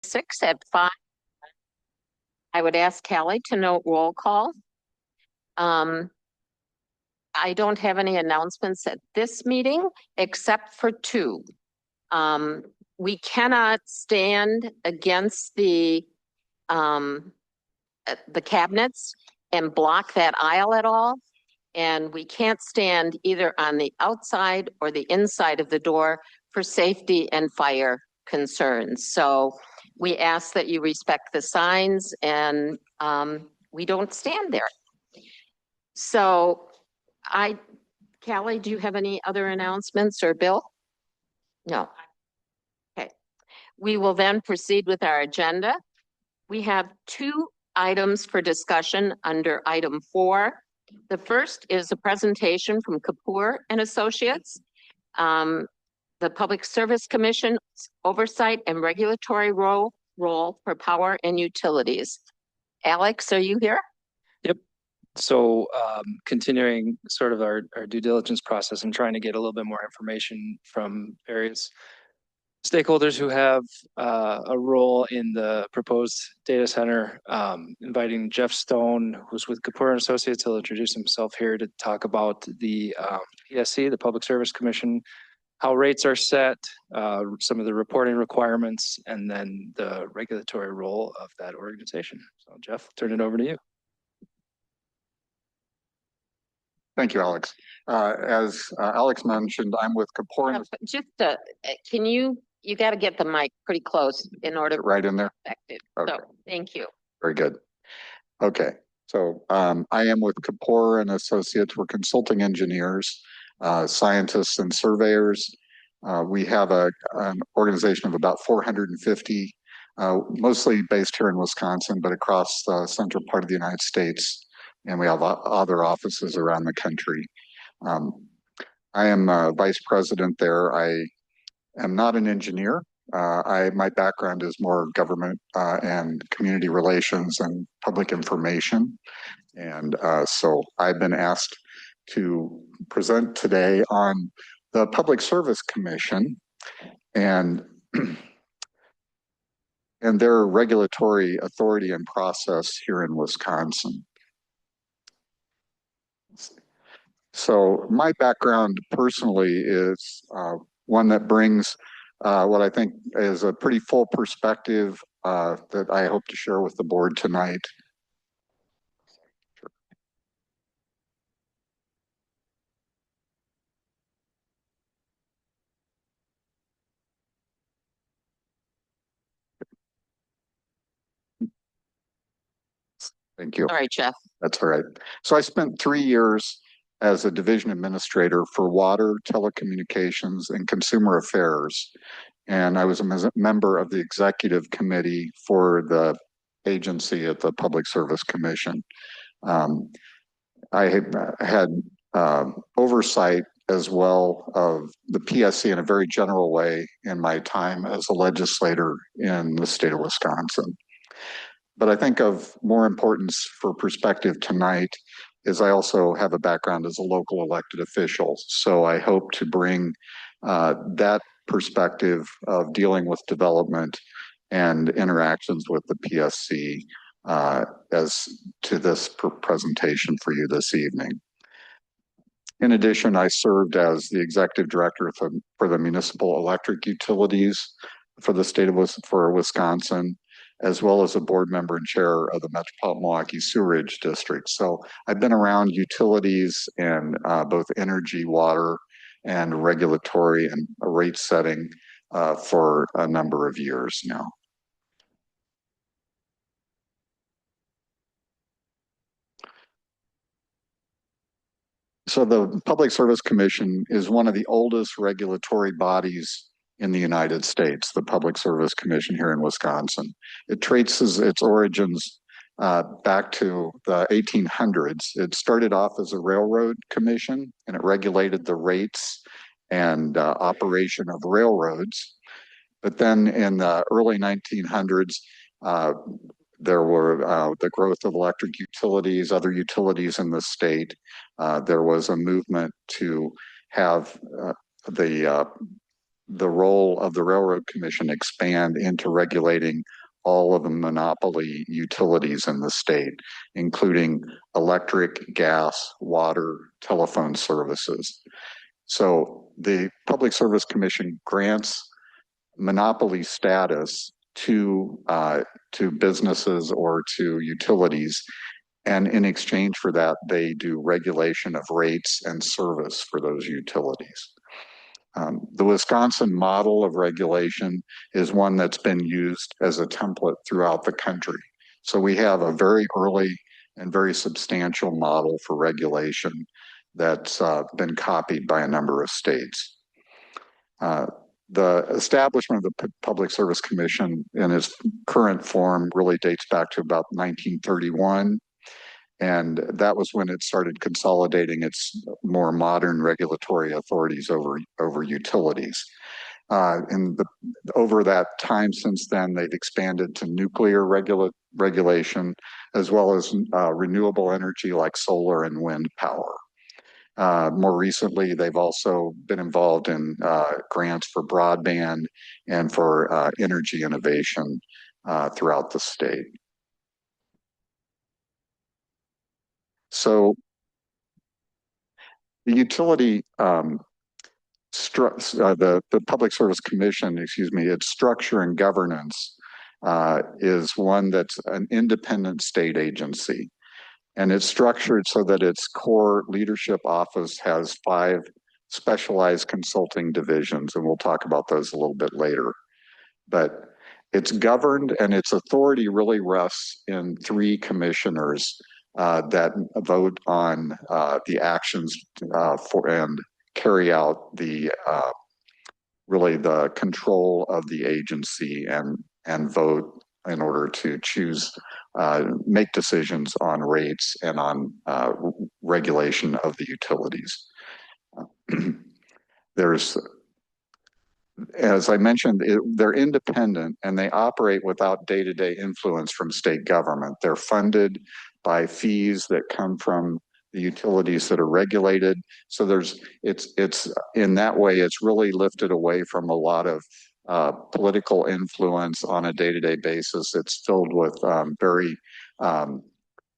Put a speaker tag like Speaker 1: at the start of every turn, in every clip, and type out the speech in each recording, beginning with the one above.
Speaker 1: 6 at 5. I would ask Callie to note roll call. I don't have any announcements at this meeting except for 2. We cannot stand against the cabinets and block that aisle at all. And we can't stand either on the outside or the inside of the door for safety and fire concerns. So we ask that you respect the signs and we don't stand there. So Callie, do you have any other announcements, or Bill? No. Okay. We will then proceed with our agenda. We have 2 items for discussion under item 4. The first is a presentation from Kapoor and Associates, the Public Service Commission oversight and regulatory role for power and utilities. Alex, are you here?
Speaker 2: Yep. So continuing sort of our due diligence process and trying to get a little bit more information from various stakeholders who have a role in the proposed data center, inviting Jeff Stone, who's with Kapoor and Associates. He'll introduce himself here to talk about the PSC, the Public Service Commission, how rates are set, some of the reporting requirements, and then the regulatory role of that organization. So Jeff, I'll turn it over to you.
Speaker 3: Thank you, Alex. As Alex mentioned, I'm with Kapoor.
Speaker 1: Can you got to get the mic pretty close in order.
Speaker 3: Right in there?
Speaker 1: Okay.
Speaker 3: So,
Speaker 1: thank you.
Speaker 3: Very good. Okay. So I am with Kapoor and Associates. We're consulting engineers, scientists, and surveyors. We have an organization of about 450, mostly based here in Wisconsin, but across the central part of the United States. And we have other offices around the country. I am vice president there. I am not an engineer. My background is more government and community relations and public information. And so I've been asked to present today on the Public Service Commission and their regulatory authority and process here in Wisconsin. So my background personally is one that brings what I think is a pretty full perspective that I hope to share with the board tonight. Thank you.
Speaker 1: All right, Jeff.
Speaker 3: That's all right. So I spent 3 years as a division administrator for water, telecommunications, and consumer affairs. And I was a member of the executive committee for the agency at the Public Service Commission. I had oversight as well of the PSC in a very general way in my time as a legislator in the state of Wisconsin. But I think of more importance for perspective tonight is I also have a background as a local elected official. So I hope to bring that perspective of dealing with development and interactions with the PSC as to this presentation for you this evening. In addition, I served as the executive director for the municipal electric utilities for the state of Wisconsin, as well as a board member and chair of the Metropolitan Milwaukee Sewerage District. So I've been around utilities and both energy, water, and regulatory and rate setting for a number of years now. So the Public Service Commission is one of the oldest regulatory bodies in the United States, the Public Service Commission here in Wisconsin. It traces its origins back to the 1800s. It started off as a railroad commission, and it regulated the rates and operation of railroads. But then in the early 1900s, there were the growth of electric utilities, other utilities in the state. There was a movement to have the the role of the Railroad Commission expand into regulating all of the monopoly utilities in the state, including electric, gas, water, telephone services. So the Public Service Commission grants monopoly status to businesses or to utilities, and in exchange for that, they do regulation of rates and service for those utilities. The Wisconsin model of regulation is one that's been used as a template throughout the country. So we have a very early and very substantial model for regulation that's been copied by a number of states. The establishment of the Public Service Commission in its current form really dates back to about 1931. And that was when it started consolidating its more modern regulatory authorities over utilities. Over that time since then, they've expanded to nuclear regulation, as well as renewable energy like solar and wind power. More recently, they've also been involved in grants for broadband and for energy innovation throughout the state. So the utility, the Public Service Commission, its structure and governance is one that's an independent state agency. And it's structured so that its core leadership office has 5 specialized consulting divisions, and we'll talk about those a little bit later. But it's governed, and its authority really rests in 3 commissioners that vote on the actions for and carry out the really the control of the agency and vote in order to choose, make decisions on rates and on regulation of the utilities. As I mentioned, they're independent and they operate without day-to-day influence from state government. They're funded by fees that come from the utilities that are regulated. So it's in that way, it's really lifted away from a lot of political influence on a day-to-day basis. It's filled with very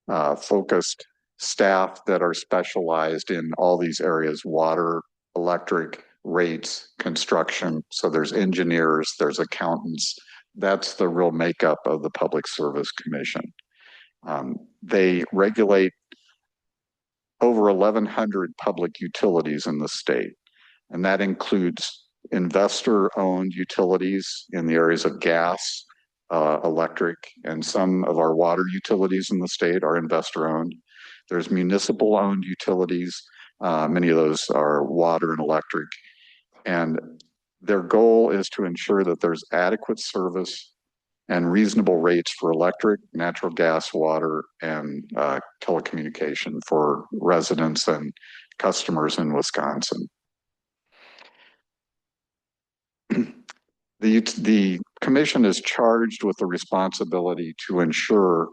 Speaker 3: focused staff that are specialized in all these areas: water, electric, rates, construction. So there's engineers, there's accountants. That's the real makeup of the Public Service Commission. They regulate over 1,100 public utilities in the state, and that includes investor-owned utilities in the areas of gas, electric, and some of our water utilities in the state are investor-owned. There's municipal-owned utilities. Many of those are water and electric. And their goal is to ensure that there's adequate service and reasonable rates for electric, natural gas, water, and telecommunication for residents and customers in Wisconsin. The commission is charged with the responsibility to ensure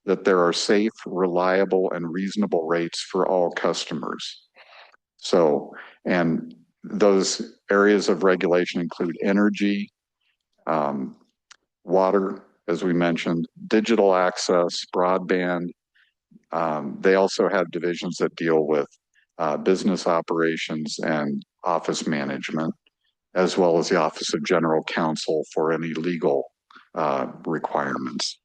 Speaker 3: that there are safe, reliable, and reasonable rates for all customers. So, and those areas of regulation include energy, water, as we mentioned, digital access, broadband. They also have divisions that deal with business operations and office management, as well as the Office of General Counsel for any legal requirements.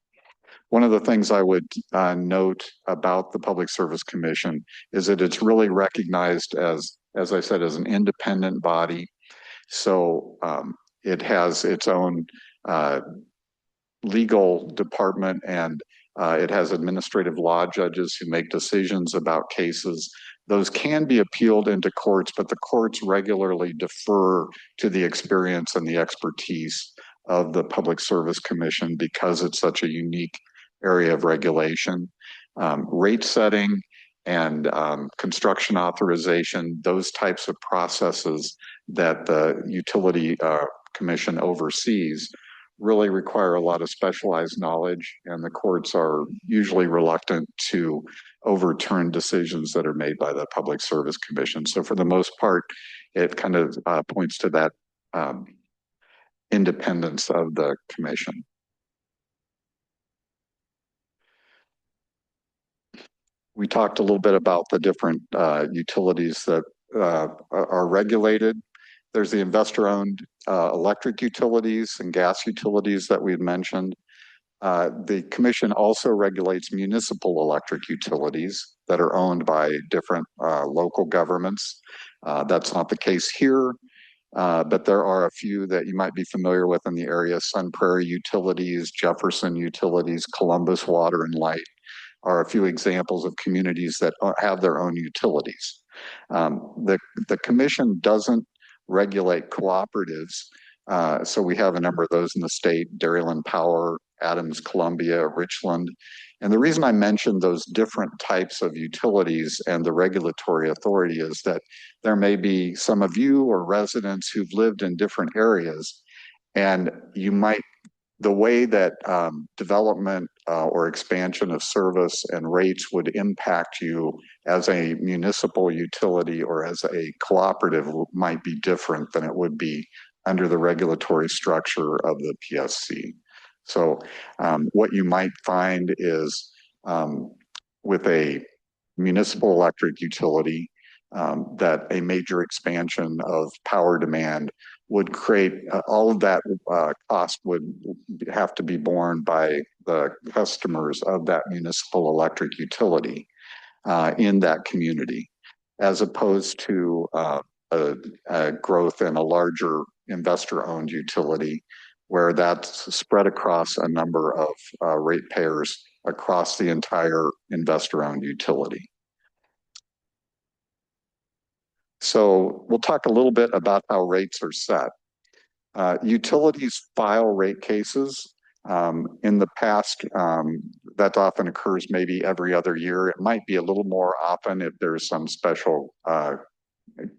Speaker 3: One of the things I would note about the Public Service Commission is that it's really recognized as I said, as an independent body. So it has its own legal department, and it has administrative law judges who make decisions about cases. Those can be appealed into courts, but the courts regularly defer to the experience and the expertise of the Public Service Commission because it's such a unique area of regulation. Rate setting and construction authorization, those types of processes that the Utility Commission oversees really require a lot of specialized knowledge, and the courts are usually reluctant to overturn decisions that are made by the Public Service Commission. So for the most part, it kind of points to that independence of the commission. We talked a little bit about the different utilities that are regulated. There's the investor-owned electric utilities and gas utilities that we had mentioned. The commission also regulates municipal electric utilities that are owned by different local governments. That's not the case here, but there are a few that you might be familiar with in the area. Sun Prairie Utilities, Jefferson Utilities, Columbus Water and Light are a few examples of communities that have their own utilities. The commission doesn't regulate cooperatives. So we have a number of those in the state: Dairyland Power, Adams Columbia, Richland. And the reason I mentioned those different types of utilities and the regulatory authority is that there may be some of you or residents who've lived in different areas, and you might, the way that development or expansion of service and rates would impact you as a municipal utility or as a cooperative might be different than it would be under the regulatory structure of the PSC. So what you might find is with a municipal electric utility that a major expansion of power demand would create all of that cost would have to be borne by the customers of that municipal electric utility in that community, as opposed to a growth in a larger investor-owned utility where that's spread across a number of ratepayers across the entire investor-owned utility. So we'll talk a little bit about how rates are set. Utilities file rate cases. In the past, that often occurs maybe every other year. It might be a little more often if there's some special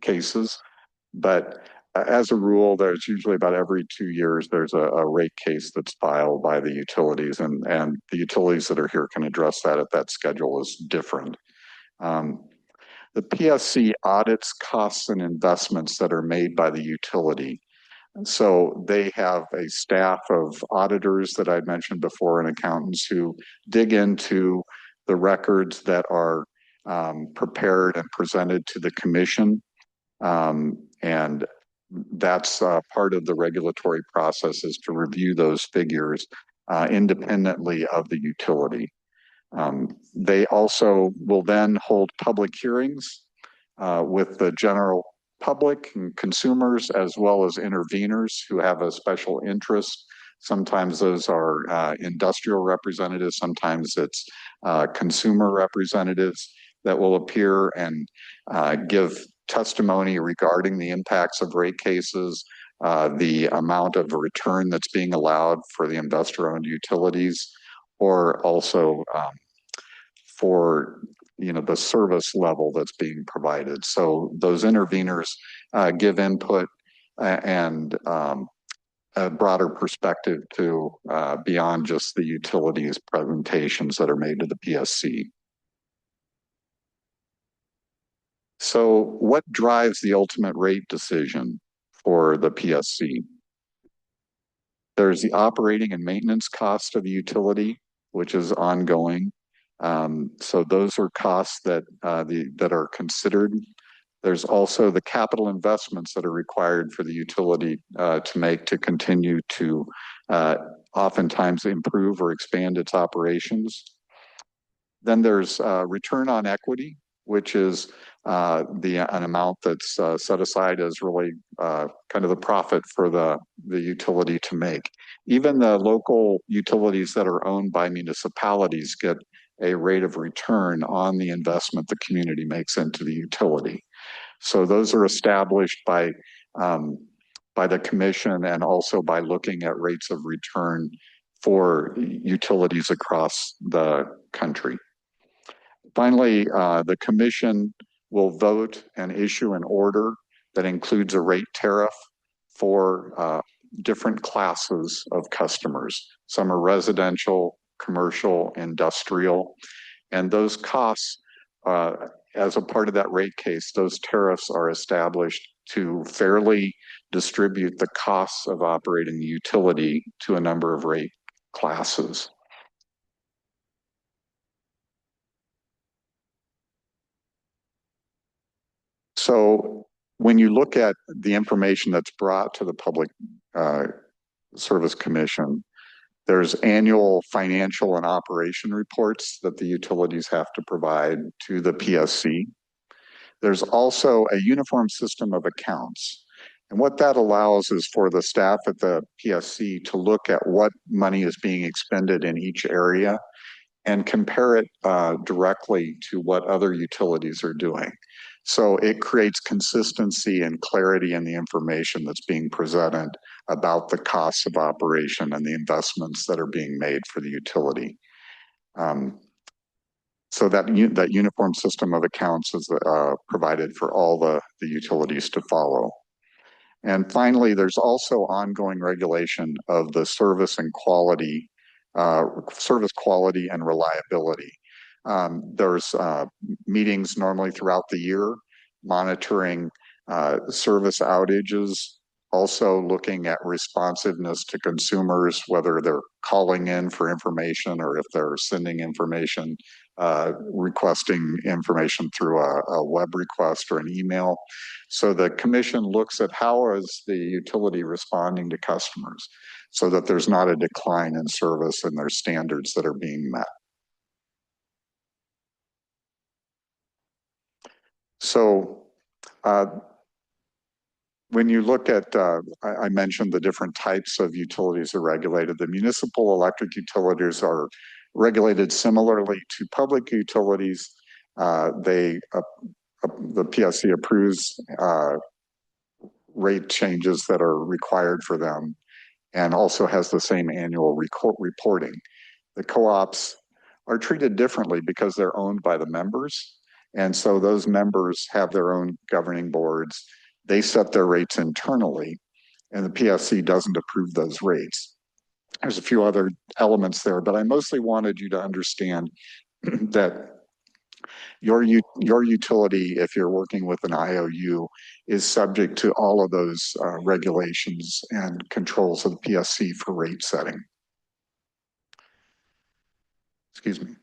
Speaker 3: cases, but as a rule, there's usually about every 2 years, there's a rate case that's filed by the utilities, and the utilities that are here can address that if that schedule is different. The PSC audits costs and investments that are made by the utility. So they have a staff of auditors that I'd mentioned before and accountants who dig into the records that are prepared and presented to the commission. And that's part of the regulatory process, is to review those figures independently of the utility. They also will then hold public hearings with the general public and consumers, as well as interveners who have a special interest. Sometimes those are industrial representatives, sometimes it's consumer representatives that will appear and give testimony regarding the impacts of rate cases, the amount of return that's being allowed for the investor-owned utilities, or also for the service level that's being provided. So those interveners give input and a broader perspective to beyond just the utilities presentations that are made to the PSC. So what drives the ultimate rate decision for the PSC? There's the operating and maintenance cost of the utility, which is ongoing. So those are costs that that are considered. There's also the capital investments that are required for the utility to make to continue to oftentimes improve or expand its operations. Then there's return on equity, which is an amount that's set aside as really kind of the profit for the utility to make. Even the local utilities that are owned by municipalities get a rate of return on the investment the community makes into the utility. So those are established by the commission and also by looking at rates of return for utilities across the country. Finally, the commission will vote and issue an order that includes a rate tariff for different classes of customers. Some are residential, commercial, industrial, and those costs, as a part of that rate case, those tariffs are established to fairly distribute the costs of operating the utility to a number of rate classes. So when you look at the information that's brought to the Public Service Commission, there's annual financial and operation reports that the utilities have to provide to the PSC. There's also a uniform system of accounts. And what that allows is for the staff at the PSC to look at what money is being expended in each area and compare it directly to what other utilities are doing. So it creates consistency and clarity in the information that's being presented about the costs of operation and the investments that are being made for the utility. So that uniform system of accounts is provided for all the utilities to follow. And finally, there's also ongoing regulation of the service quality and reliability. There's meetings normally throughout the year monitoring service outages, also looking at responsiveness to consumers, whether they're calling in for information or if they're sending information, requesting information through a web request or an email. So the commission looks at how is the utility responding to customers so that there's not a decline in service and there's standards that are being met. So when you look at, I mentioned the different types of utilities are regulated. The municipal electric utilities are regulated similarly to public utilities. The PSC approves rate changes that are required for them and also has the same annual reporting. The co-ops are treated differently because they're owned by the members. And so those members have their own governing boards. They set their rates internally, and the PSC doesn't approve those rates. There's a few other elements there, but I mostly wanted you to understand that your utility, if you're working with an IOU, is subject to all of those regulations and controls of the PSC for rate setting. Excuse me.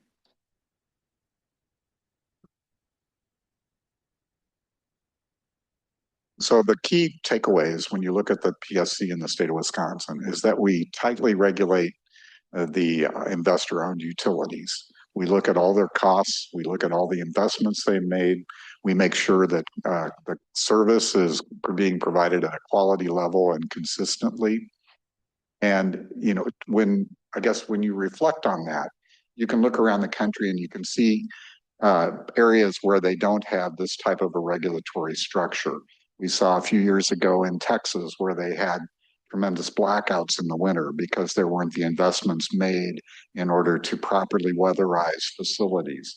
Speaker 3: So the key takeaways when you look at the PSC in the state of Wisconsin is that we tightly regulate the investor-owned utilities. We look at all their costs. We look at all the investments they've made. We make sure that the service is being provided at a quality level and consistently. And, you know, when you reflect on that, you can look around the country and you can see areas where they don't have this type of a regulatory structure. We saw a few years ago in Texas where they had tremendous blackouts in the winter because there weren't the investments made in order to properly weatherize facilities.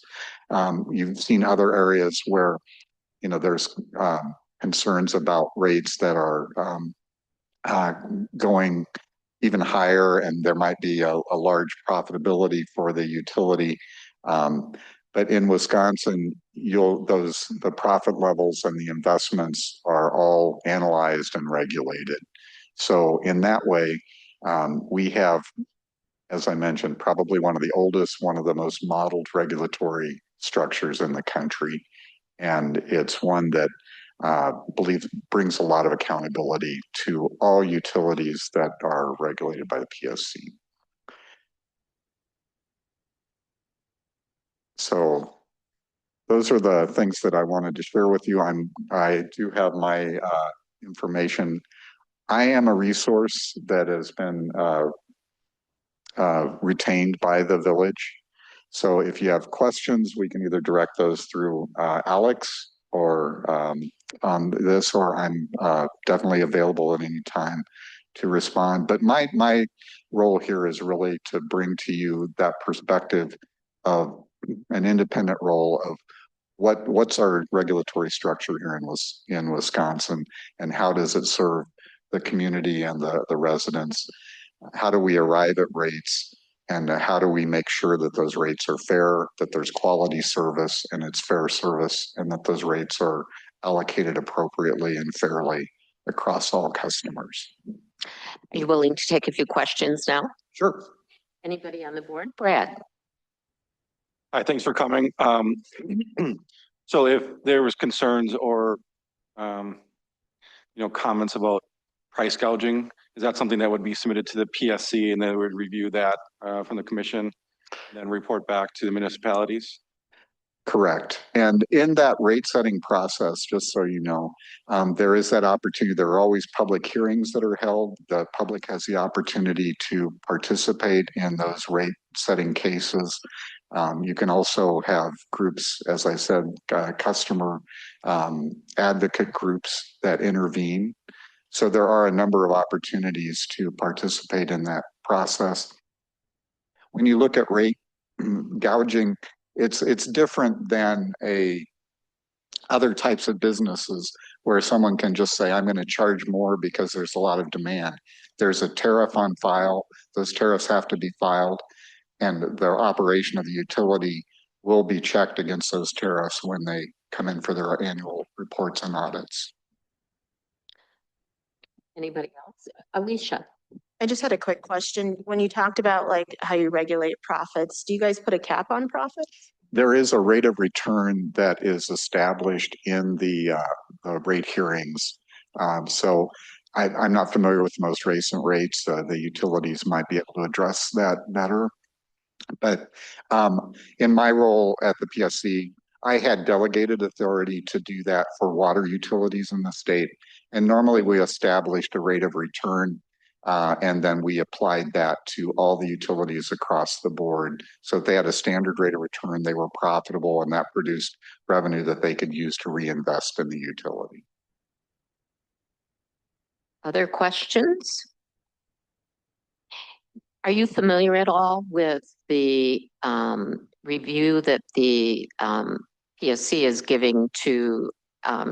Speaker 3: You've seen other areas where, you know, there's concerns about rates that are going even higher, and there might be a large profitability for the utility. But in Wisconsin, the profit levels and the investments are all analyzed and regulated. So in that way, we have, as I mentioned, probably one of the oldest, one of the most modeled regulatory structures in the country. And it's one that brings a lot of accountability to all utilities that are regulated by the PSC. So those are the things that I wanted to share with you. I do have my information. I am a resource that has been retained by the village. So if you have questions, we can either direct those through Alex or on this, or I'm definitely available at any time to respond. But my role here is really to bring to you that perspective of an independent role of what's our regulatory structure here in Wisconsin, and how does it serve the community and the residents? How do we arrive at rates, and how do we make sure that those rates are fair, that there's quality service and it's fair service, and that those rates are allocated appropriately and fairly across all customers.
Speaker 1: Are you willing to take a few questions now?
Speaker 3: Sure.
Speaker 1: Anybody on the board? Brad?
Speaker 4: Hi, thanks for coming. So if there was concerns or, comments about price gouging, is that something that would be submitted to the PSC and they would review that from the commission, and then report back to the municipalities?
Speaker 3: Correct. And in that rate setting process, just so you know, there is that opportunity. There are always public hearings that are held. The public has the opportunity to participate in those rate setting cases. You can also have groups, as I said, customer advocate groups that intervene. So there are a number of opportunities to participate in that process. When you look at rate gouging, it's different than other types of businesses where someone can just say, I'm going to charge more because there's a lot of demand. There's a tariff on file. Those tariffs have to be filed, and the operation of the utility will be checked against those tariffs when they come in for their annual reports and audits.
Speaker 1: Anybody else? Alicia?
Speaker 5: I just had a quick question. When you talked about like how you regulate profits, do you guys put a cap on profits?
Speaker 3: There is a rate of return that is established in the rate hearings. So I'm not familiar with the most recent rates. The utilities might be able to address that better. But in my role at the PSC, I had delegated authority to do that for water utilities in the state. And normally we established a rate of return, and then we applied that to all the utilities across the board. So if they had a standard rate of return, they were profitable, and that produced revenue that they could use to reinvest in the utility.
Speaker 1: Other questions? Are you familiar at all with the review that the PSC is giving to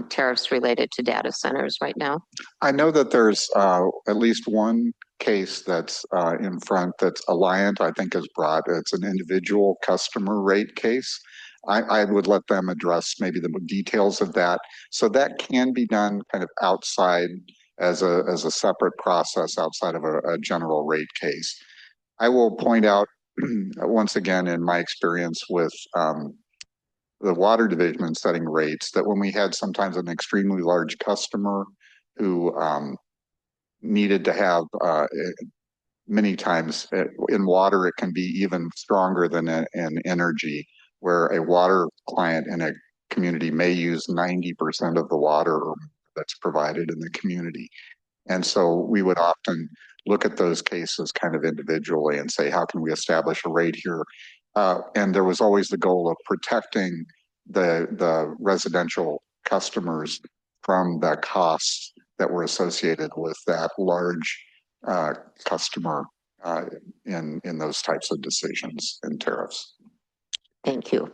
Speaker 1: tariffs related to data centers right now?
Speaker 3: I know that there's at least one case that's in front that's Alliant, I think, is brought. It's an individual customer rate case. I would let them address maybe the details of that. So that can be done kind of outside as a separate process outside of a general rate case. I will point out once again, in my experience with the water division setting rates, that when we had sometimes an extremely large customer who needed to have many times in water, it can be even stronger than in energy, where a water client in a community may use 90% of the water that's provided in the community. And so we would often look at those cases kind of individually and say, how can we establish a rate here? And there was always the goal of protecting the residential customers from the costs that were associated with that large customer in those types of decisions and tariffs.
Speaker 1: Thank you.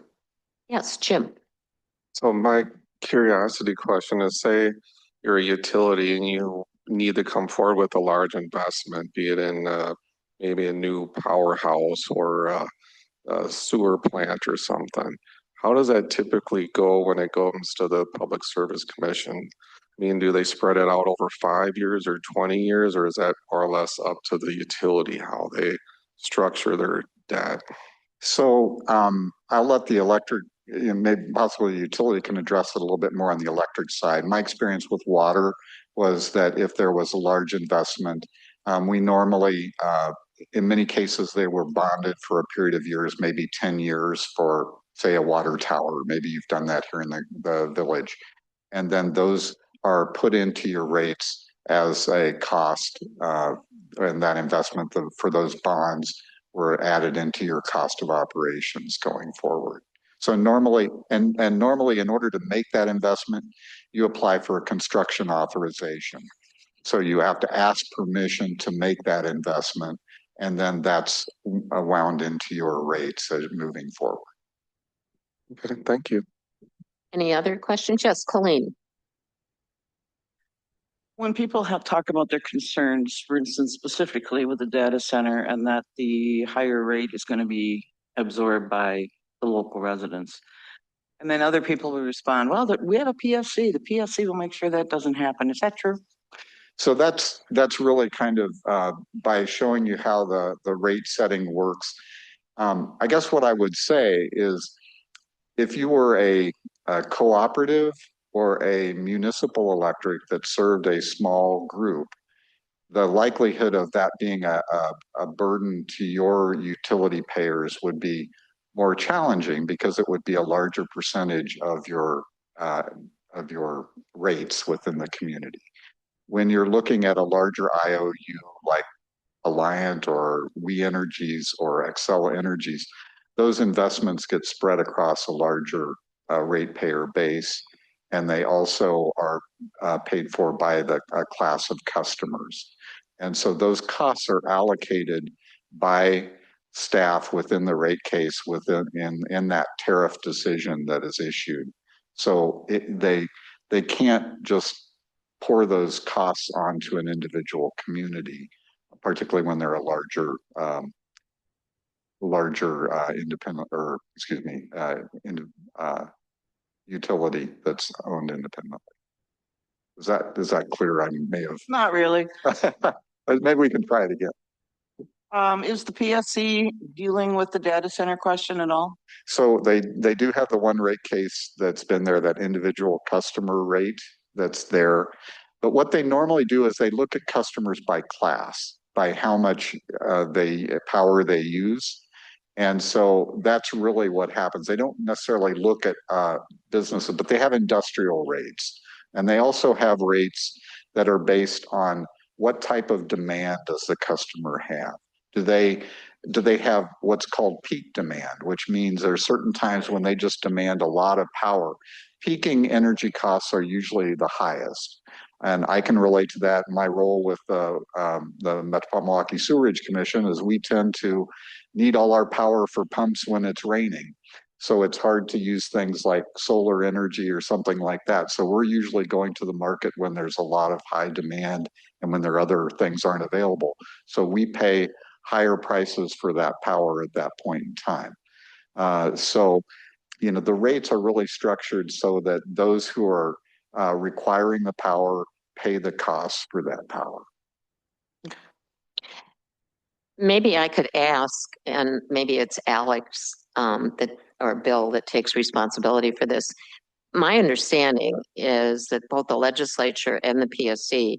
Speaker 1: Yes, Jim.
Speaker 6: So my curiosity question is, say you're a utility and you need to come forward with a large investment, be it in maybe a new powerhouse or a sewer plant or something. How does that typically go when it goes to the Public Service Commission? I mean, do they spread it out over 5 years or 20 years, or is that more or less up to the utility how they structure their debt?
Speaker 3: So I'll let the electric, maybe possibly the utility can address it a little bit more on the electric side. My experience with water was that if there was a large investment, we normally, in many cases, they were bonded for a period of years, maybe 10 years for, say, a water tower. Maybe you've done that here in the village. And then those are put into your rates as a cost, and that investment for those bonds were added into your cost of operations going forward. So normally, and normally in order to make that investment, you apply for a construction authorization. So you have to ask permission to make that investment, and then that's wound into your rates moving forward.
Speaker 6: Okay, thank you.
Speaker 1: Any other questions? Yes, Colleen.
Speaker 7: When people have talked about their concerns, for instance, specifically with the data center and that the higher rate is going to be absorbed by the local residents, And then other people will respond, well, we have a PSC. The PSC will make sure that doesn't happen. Is that true?
Speaker 3: So that's really kind of by showing you how the rate setting works. I guess what I would say is if you were a cooperative or a municipal electric that served a small group, the likelihood of that being a burden to your utility payers would be more challenging because it would be a larger percentage of your rates within the community. When you're looking at a larger IOU like Alliant or We Energies or Xcel Energies, those investments get spread across a larger ratepayer base, and they also are paid for by the class of customers. And so those costs are allocated by staff within the rate case in that tariff decision that is issued. So they can't just pour those costs onto an individual community, particularly when they're a larger independent, or excuse me, utility that's owned independently. Is that clear? I may have.
Speaker 7: Not really.
Speaker 3: Maybe we can try it again.
Speaker 7: Is the PSC dealing with the data center question at all?
Speaker 3: So they do have the one rate case that's been there, that individual customer rate that's there. But what they normally do is they look at customers by class, by how much power they use. And so that's really what happens. They don't necessarily look at businesses, but they have industrial rates. And they also have rates that are based on what type of demand does the customer have? Do they have what's called peak demand, which means there are certain times when they just demand a lot of power. Peaking energy costs are usually the highest. And I can relate to that. My role with the Metropolitan Milwaukee Sewerage Commission is we tend to need all our power for pumps when it's raining. So it's hard to use things like solar energy or something like that. So we're usually going to the market when there's a lot of high demand and when there are other things aren't available. So we pay higher prices for that power at that point in time. So, the rates are really structured so that those who are requiring the power pay the costs for that power.
Speaker 1: Maybe I could ask, and maybe it's Alex or Bill that takes responsibility for this. My understanding is that both the legislature and the PSC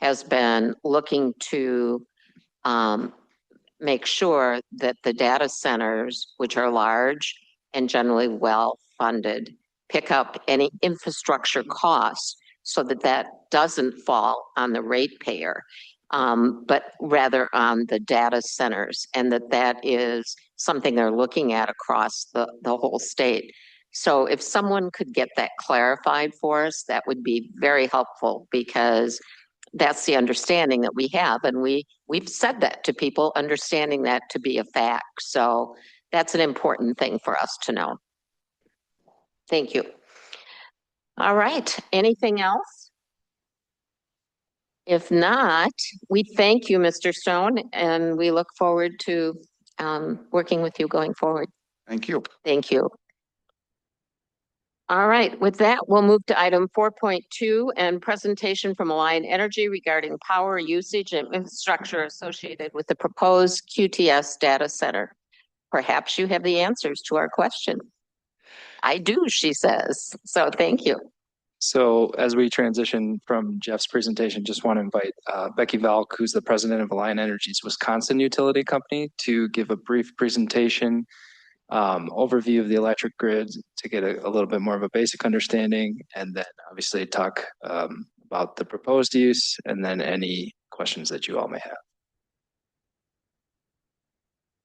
Speaker 1: has been looking to make sure that the data centers, which are large and generally well-funded, pick up any infrastructure costs so that that doesn't fall on the ratepayer, but rather on the data centers, and that is something they're looking at across the whole state. So if someone could get that clarified for us, that would be very helpful, because that's the understanding that we have. And we've said that to people, understanding that to be a fact. So that's an important thing for us to know. Thank you. All right. Anything else? If not, we thank you, Mr. Stone, and we look forward to working with you going forward.
Speaker 3: Thank you.
Speaker 1: Thank you. All right, with that, we'll move to item 4.2 and presentation from Alliant Energy regarding power usage and infrastructure associated with the proposed QTS data center. Perhaps you have the answers to our question. I do, she says. So thank you.
Speaker 2: So as we transition from Jeff's presentation, just want to invite Becky Valk, who's the president of Alliant Energy's Wisconsin utility company, to give a brief presentation, overview of the electric grid to get a little bit more of a basic understanding, and then obviously talk about the proposed use and then any questions that you all may have.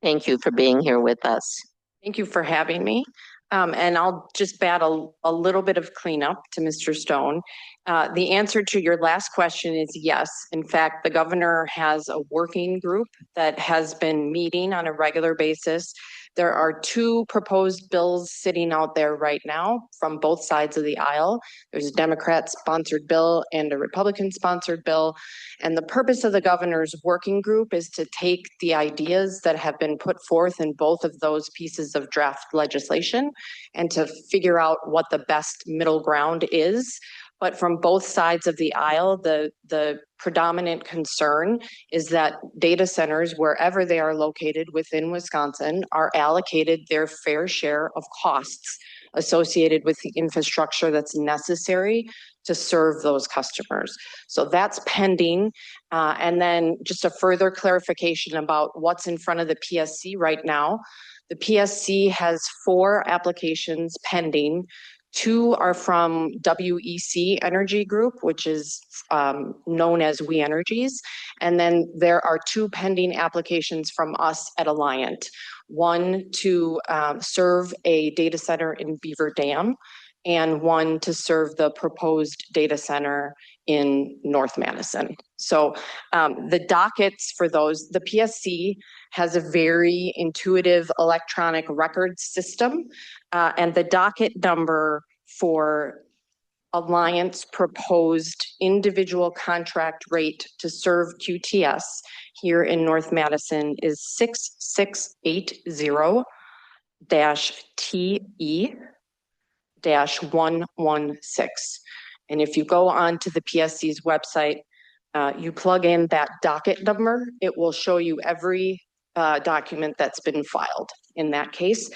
Speaker 1: Thank you for being here with us.
Speaker 8: Thank you for having me. And I'll just battle a little bit of cleanup to Mr. Stone. The answer to your last question is yes. In fact, the governor has a working group that has been meeting on a regular basis. There are two proposed bills sitting out there right now from both sides of the aisle. There's a Democrat-sponsored bill and a Republican-sponsored bill. And the purpose of the governor's working group is to take the ideas that have been put forth in both of those pieces of draft legislation and to figure out what the best middle ground is. But from both sides of the aisle, the predominant concern is that data centers, wherever they are located within Wisconsin, are allocated their fair share of costs associated with the infrastructure that's necessary to serve those customers. So that's pending. And then just a further clarification about what's in front of the PSC right now. The PSC has 4 applications pending. 2 are from WEC Energy Group, which is known as We Energies. And then there are 2 pending applications from us at Alliant. One to serve a data center in Beaver Dam, and one to serve the proposed data center in North Madison. So the dockets for those, the PSC has a very intuitive electronic record system, and the docket number for Alliant's proposed individual contract rate to serve QTS here in North Madison is 6680-TE-116. And if you go on to the PSC's website, you plug in that docket number, it will show you every document that's been filed in that case.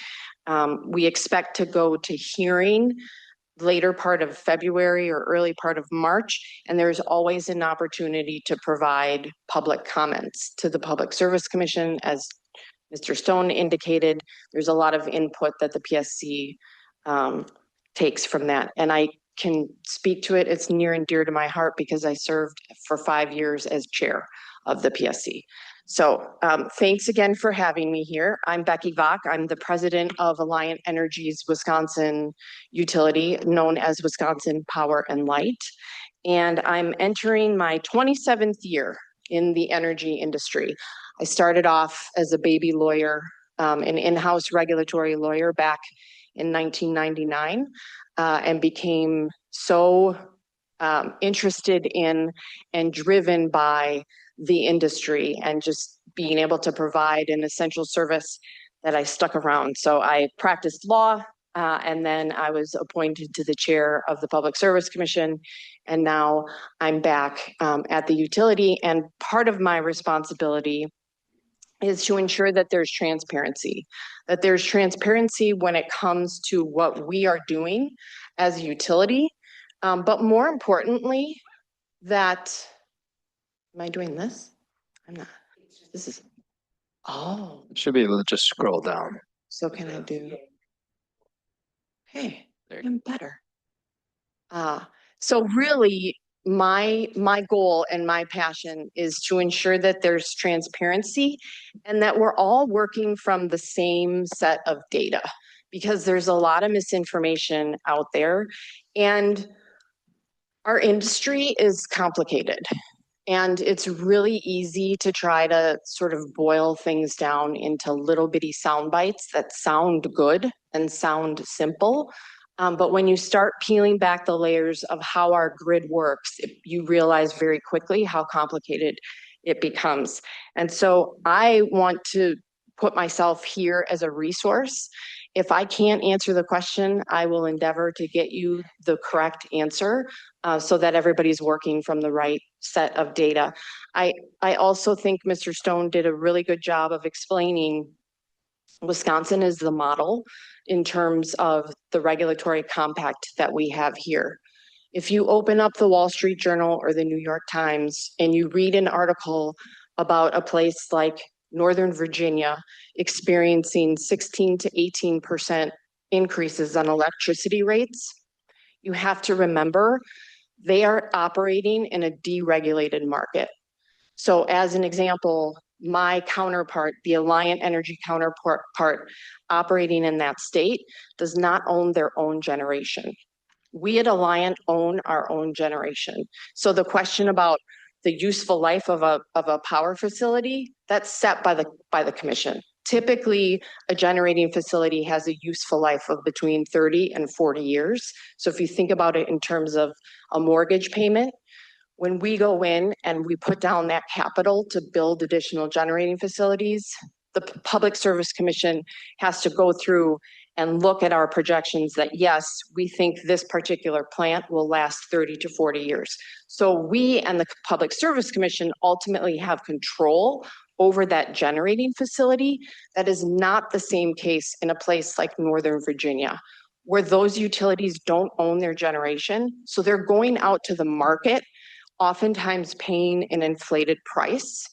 Speaker 8: We expect to go to hearing later part of February or early part of March, and there's always an opportunity to provide public comments to the Public Service Commission. As Mr. Stone indicated, there's a lot of input that the PSC takes from that. And I can speak to it. It's near and dear to my heart because I served for 5 years as chair of the PSC. So thanks again for having me here. I'm Becky Vach. I'm the president of Alliant Energy's Wisconsin utility, known as Wisconsin Power and Light. And I'm entering my 27th year in the energy industry. I started off as a baby lawyer, an in-house regulatory lawyer back in 1999, and became so interested in and driven by the industry and just being able to provide an essential service that I stuck around. So I practiced law, and then I was appointed to the chair of the Public Service Commission, and now I'm back at the utility. And part of my responsibility is to ensure that there's transparency when it comes to what we are doing as a utility. But more importantly, that, am I doing this? I'm not. This is, oh,
Speaker 2: Should be able to just scroll down.
Speaker 8: so can I do? Hey,
Speaker 2: There you
Speaker 8: I'm better. So really, my goal and my passion is to ensure that there's transparency and that we're all working from the same set of data, because there's a lot of misinformation out there, and our industry is complicated. And it's really easy to try to sort of boil things down into little bitty sound bites that sound good and sound simple. But when you start peeling back the layers of how our grid works, you realize very quickly how complicated it becomes. And so I want to put myself here as a resource. If I can't answer the question, I will endeavor to get you the correct answer so that everybody's working from the right set of data. I also think Mr. Stone did a really good job of explaining Wisconsin is the model in terms of the regulatory compact that we have here. If you open up the Wall Street Journal or the New York Times and you read an article about a place like Northern Virginia experiencing 16 to 18% increases on electricity rates, you have to remember they are operating in a deregulated market. So as an example, my counterpart, the Alliant Energy counterpart operating in that state, does not own their own generation. We at Alliant own our own generation. So the question about the useful life of a power facility, that's set by the commission. Typically, a generating facility has a useful life of between 30 and 40 years. So if you think about it in terms of a mortgage payment, when we go in and we put down that capital to build additional generating facilities, the Public Service Commission has to go through and look at our projections that, yes, we think this particular plant will last 30 to 40 years. So we and the Public Service Commission ultimately have control over that generating facility. That is not the same case in a place like Northern Virginia, where those utilities don't own their generation. So they're going out to the market, oftentimes paying an inflated price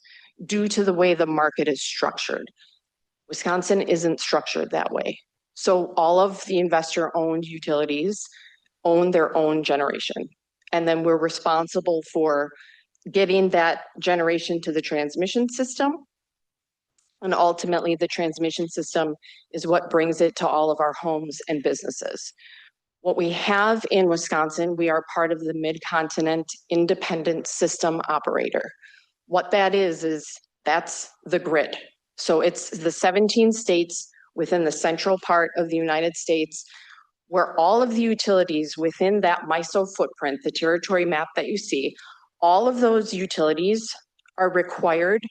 Speaker 8: due to the way the market is structured. Wisconsin isn't structured that way. So all of the investor-owned utilities own their own generation. And then we're responsible for getting that generation to the transmission system. And ultimately, the transmission system is what brings it to all of our homes and businesses. What we have in Wisconsin, we are part of the Mid-Continent Independent System Operator. What that is that's the grid. So it's the 17 states within the central part of the United States, where all of the utilities within that MISO footprint, the territory map that you see, all of those utilities are required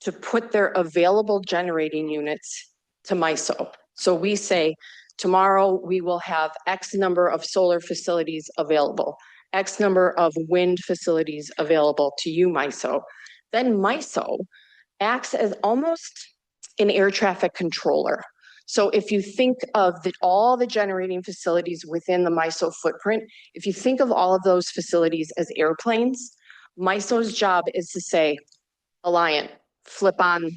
Speaker 8: to put their available generating units to MISO. So we say, tomorrow we will have X number of solar facilities available, X number of wind facilities available to you, MISO. Then MISO acts as almost an air traffic controller. So if you think of all the generating facilities within the MISO footprint, if you think of all of those facilities as airplanes, MISO's job is to say, Alliant, flip on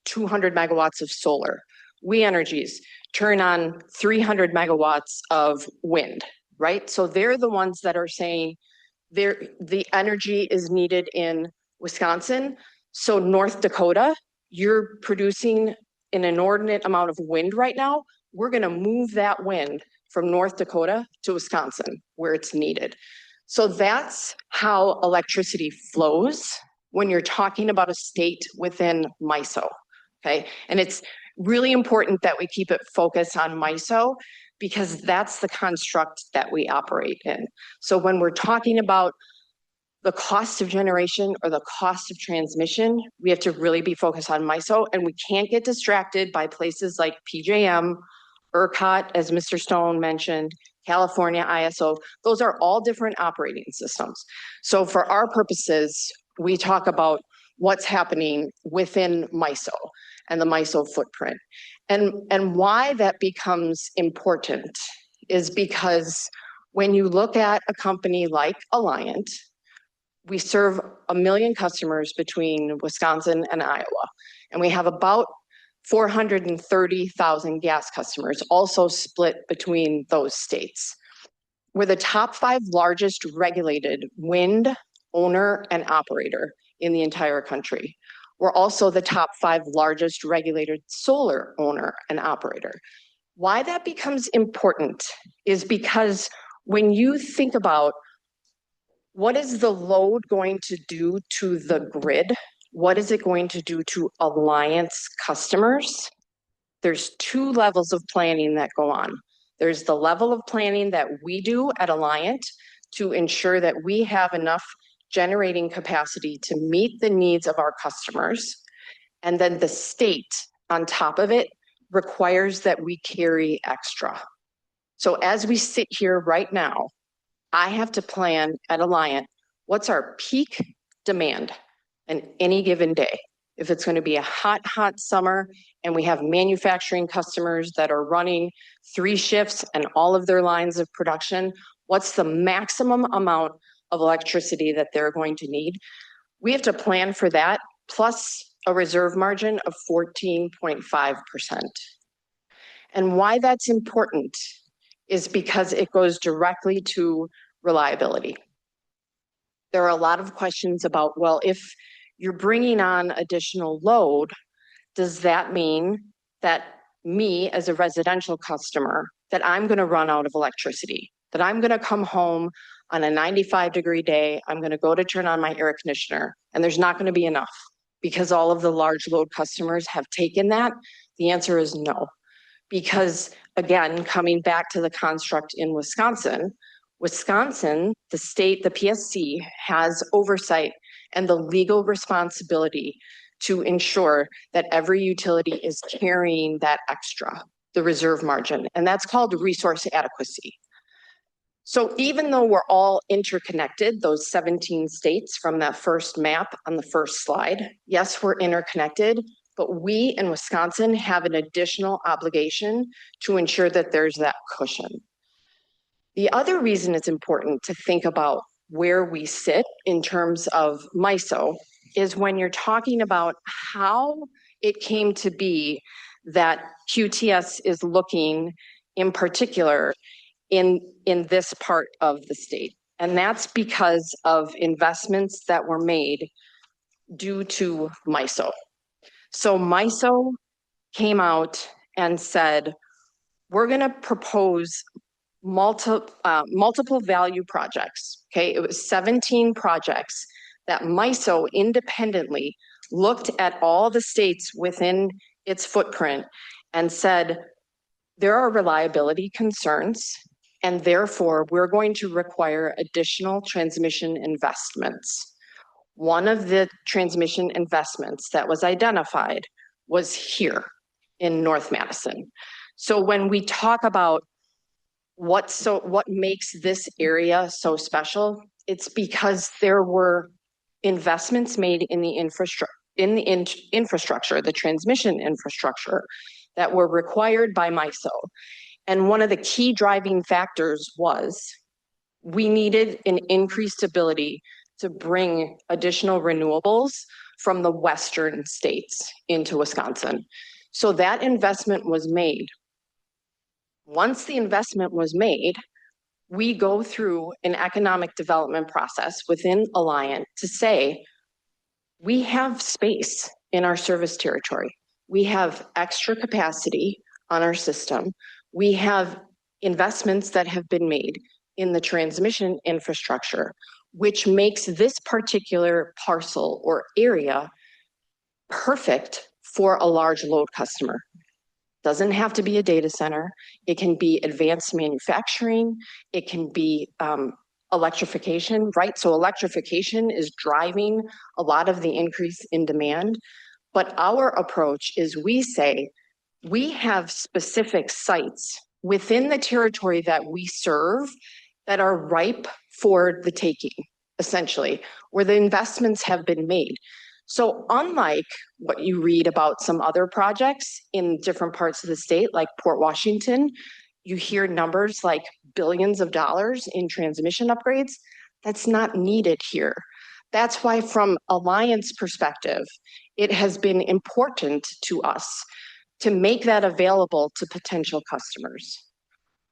Speaker 8: 200 megawatts of solar. We Energies, turn on 300 megawatts of wind, right? So they're the ones that are saying the energy is needed in Wisconsin. So North Dakota, you're producing an inordinate amount of wind right now. We're going to move that wind from North Dakota to Wisconsin where it's needed. So that's how electricity flows when you're talking about a state within MISO, okay? And it's really important that we keep it focused on MISO because that's the construct that we operate in. So when we're talking about the cost of generation or the cost of transmission, we have to really be focused on MISO, and we can't get distracted by places like PJM, ERCOT, as Mr. Stone mentioned, California ISO. Those are all different operating systems. So for our purposes, we talk about what's happening within MISO and the MISO footprint. And why that becomes important is because when you look at a company like Alliant, we serve 1 million customers between Wisconsin and Iowa, and we have about 430,000 gas customers also split between those states. We're the top 5 largest regulated wind owner and operator in the entire country. We're also the top 5 largest regulated solar owner and operator. Why that becomes important is because when you think about what is the load going to do to the grid, what is it going to do to Alliance customers? There's 2 levels of planning that go on. There's the level of planning that we do at Alliant to ensure that we have enough generating capacity to meet the needs of our customers. And then the state on top of it requires that we carry extra. So as we sit here right now, I have to plan at Alliant, what's our peak demand in any given day? If it's going to be a hot, hot summer and we have manufacturing customers that are running 3 shifts and all of their lines of production, what's the maximum amount of electricity that they're going to need? We have to plan for that, plus a reserve margin of 14.5%. And why that's important is because it goes directly to reliability. There are a lot of questions about, well, if you're bringing on additional load, does that mean that me as a residential customer, that I'm going to run out of electricity, that I'm going to come home on a 95-degree day, I'm going to go to turn on my air conditioner, and there's not going to be enough because all of the large load customers have taken that? The answer is no. Because again, coming back to the construct in Wisconsin, the state, the PSC has oversight and the legal responsibility to ensure that every utility is carrying that extra, the reserve margin, and that's called resource adequacy. So even though we're all interconnected, those 17 states from that first map on the first slide, yes, we're interconnected, but we in Wisconsin have an additional obligation to ensure that there's that cushion. The other reason it's important to think about where we sit in terms of MISO is when you're talking about how it came to be that QTS is looking in particular in this part of the state. And that's because of investments that were made due to MISO. So MISO came out and said, we're going to propose multiple value projects. Okay, it was 17 projects that MISO independently looked at all the states within its footprint and said, there are reliability concerns, and therefore we're going to require additional transmission investments. One of the transmission investments that was identified was here in North Madison. So when we talk about what makes this area so special, it's because there were investments made in the infrastructure, the transmission infrastructure that were required by MISO. And one of the key driving factors was we needed an increased ability to bring additional renewables from the western states into Wisconsin. So that investment was made. Once the investment was made, we go through an economic development process within Alliant to say, we have space in our service territory. We have extra capacity on our system. We have investments that have been made in the transmission infrastructure, which makes this particular parcel or area perfect for a large load customer. Doesn't have to be a data center. It can be advanced manufacturing. It can be electrification, right? So electrification is driving a lot of the increase in demand. But our approach is we say, we have specific sites within the territory that we serve that are ripe for the taking, essentially, where the investments have been made. So unlike what you read about some other projects in different parts of the state, like Port Washington, you hear numbers like billions of dollars in transmission upgrades. That's not needed here. That's why from Alliant's perspective, it has been important to us to make that available to potential customers.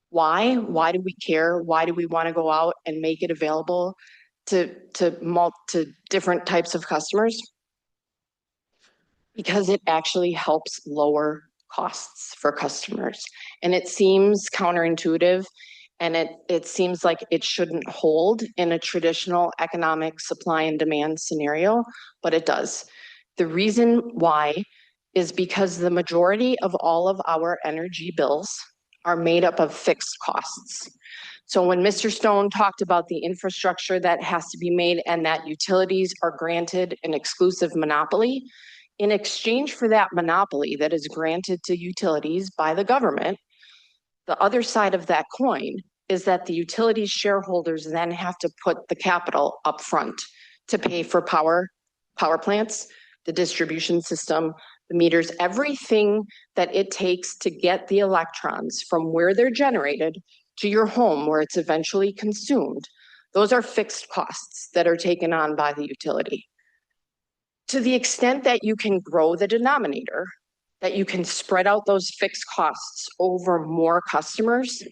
Speaker 8: Why? Why do we care? Why do we want to go out and make it available to different types of customers? Because it actually helps lower costs for customers. And it seems counterintuitive, and it seems like it shouldn't hold in a traditional economic supply and demand scenario, but it does. The reason why is because the majority of all of our energy bills are made up of fixed costs. So when Mr. Stone talked about the infrastructure that has to be made and that utilities are granted an exclusive monopoly, in exchange for that monopoly that is granted to utilities by the government, the other side of that coin is that the utilities shareholders then have to put the capital up front to pay for power plants, the distribution system, the meters, everything that it takes to get the electrons from where they're generated to your home where it's eventually consumed. Those are fixed costs that are taken on by the utility. To the extent that you can grow the denominator, that you can spread out those fixed costs over more customers,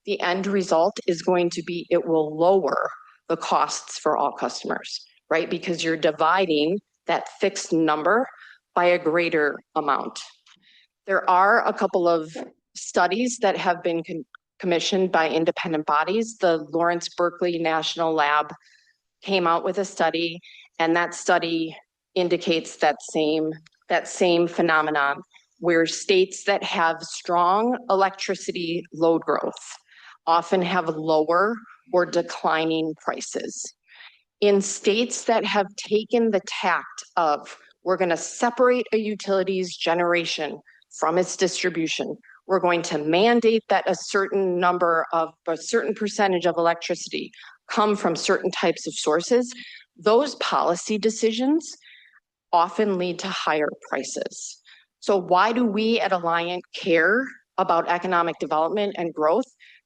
Speaker 8: the end result is going to be it will lower the costs for all customers, right? Because you're dividing that fixed number by a greater amount. There are a couple of studies that have been commissioned by independent bodies. The Lawrence Berkeley National Lab came out with a study, and that study indicates that same phenomenon, where states that have strong electricity load growth often have lower or declining prices. In states that have taken the tact of, we're going to separate a utility's generation from its distribution, we're going to mandate that a certain percentage of electricity come from certain types of sources, those policy decisions often lead to higher prices. So why do we at Alliant care about economic development and growth?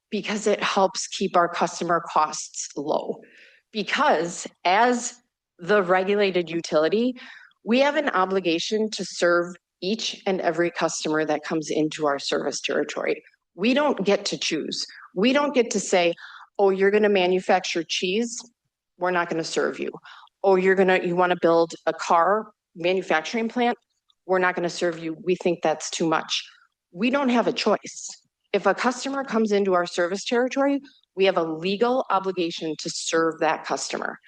Speaker 8: Because it helps keep our customer costs low. Because as the regulated utility, we have an obligation to serve each and every customer that comes into our service territory. We don't get to choose. We don't get to say, oh, you're going to manufacture cheese, we're not going to serve you. Oh, you want to build a car manufacturing plant, we're not going to serve you. We think that's too much. We don't have a choice. If a customer comes into our service territory, we have a legal obligation to serve that customer.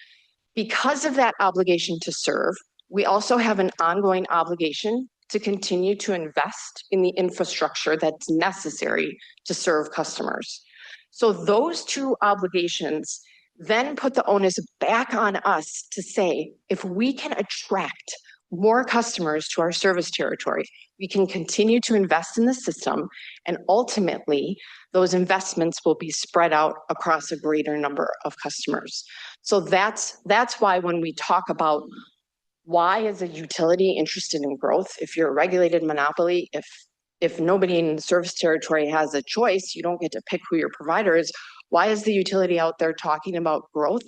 Speaker 8: Because of that obligation to serve, we also have an ongoing obligation to continue to invest in the infrastructure that's necessary to serve customers. So those two obligations then put the onus back on us to say, if we can attract more customers to our service territory, we can continue to invest in the system, and ultimately those investments will be spread out across a greater number of customers. So that's why when we talk about why is a utility interested in growth, if you're a regulated monopoly, if nobody in the service territory has a choice, you don't get to pick who your provider is. Why is the utility out there talking about growth?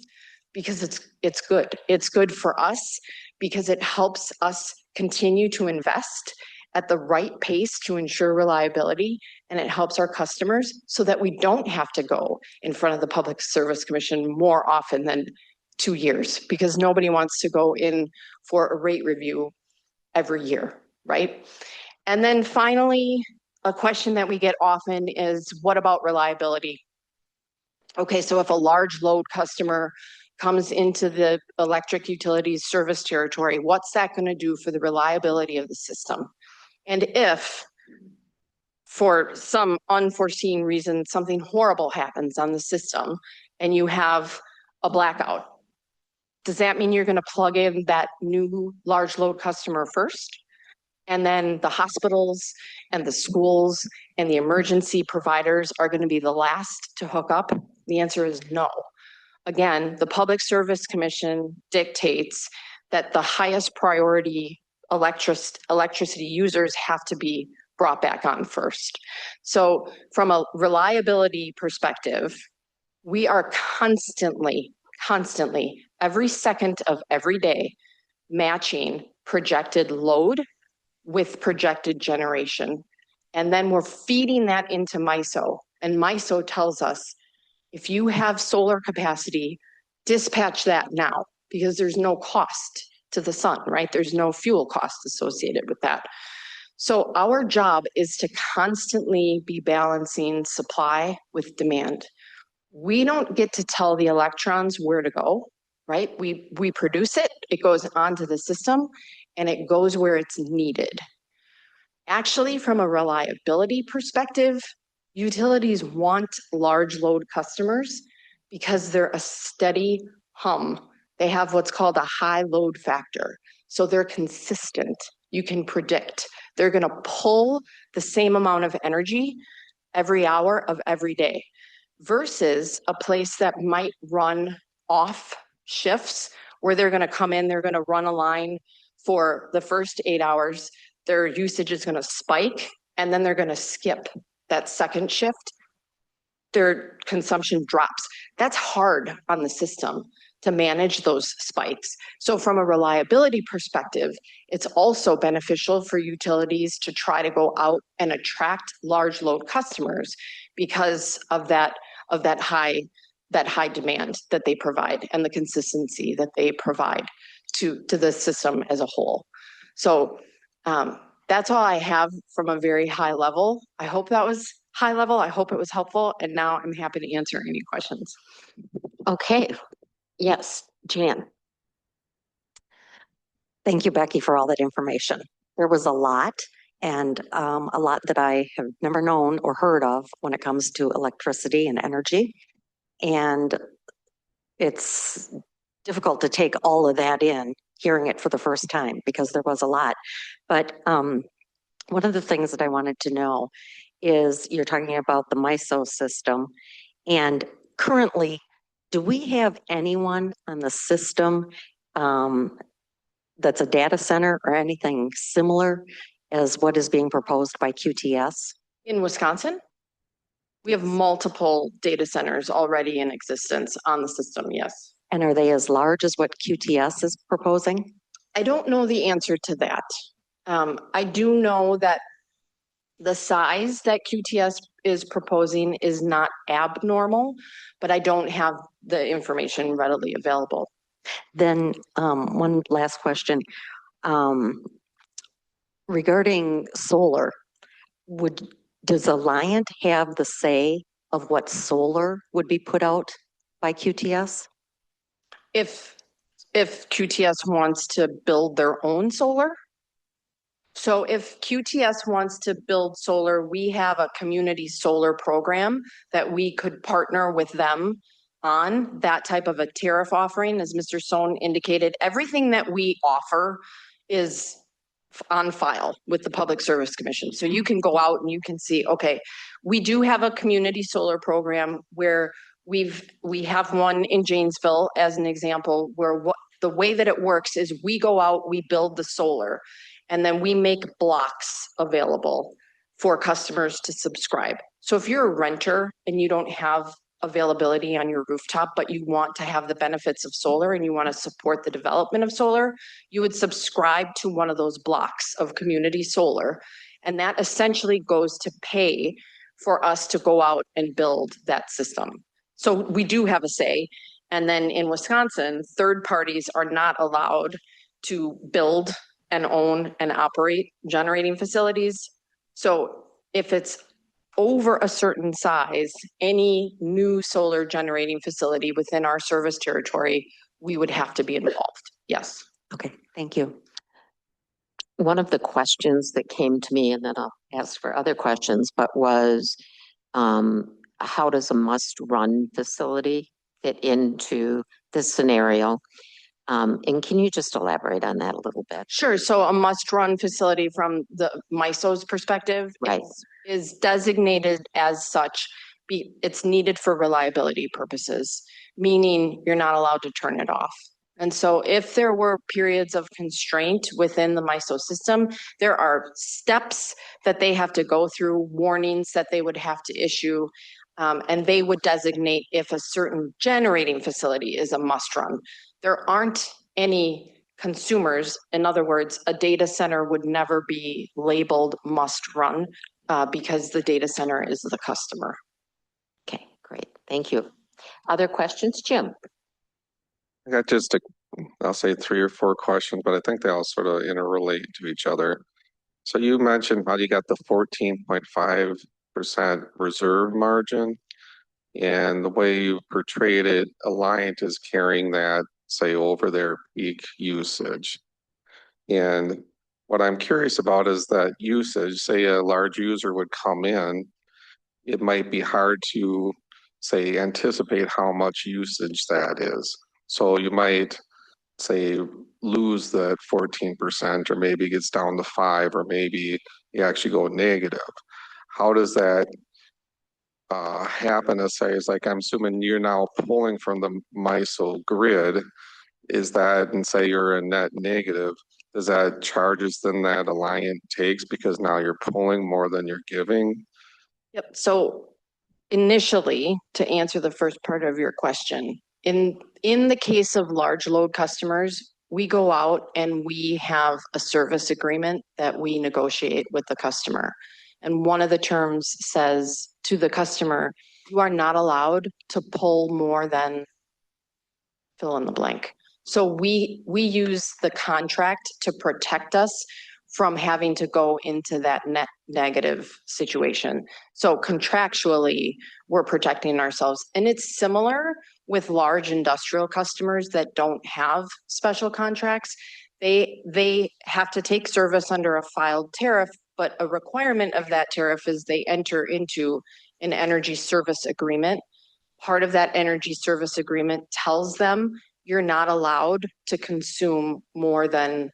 Speaker 8: Because it's good. It's good for us because it helps us continue to invest at the right pace to ensure reliability, and it helps our customers so that we don't have to go in front of the Public Service Commission more often than 2 years, because nobody wants to go in for a rate review every year, right? And then finally, a question that we get often is, what about reliability? Okay, so if a large load customer comes into the electric utilities service territory, what's that going to do for the reliability of the system? And if, for some unforeseen reason, something horrible happens on the system and you have a blackout, does that mean you're going to plug in that new large load customer first? And then the hospitals and the schools and the emergency providers are going to be the last to hook up? The answer is no. Again, the Public Service Commission dictates that the highest priority electricity users have to be brought back on first. So from a reliability perspective, we are constantly, every second of every day, matching projected load with projected generation. And then we're feeding that into MISO. And MISO tells us, if you have solar capacity, dispatch that now, because there's no cost to the sun, right? There's no fuel cost associated with that. So our job is to constantly be balancing supply with demand. We don't get to tell the electrons where to go, right? We produce it, it goes onto the system, and it goes where it's needed. Actually, from a reliability perspective, utilities want large load customers because they're a steady hum. They have what's called a high load factor. So they're consistent. You can predict. They're going to pull the same amount of energy every hour of every day, versus a place that might run off shifts where they're going to come in, they're going to run a line for the first 8 hours, their usage is going to spike, and then they're going to skip that second shift, their consumption drops. That's hard on the system to manage those spikes. So from a reliability perspective, it's also beneficial for utilities to try to go out and attract large load customers because of that high demand that they provide and the consistency that they provide to the system as a whole. So that's all I have from a very high level. I hope that was high level, I hope it was helpful, and now I'm happy to answer any questions.
Speaker 1: Okay, yes, Jan.
Speaker 9: Thank you, Becky, for all that information. There was a lot, and a lot that I have never known or heard of when it comes to electricity and energy. And it's difficult to take all of that in, hearing it for the first time, because there was a lot. But one of the things that I wanted to know is you're talking about the MISO system, and currently, do we have anyone on the system that's a data center or anything similar as what is being proposed by QTS?
Speaker 8: In Wisconsin, we have multiple data centers already in existence on the system, yes.
Speaker 9: And are they as large as what QTS is proposing?
Speaker 8: I don't know the answer to that. I do know that the size that QTS is proposing is not abnormal, but I don't have the information readily available.
Speaker 9: Then one last question. Regarding solar, does Alliant have the say of what solar would be put out by QTS?
Speaker 8: If QTS wants to build their own solar. So if QTS wants to build solar, we have a community solar program that we could partner with them on that type of a tariff offering. As Mr. Sohn indicated, everything that we offer is on file with the Public Service Commission. So you can go out and you can see, okay, we do have a community solar program where we have one in Janesville as an example, where the way that it works is we go out, we build the solar, and then we make blocks available for customers to subscribe. So if you're a renter and you don't have availability on your rooftop, but you want to have the benefits of solar and you want to support the development of solar, you would subscribe to one of those blocks of community solar. And that essentially goes to pay for us to go out and build that system. So we do have a say. And then in Wisconsin, third parties are not allowed to build and own and operate generating facilities. So if it's over a certain size, any new solar generating facility within our service territory, we would have to be involved. Yes.
Speaker 9: Okay, thank you.
Speaker 1: One of the questions that came to me, and then I'll ask for other questions, but was how does a must-run facility fit into this scenario? And can you just elaborate on that a little bit?
Speaker 8: Sure. So a must-run facility from the MISO's perspective
Speaker 1: Right.
Speaker 8: is designated as such. It's needed for reliability purposes, meaning you're not allowed to turn it off. And so if there were periods of constraint within the MISO system, there are steps that they have to go through, warnings that they would have to issue, and they would designate if a certain generating facility is a must-run. There aren't any consumers. In other words, a data center would never be labeled must-run because the data center is the customer.
Speaker 1: Okay, great. Thank you. Other questions, Jim?
Speaker 6: I got I'll say 3 or 4 questions, but I think they all sort of interrelate to each other. So you mentioned how you got the 14.5% reserve margin, and the way you portrayed it, Alliant is carrying that, say, over their peak usage. And what I'm curious about is that usage, say a large user would come in, it might be hard to, say, anticipate how much usage that is. So you might, say, lose that 14%, or maybe it gets down to 5%, or maybe you actually go negative. How does that happen? As say, it's like, I'm assuming you're now pulling from the MISO grid. Is that, and say you're a net negative, does that charges then that Alliant takes because now you're pulling more than you're giving?
Speaker 8: Yep. So initially, to answer the first part of your question, in the case of large load customers, we go out and we have a service agreement that we negotiate with the customer. And one of the terms says to the customer, you are not allowed to pull more than fill in the blank. So we use the contract to protect us from having to go into that net negative situation. So contractually, we're protecting ourselves. And it's similar with large industrial customers that don't have special contracts. They have to take service under a filed tariff, but a requirement of that tariff is they enter into an energy service agreement. Part of that energy service agreement tells them you're not allowed to consume more than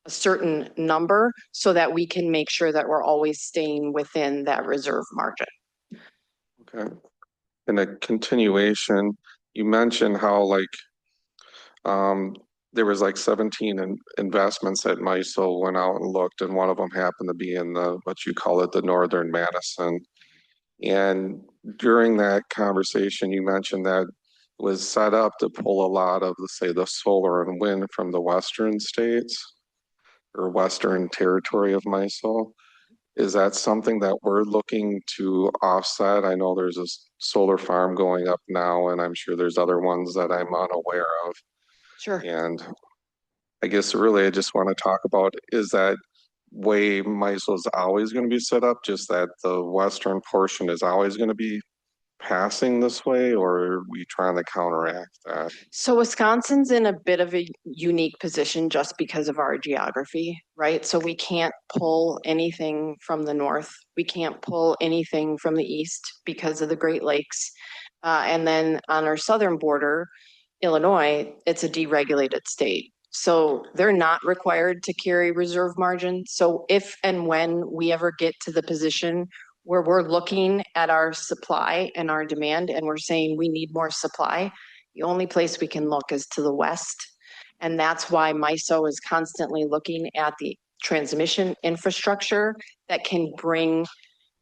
Speaker 8: a certain number so that we can make sure that we're always staying within that reserve margin.
Speaker 6: Okay. In a continuation, you mentioned how there was 17 investments that MISO went out and looked, and one of them happened to be in what you call it, the Northern Madison. And during that conversation, you mentioned that it was set up to pull a lot of, let's say, the solar and wind from the western states or western territory of MISO. Is that something that we're looking to offset? I know there's a solar farm going up now, and I'm sure there's other ones that I'm unaware of.
Speaker 8: Sure.
Speaker 6: And I guess really I just want to talk about, is that way MISO is always going to be set up, just that the western portion is always going to be passing this way, or are we trying to counteract that?
Speaker 8: So Wisconsin's in a bit of a unique position just because of our geography, right? So we can't pull anything from the north. We can't pull anything from the east because of the Great Lakes. And then on our southern border, Illinois, it's a deregulated state. So they're not required to carry reserve margin. So if and when we ever get to the position where we're looking at our supply and our demand and we're saying we need more supply, the only place we can look is to the west. And that's why MISO is constantly looking at the transmission infrastructure that can bring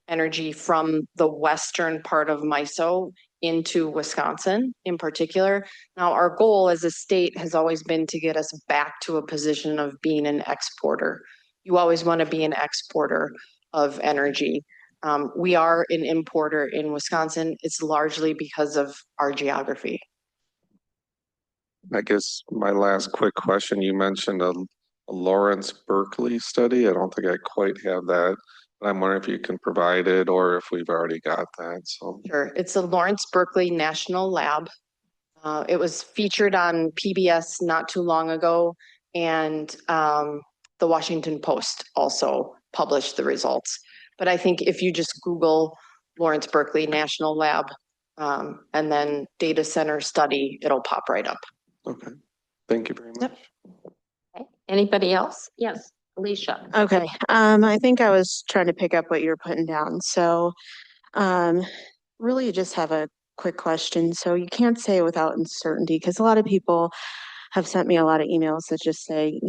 Speaker 8: energy from the western part of MISO into Wisconsin in particular. Now, our goal as a state has always been to get us back to a position of being an exporter. You always want to be an exporter of energy. We are an importer in Wisconsin. It's largely because of our geography.
Speaker 6: I guess my last quick question, you mentioned a Lawrence Berkeley study. I don't think I quite have that. I'm wondering if you can provide it or if we've already got that. So
Speaker 8: Sure. It's the Lawrence Berkeley National Lab. It was featured on PBS not too long ago, and the Washington Post also published the results. But I think if you just Google Lawrence Berkeley National Lab and then data center study, it'll pop right up.
Speaker 6: okay. Thank you very much.
Speaker 8: Yep.
Speaker 1: Okay. Anybody else? Yes, Alicia.
Speaker 5: Okay, I think I was trying to pick up what you're putting down. So, really just have a quick question. So you can't say without uncertainty, because a lot of people have sent me a lot of emails that just say,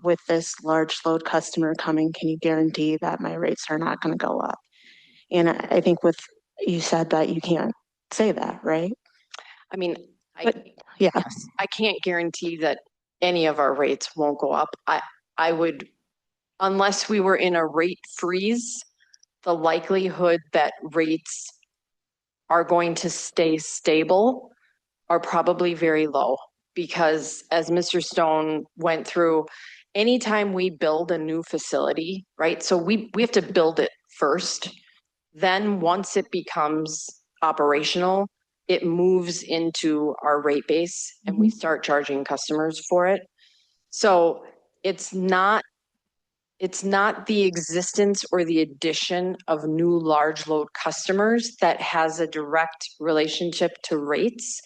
Speaker 5: with this large load customer coming, can you guarantee that my rates are not going to go up? And I think you said that you can't say that, right?
Speaker 8: I mean,
Speaker 5: Yeah.
Speaker 8: I can't guarantee that any of our rates won't go up. I would, unless we were in a rate freeze, the likelihood that rates are going to stay stable are probably very low. Because as Mr. Stone went through, anytime we build a new facility, right? So we have to build it first. Then once it becomes operational, it moves into our rate base and we start charging customers for it. So it's not the existence or the addition of new large load customers that has a direct relationship to rates.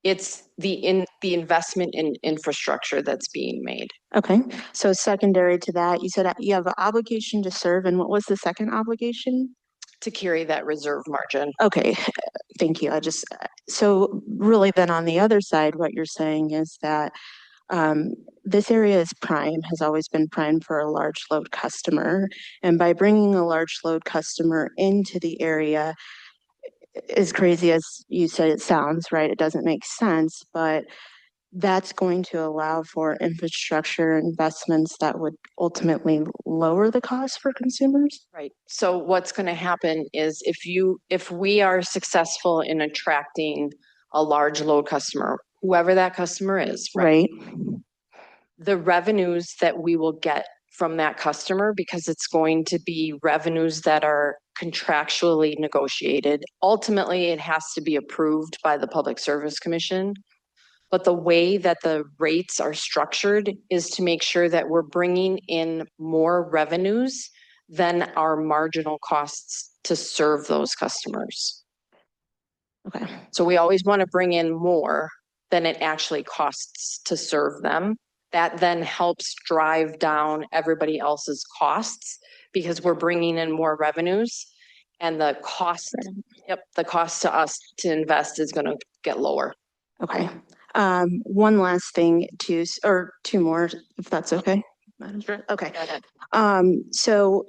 Speaker 8: It's the investment in infrastructure that's being made.
Speaker 5: Okay, so secondary to that, you said you have an obligation to serve, and what was the second obligation?
Speaker 8: To carry that reserve margin.
Speaker 5: Okay, thank you. So really then on the other side, what you're saying is that this area is prime, has always been prime for a large load customer. And by bringing a large load customer into the area, as crazy as you said it sounds, right? It doesn't make sense, but that's going to allow for infrastructure investments that would ultimately lower the cost for consumers.
Speaker 8: Right. So what's going to happen is if we are successful in attracting a large load customer, whoever that customer is,
Speaker 5: Right.
Speaker 8: the revenues that we will get from that customer because it's going to be revenues that are contractually negotiated. Ultimately, it has to be approved by the Public Service Commission. But the way that the rates are structured is to make sure that we're bringing in more revenues than our marginal costs to serve those customers.
Speaker 5: Okay.
Speaker 8: So we always want to bring in more than it actually costs to serve them. That then helps drive down everybody else's costs because we're bringing in more revenues and the cost, the cost to us to invest is going to get lower.
Speaker 5: Okay. One last thing or two more, if that's okay.
Speaker 8: Sure.
Speaker 5: Okay.
Speaker 8: Go ahead.
Speaker 5: So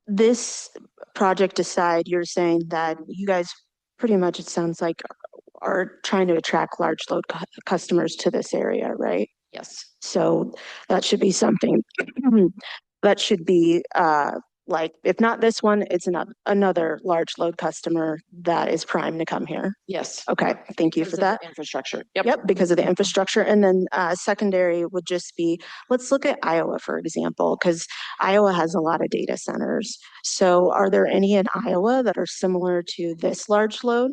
Speaker 5: this project aside, you're saying that you guys pretty much, it sounds like, are trying to attract large load customers to this area, right?
Speaker 8: Yes.
Speaker 5: So that should be something that should be like, if not this one, it's another large load customer that is primed to come here.
Speaker 8: Yes.
Speaker 5: Okay, thank you
Speaker 8: Because
Speaker 5: for
Speaker 8: of
Speaker 5: that.
Speaker 8: the infrastructure.
Speaker 5: Yep, because of the infrastructure. And then secondary would just be, let's look at Iowa, for example, because Iowa has a lot of data centers. So are there any in Iowa that are similar to this large load?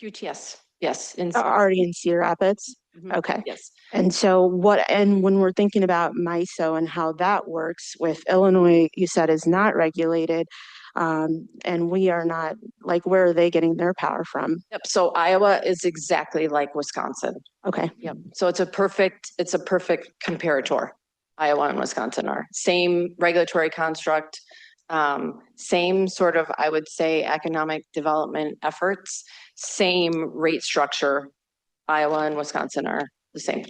Speaker 8: QTS. Yes. In
Speaker 5: Already in Cedar Rapids?
Speaker 8: Mhm.
Speaker 5: Okay.
Speaker 8: Yes.
Speaker 5: And so and when we're thinking about MISO and how that works with Illinois, you said is not regulated. And we are not, like, where are they getting their power from?
Speaker 8: Yep. So Iowa is exactly like Wisconsin.
Speaker 5: Okay.
Speaker 8: Yep. So it's a perfect comparator. Iowa and Wisconsin are same regulatory construct, same sort of, I would say, economic development efforts, same rate structure. Iowa and Wisconsin are the same.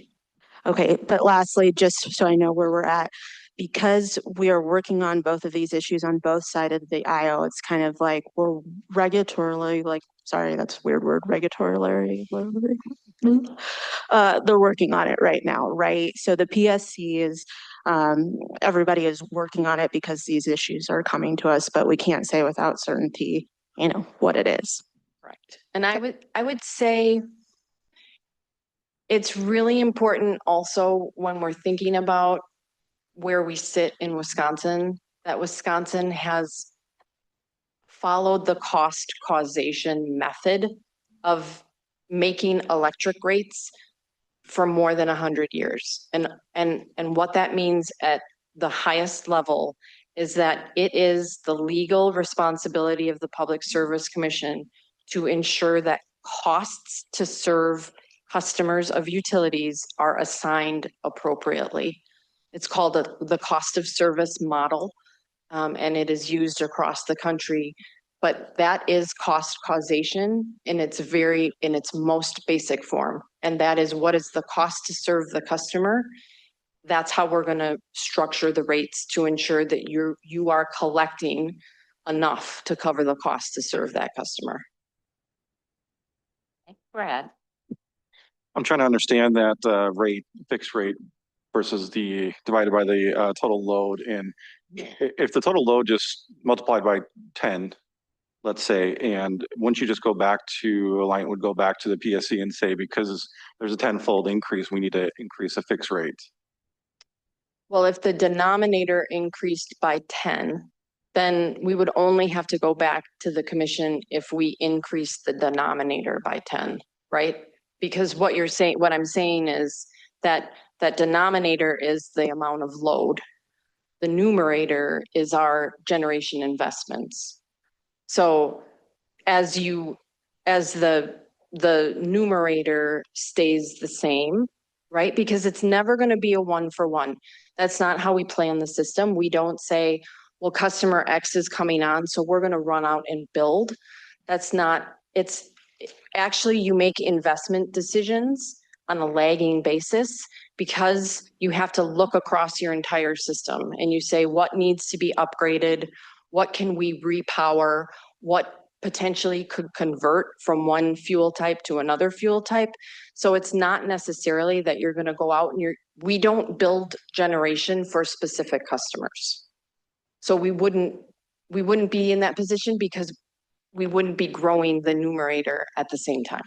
Speaker 5: Okay, but lastly, just so I know where we're at, because we are working on both of these issues on both sides of the aisle, it's kind of like we're regulatorily, like, sorry, that's a weird word, regulatorily. They're working on it right now, right? So the PSC is, everybody is working on it because these issues are coming to us, but we can't say without certainty, what it is.
Speaker 8: Right. And I would say it's really important also when we're thinking about where we sit in Wisconsin, that Wisconsin has followed the cost causation method of making electric rates for more than 100 years. And what that means at the highest level is that it is the legal responsibility of the Public Service Commission to ensure that costs to serve customers of utilities are assigned appropriately. It's called the cost of service model, and it is used across the country. But that is cost causation in its most basic form. And that is, what is the cost to serve the customer? That's how we're going to structure the rates to ensure that you are collecting enough to cover the cost to serve that customer.
Speaker 1: Brad?
Speaker 4: I'm trying to understand that fixed rate versus the divided by the total load. And if the total load just multiplied by 10, let's say, and once you just go back to would go back to the PSC and say, because there's a 10-fold increase, we need to increase a fixed rate.
Speaker 8: Well, if the denominator increased by 10, then we would only have to go back to the commission if we increase the denominator by 10, right? Because what I'm saying is that denominator is the amount of load. The numerator is our generation investments. So as the numerator stays the same, right? Because it's never going to be a 1-for-1. That's not how we plan the system. We don't say, well, customer X is coming on, so we're going to run out and build. That's not, it's actually, you make investment decisions on a lagging basis because you have to look across your entire system and you say, what needs to be upgraded? What can we repower? What potentially could convert from one fuel type to another fuel type? So it's not necessarily that you're going to go out and we don't build generation for specific customers. So we wouldn't be in that position because we wouldn't be growing the numerator at the same time.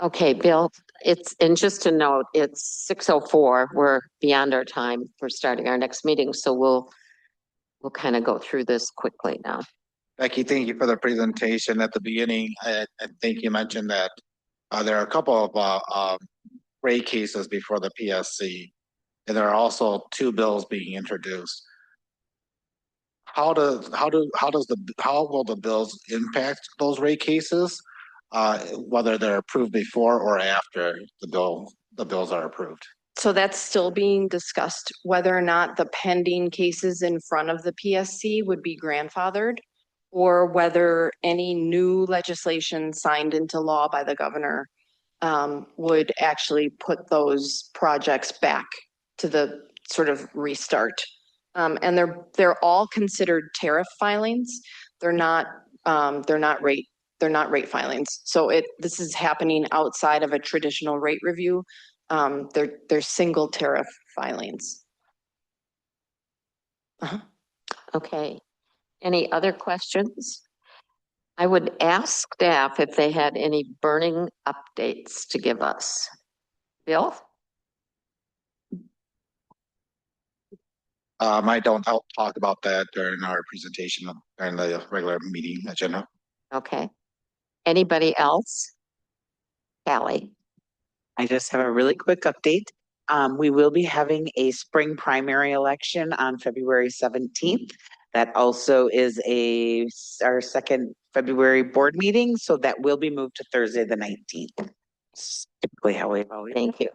Speaker 1: Okay, Bill, and just a note, it's 6:04. We're beyond our time for starting our next meeting, so we'll kind of go through this quickly now.
Speaker 10: Becky, thank you for the presentation at the beginning. I think you mentioned that there are a couple of rate cases before the PSC, and there are also two bills being introduced. How will the bills impact those rate cases, whether they're approved before or after the bills are approved?
Speaker 8: So that's still being discussed, whether or not the pending cases in front of the PSC would be grandfathered, or whether any new legislation signed into law by the governor would actually put those projects back to the sort of restart. And they're all considered tariff filings. They're not rate filings. So this is happening outside of a traditional rate review. They're single tariff filings.
Speaker 1: Okay. Any other questions? I would ask staff if they had any burning updates to give us. Bill?
Speaker 10: I don't talk about that during our presentation during the regular meeting agenda.
Speaker 1: Okay. Anybody else? Callie?
Speaker 11: I just have a really quick update. We will be having a spring primary election on February 17th. That also is our second February board meeting, so that will be moved to Thursday, the 19th. It's typically how we always.
Speaker 1: Thank you.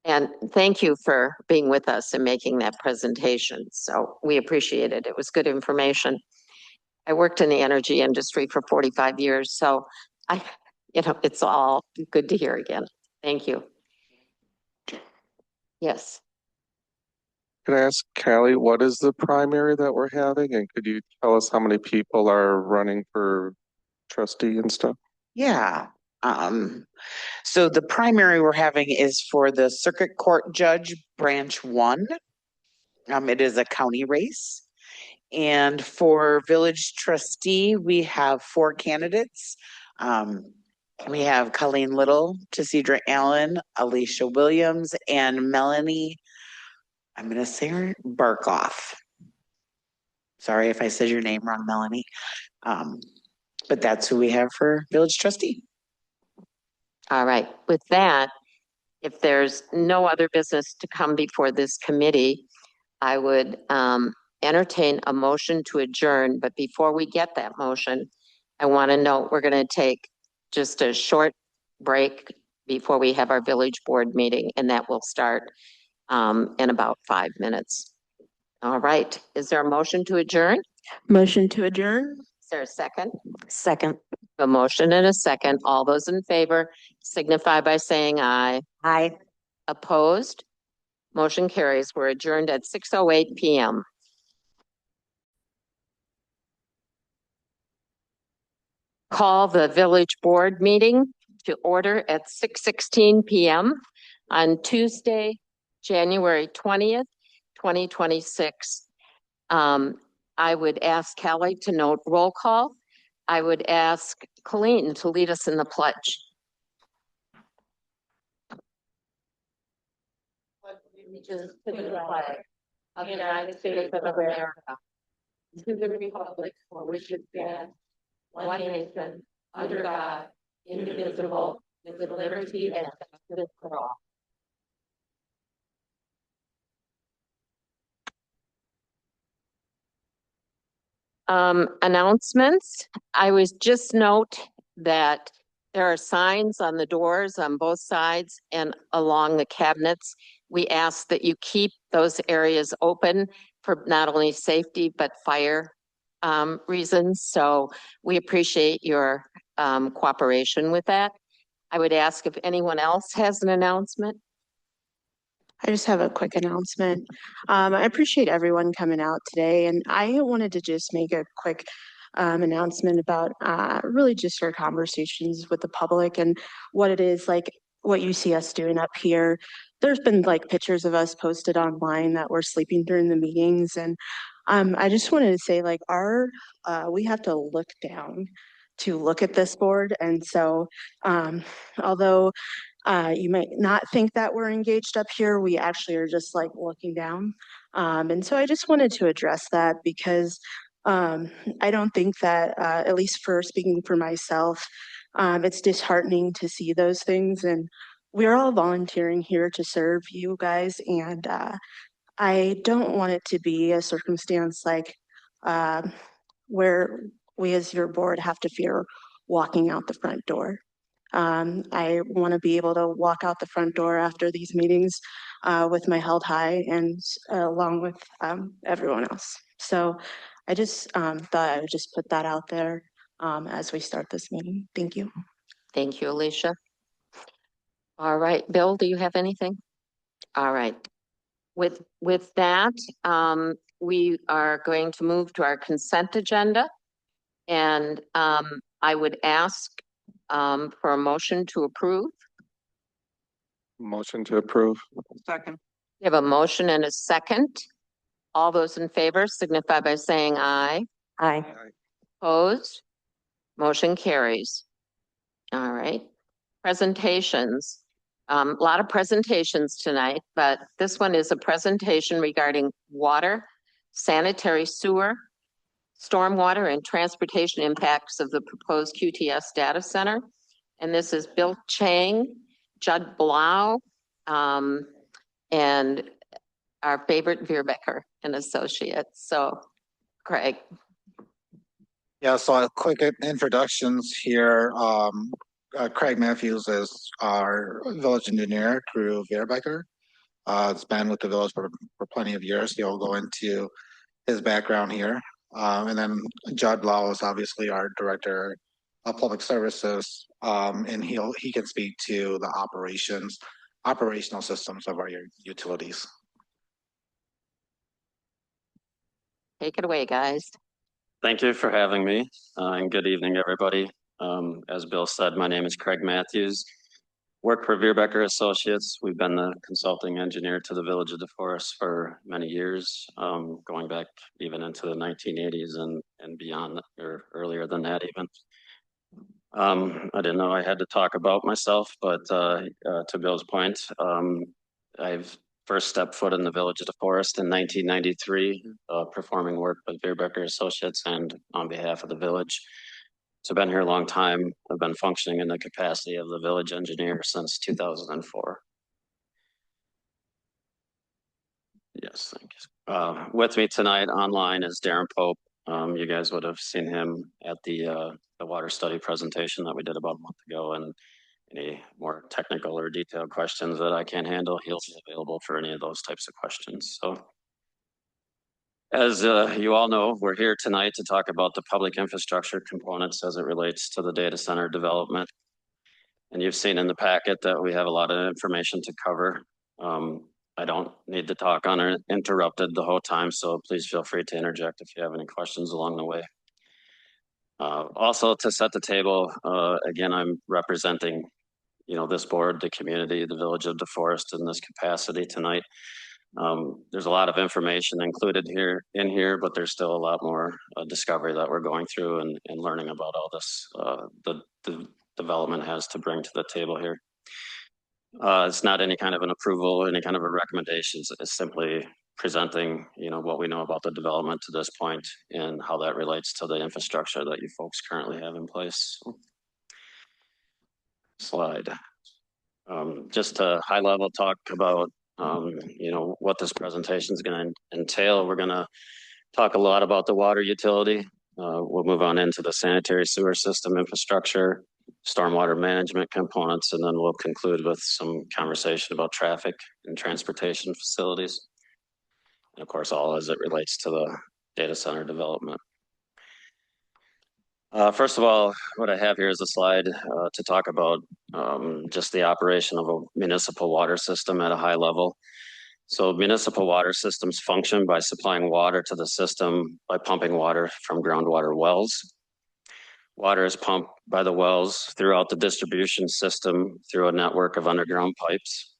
Speaker 1: And thank you for being with us and making that presentation. So we appreciate it. It was good information. I worked in the energy industry for 45 years, so it's all good to hear again. Thank you. Yes.
Speaker 6: Can I ask Callie, what is the primary that we're having? And could you tell us how many people are running for trustee and stuff?
Speaker 11: Yeah. So the primary we're having is for the Circuit Court Judge Branch 1. It is a county race. And for Village Trustee, we have 4 candidates. We have Colleen Little, Tessidra Allen, Alicia Williams, and Melanie, I'm going to say her, Barkoff. Sorry if I said your name wrong, Melanie. But that's who we have for Village Trustee.
Speaker 1: All right. With that, if there's no other business to come before this committee, I would entertain a motion to adjourn. But before we get that motion, I want to note we're going to take just a short break before we have our village board meeting, and that will start in about 5 minutes. All right. Is there a motion to adjourn?
Speaker 5: Motion to adjourn?
Speaker 1: Is there a second?
Speaker 9: Second.
Speaker 1: A motion and a second. All those in favor signify by saying aye.
Speaker 9: Aye.
Speaker 1: Opposed? Motion carries. We're adjourned at 6:08 p.m. Call the village board meeting to order at 6:16 p.m. on Tuesday, January 20th, 2026. I would ask Callie to note roll call. I would ask Colleen to lead us in the pledge. To the flag of the United States of America, to the republic for which it stands, one nation, under God, indivisible, with liberty and justice for all. Announcements. I was just note that there are signs on the doors on both sides and along the cabinets. We ask that you keep those areas open for not only safety, but fire reasons. So we appreciate your cooperation with that. I would ask if anyone else has an announcement.
Speaker 5: I just have a quick announcement. I appreciate everyone coming out today, and I wanted to just make a quick announcement about really just our conversations with the public and what it is like, what you see us doing up here. There's been like pictures of us posted online that we're sleeping during the meetings, and I just wanted to say like we have to look down to look at this board. And so although you might not think that we're engaged up here, we actually are just like looking down. And so I just wanted to address that because I don't think that, at least for speaking for myself, it's disheartening to see those things. And we're all volunteering here to serve you guys. And I don't want it to be a circumstance like where we as your board have to fear walking out the front door. I want to be able to walk out the front door after these meetings with my held high and along with everyone else. So I just thought I would just put that out there as we start this meeting. Thank you.
Speaker 1: Thank you, Alicia. All right, Bill, do you have anything? All right. With that, we are going to move to our consent agenda. And I would ask for a motion to approve.
Speaker 6: Motion to approve.
Speaker 7: Second.
Speaker 1: We have a motion and a second. All those in favor signify by saying aye.
Speaker 9: Aye.
Speaker 1: Opposed? Motion carries. All right. Presentations. A lot of presentations tonight, but this one is a presentation regarding water, sanitary sewer, stormwater, and transportation impacts of the proposed QTS data center. And this is Bill Chang, Judd Blau, and our favorite Veerbecker and Associates. So, Craig.
Speaker 10: Yeah, so quick introductions here. Craig Matthews is our village engineer through Veerbecker. It's been with the village for plenty of years. He'll go into his background here. And then Judd Blau is obviously our director of public services. And he can speak to the operational systems of our utilities.
Speaker 1: Take it away, guys.
Speaker 12: Thank you for having me, and good evening, everybody. As Bill said, my name is Craig Matthews. Work for Veerbecker Associates. We've been the consulting engineer to the Village of DeForest for many years, going back even into the 1980s and beyond, or earlier than that even. I didn't know I had to talk about myself, but to Bill's point, I've first stepped foot in the Village of DeForest in 1993, performing work with Veerbecker Associates and on behalf of the village. So I've been here a long time. I've been functioning in the capacity of the village engineer since 2004. Yes, thank you. With me tonight online is Darren Pope. You guys would have seen him at the water study presentation that we did about a month ago, and any more technical or detailed questions that I can't handle, he'll be available for any of those types of questions. So as you all know, we're here tonight to talk about the public infrastructure components as it relates to the data center development. And you've seen in the packet that we have a lot of information to cover. I don't need to talk uninterrupted the whole time, so please feel free to interject if you have any questions along the way. Also, to set the table, again, I'm representing this board, the community, the Village of DeForest in this capacity tonight. There's a lot of information included in here, but there's still a lot more discovery that we're going through and learning about all this the development has to bring to the table here. It's not any kind of an approval, any kind of a recommendation. It's simply presenting, what we know about the development to this point and how that relates to the infrastructure that you folks currently have in place. Slide. Just a high level talk about what this presentation is going to entail. We're going to talk a lot about the water utility. We'll move on into the sanitary sewer system infrastructure, stormwater management components, and then we'll conclude with some conversation about traffic and transportation facilities. And of course, all as it relates to the data center development. First of all, what I have here is a slide to talk about just the operation of a municipal water system at a high level. So municipal water systems function by supplying water to the system by pumping water from groundwater wells. Water is pumped by the wells throughout the distribution system through a network of underground pipes.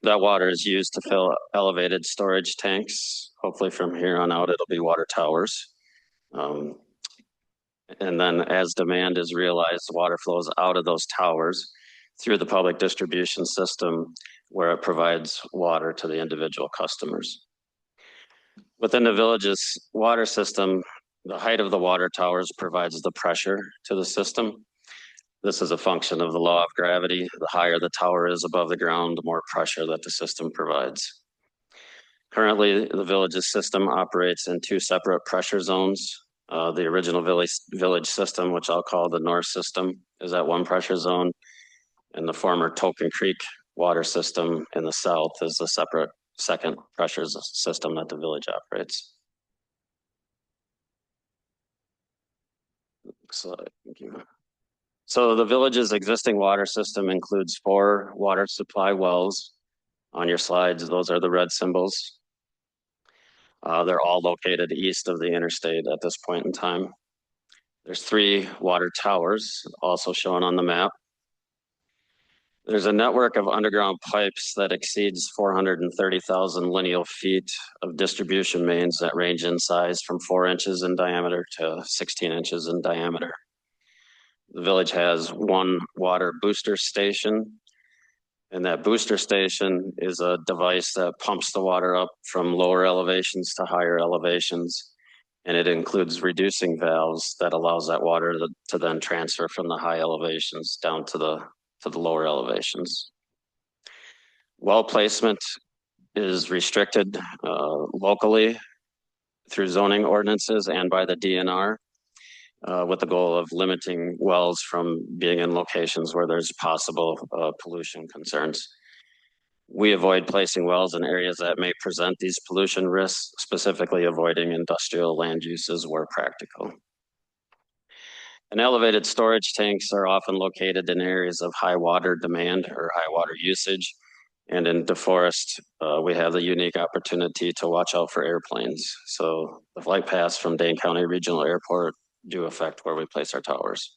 Speaker 12: That water is used to fill elevated storage tanks. Hopefully from here on out, it'll be water towers. And then as demand is realized, water flows out of those towers through the public distribution system where it provides water to the individual customers. Within the village's water system, the height of the water towers provides the pressure to the system. This is a function of the law of gravity. The higher the tower is above the ground, the more pressure that the system provides. Currently, the village's system operates in two separate pressure zones. The original village system, which I'll call the north system, is at one pressure zone, and the former Token Creek water system in the south is a separate second pressure system that the village operates. So the village's existing water system includes 4 water supply wells. On your slides, those are the red symbols. They're all located east of the interstate at this point in time. There's 3 water towers also shown on the map. There's a network of underground pipes that exceeds 430,000 lineal feet of distribution mains that range in size from 4 inches in diameter to 16 inches in diameter. The village has 1 water booster station, and that booster station is a device that pumps the water up from lower elevations to higher elevations. And it includes reducing valves that allows that water to then transfer from the high elevations down to the lower elevations. Well placement is restricted locally through zoning ordinances and by the DNR with the goal of limiting wells from being in locations where there's possible pollution concerns. We avoid placing wells in areas that may present these pollution risks, specifically avoiding industrial land uses where practical. And elevated storage tanks are often located in areas of high water demand or high water usage. And in DeForest, we have the unique opportunity to watch out for airplanes. So the flight paths from Dane County Regional Airport do affect where we place our towers.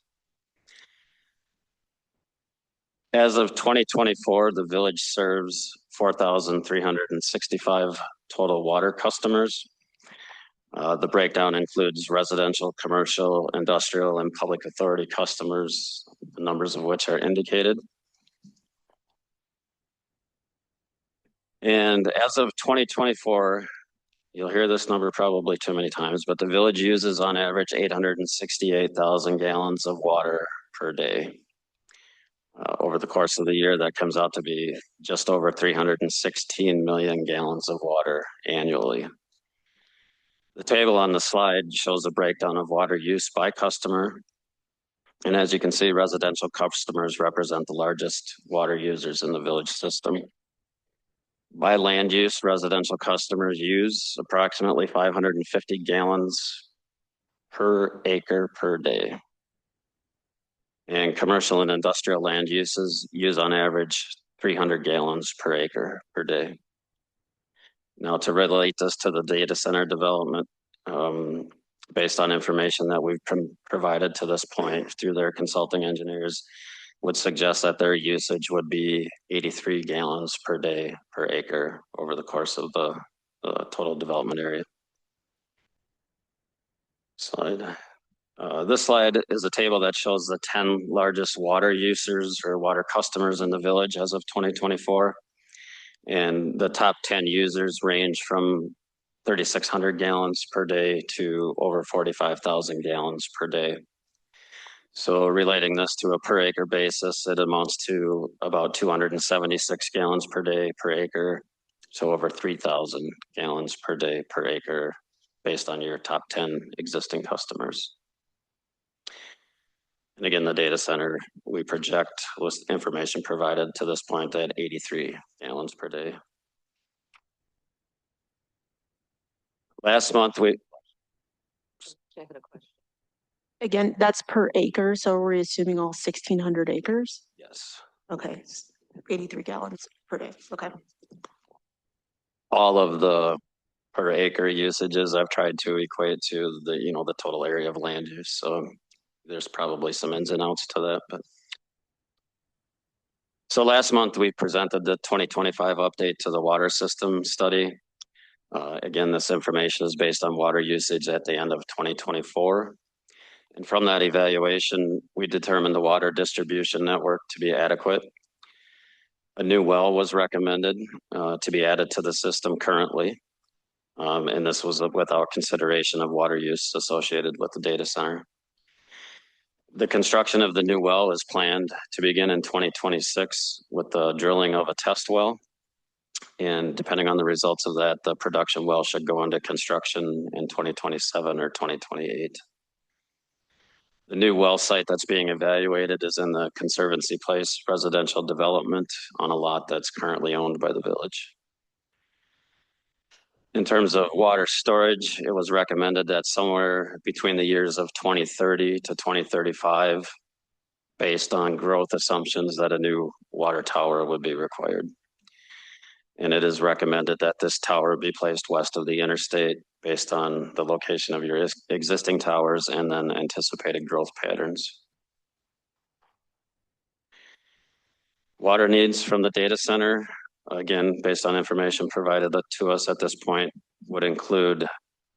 Speaker 12: As of 2024, the village serves 4,365 total water customers. The breakdown includes residential, commercial, industrial, and public authority customers, the numbers of which are indicated. And as of 2024, you'll hear this number probably too many times, but the village uses on average 868,000 gallons of water per day. Over the course of the year, that comes out to be just over 316 million gallons of water annually. The table on the slide shows a breakdown of water use by customer. And as you can see, residential customers represent the largest water users in the village system. By land use, residential customers use approximately 550 gallons per acre per day. And commercial and industrial land uses use on average 300 gallons per acre per day. Now, to relate this to the data center development, based on information that we've provided to this point through their consulting engineers, would suggest that their usage would be 83 gallons per day per acre over the course of the total development area. Slide. This slide is a table that shows the 10 largest water users or water customers in the village as of 2024. And the top 10 users range from 3,600 gallons per day to over 45,000 gallons per day. So relating this to a per acre basis, it amounts to about 276 gallons per day per acre. So over 3,000 gallons per day per acre based on your top 10 existing customers. And again, the data center, we project with information provided to this point at 83 gallons per day. Last month,
Speaker 1: I had a question.
Speaker 5: Again, that's per acre, so we're assuming all 1,600 acres?
Speaker 12: Yes.
Speaker 5: Okay, 83 gallons per day, okay.
Speaker 12: All of the per acre usages I've tried to equate to the total area of land use. So there's probably some ins and outs to that, but. So last month we presented the 2025 update to the water system study. Again, this information is based on water usage at the end of 2024. And from that evaluation, we determined the water distribution network to be adequate. A new well was recommended to be added to the system currently. And this was without consideration of water use associated with the data center. The construction of the new well is planned to begin in 2026 with the drilling of a test well. And depending on the results of that, the production well should go into construction in 2027 or 2028. The new well site that's being evaluated is in the Conservancy Place residential development on a lot that's currently owned by the village. In terms of water storage, it was recommended that somewhere between the years of 2030 to 2035, based on growth assumptions, that a new water tower would be required. And it is recommended that this tower be placed west of the interstate based on the location of your existing towers and then anticipated growth patterns. Water needs from the data center, again, based on information provided to us at this point, would include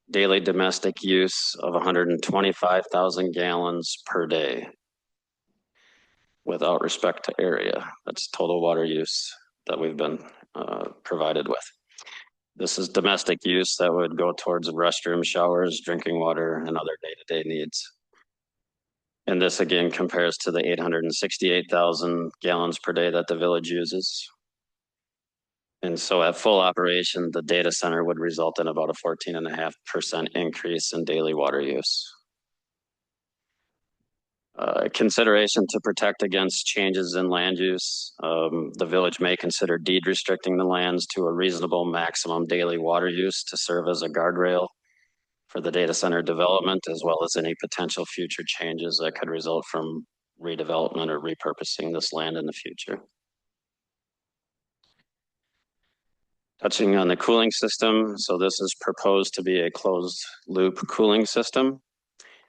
Speaker 12: daily domestic use of 125,000 gallons per day without respect to area. That's total water use that we've been provided with. This is domestic use that would go towards restroom, showers, drinking water, and other day-to-day needs. And this again compares to the 868,000 gallons per day that the village uses. And so at full operation, the data center would result in about a 14.5% increase in daily water use. Consideration to protect against changes in land use. The village may consider deed restricting the lands to a reasonable maximum daily water use to serve as a guardrail for the data center development, as well as any potential future changes that could result from redevelopment or repurposing this land in the future. Touching on the cooling system, so this is proposed to be a closed loop cooling system.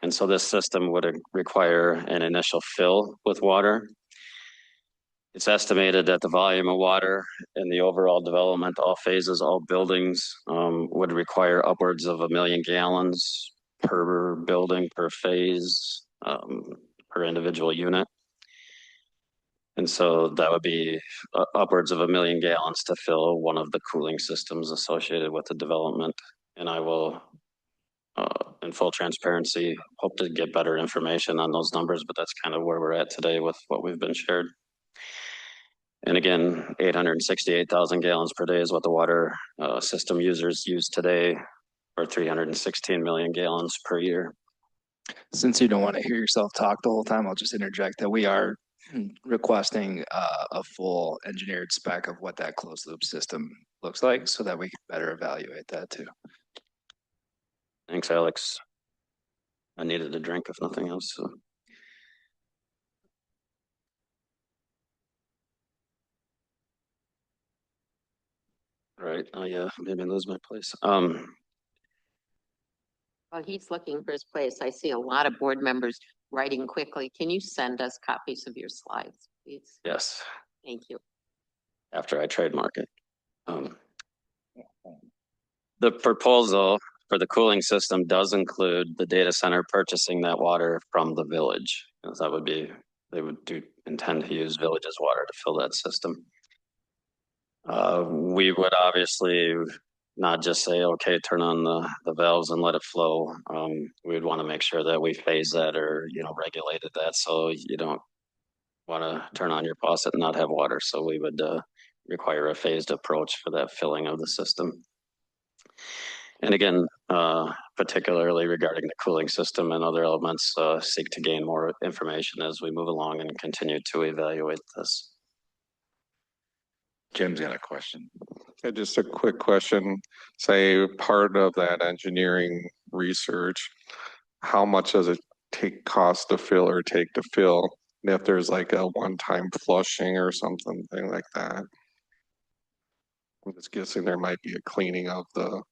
Speaker 12: And so this system would require an initial fill with water. It's estimated that the volume of water in the overall development, all phases, all buildings, would require upwards of 1 million gallons per building, per phase, per individual unit. And so that would be upwards of 1 million gallons to fill one of the cooling systems associated with the development. And I will, in full transparency, hope to get better information on those numbers, but that's kind of where we're at today with what we've been shared. And again, 868,000 gallons per day is what the water system users use today, or 316 million gallons per year.
Speaker 2: Since you don't want to hear yourself talk the whole time, I'll just interject that we are requesting a full engineered spec of what that closed loop system looks like so that we can better evaluate that too.
Speaker 12: Thanks, Alex. I needed a drink if nothing else. So. Right. Oh yeah, maybe lose my place.
Speaker 1: While he's looking for his place, I see a lot of board members writing quickly. Can you send us copies of your slides, please?
Speaker 12: Yes.
Speaker 1: Thank you.
Speaker 12: After I trademark it. The proposal for the cooling system does include the data center purchasing that water from the village. That would be, they would intend to use village's water to fill that system. We would obviously not just say, okay, turn on the valves and let it flow. We'd want to make sure that we phase that or, regulated that. So you don't want to turn on your faucet and not have water. So we would require a phased approach for that filling of the system. And again, particularly regarding the cooling system and other elements, seek to gain more information as we move along and continue to evaluate this.
Speaker 6: Jim's got a question. Just a quick question. Say part of that engineering research, how much does it cost to fill or take to fill? And if there's like a one-time flushing or something like that. I'm just guessing there might be a cleaning of the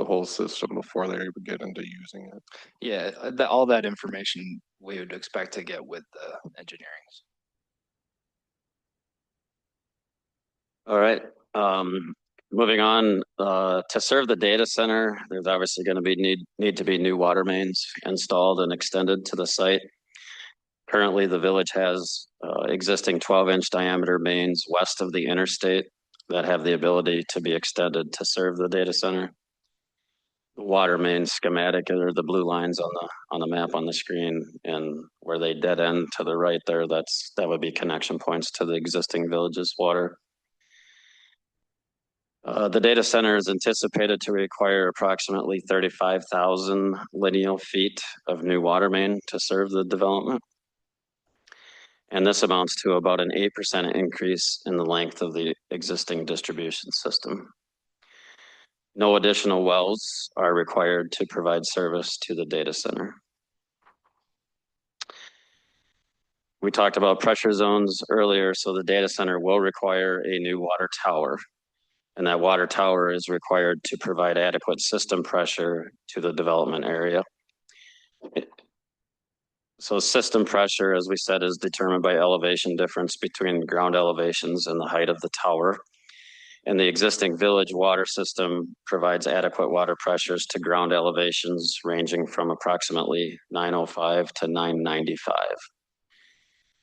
Speaker 6: whole system before they even get into using it.
Speaker 2: Yeah, all that information we would expect to get with the engineering.
Speaker 12: All right. Moving on, To serve the data center, there's obviously going to be need to be new water mains installed and extended to the site. Currently, the village has existing 12-inch diameter mains west of the interstate that have the ability to be extended to serve the data center. The water main schematic are the blue lines on the map on the screen, and where they dead end to the right there, that would be connection points to the existing village's water. The data center is anticipated to require approximately 35,000 lineal feet of new water main to serve the development. And this amounts to about an 8% increase in the length of the existing distribution system. No additional wells are required to provide service to the data center. We talked about pressure zones earlier, so the data center will require a new water tower. And that water tower is required to provide adequate system pressure to the development area. So system pressure, as we said, is determined by elevation difference between ground elevations and the height of the tower. And the existing village water system provides adequate water pressures to ground elevations ranging from approximately 905 to 995.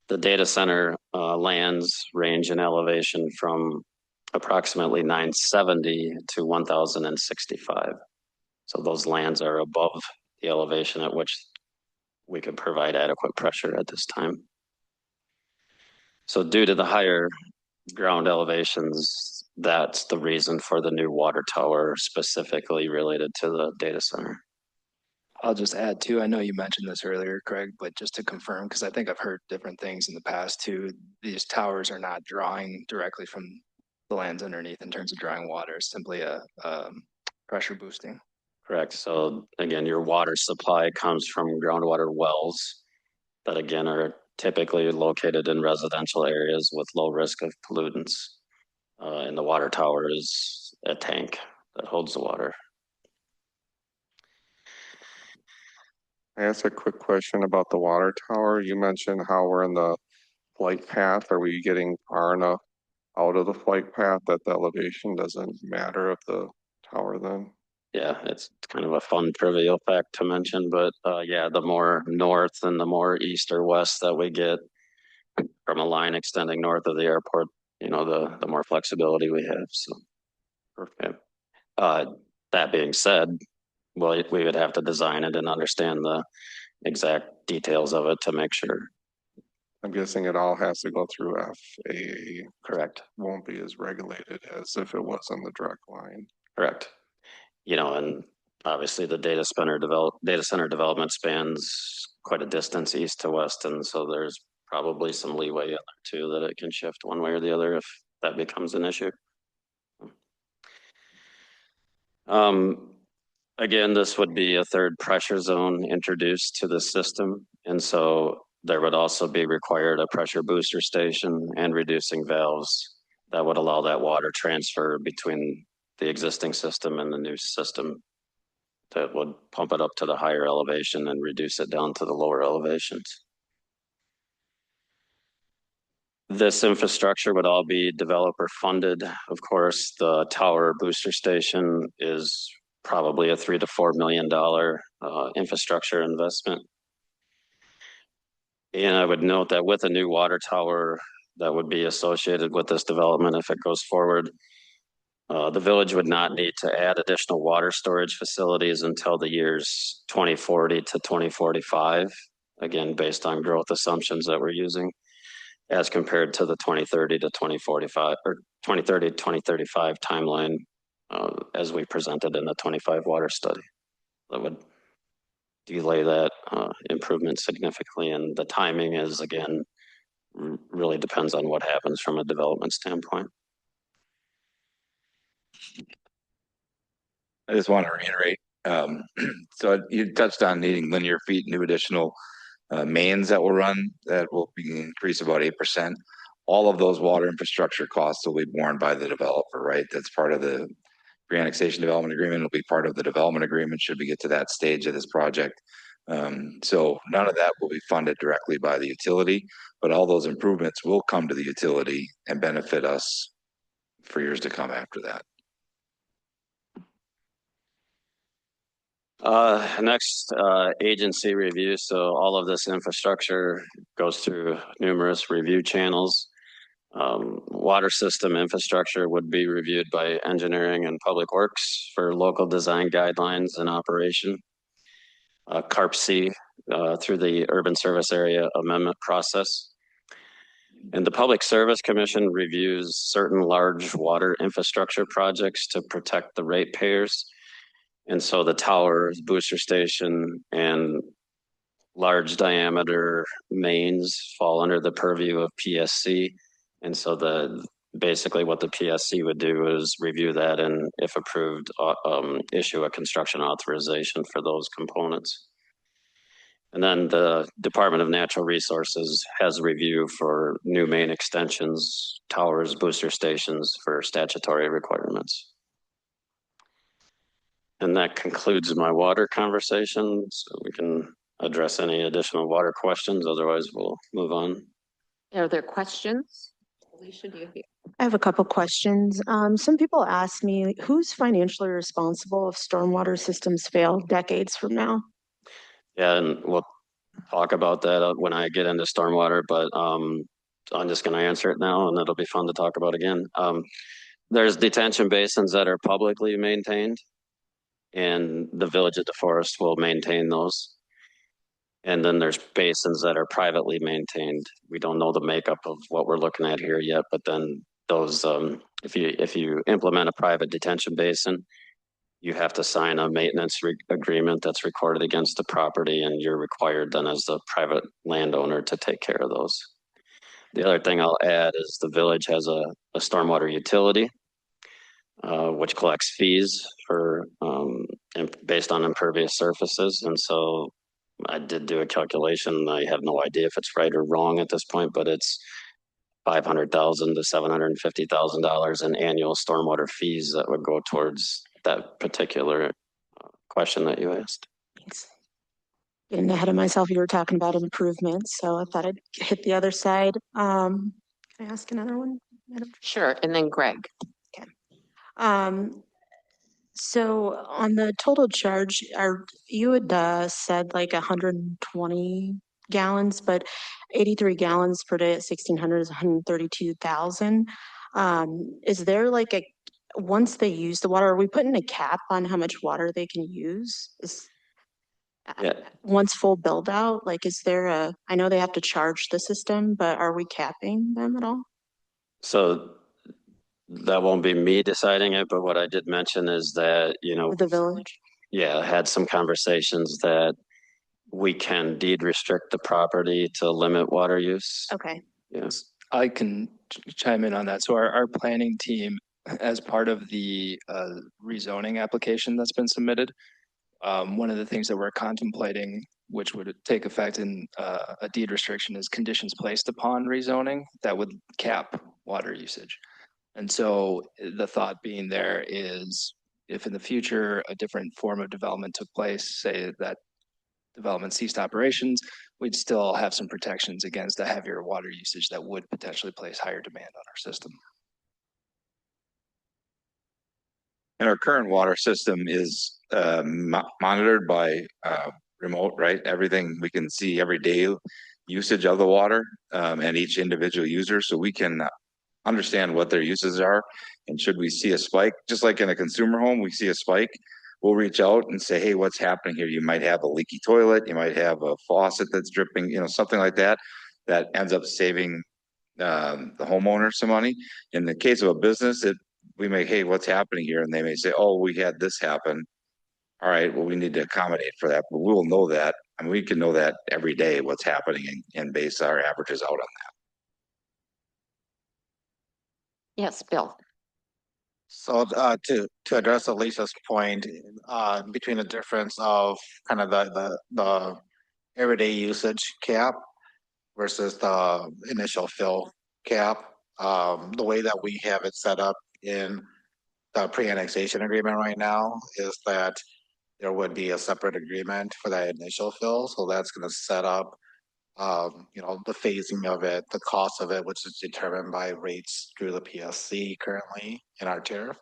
Speaker 12: The data center lands range in elevation from approximately 970 to 1065. So those lands are above the elevation at which we could provide adequate pressure at this time. So due to the higher ground elevations, that's the reason for the new water tower specifically related to the data center.
Speaker 2: I'll just add too, I know you mentioned this earlier, Craig, but just to confirm, because I think I've heard different things in the past too, these towers are not drawing directly from the lands underneath in terms of drawing water, it's simply a pressure boosting.
Speaker 12: Correct. So again, your water supply comes from groundwater wells that again are typically located in residential areas with low risk of pollutants. And the water tower is a tank that holds the water.
Speaker 6: I ask a quick question about the water tower. You mentioned how we're in the flight path. Are we getting far enough out of the flight path that the elevation doesn't matter of the tower then?
Speaker 12: Yeah, it's kind of a fun trivial fact to mention, but yeah, the more north and the more east or west that we get from a line extending north of the airport, you know, the more flexibility we have. So, okay. That being said, well, we would have to design it and understand the exact details of it to make sure.
Speaker 6: I'm guessing it all has to go through FAA.
Speaker 12: Correct.
Speaker 6: Won't be as regulated as if it was on the direct line.
Speaker 12: Correct. You know, and obviously the data center development spans quite a distance east to west, and so there's probably some leeway in there too that it can shift one way or the other if that becomes an issue. Again, this would be a third pressure zone introduced to the system, and so there would also be required a pressure booster station and reducing valves that would allow that water transfer between the existing system and the new system that would pump it up to the higher elevation and reduce it down to the lower elevations. This infrastructure would all be developer funded. Of course, the tower booster station is probably a $3 to $4 million infrastructure investment. And I would note that with a new water tower that would be associated with this development, if it goes forward, the village would not need to add additional water storage facilities until the years 2040 to 2045, again, based on growth assumptions that we're using, as compared to the 2030 to 2045 or 2030 to 2035 timeline as we presented in the 25 water study. That would delay that improvement significantly, and the timing is, again, really depends on what happens from a development standpoint.
Speaker 13: I just want to reiterate. So you touched on needing linear feet, new additional mains that will run, that will increase about 8%. All of those water infrastructure costs will be borne by the developer, right? That's part of the pre-annexation development agreement. It'll be part of the development agreement should we get to that stage of this project. So none of that will be funded directly by the utility, but all those improvements will come to the utility and benefit us for years to come after that.
Speaker 12: Next, agency review. So all of this infrastructure goes through numerous review channels. Water system infrastructure would be reviewed by engineering and public works for local design guidelines and operation. CARP-C through the urban service area amendment process. And the Public Service Commission reviews certain large water infrastructure projects to protect the ratepayers. And so the towers, booster station, and large diameter mains fall under the purview of PSC. And so basically what the PSC would do is review that and, if approved, issue a construction authorization for those components. And then the Department of Natural Resources has review for new main extensions, towers, booster stations for statutory requirements. And that concludes my water conversation. So we can address any additional water questions. Otherwise, we'll move on.
Speaker 1: Are there questions? Alicia, do you hear?
Speaker 5: I have a couple questions. Some people ask me, who's financially responsible if stormwater systems fail decades from now?
Speaker 12: Yeah, and we'll talk about that when I get into stormwater, but I'm just going to answer it now, and it'll be fun to talk about again. There's detention basins that are publicly maintained, and the Village of DeForest will maintain those. And then there's basins that are privately maintained. We don't know the makeup of what we're looking at here yet, but then those, if you implement a private detention basin, you have to sign a maintenance agreement that's recorded against the property, and you're required then as the private landowner to take care of those. The other thing I'll add is the village has a stormwater utility, which collects fees for based on impervious surfaces. And so I did do a calculation. I have no idea if it's right or wrong at this point, but it's $500,000 to $750,000 in annual stormwater fees that would go towards that particular question that you asked.
Speaker 5: Thanks. Getting ahead of myself, you were talking about improvements, so I thought I'd hit the other side. Can I ask another one, Madam?
Speaker 1: Sure, and then Greg.
Speaker 5: Okay. So on the total charge, you had said like 120 gallons, but 83 gallons per day at 1,600 is 132,000. Is there like once they use the water, are we putting a cap on how much water they can use?
Speaker 12: Yeah.
Speaker 5: Once full build out, like is there I know they have to charge the system, but are we capping them at all?
Speaker 12: So that won't be me deciding it, but what I did mention is that,
Speaker 5: The village?
Speaker 12: yeah, had some conversations that we can deed restrict the property to limit water use.
Speaker 5: Okay.
Speaker 12: Yes.
Speaker 2: I can chime in on that. So our planning team, as part of the rezoning application that's been submitted, one of the things that we're contemplating, which would take effect in a deed restriction, is conditions placed upon rezoning that would cap water usage. And so the thought being there is, if in the future a different form of development took place, say that development ceased operations, we'd still have some protections against a heavier water usage that would potentially place higher demand on our system.
Speaker 13: And our current water system is monitored by remote, right? Everything we can see every day usage of the water and each individual user, so we can understand what their uses are. And should we see a spike, just like in a consumer home, we see a spike, we'll reach out and say, hey, what's happening here? You might have a leaky toilet, you might have a faucet that's dripping, something like that, that ends up saving the homeowner some money. In the case of a business, we may, hey, what's happening here? And they may say, oh, we had this happen. All right, well, we need to accommodate for that, but we will know that. I mean, we can know that every day what's happening and base our averages out on that.
Speaker 1: Yes, Bill.
Speaker 10: So to address Alicia's point, between the difference of kind of the everyday usage cap versus the initial fill cap, the way that we have it set up in the pre-annexation agreement right now is that there would be a separate agreement for that initial fill. So that's going to set up the phasing of it, the cost of it, which is determined by rates through the PSC currently in our tariff.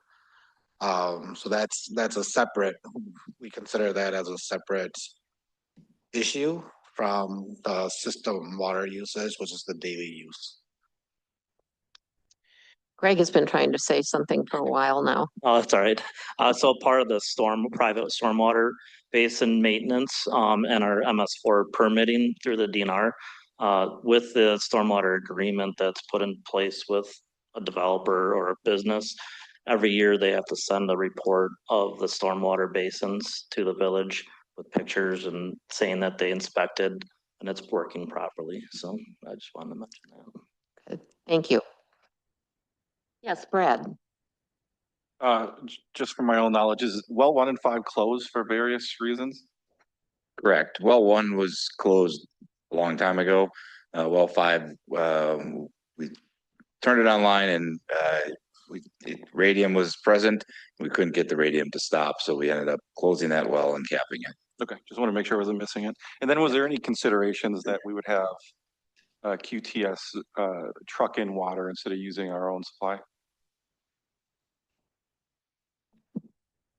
Speaker 10: So that's a separate, we consider that as a separate issue from the system water usage, which is the daily use.
Speaker 1: Greg has been trying to say something for a while now.
Speaker 14: Oh, that's all right. So part of the private stormwater basin maintenance, and our MS4 permitting through the DNR, with the stormwater agreement that's put in place with a developer or a business, every year they have to send a report of the stormwater basins to the village with pictures and saying that they inspected and it's working properly. So I just wanted to mention that.
Speaker 1: Good. Thank you. Yes, Brad.
Speaker 4: Just from my own knowledge, is well 1 and 5 closed for various reasons?
Speaker 13: Correct. Well, one was closed a long time ago. Well, 5, we turned it online and radium was present. We couldn't get the radium to stop, so we ended up closing that well and capping it.
Speaker 4: Okay, just want to make sure I wasn't missing it. And then was there any considerations that we would have QTS truck in water instead of using our own supply?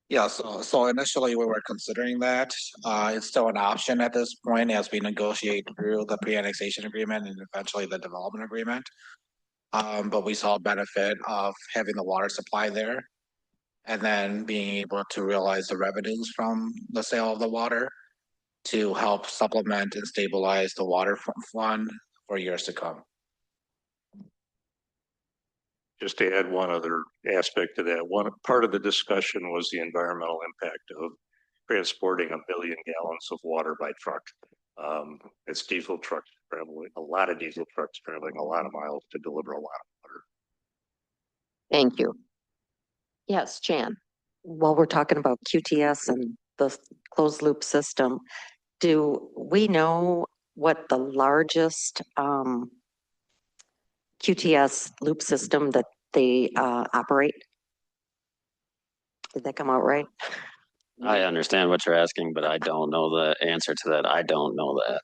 Speaker 10: Yeah, so initially we were considering that. It's still an option at this point as we negotiate through the pre-annexation agreement and eventually the development agreement. But we saw a benefit of having the water supply there and then being able to realize the revenues from the sale of the water to help supplement and stabilize the water fund for years to come.
Speaker 15: Just to add one other aspect to that, one part of the discussion was the environmental impact of transporting 1 billion gallons of water by truck. It's diesel trucks traveling, a lot of diesel trucks traveling a lot of miles to deliver a lot of water.
Speaker 1: Thank you. Yes, Jan.
Speaker 9: While we're talking about QTS and the closed loop system, do we know what the largest QTS loop system that they operate? Did that come out right?
Speaker 12: I understand what you're asking, but I don't know the answer to that. I don't know that.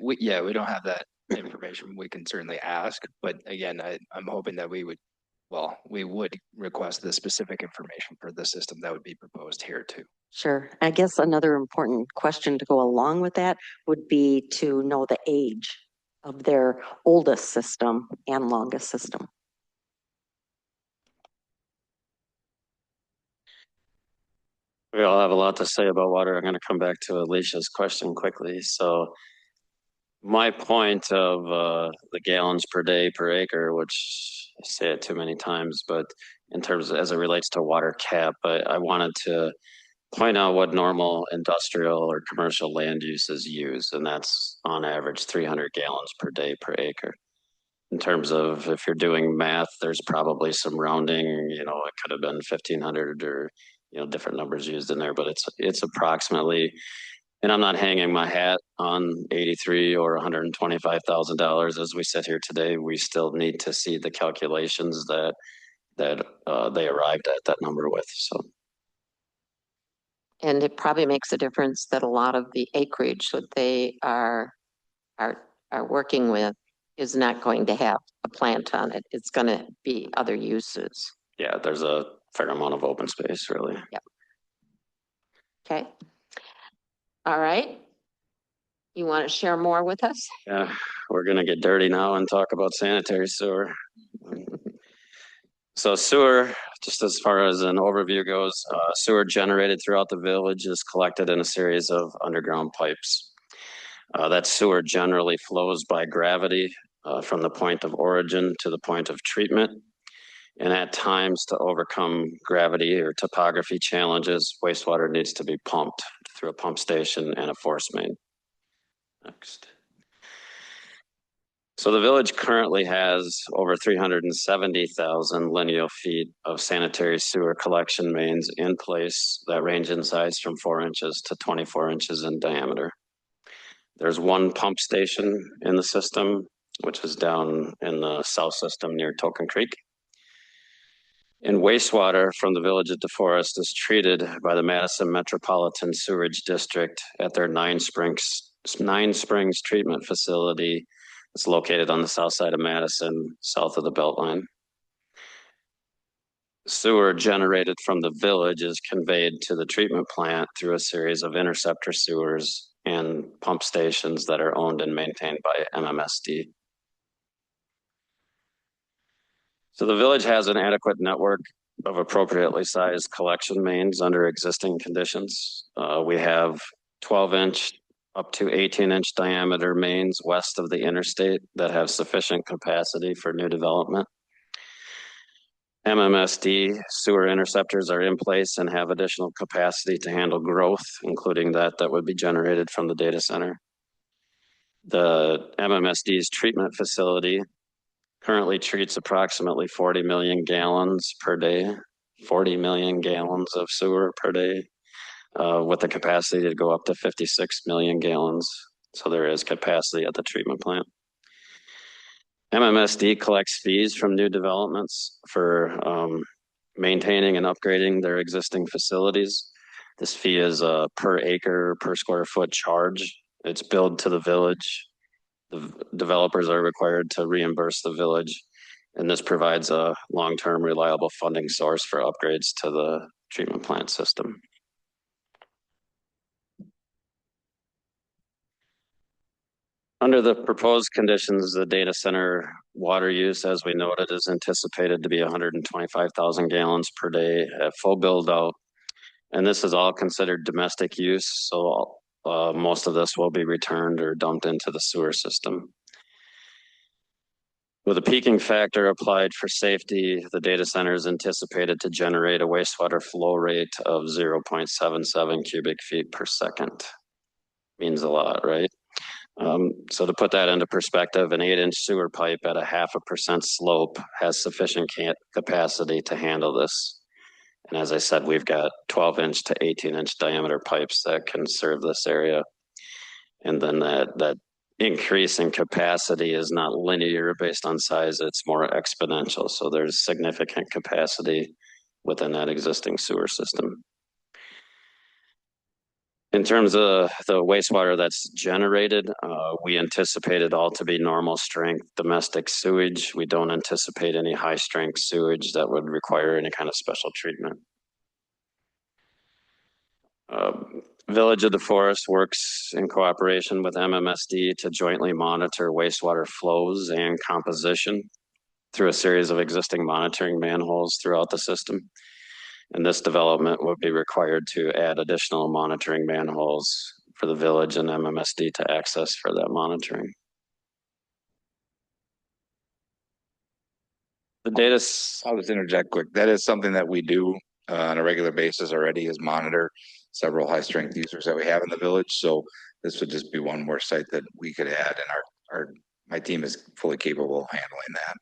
Speaker 2: We don't have that information. We can certainly ask, but again, I'm hoping that we would request the specific information for the system that would be proposed here too.
Speaker 9: Sure. I guess another important question to go along with that would be to know the age of their oldest system and longest system.
Speaker 12: We all have a lot to say about water. I'm going to come back to Alicia's question quickly. So my point of the gallons per day per acre, which I say it too many times, but in terms of, as it relates to water cap, I wanted to point out what normal industrial or commercial land uses use, and that's on average 300 gallons per day per acre. In terms of if you're doing math, there's probably some rounding, it could have been 1,500 or different numbers used in there, but it's approximately, and I'm not hanging my hat on $83,000 or $125,000 as we sit here today. We still need to see the calculations that they arrived at that number with. So.
Speaker 1: And it probably makes a difference that a lot of the acreage that they are working with is not going to have a plant on it. It's going to be other uses.
Speaker 12: Yeah, there's a fair amount of open space, really.
Speaker 1: Yep. Okay. All right. You want to share more with us?
Speaker 12: Yeah, we're going to get dirty now and talk about sanitary sewer. So sewer, just as far as an overview goes, sewer generated throughout the village is collected in a series of underground pipes. That sewer generally flows by gravity from the point of origin to the point of treatment. And at times, to overcome gravity or topography challenges, wastewater needs to be pumped through a pump station and a force main. Next. So the village currently has over 370,000 lineal feet of sanitary sewer collection mains in place that range in size from 4 inches to 24 inches in diameter. There's one pump station in the system, which is down in the south system near Token Creek. And wastewater from the village of DeForest is treated by the Madison Metropolitan Sewerage District at their Nine Springs treatment facility. It's located on the south side of Madison, south of the Beltline. Sewer generated from the village is conveyed to the treatment plant through a series of interceptor sewers and pump stations that are owned and maintained by MMSD. So the village has an adequate network of appropriately sized collection mains under existing conditions. We have 12-inch up to 18-inch diameter mains west of the interstate that have sufficient capacity for new development. MMSD sewer interceptors are in place and have additional capacity to handle growth, including that would be generated from the data center. The MMSD's treatment facility currently treats approximately 40 million gallons per day, 40 million gallons of sewer per day, with the capacity to go up to 56 million gallons. So there is capacity at the treatment plant. MMSD collects fees from new developments for maintaining and upgrading their existing facilities. This fee is a per acre, per square foot charge. It's billed to the village. The developers are required to reimburse the village, and this provides a long-term reliable funding source for upgrades to the treatment plant system. Under the proposed conditions, the data center water use, as we noted, is anticipated to be 125,000 gallons per day at full build out. And this is all considered domestic use, so most of this will be returned or dumped into the sewer system. With a peaking factor applied for safety, the data center is anticipated to generate a wastewater flow rate of 0.77 cubic feet per second. Means a lot, right? So to put that into perspective, an 8-inch sewer pipe at a 0.5% slope has sufficient capacity to handle this. And as I said, we've got 12-inch to 18-inch diameter pipes that can serve this area. And then that increase in capacity is not linear based on size, it's more exponential. So there's significant capacity within that existing sewer system. In terms of the wastewater that's generated, we anticipate it all to be normal strength domestic sewage. We don't anticipate any high strength sewage that would require any kind of special treatment. Village of DeForest works in cooperation with MMSD to jointly monitor wastewater flows and composition through a series of existing monitoring manholes throughout the system. And this development would be required to add additional monitoring manholes for the village and MMSD to access for that monitoring. The data.
Speaker 13: I'll just interject quick. That is something that we do on a regular basis already, is monitor several high strength users that we have in the village. So this would just be one more site that we could add, and my team is fully capable of handling that.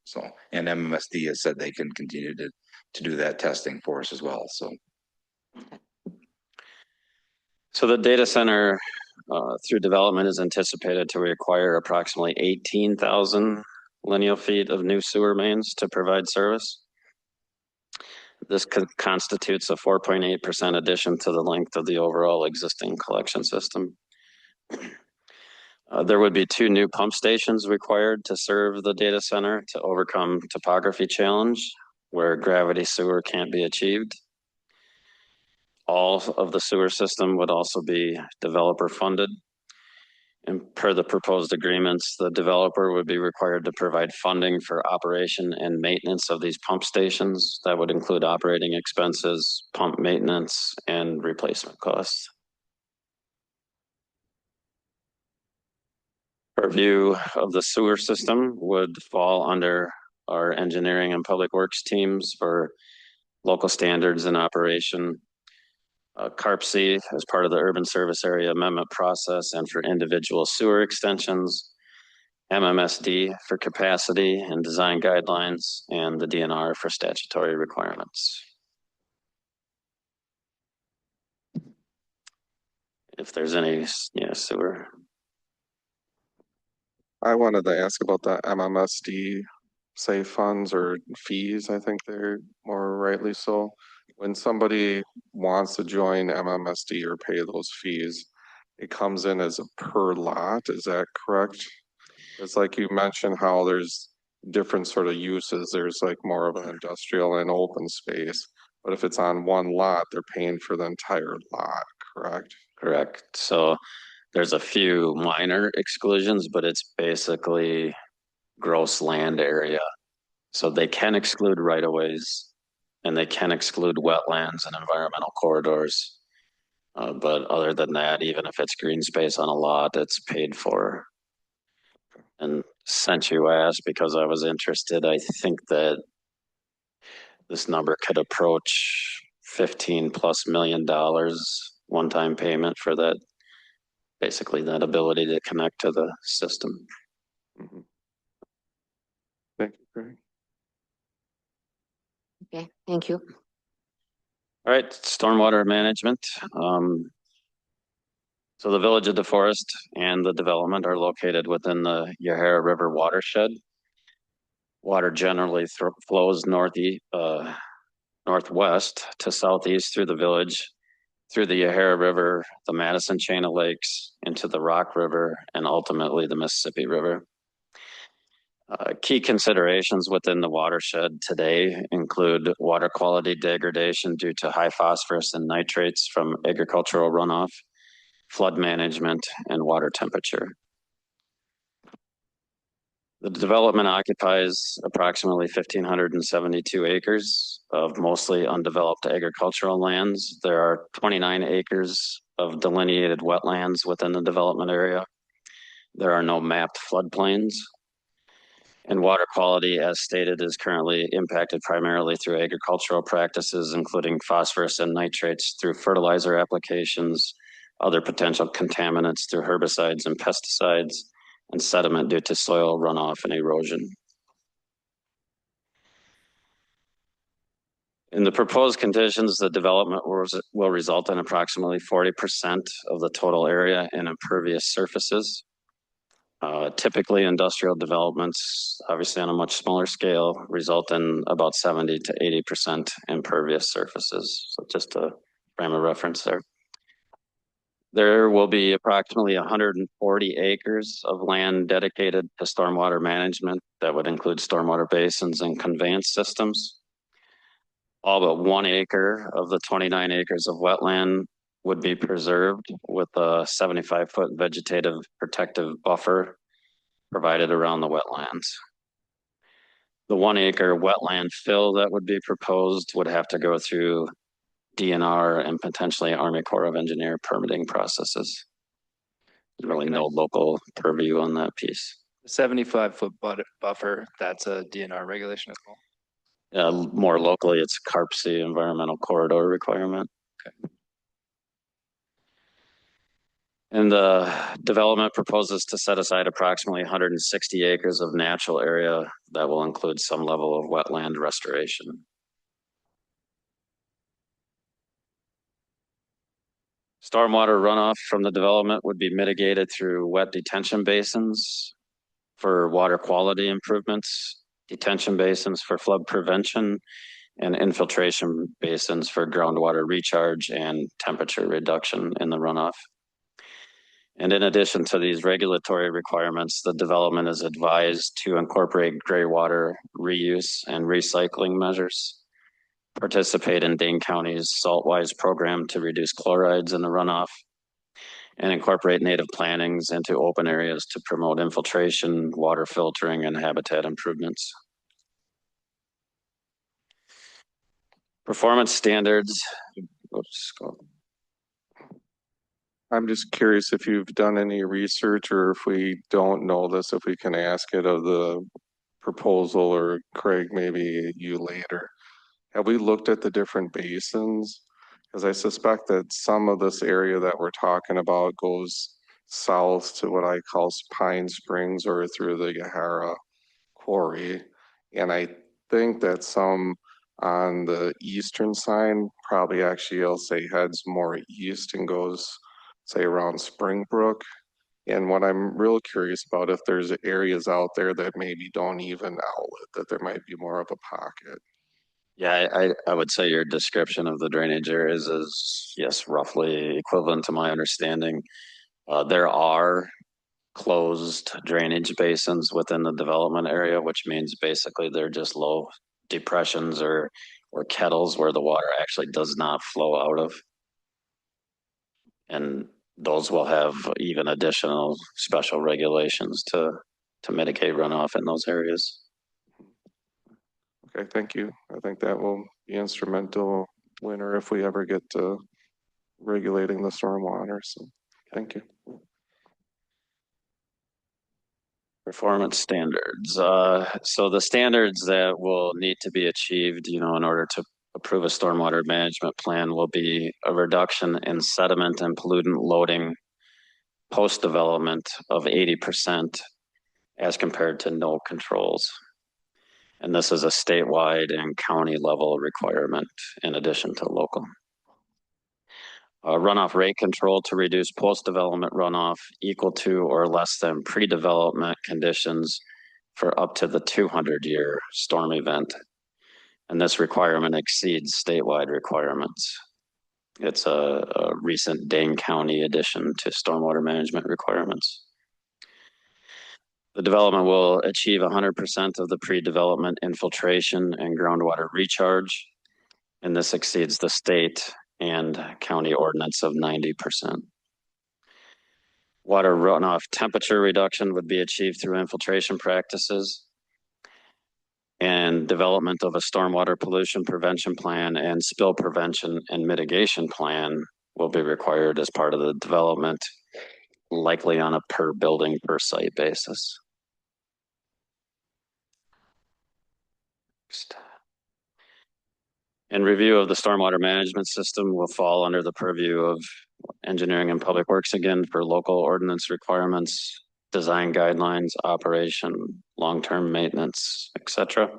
Speaker 13: So, and MMSD has said they can continue to do that testing for us as well.
Speaker 12: So the data center through development is anticipated to require approximately 18,000 lineal feet of new sewer mains to provide service. This constitutes a 4.8% addition to the length of the overall existing collection system. There would be 2 new pump stations required to serve the data center to overcome topography challenge where gravity sewer can't be achieved. All of the sewer system would also be developer funded. And per the proposed agreements, the developer would be required to provide funding for operation and maintenance of these pump stations. That would include operating expenses, pump maintenance, and replacement costs. Review of the sewer system would fall under our engineering and public works teams for local standards and operation. CARPC as part of the urban service area amendment process and for individual sewer extensions, MMSD for capacity and design guidelines, and the DNR for statutory requirements. If there's any, sewer.
Speaker 6: I wanted to ask about the MMSD, say funds or fees, I think they're more rightly so. When somebody wants to join MMSD or pay those fees, it comes in as a per lot, is that correct? It's like you mentioned how there's different sort of uses. There's like more of an industrial and open space. But if it's on one lot, they're paying for the entire lot, correct?
Speaker 12: Correct. So there's a few minor exclusions, but it's basically gross land area. So they can exclude right of ways and they can exclude wetlands and environmental corridors. But other than that, even if it's green space on a lot, it's paid for. And since you asked, because I was interested, I think that this number could approach $15+ million one-time payment for that, basically that ability to connect to the system.
Speaker 6: Mm-hmm. Thank you, Craig.
Speaker 1: Okay, thank you.
Speaker 12: All right, stormwater management. So the Village of DeForest and the development are located within the Yahara River watershed. Water generally flows northwest to southeast through the village, through the Yahara River, the Madison Chain of Lakes, into the Rock River, and ultimately the Mississippi River. Key considerations within the watershed today include water quality degradation due to high phosphorus and nitrates from agricultural runoff, flood management, and water temperature. The development occupies approximately 1,572 acres of mostly undeveloped agricultural lands. There are 29 acres of delineated wetlands within the development area. There are no mapped floodplains. And water quality, as stated, is currently impacted primarily through agricultural practices, including phosphorus and nitrates through fertilizer applications, other potential contaminants through herbicides and pesticides, and sediment due to soil runoff and erosion. In the proposed conditions, the development will result in approximately 40% of the total area in impervious surfaces. Typically, industrial developments, obviously on a much smaller scale, result in about 70 to 80% impervious surfaces. So just a frame of reference there. There will be approximately 140 acres of land dedicated to stormwater management that would include stormwater basins and conveyance systems. All but 1 acre of the 29 acres of wetland would be preserved with a 75-foot vegetative protective buffer provided around the wetlands. The 1 acre wetland fill that would be proposed would have to go through DNR and potentially Army Corps of Engineer permitting processes. There's really no local purview on that piece.
Speaker 2: 75-foot buffer, that's a DNR regulation as well.
Speaker 12: More locally, it's CARPC environmental corridor requirement.
Speaker 2: Okay.
Speaker 12: And the development proposes to set aside approximately 160 acres of natural area that will include some level of wetland restoration. Stormwater runoff from the development would be mitigated through wet detention basins for water quality improvements, detention basins for flood prevention, and infiltration basins for groundwater recharge and temperature reduction in the runoff. And in addition to these regulatory requirements, the development is advised to incorporate gray water reuse and recycling measures, participate in Dane County's SaltWise program to reduce chlorides in the runoff, and incorporate native plantings into open areas to promote infiltration, water filtering, and habitat improvements. Performance standards. Oops, go.
Speaker 6: I'm just curious if you've done any research, or if we don't know this, if we can ask it of the proposal, or Craig, maybe you later. Have we looked at the different basins? Because I suspect that some of this area that we're talking about goes south to what I call Pine Springs or through the Yahara Quarry. And I think that some on the eastern side probably actually, I'll say, heads more east and goes, say, around Springbrook. And what I'm real curious about, if there's areas out there that maybe don't even outlet, that there might be more of a pocket.
Speaker 12: Yeah, I would say your description of the drainage areas is, yes, roughly equivalent to my understanding. There are closed drainage basins within the development area, which means basically they're just low depressions or kettles where the water actually does not flow out of. And those will have even additional special regulations to mitigate runoff in those areas.
Speaker 6: Okay, thank you. I think that will be instrumental winter if we ever get to regulating the stormwater. So thank you.
Speaker 12: Performance standards. So the standards that will need to be achieved, in order to approve a stormwater management plan will be a reduction in sediment and pollutant loading post-development of 80% as compared to no controls. And this is a statewide and county level requirement in addition to local. Runoff rate control to reduce post-development runoff equal to or less than pre-development conditions for up to the 200-year storm event. And this requirement exceeds statewide requirements. It's a recent Dane County addition to stormwater management requirements. The development will achieve 100% of the pre-development infiltration and groundwater recharge, and this exceeds the state and county ordinance of 90%. Water runoff temperature reduction would be achieved through infiltration practices, and development of a stormwater pollution prevention plan and spill prevention and mitigation plan will be required as part of the development, likely on a per building, per site basis. And review of the stormwater management system will fall under the purview of engineering and public works again for local ordinance requirements, design guidelines, operation, long-term maintenance, etc.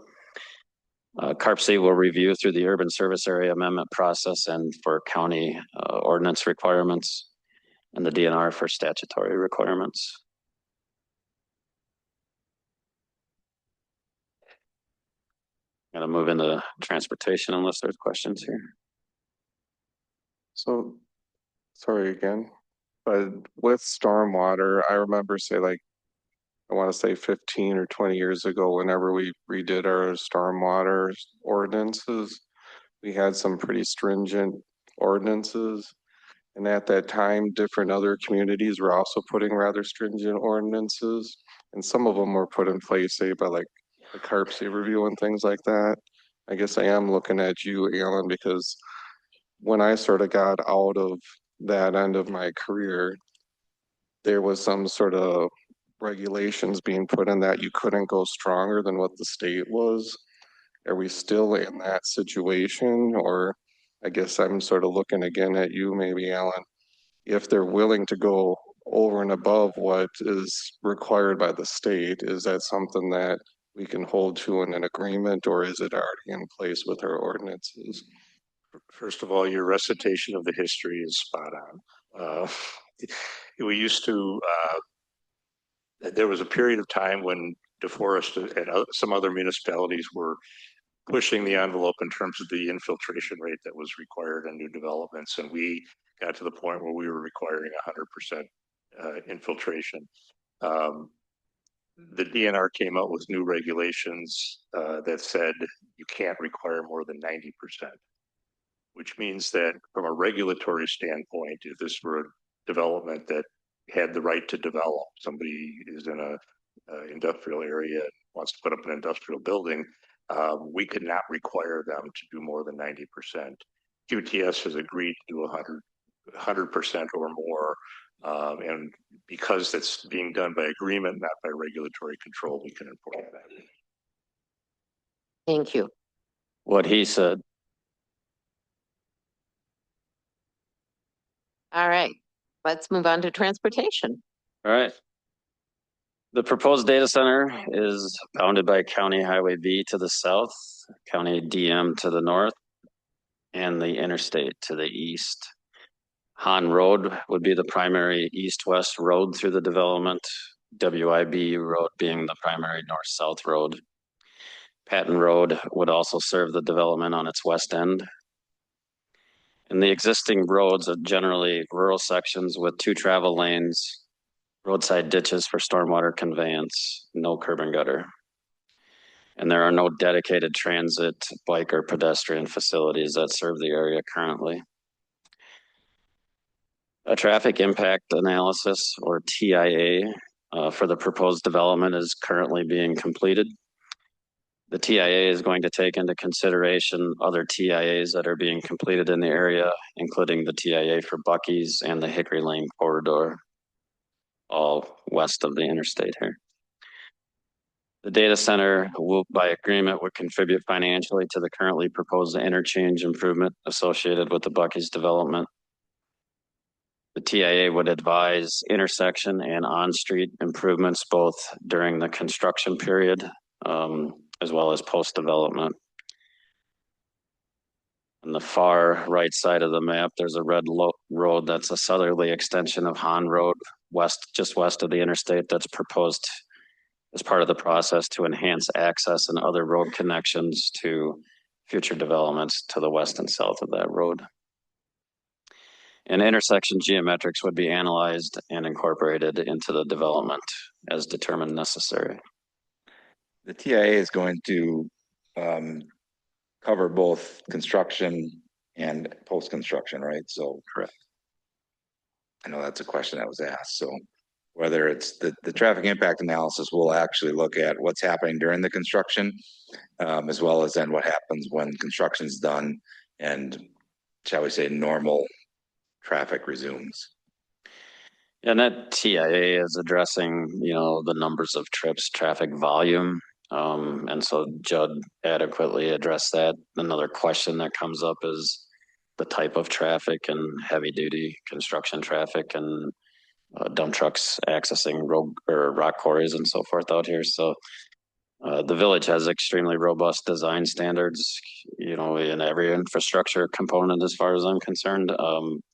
Speaker 12: CARPC will review through the urban service area amendment process and for county ordinance requirements, and the DNR for statutory requirements. I'm gonna move into transportation unless there's questions here.
Speaker 6: So, sorry again, but with stormwater, I remember I want to say 15 or 20 years ago, whenever we redid our stormwater ordinances, we had some pretty stringent ordinances. And at that time, different other communities were also putting rather stringent ordinances. And some of them were put in place, say, by like the CARPC review and things like that. I guess I am looking at you, Alan, because when I sort of got out of that end of my career, there was some sort of regulations being put in that you couldn't go stronger than what the state was. Are we still in that situation? Or I guess I'm sort of looking again at you, maybe, Alan, if they're willing to go over and above what is required by the state, is that something that we can hold to in an agreement, or is it already in place with our ordinances?
Speaker 15: First of all, your recitation of the history is spot on. We used to, there was a period of time when DeForest and some other municipalities were pushing the envelope in terms of the infiltration rate that was required in new developments. And we got to the point where we were requiring 100% infiltration. The DNR came out with new regulations that said you can't require more than 90%, which means that from a regulatory standpoint, if this were a development that had the right to develop, somebody is in a industrial area and wants to put up an industrial building, we could not require them to do more than 90%. QTS has agreed to do 100% or more. And because it's being done by agreement, not by regulatory control, we can enforce that.
Speaker 1: Thank you.
Speaker 12: What he said.
Speaker 1: All right, let's move on to transportation.
Speaker 12: All right. The proposed data center is bounded by County Highway B to the south, County DM to the north, and the interstate to the east. Hahn Road would be the primary east-west road through the development, WIB Road being the primary north-south road. Patton Road would also serve the development on its west end. And the existing roads are generally rural sections with 2 travel lanes roadside ditches for stormwater conveyance, no curb and gutter. And there are no dedicated transit, bike, or pedestrian facilities that serve the area currently. A traffic impact analysis, or TIA, for the proposed development is currently being completed. The TIA is going to take into consideration other TIAs that are being completed in the area, including the TIA for Buc-ee's and the Hickory Lane corridor, all west of the interstate here. The data center will, by agreement, would contribute financially to the currently proposed interchange improvement associated with the Buc-ee's development. The TIA would advise intersection and on-street improvements both during the construction period as well as post-development. On the far right side of the map, there's a red road that's a southerly extension of Hahn Road, just west of the interstate, that's proposed as part of the process to enhance access and other road connections to future developments to the west and south of that road. And intersection geometrics would be analyzed and incorporated into the development as determined necessary.
Speaker 13: The TIA is going to cover both construction and post-construction, right? So correct. I know that's a question that was asked. So whether it's the traffic impact analysis will actually look at what's happening during the construction, as well as then what happens when construction's done and, shall we say, normal traffic resumes.
Speaker 12: And that TIA is addressing, the numbers of trips, traffic volume. And so Judd adequately addressed that. Another question that comes up is the type of traffic and heavy duty construction traffic and dump trucks accessing road or rock quarries and so forth out here. So the village has extremely robust design standards, in every infrastructure component as far as I'm concerned,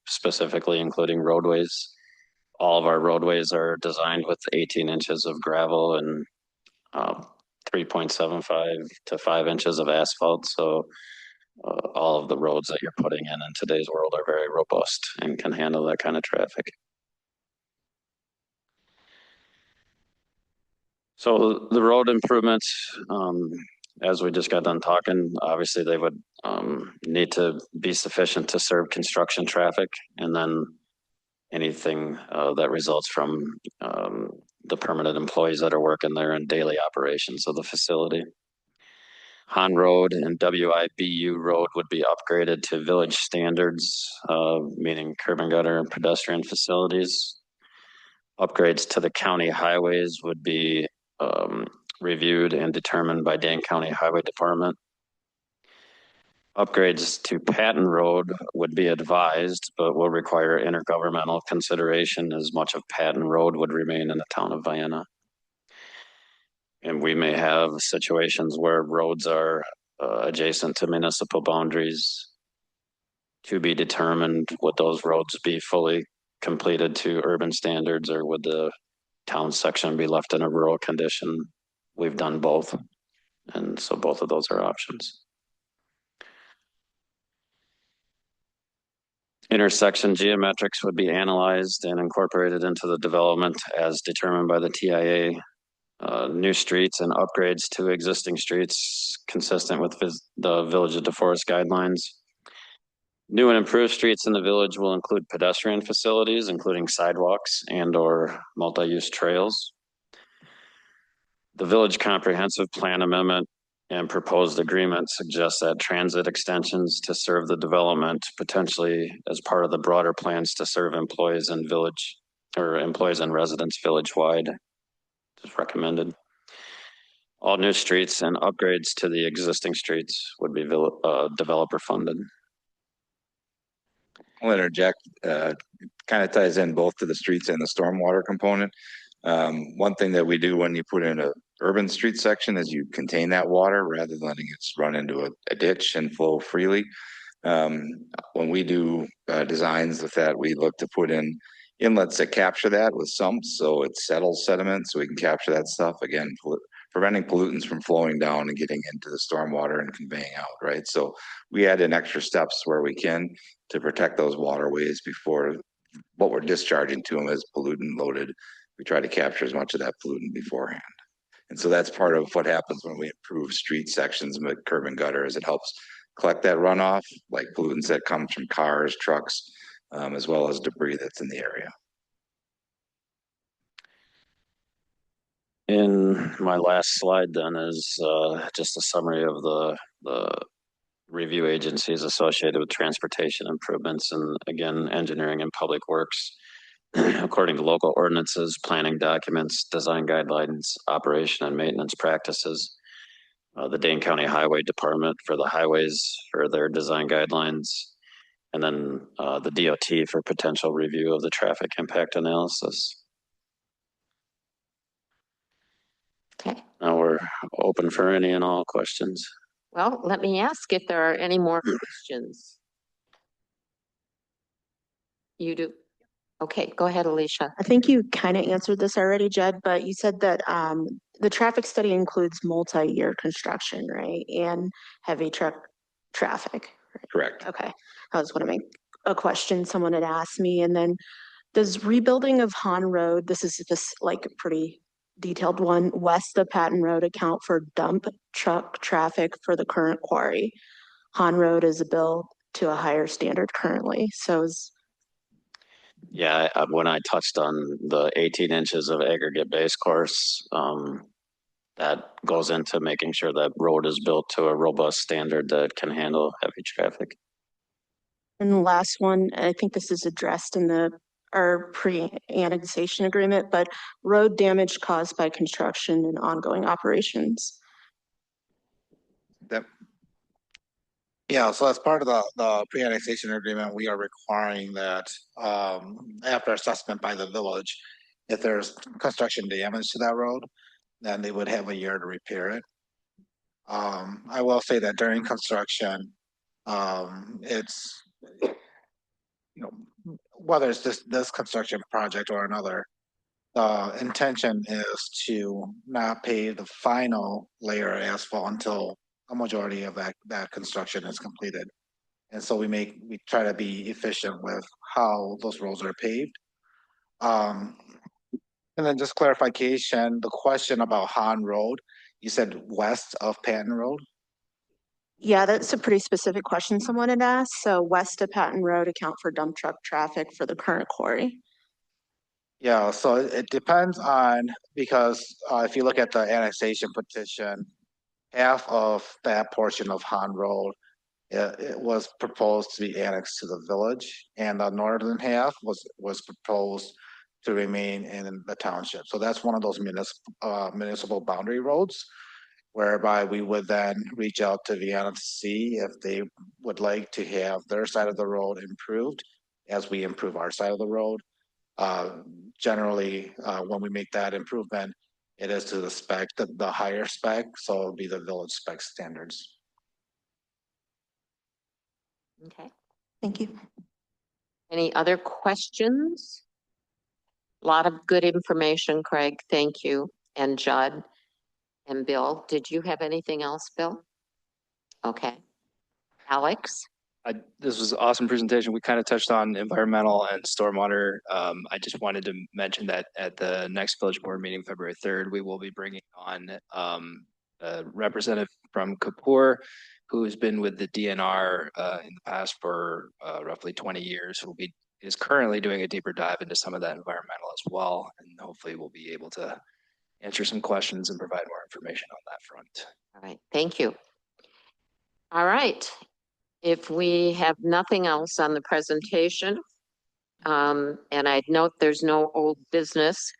Speaker 12: specifically including roadways. All of our roadways are designed with 18 inches of gravel and 3.75 to 5 inches of asphalt. So all of the roads that you're putting in today's world are very robust and can handle that kind of traffic. So the road improvements, as we just got done talking, obviously they would need to be sufficient to serve construction traffic, and then anything that results from the permanent employees that are working there in daily operations of the facility. Hahn Road and WIBU Road would be upgraded to village standards, meaning curb and gutter and pedestrian facilities. Upgrades to the county highways would be reviewed and determined by Dane County Highway Department. Upgrades to Patton Road would be advised, but will require intergovernmental consideration, as much of Patton Road would remain in the town of Vienna. And we may have situations where roads are adjacent to municipal boundaries. To be determined, would those roads be fully completed to urban standards, or would the town section be left in a rural condition? We've done both, and so both of those are options. Intersection geometrics would be analyzed and incorporated into the development as determined by the TIA. New streets and upgrades to existing streets consistent with the Village of DeForest guidelines. New and improved streets in the village will include pedestrian facilities, including sidewalks and/or multi-use trails. The Village Comprehensive Plan Amendment and proposed agreement suggests that transit extensions to serve the development, potentially as part of the broader plans to serve employees and residents village-wide, is recommended. All new streets and upgrades to the existing streets would be developer funded.
Speaker 13: I'll interject, kind of ties in both to the streets and the stormwater component. One thing that we do when you put in a urban street section is you contain that water rather than letting it run into a ditch and flow freely. When we do designs with that, we look to put in inlets that capture that with sumps, so it settles sediment, so we can capture that stuff, again, preventing pollutants from flowing down and getting into the stormwater and conveying out, right? So we add in extra steps where we can to protect those waterways before what we're discharging to them is pollutant loaded we try to capture as much of that pollutant beforehand. And so that's part of what happens when we improve street sections with curb and gutter, is it helps collect that runoff, like pollutants that come from cars, trucks, as well as debris that's in the area.
Speaker 12: In my last slide then is just a summary of the review agencies associated with transportation improvements and again, engineering and public works. According to local ordinances, planning documents, design guidelines, operation and maintenance practices. The Dane County Highway Department for the highways for their design guidelines. And then the DOT for potential review of the traffic impact analysis.
Speaker 1: Okay.
Speaker 12: Now we're open for any and all questions.
Speaker 1: Well, let me ask if there are any more questions. You do? Okay, go ahead, Alicia.
Speaker 5: I think you kind of answered this already, Jed, but you said that the traffic study includes multi-year construction, right? And heavy truck traffic. Right?
Speaker 13: Correct.
Speaker 5: Okay. I was going to make a question someone had asked me. And then does rebuilding of Hahn Road, this is this like a pretty detailed one, west of Patton Road account for dump truck traffic for the current quarry? Hahn Road is a bill to a higher standard currently. So is
Speaker 12: Yeah, when I touched on the 18 inches of aggregate base course, that goes into making sure that road is built to a robust standard that can handle heavy traffic.
Speaker 5: And the last one, I think this is addressed in our pre-annexation agreement, but road damage caused by construction and ongoing operations.
Speaker 10: Yeah, so as part of the pre-annexation agreement, we are requiring that after assessment by the village, if there's construction damage to that road, then they would have a year to repair it. I will say that during construction, it's, you know, whether it's this construction project or another, the intention is to not pave the final layer of asphalt until a majority of that construction is completed. And so we try to be efficient with how those roads are paved. And then just clarification, the question about Hahn Road, you said west of Patton Road?
Speaker 5: Yeah, that's a pretty specific question someone had asked. So west of Patton Road account for dump truck traffic for the current quarry.
Speaker 10: Yeah, so it depends on, because if you look at the annexation petition, half of that portion of Hahn Road, it was proposed to be annexed to the village, and the northern half was proposed to remain in the township. So that's one of those municipal boundary roads, whereby we would then reach out to Vienna to see if they would like to have their side of the road improved as we improve our side of the road. Generally, when we make that improvement, it is to the spec, the higher spec, so it'll be the village spec standards.
Speaker 1: Okay.
Speaker 5: Thank you.
Speaker 1: Any other questions? A lot of good information, Craig. Thank you. And Judd and Bill. Did you have anything else, Bill? Okay. Alex?
Speaker 2: This was an awesome presentation. We kind of touched on environmental and stormwater. I just wanted to mention that at the next village board meeting, February 3rd, we will be bringing on a representative from Kapoor, who has been with the DNR in the past for roughly 20 years, who is currently doing a deeper dive into some of that environmental as well. And hopefully we'll be able to answer some questions and provide more information on that front.
Speaker 1: All right. Thank you. All right. If we have nothing else on the presentation, and I'd note there's no old business.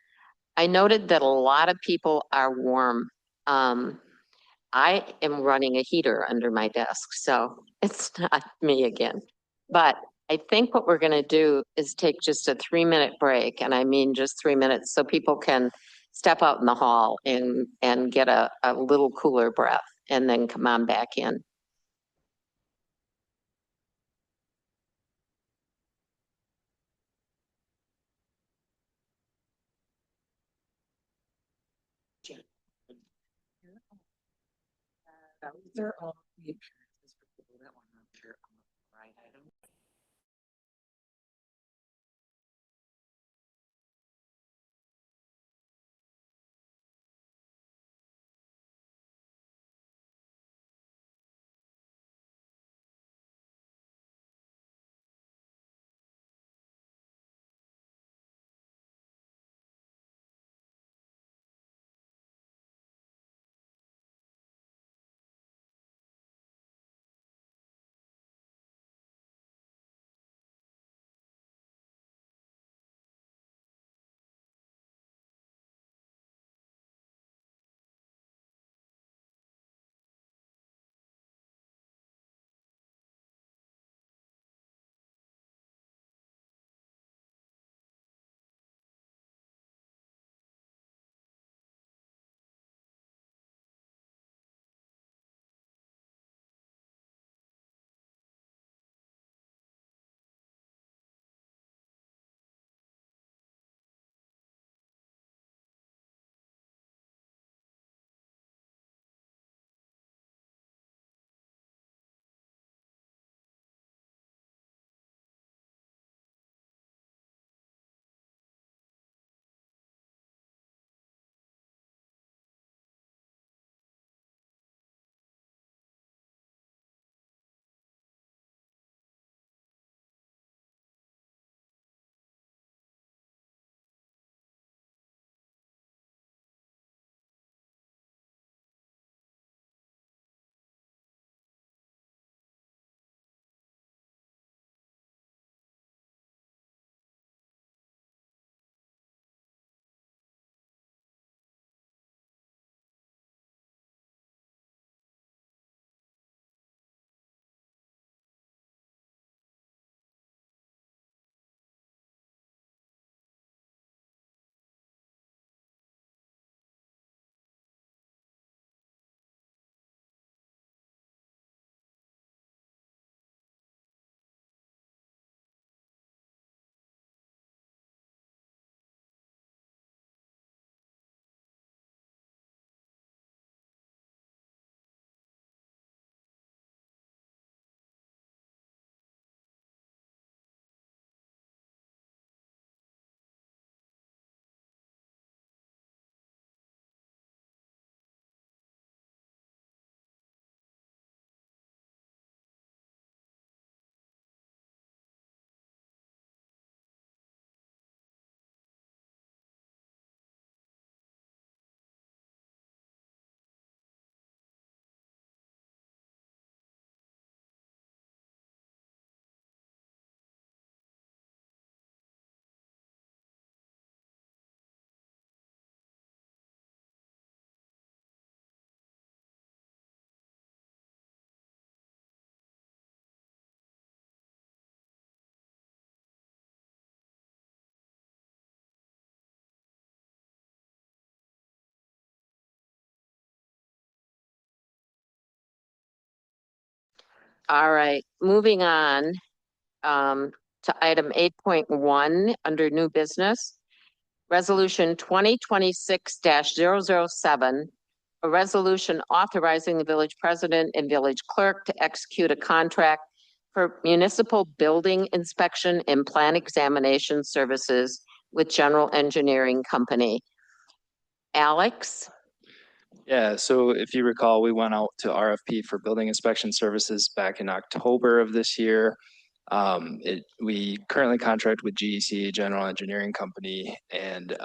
Speaker 1: I noted that a lot of people are warm. I am running a heater under my desk, so it's not me again. But I think what we're going to do is take just a 3-minute break, and I mean just 3 minutes, so people can step out in the hall and get a little cooler breath, and then come on back in.
Speaker 16: They're all the
Speaker 1: All right, moving on to item 8.1 under new business. Resolution 2026-007, a resolution authorizing the village president and village clerk to execute a contract for municipal building inspection and plan examination services with General Engineering Company. Alex?
Speaker 2: Yeah, so if you recall, we went out to RFP for building inspection services back in October of this year. We currently contract with GEC, General Engineering Company, and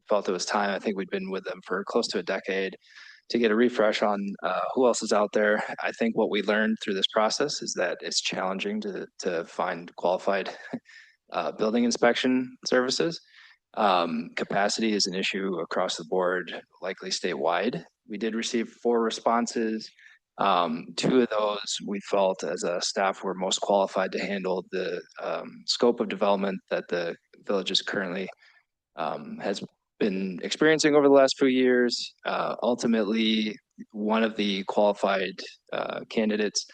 Speaker 2: felt it was time. I think we'd been with them for close to a decade to get a refresh on who else is out there. I think what we learned through this process is that it's challenging to find qualified building inspection services. Capacity is an issue across the board, likely statewide. We did receive 4 responses. 2 of those we felt as a staff were most qualified to handle the scope of development that the village is currently has been experiencing over the last few years. Ultimately, one of the qualified candidates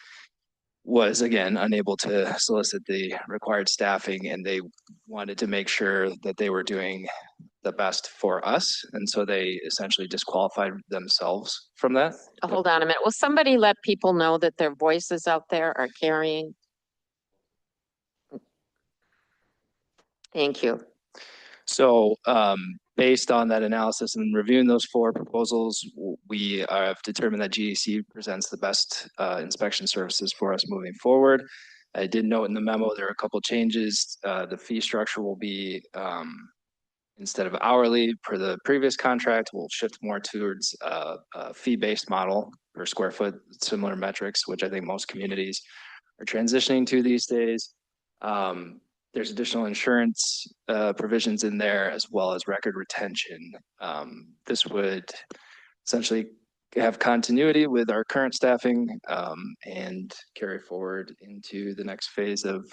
Speaker 2: was again unable to solicit the required staffing, and they wanted to make sure that they were doing the best for us, and so they essentially disqualified themselves from that.
Speaker 1: Hold on a minute. Will somebody let people know that their voices out there are carrying? Thank you.
Speaker 2: So based on that analysis and reviewing those 4 proposals, we have determined that GEC presents the best inspection services for us moving forward. I did note in the memo there are a couple changes. The fee structure will be instead of hourly per the previous contract, we'll shift more towards a fee-based model per square foot, similar metrics, which I think most communities are transitioning to these days. There's additional insurance provisions in there as well as record retention. This would essentially have continuity with our current staffing and carry forward into the next phase of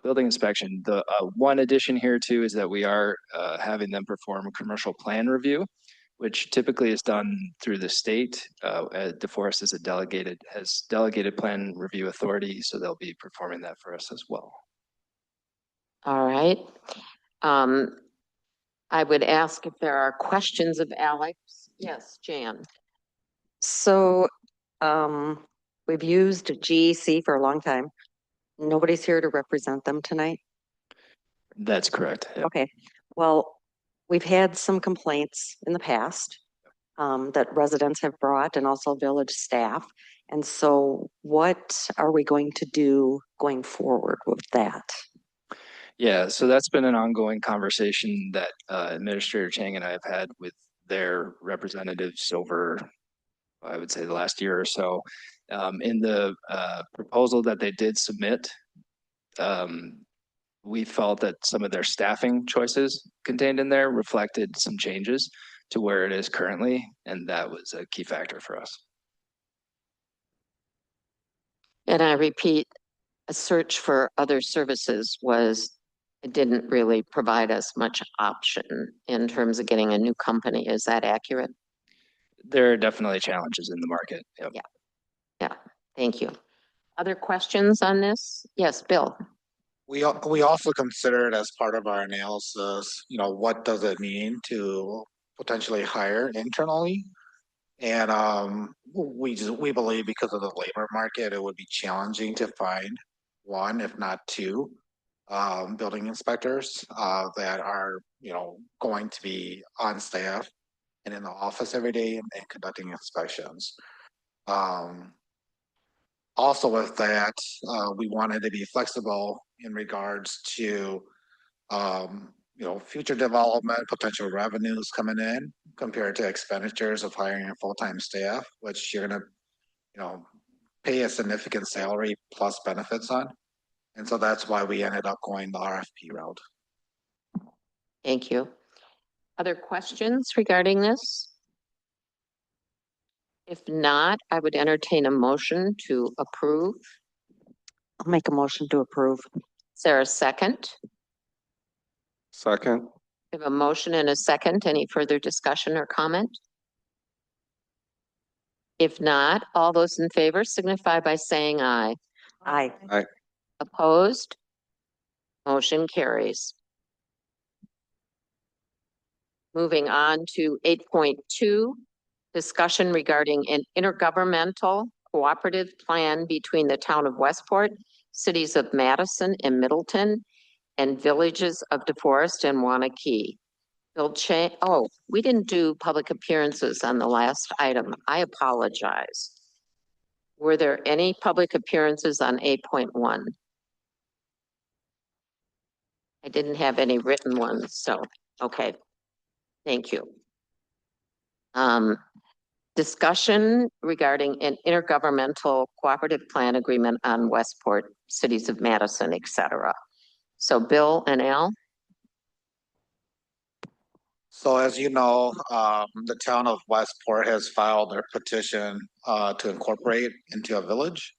Speaker 2: building inspection. The one addition here too is that we are having them perform a commercial plan review, which typically is done through the state. DeForest is has delegated plan review authority, so they'll be performing that for us as well.
Speaker 1: All right. I would ask if there are questions of Alex. Yes, Jan.
Speaker 9: So we've used GEC for a long time. Nobody's here to represent them tonight.
Speaker 2: That's correct. Yep.
Speaker 9: Okay. Well, we've had some complaints in the past that residents have brought and also village staff. And so what are we going to do going forward with that?
Speaker 2: Yeah, so that's been an ongoing conversation that Administrator Chang and I have had with their representatives over, I would say, the last year or so. In the proposal that they did submit, we felt that some of their staffing choices contained in there reflected some changes to where it is currently, and that was a key factor for us.
Speaker 1: And I repeat, a search for other services it didn't really provide us much option in terms of getting a new company. Is that accurate?
Speaker 2: There are definitely challenges in the market. Yep.
Speaker 1: Yeah, thank you. Other questions on this? Yes, Bill.
Speaker 10: We also considered as part of our analysis, what does it mean to potentially hire internally? And we believe because of the labor market, it would be challenging to find 1, if not 2, building inspectors that are, going to be on staff and in the office every day and conducting inspections. Also with that, we wanted to be flexible in regards to, future development, potential revenues coming in compared to expenditures of hiring a full-time staff, which you're going to, pay a significant salary plus benefits on. And so that's why we ended up going the RFP route.
Speaker 1: Thank you. Other questions regarding this? If not, I would entertain a motion to approve.
Speaker 9: I'll make a motion to approve.
Speaker 1: Is there a second?
Speaker 6: Second.
Speaker 1: We have a motion and a second. Any further discussion or comment? If not, all those in favor signify by saying aye.
Speaker 9: Aye.
Speaker 1: Opposed? Motion carries. Moving on to 8.2, discussion regarding an intergovernmental cooperative plan between the town of Westport, cities of Madison and Middleton, and villages of DeForest and Wanakee. Bill we didn't do public appearances on the last item. I apologize. Were there any public appearances on 8.1? I didn't have any written ones, so, okay. Thank you. Discussion regarding an intergovernmental cooperative plan agreement on Westport, cities of Madison, et cetera. So Bill and Al?
Speaker 10: So as you know, the town of Westport has filed their petition to incorporate into a village.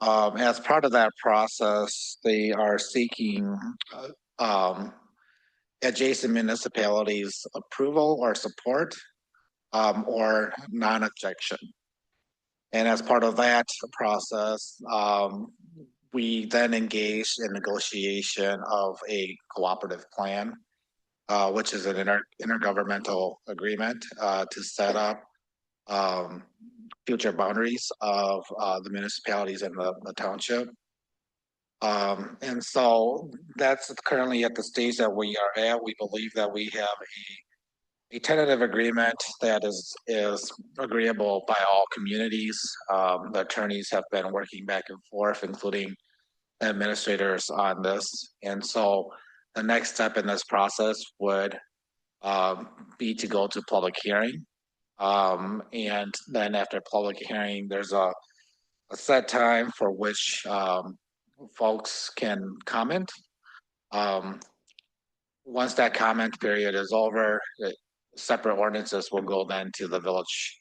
Speaker 10: As part of that process, they are seeking adjacent municipalities' approval or support or non-objection. And as part of that process, we then engaged in negotiation of a cooperative plan, which is an intergovernmental agreement to set up future boundaries of the municipalities and the township. And so that's currently at the stage that we are at. We believe that we have a tentative agreement that is agreeable by all communities. The attorneys have been working back and forth, including administrators on this. And so the next step in this process would be to go to public hearing. And then after public hearing, there's a set time for which folks can comment. Once that comment period is over, separate ordinances will go then to the village,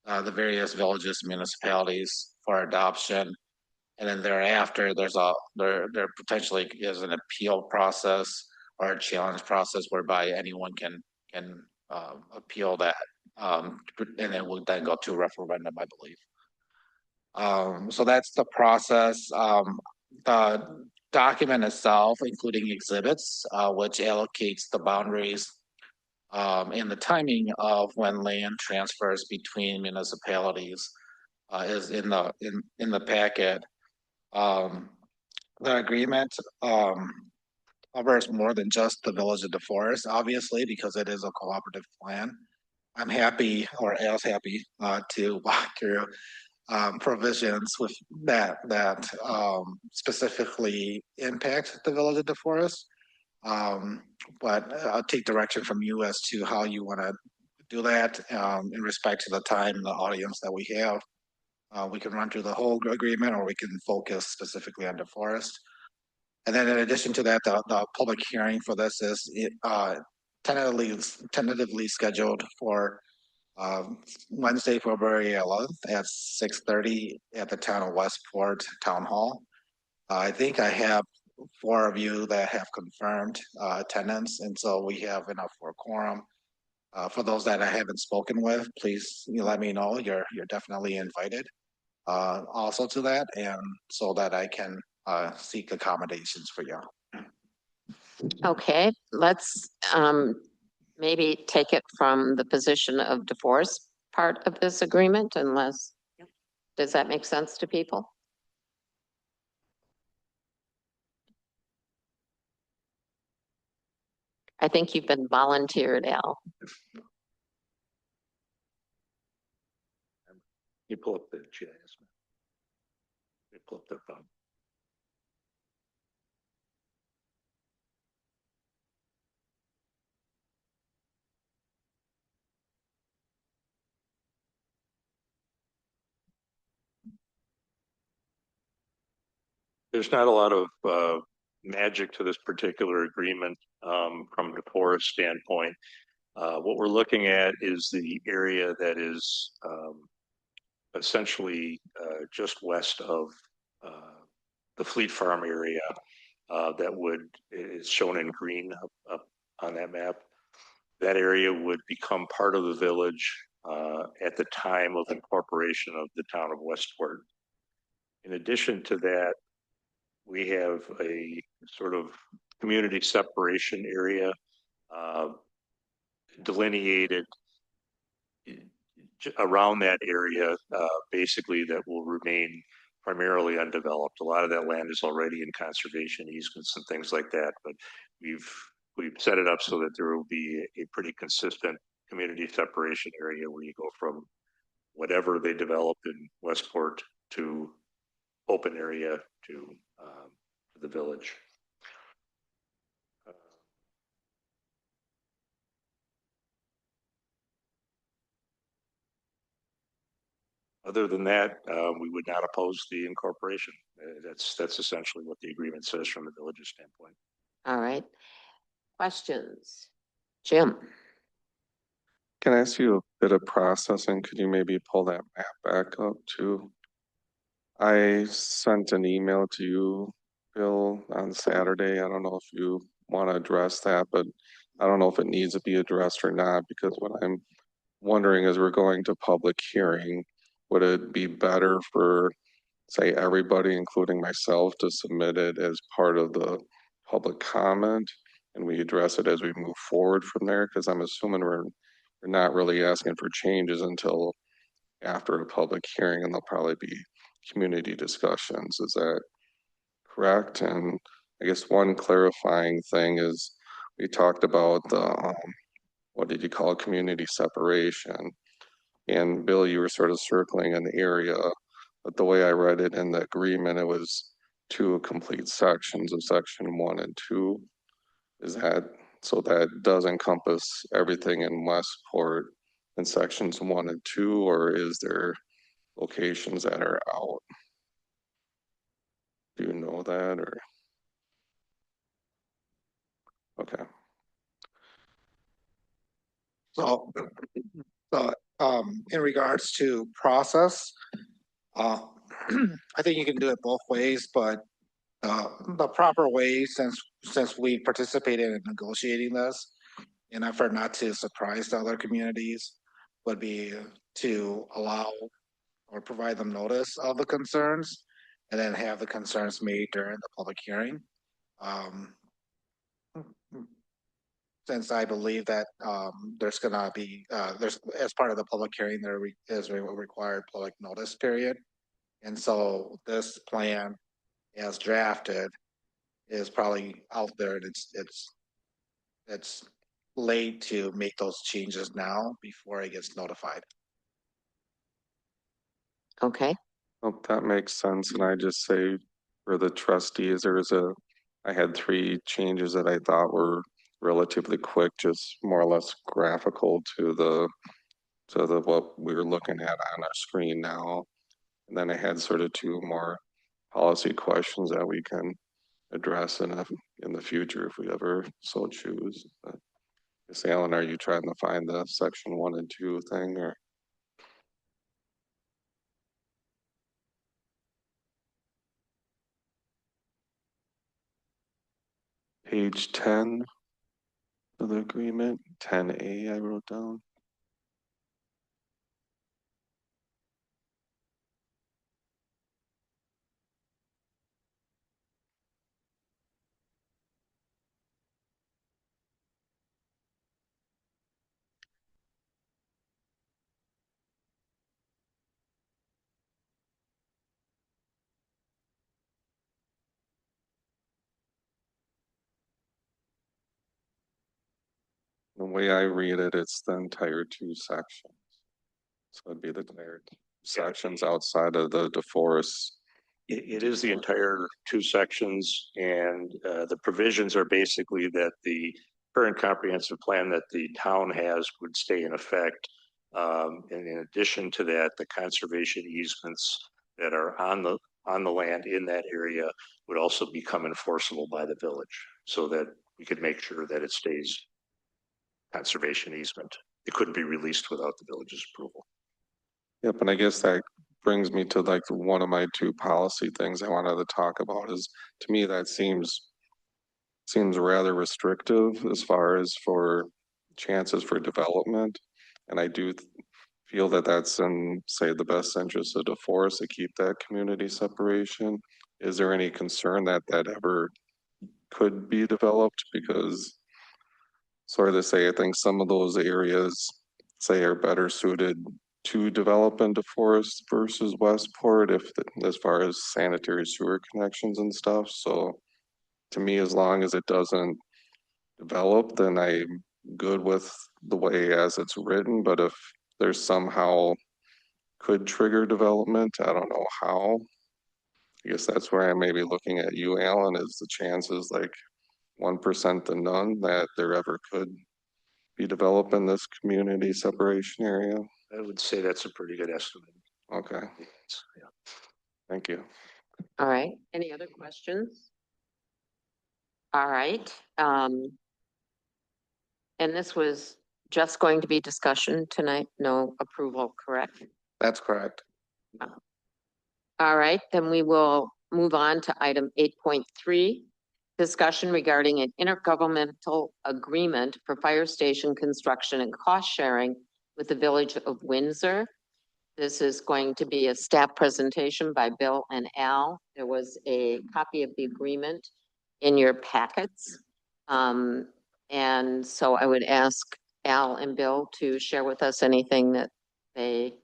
Speaker 10: the various villages, municipalities for adoption. And then thereafter, there potentially is an appeal process or a challenge process whereby anyone can appeal that. And it will then go to referendum, I believe. So that's the process. The document itself, including exhibits, which allocates the boundaries and the timing of when land transfers between municipalities, is in the packet. The agreement covers more than just the village of DeForest, obviously, because it is a cooperative plan. I'm happy, or Al's happy, to walk through provisions with that specifically impact the village of DeForest. But I'll take direction from you as to how you want to do that in respect to the time and the audience that we have. We can run through the whole agreement, or we can focus specifically on DeForest. And then in addition to that, the public hearing for this is tentatively scheduled for Wednesday, February 11th at 6:30 at the town of Westport Town Hall. I think I have 4 of you that have confirmed attendance, and so we have enough for a quorum. For those that I haven't spoken with, please let me know. You're definitely invited also to that, and so that I can seek accommodations for you.
Speaker 1: Okay, let's maybe take it from the position of DeForest part of this agreement, unless, does that make sense to people? I think you've been volunteered, Al.
Speaker 15: You pull up the GIS. You pull up the phone. There's not a lot of magic to this particular agreement from the DeForest standpoint. What we're looking at is the area that is essentially just west of the Fleet Farm area that is shown in green up on that map. That area would become part of the village. at the time of incorporation of the town of Westport. In addition to that, we have a sort of community separation area delineated around that area, basically that will remain primarily undeveloped. A lot of that land is already in conservation easements and things like that, but we've set it up so that there will be a pretty consistent community separation area where you go from whatever they develop in Westport to open area to the village. Other than that, we would not oppose the incorporation. That's essentially what the agreement says from the village's standpoint.
Speaker 1: All right. Questions? Jim?
Speaker 6: Can I ask you a bit of processing? Could you maybe pull that map back up too? I sent an email to you, Bill, on Saturday. I don't know if you want to address that, but I don't know if it needs to be addressed or not, because what I'm wondering is we're going to public hearing. Would it be better for, say, everybody, including myself, to submit it as part of the public comment and we address it as we move forward from there? Because I'm assuming we're not really asking for changes until after a public hearing, and there'll probably be community discussions. Is that correct? And I guess one clarifying thing is we talked about the, what did you call it, community separation? And Bill, you were sort of circling an area, but the way I read it in the agreement, it was two complete sections of section 1 and 2. Is that, so that does encompass everything in Westport in sections 1 and 2, or is there locations that are out? Do you know that, or? Okay.
Speaker 10: So, in regards to process, I think you can do it both ways, but the proper way, since we participated in negotiating this, in effort not to surprise the other communities, would be to allow or provide them notice of the concerns, and then have the concerns made during the public hearing. Since I believe that there's gonna be there's, as part of the public hearing, there is a required public notice period. And so this plan as drafted is probably out there, and it's late to make those changes now before it gets notified.
Speaker 1: Okay.
Speaker 6: Well, that makes sense. And I just say for the trustees, I had 3 changes that I thought were relatively quick, just more or less graphical to the what we're looking at on our screen now. And then I had sort of 2 more policy questions that we can address in the future if we ever so choose. But, Alan, are you trying to find the section 1 and 2 thing, or? Page 10 of the agreement, 10A I wrote down. The way I read it, it's the entire 2 sections. So it'd be the entire sections outside of the DeForest.
Speaker 15: It is the entire 2 sections, and the provisions are basically that the current comprehensive plan that the town has would stay in effect. And in addition to that, the conservation easements that are on the land in that area would also become enforceable by the village, so that we could make sure that it stays conservation easement. It couldn't be released without the village's approval.
Speaker 6: Yep, and I guess that brings me to like one of my 2 policy things I wanted to talk about is, to me, that seems rather restrictive as far as for chances for development. And I do feel that that's in, say, the best interest of the forest to keep that community separation? Is there any concern that that ever could be developed? Because sorry to say, I think some of those areas, say, are better suited to develop into forest versus Westport as far as sanitary sewer connections and stuff. So to me, as long as it doesn't develop, then I'm good with the way as it's written. But if there's somehow could trigger development, I don't know how. I guess that's where I may be looking at you, Alan, is the chances like 1% to none that there ever could be developed in this community separation area?
Speaker 15: I would say that's a pretty good estimate.
Speaker 6: Okay,
Speaker 15: Yeah.
Speaker 6: thank you.
Speaker 1: All right, any other questions? All right, and this was just going to be discussion tonight, no approval, correct?
Speaker 10: That's correct.
Speaker 1: All right, then we will move on to item 8.3, discussion regarding an intergovernmental agreement for fire station construction and cost sharing with the Village of Windsor. This is going to be a staff presentation by Bill and Al. There was a copy of the agreement in your packets. And so I would ask Al and Bill to share with us anything that they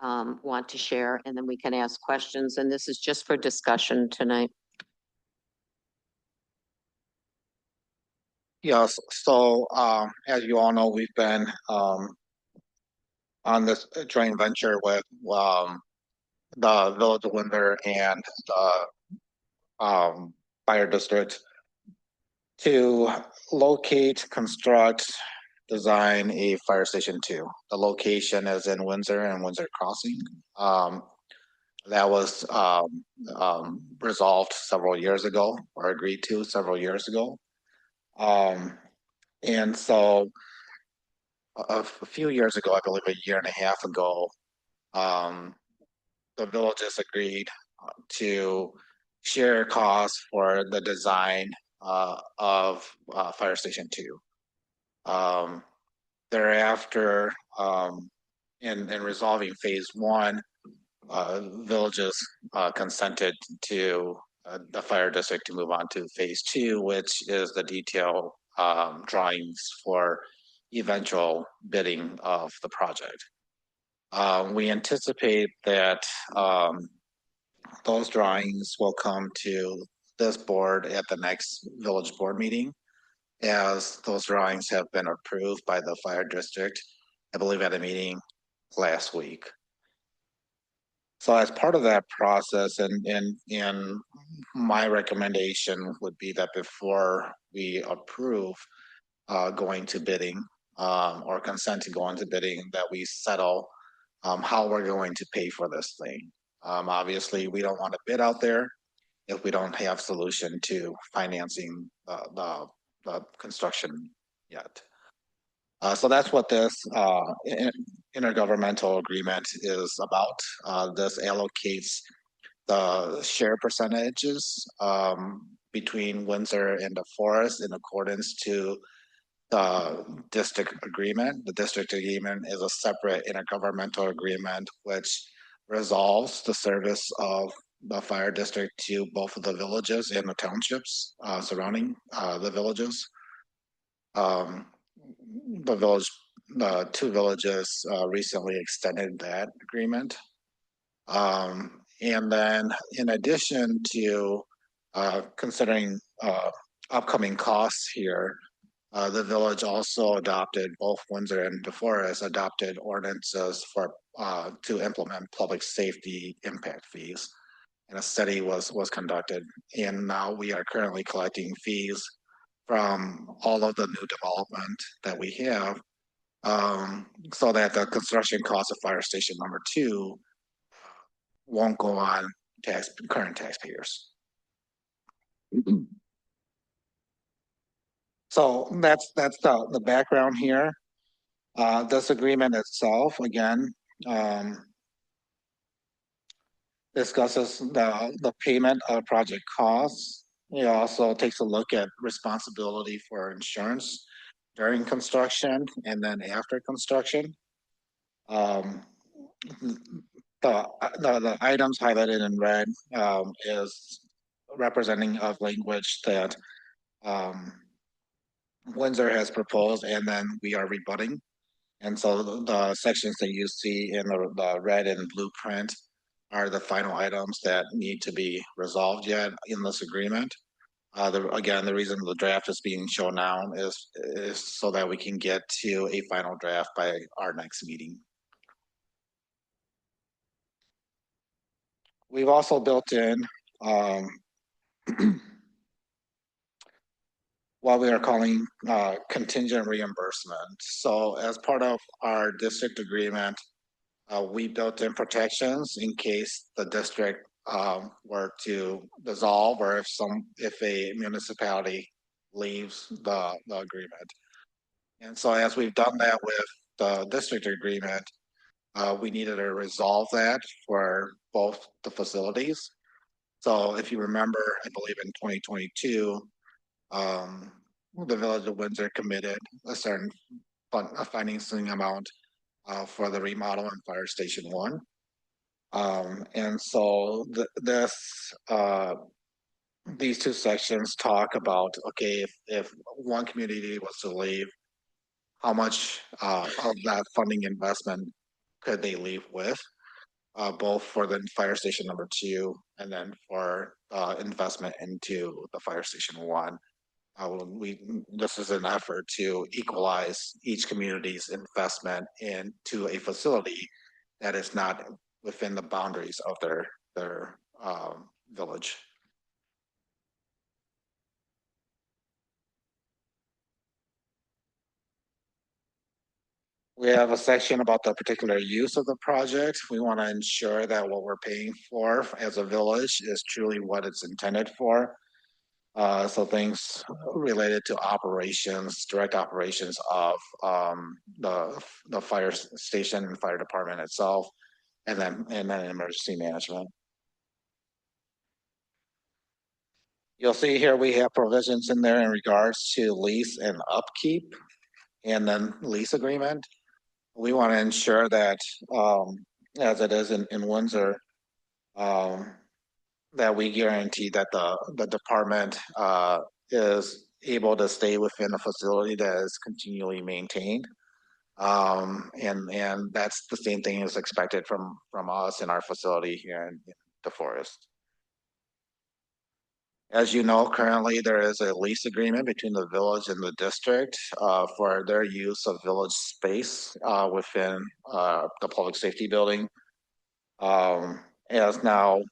Speaker 1: want to share, and then we can ask questions. And this is just for discussion tonight.
Speaker 10: Yes, so as you all know, we've been on this joint venture with the Village of Windsor and the fire district to locate, construct, design a fire station 2. The location is in Windsor and Windsor Crossing. That was resolved several years ago, or agreed to several years ago. And so a few years ago, I believe a year and a half ago, the villages agreed to share costs for the design of Fire Station 2. Thereafter, in resolving phase 1, villages consented to the fire district to move on to phase 2, which is the detailed drawings for eventual bidding of the project. We anticipate that those drawings will come to this board at the next village board meeting, as those drawings have been approved by the fire district, I believe at a meeting last week. So as part of that process, and my recommendation would be that before we approve going to bidding or consent to go into bidding, that we settle how we're going to pay for this thing. Obviously, we don't want to bid out there if we don't have solution to financing the construction yet. So that's what this intergovernmental agreement is about. This allocates the share percentages between Windsor and the forest in accordance to the district agreement. The district agreement is a separate intergovernmental agreement which resolves the service of the fire district to both of the villages and the townships surrounding the villages. The two villages recently extended that agreement. And then in addition to considering upcoming costs here, the village also adopted, both Windsor and DeForest adopted ordinances for to implement public safety impact fees. And a study was conducted, and now we are currently collecting fees from all of the new development that we have, so that the construction cost of fire station number 2 won't go on current taxpayers. So that's the background here. This agreement itself, again, discusses the payment of project costs. It also takes a look at responsibility for insurance during construction and then after construction. Um, the items highlighted in red, is representing of language that, Windsor has proposed and then we are rebutting. And so the sections that you see in the red and blueprint are the final items that need to be resolved yet in this agreement. Again, the reason the draft is being shown now is so that we can get to a final draft by our next meeting. We've also built in, what we are calling contingent reimbursement. So as part of our district agreement, we built in protections in case the district were to dissolve, or if a municipality leaves the agreement. And so as we've done that with the district agreement, we needed to resolve that for both the facilities. So if you remember, I believe in 2022, the Village of Windsor committed a certain financing amount for the remodel in Fire Station 1. And so these two sections talk about, okay, if one community was to leave, how much of that funding investment could they leave with, both for the Fire Station number 2 and then for investment into the Fire Station 1. This is an effort to equalize each community's investment into a facility that is not within the boundaries of their village. We have a section about the particular use of the project. We want to ensure that what we're paying for as a village is truly what it's intended for. So things related to operations, direct operations of the fire station and fire department itself, and then emergency management. You'll see here we have provisions in there in regards to lease and upkeep, and then lease agreement. We want to ensure that, as it is in Windsor, that we guarantee that the department is able to stay within a facility that is continually maintained. And that's the same thing as expected from us in our facility here in DeForest. As you know, currently there is a lease agreement between the village and the district for their use of village space within the public safety building. As now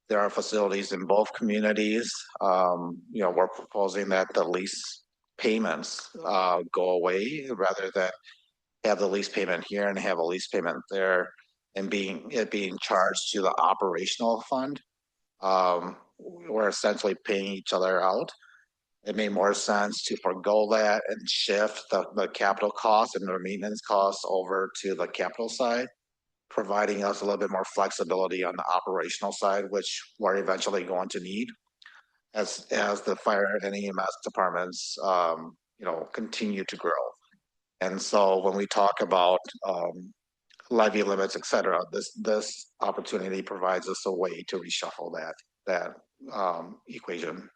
Speaker 10: there are facilities in both communities, we're proposing that the lease payments go away rather than have the lease payment here and have a lease payment there, and it being charged to the operational fund. We're essentially paying each other out. It made more sense to forego that and shift the capital costs and the maintenance costs over to the capital side, providing us a little bit more flexibility on the operational side, which we're eventually going to need as the fire and EMS departments continue to grow. And so when we talk about levy limits, et cetera, this opportunity provides us a way to reshuffle that equation.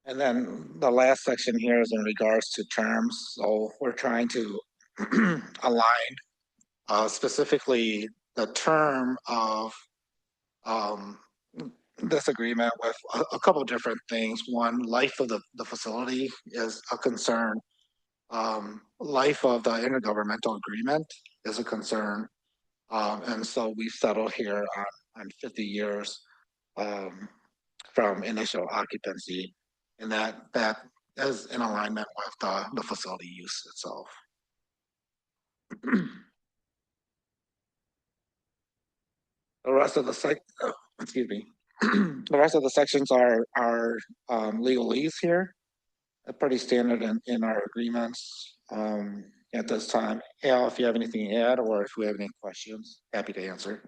Speaker 10: And then the last section here is in regards to terms. So we're trying to align specifically the term of this agreement with a couple of different things. One, life of the facility is a concern. Life of the intergovernmental agreement is a concern. And so we've settled here on 50 years from initial occupancy, and that is in alignment with the facility use itself. The rest of the the rest of the sections are legalese here. Pretty standard in our agreements at this time. Al, if you have anything to add, or if we have any questions, happy to answer.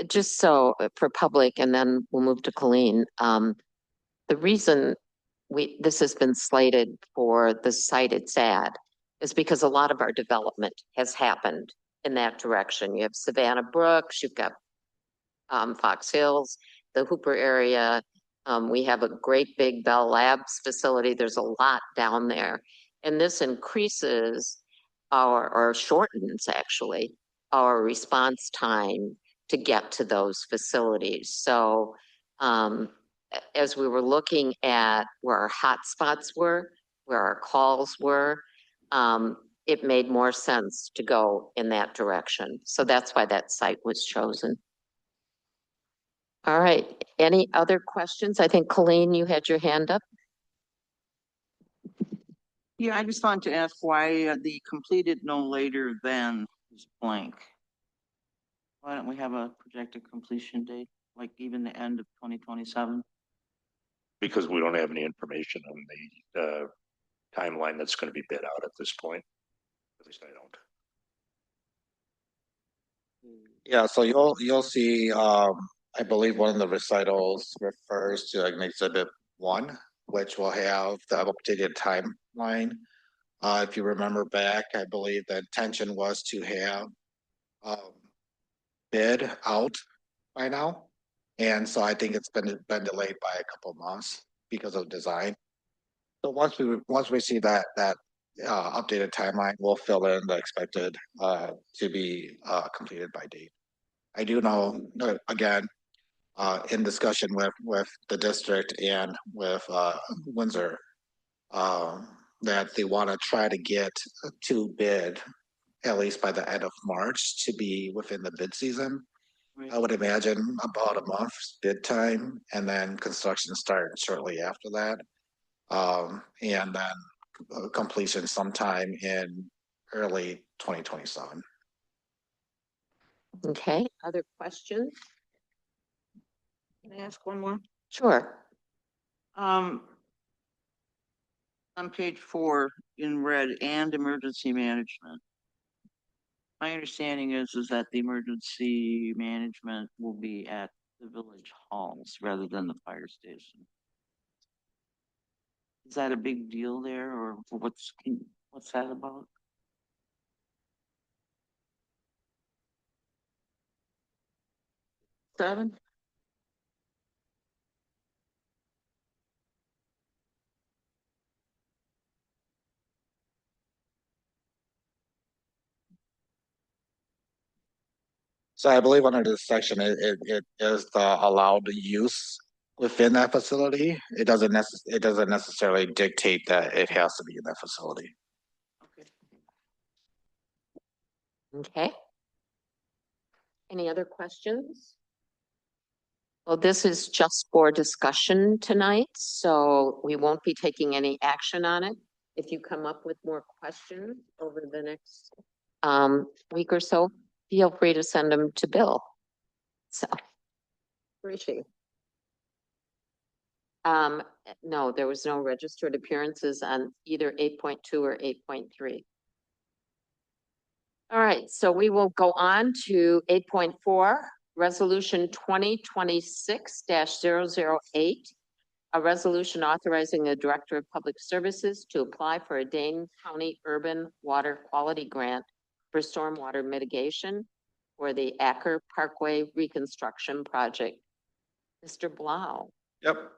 Speaker 1: Just so for public, and then we'll move to Colleen. The reason this has been slated for the site it's at, is because a lot of our development has happened in that direction. You have Savannah Brooks, you've got Fox Hills, the Hooper area. We have a great big Bell Labs facility. There's a lot down there. And this increases or shortens actually our response time to get to those facilities. So as we were looking at where our hotspots were, where our calls were, it made more sense to go in that direction. So that's why that site was chosen. All right, any other questions? I think Colleen, you had your hand up.
Speaker 7: Yeah, I just wanted to ask why the completed no later than is blank. Why don't we have a projected completion date, like even the end of 2027?
Speaker 15: Because we don't have any information on the timeline that's going to be bid out at this point. At least I don't.
Speaker 10: Yeah, so you'll see, I believe one of the recitals refers to like exhibit 1, which will have the updated timeline. If you remember back, I believe the intention was to have bid out by now. And so I think it's been delayed by a couple months because of design. So once we see that updated timeline, we'll fill in the expected to be completed by date. I do know, again, in discussion with the district and with Windsor, that they want to try to get to bid at least by the end of March to be within the bid season.
Speaker 7: Right.
Speaker 10: I would imagine about a month's bid time, and then construction starts shortly after that. And then completion sometime in early 2027.
Speaker 1: Okay, other questions?
Speaker 7: Can I ask one more?
Speaker 1: Sure.
Speaker 7: On page 4 in red, and emergency management. My understanding is that the emergency management will be at the village halls rather than the fire station. Is that a big deal there, or what's that about? Seven?
Speaker 10: So I believe under this section, it is the allowed use within that facility. It doesn't necessarily dictate that it has to be in that facility.
Speaker 1: Okay. Any other questions? Well, this is just for discussion tonight, so we won't be taking any action on it. If you come up with more questions over the next week or so, feel free to send them to Bill. So, appreciate it. No, there was no registered appearances on either 8.2 or 8.3. All right, so we will go on to 8.4, Resolution 2026-008, a resolution authorizing the Director of Public Services to apply for a Dane County Urban Water Quality Grant for stormwater mitigation for the Acker Parkway Reconstruction Project. Mr. Blau.
Speaker 13: Yep.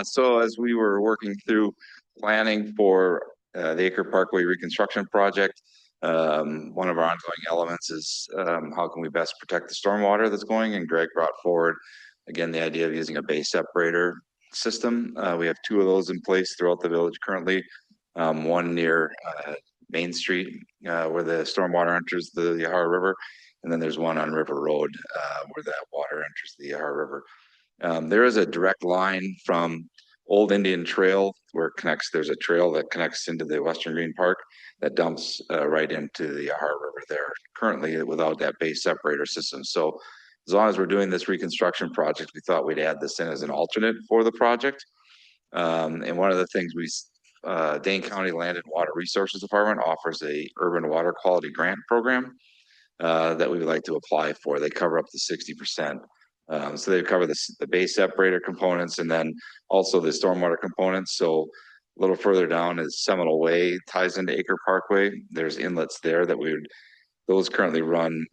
Speaker 13: So as we were working through planning for the Acker Parkway Reconstruction Project, one of our ongoing elements is how can we best protect the stormwater that's going, and Greg brought forward again the idea of using a bay separator system. We have 2 of those in place throughout the village currently, one near Main Street where the stormwater enters the Yahara River, and then there's one on River Road where that water enters the Yahara River. There is a direct line from Old Indian Trail where it connects. There's a trail that connects into the Western Green Park that dumps right into the Yahara River there currently without that base separator system. So as long as we're doing this reconstruction project, we thought we'd add this in as an alternate for the project. And one of the things Dane County Land and Water Resources Department offers a urban water quality grant program that we would like to apply for. They cover up to 60% So they cover the base separator components and then also the stormwater components. So a little further down is Seminole Way, ties into Acre Parkway. There's inlets there that those currently run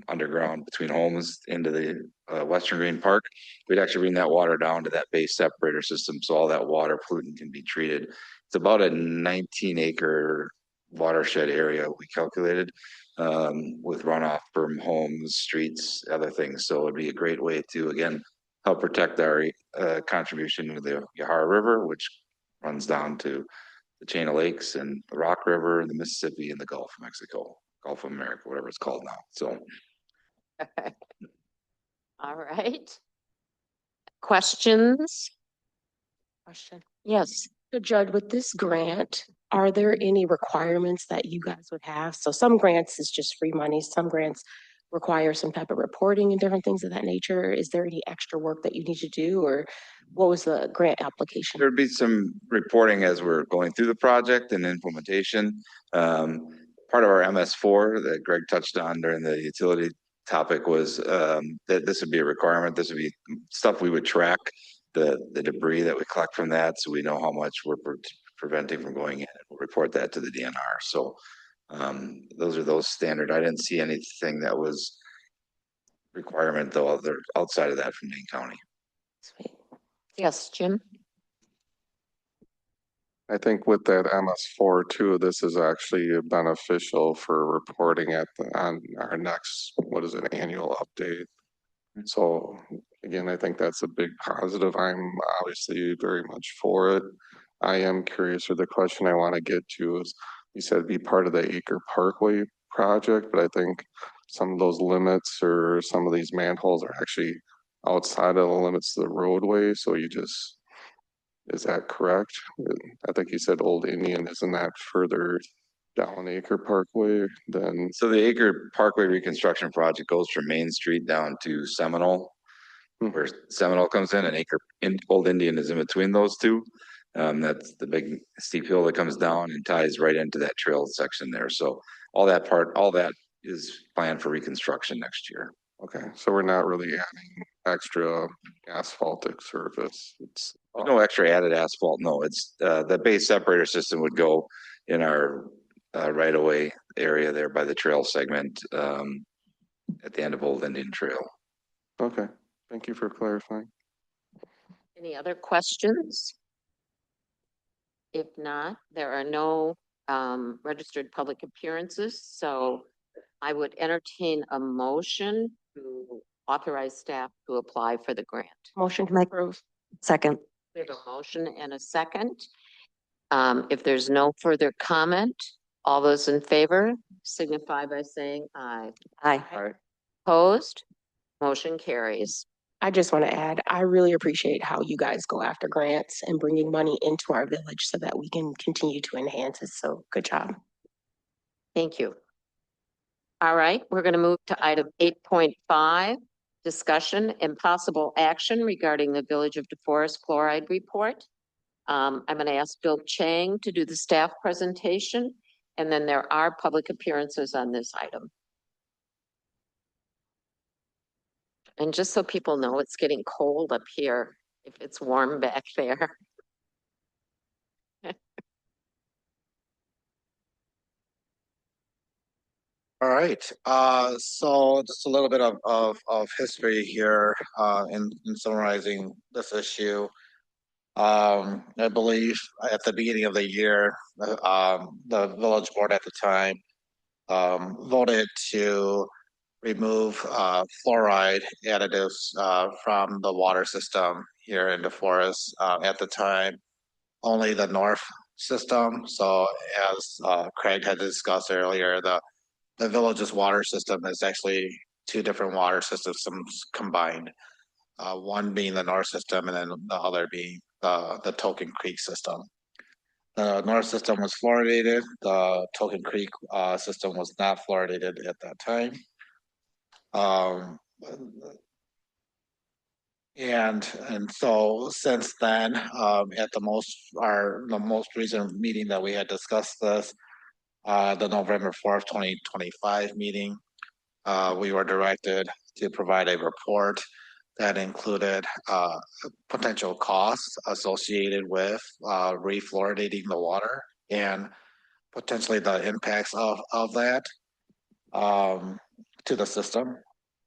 Speaker 13: underground between homes into the Western Green Park. We'd actually bring that water down to that base separator system, so all that water pollutant can be treated. It's about a 19-acre watershed area we calculated, with runoff from homes, streets, other things. So it'd be a great way to, again, help protect our contribution to the Yahara River, which runs down to the chain of lakes and the Rock River and the Mississippi and the Gulf of Mexico, Gulf of America, whatever it's called now. So.
Speaker 1: All right. Questions?
Speaker 16: Question.
Speaker 1: Yes.
Speaker 16: So Judd, with this grant, are there any requirements that you guys would have? So some grants is just free money, some grants require some type of reporting and different things of that nature. Is there any extra work that you need to do, or what was the grant application?
Speaker 13: There'd be some reporting as we're going through the project and implementation. Part of our MS4 that Greg touched on during the utility topic was that this would be a requirement. This would be stuff we would track, the debris that we collect from that, so we know how much we're preventing from going in, and we'll report that to the DNR. So those are those standard. I didn't see anything that was requirement though other outside of that from Dane County.
Speaker 1: Sweet. Yes, Jim.
Speaker 6: I think with that MS4 too, this is actually beneficial for reporting on our next, what is it, annual update. So again, I think that's a big positive. I'm obviously very much for it. I am curious, or the question I want to get to is, you said be part of the Acre Parkway project, but I think some of those limits or some of these manholes are actually outside of the limits of the roadway. So is that correct? I think you said Old Indian, isn't that further down Acre Parkway then?
Speaker 13: So the Acre Parkway reconstruction project goes from Main Street down to Seminole, where Seminole comes in, and Old Indian is in between those two. That's the big steep hill that comes down and ties right into that trail section there. So all that is planned for reconstruction next year.
Speaker 6: Okay, so we're not really adding extra asphaltic surface. It's
Speaker 13: no extra added asphalt. No, it's the base separator system would go in our right of way area there by the trail segment at the end of Old Indian Trail.
Speaker 6: Okay, thank you for clarifying.
Speaker 1: Any other questions? If not, there are no registered public appearances, so I would entertain a motion to authorize staff to apply for the grant.
Speaker 16: Motion to approve.
Speaker 9: Second.
Speaker 1: We have a motion and a second. If there's no further comment, all those in favor signify by saying aye.
Speaker 9: Aye.
Speaker 1: Opposed? Motion carries.
Speaker 16: I just want to add, I really appreciate how you guys go after grants and bringing money into our village so that we can continue to enhance it. So good job.
Speaker 1: Thank you. All right, we're going to move to item 8.5, discussion and possible action regarding the Village of DeForest fluoride report. I'm going to ask Bill Chang to do the staff presentation, and then there are public appearances on this item. And just so people know, it's getting cold up here if it's warm back there.
Speaker 10: All right, so just a little bit of history here in summarizing this issue. I believe at the beginning of the year, the village board at the time voted to remove fluoride additives from the water system here in DeForest. At the time, only the north system. So as Craig had discussed earlier, the village's water system is actually two different water systems combined. One being the north system and then the other being the Token Creek system. The north system was fluoridated. The Token Creek system was not fluoridated at that time. And so since then, at the most recent meeting that we had discussed this, the November 4th, 2025 meeting, we were directed to provide a report that included potential costs associated with refluoridating the water and potentially the impacts of that to the system.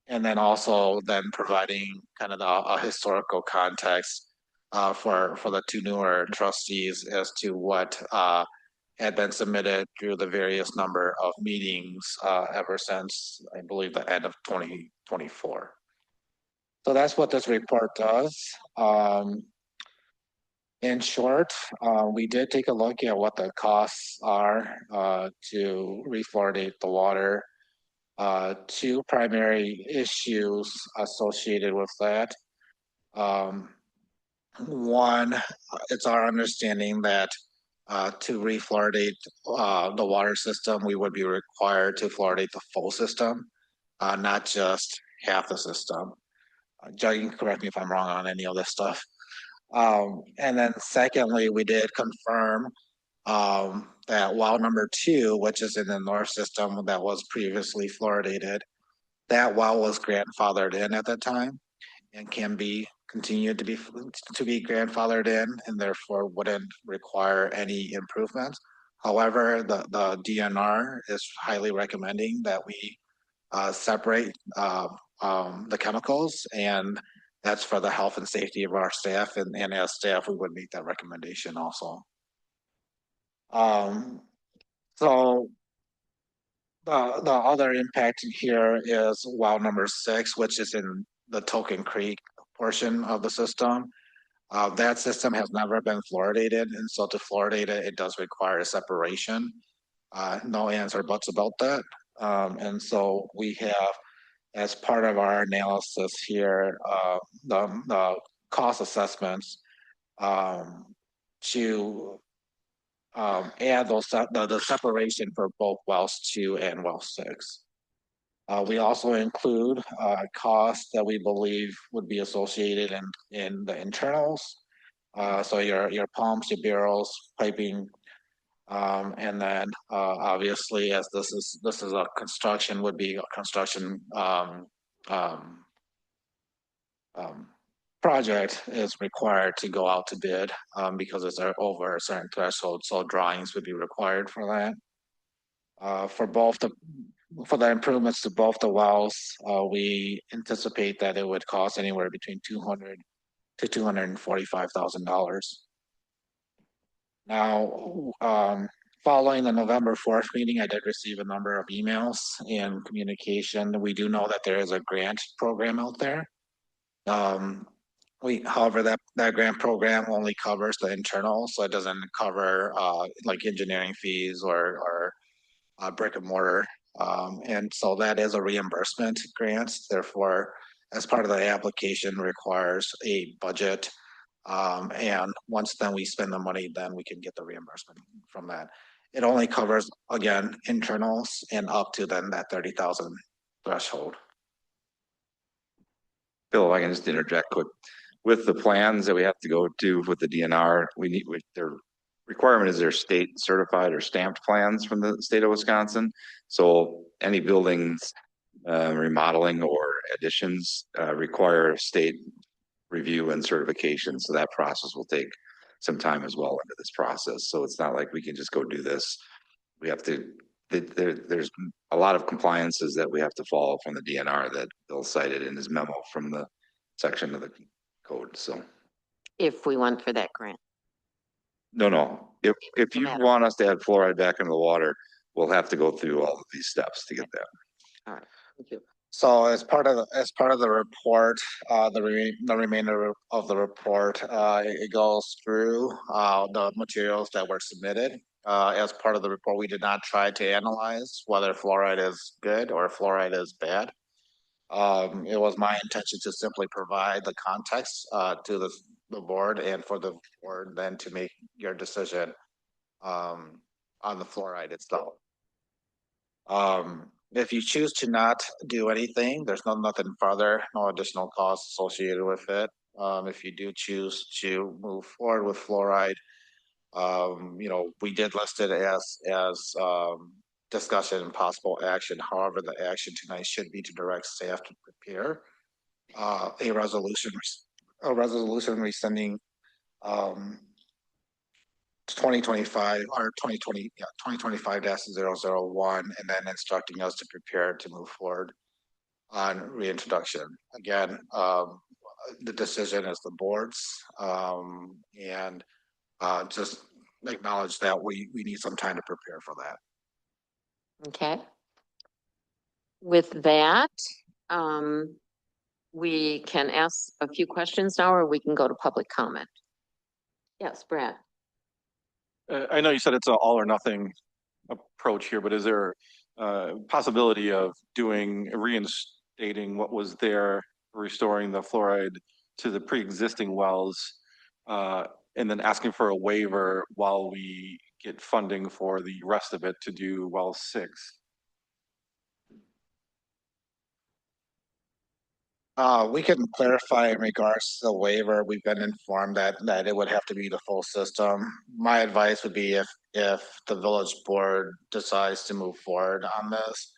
Speaker 10: And then also then providing kind of a historical context for the two newer trustees as to what had been submitted through the various number of meetings ever since, I believe, the end of 2024. So that's what this report does. In short, we did take a look at what the costs are to refluoridate the water. Two primary issues associated with that. One, it's our understanding that to refluoridate the water system, we would be required to fluoridate the full system, not just half the system. Joe, you can correct me if I'm wrong on any of this stuff. And then secondly, we did confirm that well number 2, which is in the north system that was previously fluoridated, that well was grandfathered in at that time and can be continued to be grandfathered in and therefore wouldn't require any improvements. However, the DNR is highly recommending that we separate the chemicals, and that's for the health and safety of our staff, and as staff we would meet that recommendation also. So the other impact here is well number 6, which is in the Token Creek portion of the system. That system has never been fluoridated, and so to fluoridate it, it does require a separation. No ands or buts about that. And so we have, as part of our analysis here, the cost assessments to add the separation for both wells 2 and well 6. We also include costs that we believe would be associated in the internals. So your pumps, your barrels, piping, and then obviously, as this is a construction, would be a construction project is required to go out to bid because it's over a certain threshold. So drawings would be required for that. For the improvements to both the wells, we anticipate that it would cost anywhere between $200,000 to $245,000. Now, following the November 4th meeting, I did receive a number of emails and communication. We do know that there is a grant program out there. However, that grant program only covers the internal, so it doesn't cover like engineering fees or brick and mortar. And so that is a reimbursement grant. Therefore, as part of the application requires a budget. And once then we spend the money, then we can get the reimbursement from that. It only covers, again, internals and up to then that 30,000 threshold.
Speaker 13: Bill, if I can just interject quick. With the plans that we have to go to with the DNR, their requirement is they're state certified or stamped plans from the state of Wisconsin. So any buildings, remodeling or additions require state review and certification. So that process will take some time as well into this process. So it's not like we can just go do this. We have to, there's a lot of compliances that we have to follow from the DNR that Bill cited in his memo from the section of the code. So
Speaker 1: If we went for that grant.
Speaker 13: No. If you want us to add fluoride back into the water, we'll have to go through all of these steps to get that.
Speaker 1: All right, thank you.
Speaker 10: So as part of the report, the remainder of the report, it goes through the materials that were submitted. As part of the report, we did not try to analyze whether fluoride is good or fluoride is bad. It was my intention to simply provide the context to the board and for the board then to make your decision on the fluoride itself. If you choose to not do anything, there's nothing further, no additional costs associated with it. If you do choose to move forward with fluoride, we did list it as discussion and possible action. However, the action tonight should be to direct staff to prepare a resolution rescinding 2025 or 2025-001, and then instructing us to prepare to move forward on reintroduction. Again, the decision is the board's, and just acknowledge that we need some time to prepare for that.
Speaker 1: Okay. With that, we can ask a few questions now, or we can go to public comment. Yes, Brad.
Speaker 4: I know you said it's an all or nothing approach here, but is there a possibility of reinstating what was there, restoring the fluoride to the pre-existing wells, and then asking for a waiver while we get funding for the rest of it to do well 6?
Speaker 10: We can clarify in regards to the waiver. We've been informed that it would have to be the full system. My advice would be if the village board decides to move forward on this,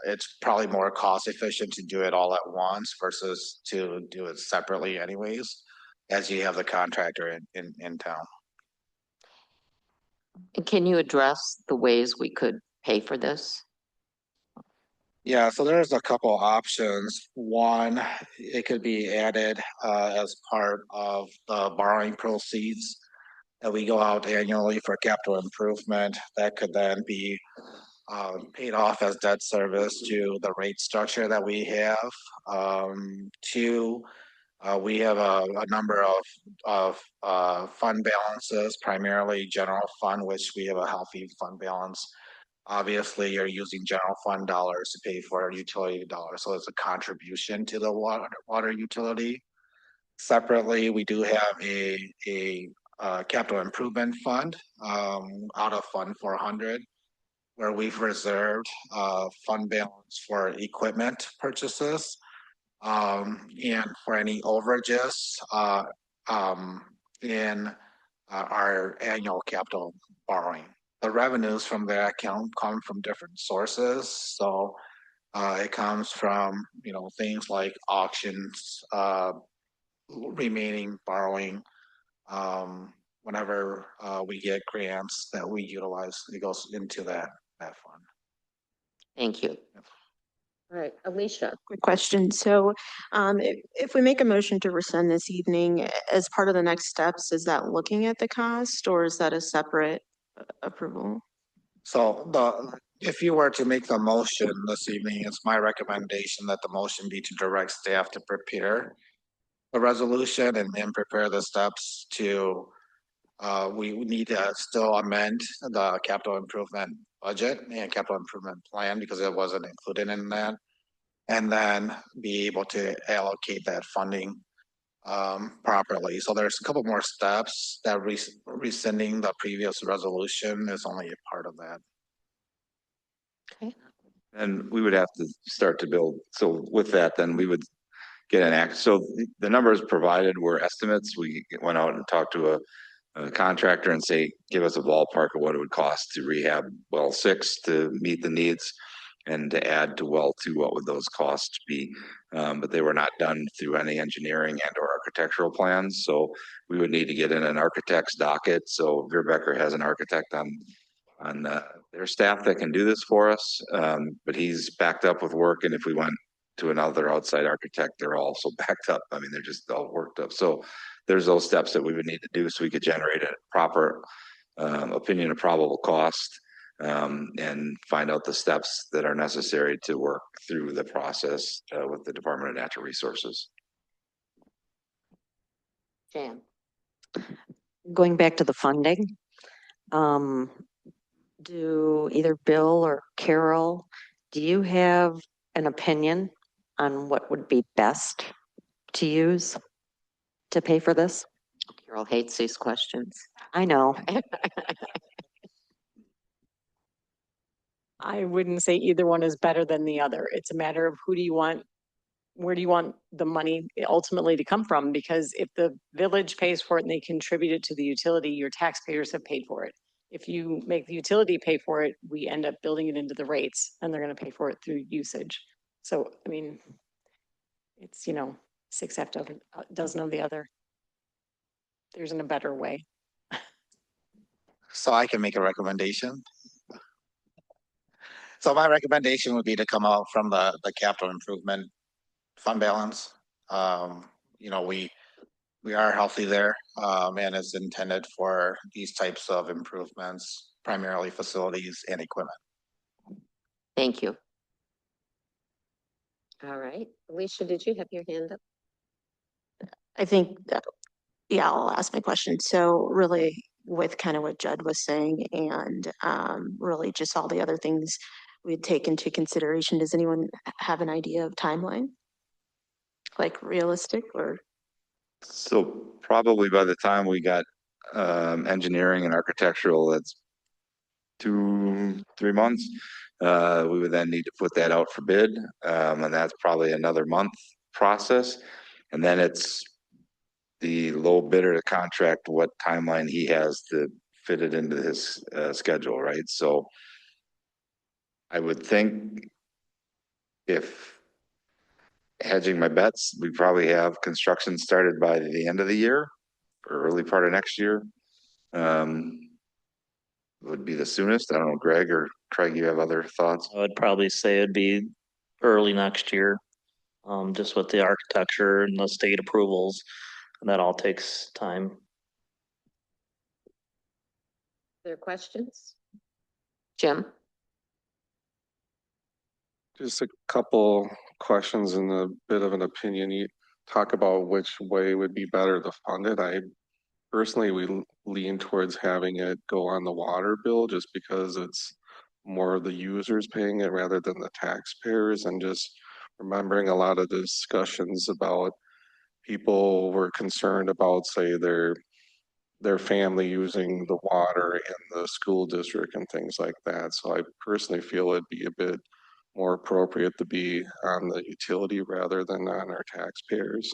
Speaker 10: it's probably more cost efficient to do it all at once versus to do it separately anyways, as you have the contractor in town.
Speaker 1: Can you address the ways we could pay for this?
Speaker 10: Yeah, so there's a couple options. One, it could be added as part of the borrowing proceeds that we go out annually for capital improvement. That could then be paid off as debt service to the rate structure that we have. Two, we have a number of fund balances, primarily general fund, which we have a healthy fund balance. Obviously, you're using general fund dollars to pay for utility dollars, so it's a contribution to the water utility. Separately, we do have a capital improvement fund out of Fund 400, where we've reserved fund balance for equipment purchases and for any overages in our annual capital borrowing. The revenues from that account come from different sources. So it comes from, things like auctions, remaining borrowing. Whenever we get grants that we utilize, it goes into that fund.
Speaker 1: Thank you. All right, Alicia.
Speaker 5: Quick question. So if we make a motion to rescind this evening, as part of the next steps, is that looking at the cost or is that a separate approval?
Speaker 10: So if you were to make the motion this evening, it's my recommendation that the motion be to direct staff to prepare a resolution and then prepare the steps to, we need to still amend the capital improvement budget and capital improvement plan because it wasn't included in that, and then be able to allocate that funding properly. So there's a couple more steps that rescinding the previous resolution is only a part of that.
Speaker 1: Okay.
Speaker 13: And we would have to start to build. So with that, then we would get an act. So the numbers provided were estimates. We went out and talked to a contractor and say, give us a ballpark of what it would cost to rehab well 6 to meet the needs, and to add to well 2, what would those costs be? But they were not done through any engineering and or architectural plans. So we would need to get in an architect's docket. So Veerbecker has an architect on their staff that can do this for us. But he's backed up with work. And if we went to another outside architect, they're also backed up. I mean, they're just all worked up. So there's those steps that we would need to do so we could generate a proper opinion of probable cost. And find out the steps that are necessary to work through the process with the Department of Natural Resources.
Speaker 1: Jan.
Speaker 9: Going back to the funding, do either Bill or Carol, do you have an opinion on what would be best to use to pay for this?
Speaker 1: Carol hates these questions.
Speaker 9: I know.
Speaker 17: I wouldn't say either one is better than the other. It's a matter of where do you want the money ultimately to come from? Because if the village pays for it and they contribute it to the utility, your taxpayers have paid for it. if you make the utility pay for it, we end up building it into the rates and they're gonna pay for it through usage. So, I mean, it's, you know, six half dozen of the other. There isn't a better way.
Speaker 10: So I can make a recommendation. So my recommendation would be to come out from the capital improvement fund balance. You know, we are healthy there, and it's intended for these types of improvements, primarily facilities and equipment.
Speaker 1: Thank you. All right, Alicia, did you have your hand up?
Speaker 5: I think, yeah, I'll ask my question. So really with kind of what Judd was saying and really just all the other things we'd take into consideration, does anyone have an idea of timeline? Like realistic or?
Speaker 13: So probably by the time we got engineering and architectural, that's 2-3 months. We would then need to put that out for bid, and that's probably another month process. And then it's the low bidder to contract what timeline he has to fit it into his schedule, right? So I would think, if hedging my bets, we probably have construction started by the end of the year or early part of next year. Would be the soonest. I don't know, Greg or Craig, you have other thoughts?
Speaker 14: I would probably say it'd be early next year, just with the architecture and the state approvals, and that all takes time.
Speaker 1: There are questions? Jim?
Speaker 6: Just a couple questions and a bit of an opinion. You talk about which way would be better to fund it. I personally, we lean towards having it go on the water bill just because it's more of the users paying it rather than the taxpayers, and just remembering a lot of discussions about people were concerned about, say, their family using the water in the school district and things like that. So I personally feel it'd be a bit more appropriate to be on the utility rather than on our taxpayers.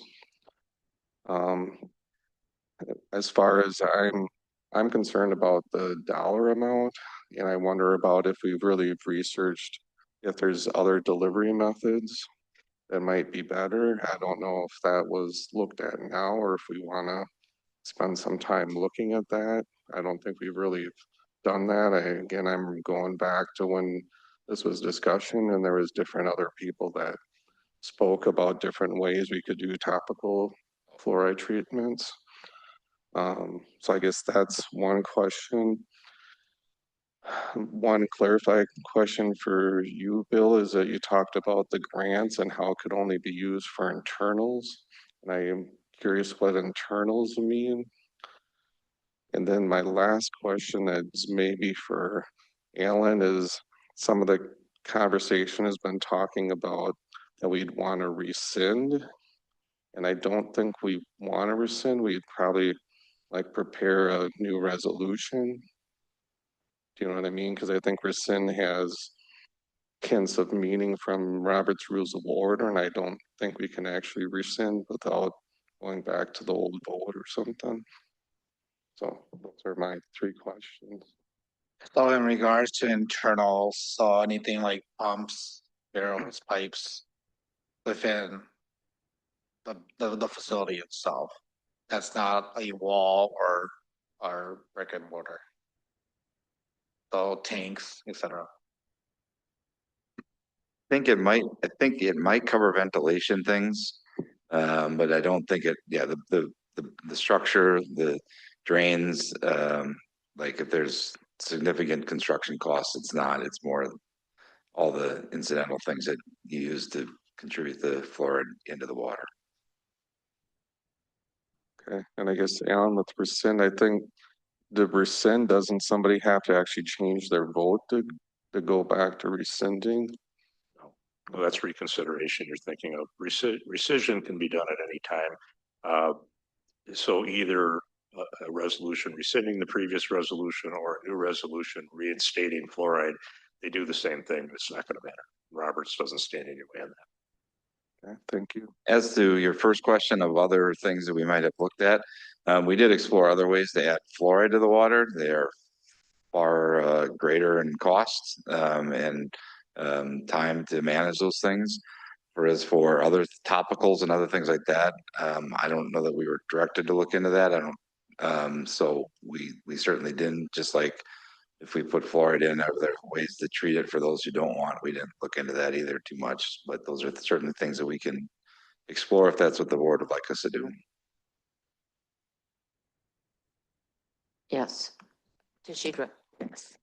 Speaker 6: As far as I'm concerned about the dollar amount, and I wonder about if we've really researched if there's other delivery methods that might be better. I don't know if that was looked at now or if we want to spend some time looking at that. I don't think we've really done that. Again, I'm going back to when this was discussion and there was different other people that spoke about different ways we could do topical fluoride treatments. So I guess that's one question. One clarifying question for you, Bill, is that you talked about the grants and how it could only be used for internals. And I am curious what internals mean. And then my last question is maybe for Alan is, some of the conversation has been talking about that we'd want to rescind. And I don't think we want to rescind. We'd probably like prepare a new resolution. Do you know what I mean? Because I think rescind has hints of meaning from Robert's Rules of Order, and I don't think we can actually rescind without going back to the old vote or something. So those are my 3 questions.
Speaker 10: So in regards to internals, so anything like pumps, barrels, pipes within the facility itself, that's not a wall or brick and mortar. So tanks, etc.
Speaker 13: I think it might cover ventilation things, but I don't think it, yeah, the structure, the drains, like if there's significant construction costs, it's more all the incidental things that you use to contribute the fluoride into the water.
Speaker 6: Okay, and I guess Alan, with rescind, I think the rescind, doesn't somebody have to actually change their vote to go back to rescinding?
Speaker 15: Well, that's reconsideration you're thinking of. Rescission can be done at any time. So either a resolution rescinding the previous resolution or a new resolution reinstating fluoride, they do the same thing. It's not going to matter. Roberts doesn't stand in your way on that.
Speaker 6: Okay, thank you.
Speaker 13: As to your first question of other things that we might have looked at, we did explore other ways to add fluoride to the water. They are far greater in cost and time to manage those things. Whereas for other topicals and other things like that, I don't know that we were directed to look into that. I don't. So we certainly didn't. Just like if we put fluoride in, are there ways to treat it for those who don't want? We didn't look into that either too much. But those are certainly things that we can explore if that's what the board would like us to do.
Speaker 1: Yes. Tashidra.
Speaker 16: Yes.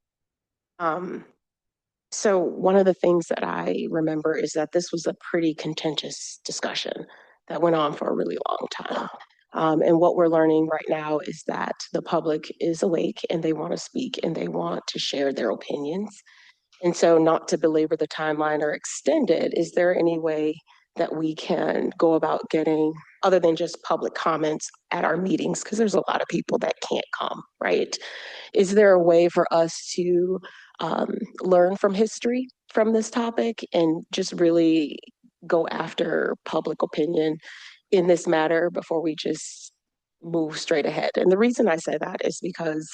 Speaker 16: So one of the things that I remember is that this was a pretty contentious discussion that went on for a really long time. And what we're learning right now is that the public is awake and they want to speak and they want to share their opinions. And so, not to belabor the timeline or extend it, is there any way that we can go about getting, other than just public comments at our meetings, because there's a lot of people that can't come, right? Is there a way for us to learn from history from this topic and just really go after public opinion in this matter before we just move straight ahead? And the reason I say that is because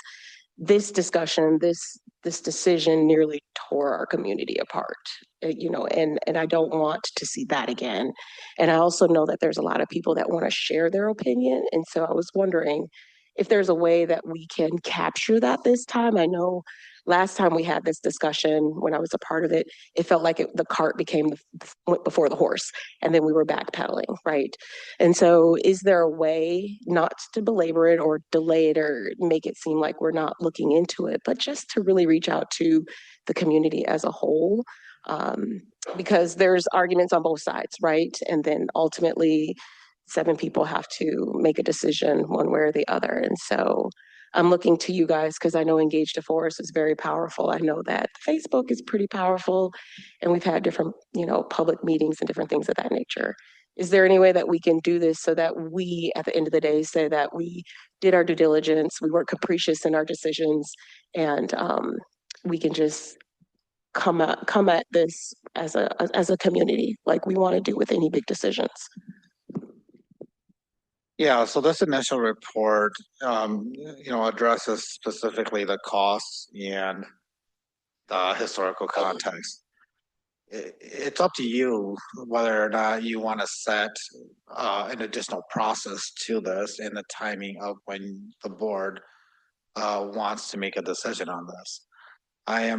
Speaker 16: this discussion, this decision nearly tore our community apart, you know, and I don't want to see that again. And I also know that there's a lot of people that want to share their opinion. And so I was wondering if there's a way that we can capture that this time. I know last time we had this discussion, when I was a part of it, it felt like the cart went before the horse, and then we were backpedaling, right? And so is there a way, not to belabor it or delay it or make it seem like we're not looking into it, but just to really reach out to the community as a whole? Because there's arguments on both sides, right? And then ultimately 7 people have to make a decision one way or the other. And so I'm looking to you guys because I know Engage the Forest is very powerful. I know that Facebook is pretty powerful, and we've had different, you know, public meetings and different things of that nature. Is there any way that we can do this so that we, at the end of the day, say that we did our due diligence, we weren't capricious in our decisions, and we can just come at this as a community, like we want to do with any big decisions?
Speaker 10: Yeah, so this initial report, addresses specifically the costs and the historical context. It's up to you whether or not you want to set an additional process to this and the timing of when the board wants to make a decision on this. I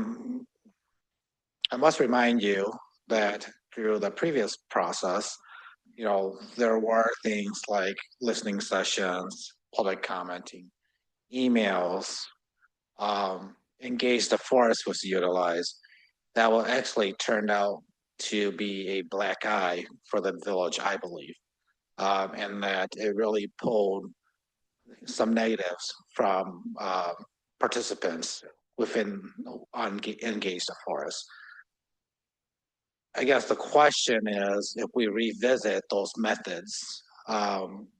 Speaker 10: must remind you that through the previous process, there were things like listening sessions, public commenting, emails, Engage the Forest was utilized. That will actually turned out to be a black eye for the village, I believe, and that it really pulled some negatives from participants within Engage the Forest. I guess the question is, if we revisit those methods,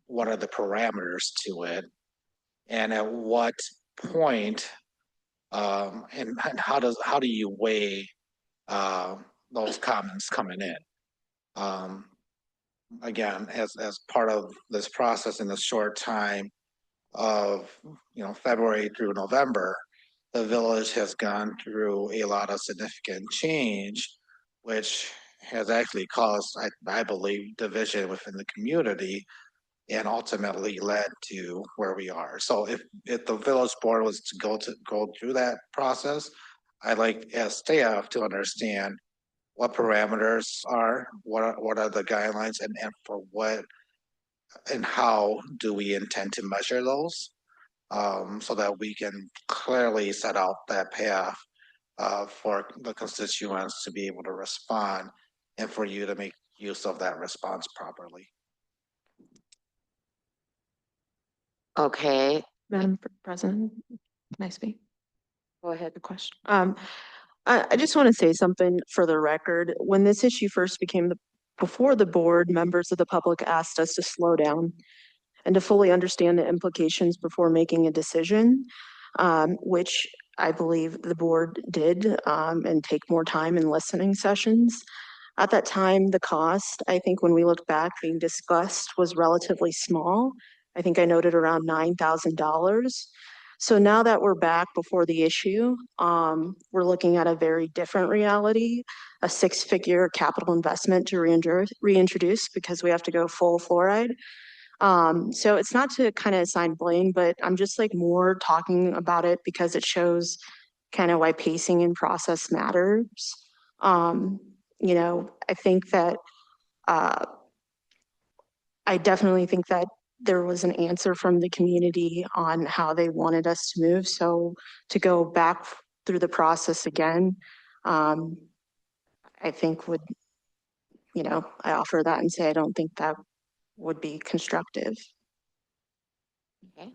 Speaker 10: what are the parameters to it? And at what point, and how do you weigh those comments coming in? Again, as part of this process in the short time of February through November, the village has gone through a lot of significant change, which has actually caused, I believe, division within the community and ultimately led to where we are. So if the village board was to go through that process, I'd like as staff to understand what parameters are, what are the guidelines, and for what and how do we intend to measure those, so that we can clearly set out that path for the constituents to be able to respond and for you to make use of that response properly.
Speaker 1: Okay.
Speaker 18: Madam President, can I speak?
Speaker 1: Go ahead.
Speaker 18: The question.
Speaker 5: I just want to say something for the record. When this issue first became before the board, members of the public asked us to slow down and to fully understand the implications before making a decision, which I believe the board did, and take more time in listening sessions. At that time, the cost, I think when we look back, being discussed was relatively small. I think I noted around $9,000. So now that we're back before the issue, we're looking at a very different reality, a six-figure capital investment to reintroduce because we have to go full fluoride. So it's not to kind of assign blame, but I'm just like more talking about it because it shows kind of why pacing and process matters. You know, I think that I definitely think that there was an answer from the community on how they wanted us to move. So to go back through the process again, I think would, you know, I offer that and say I don't think that would be constructive.
Speaker 1: Okay.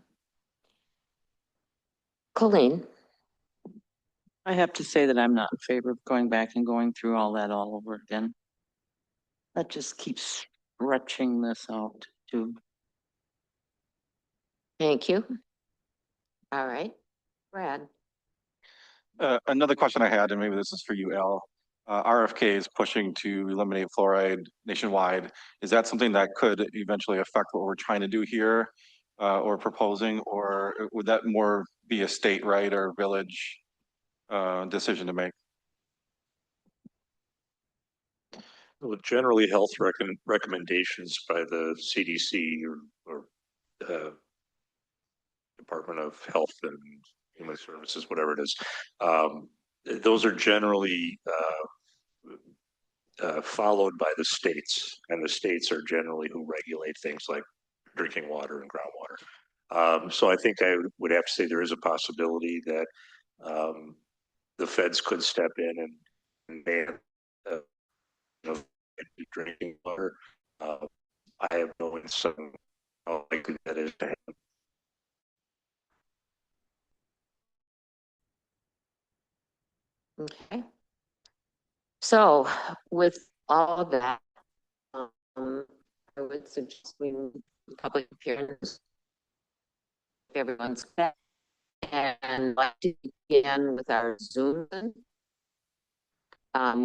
Speaker 1: Colleen,
Speaker 7: I have to say that I'm not in favor of going back and going through all that all over again. That just keeps stretching this out too.
Speaker 1: thank you. All right, Brad.
Speaker 4: Another question I had, and maybe this is for you, Al. RFK is pushing to eliminate fluoride nationwide. Is that something that could eventually affect what we're trying to do here or proposing, or would that more be a state right or village decision to make?
Speaker 15: Well, generally, health recommendations by the CDC or Department of Health and Human Services, whatever it is, those are generally followed by the states, and the states are generally who regulate things like drinking water and groundwater. So I think I would have to say there is a possibility that the feds could step in and ban drinking water. I have no insight on how likely that is to happen.
Speaker 1: Okay. So with all of that, I would suggest we move to public appearance. If everyone's back, and like to begin with our Zoom,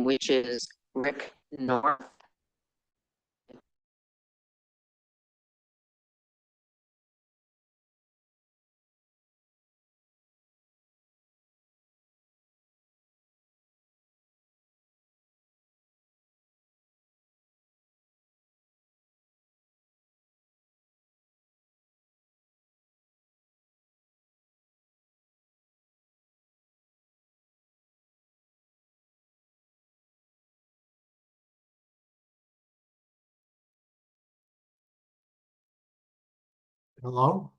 Speaker 1: which is Rick North.
Speaker 19: Hello?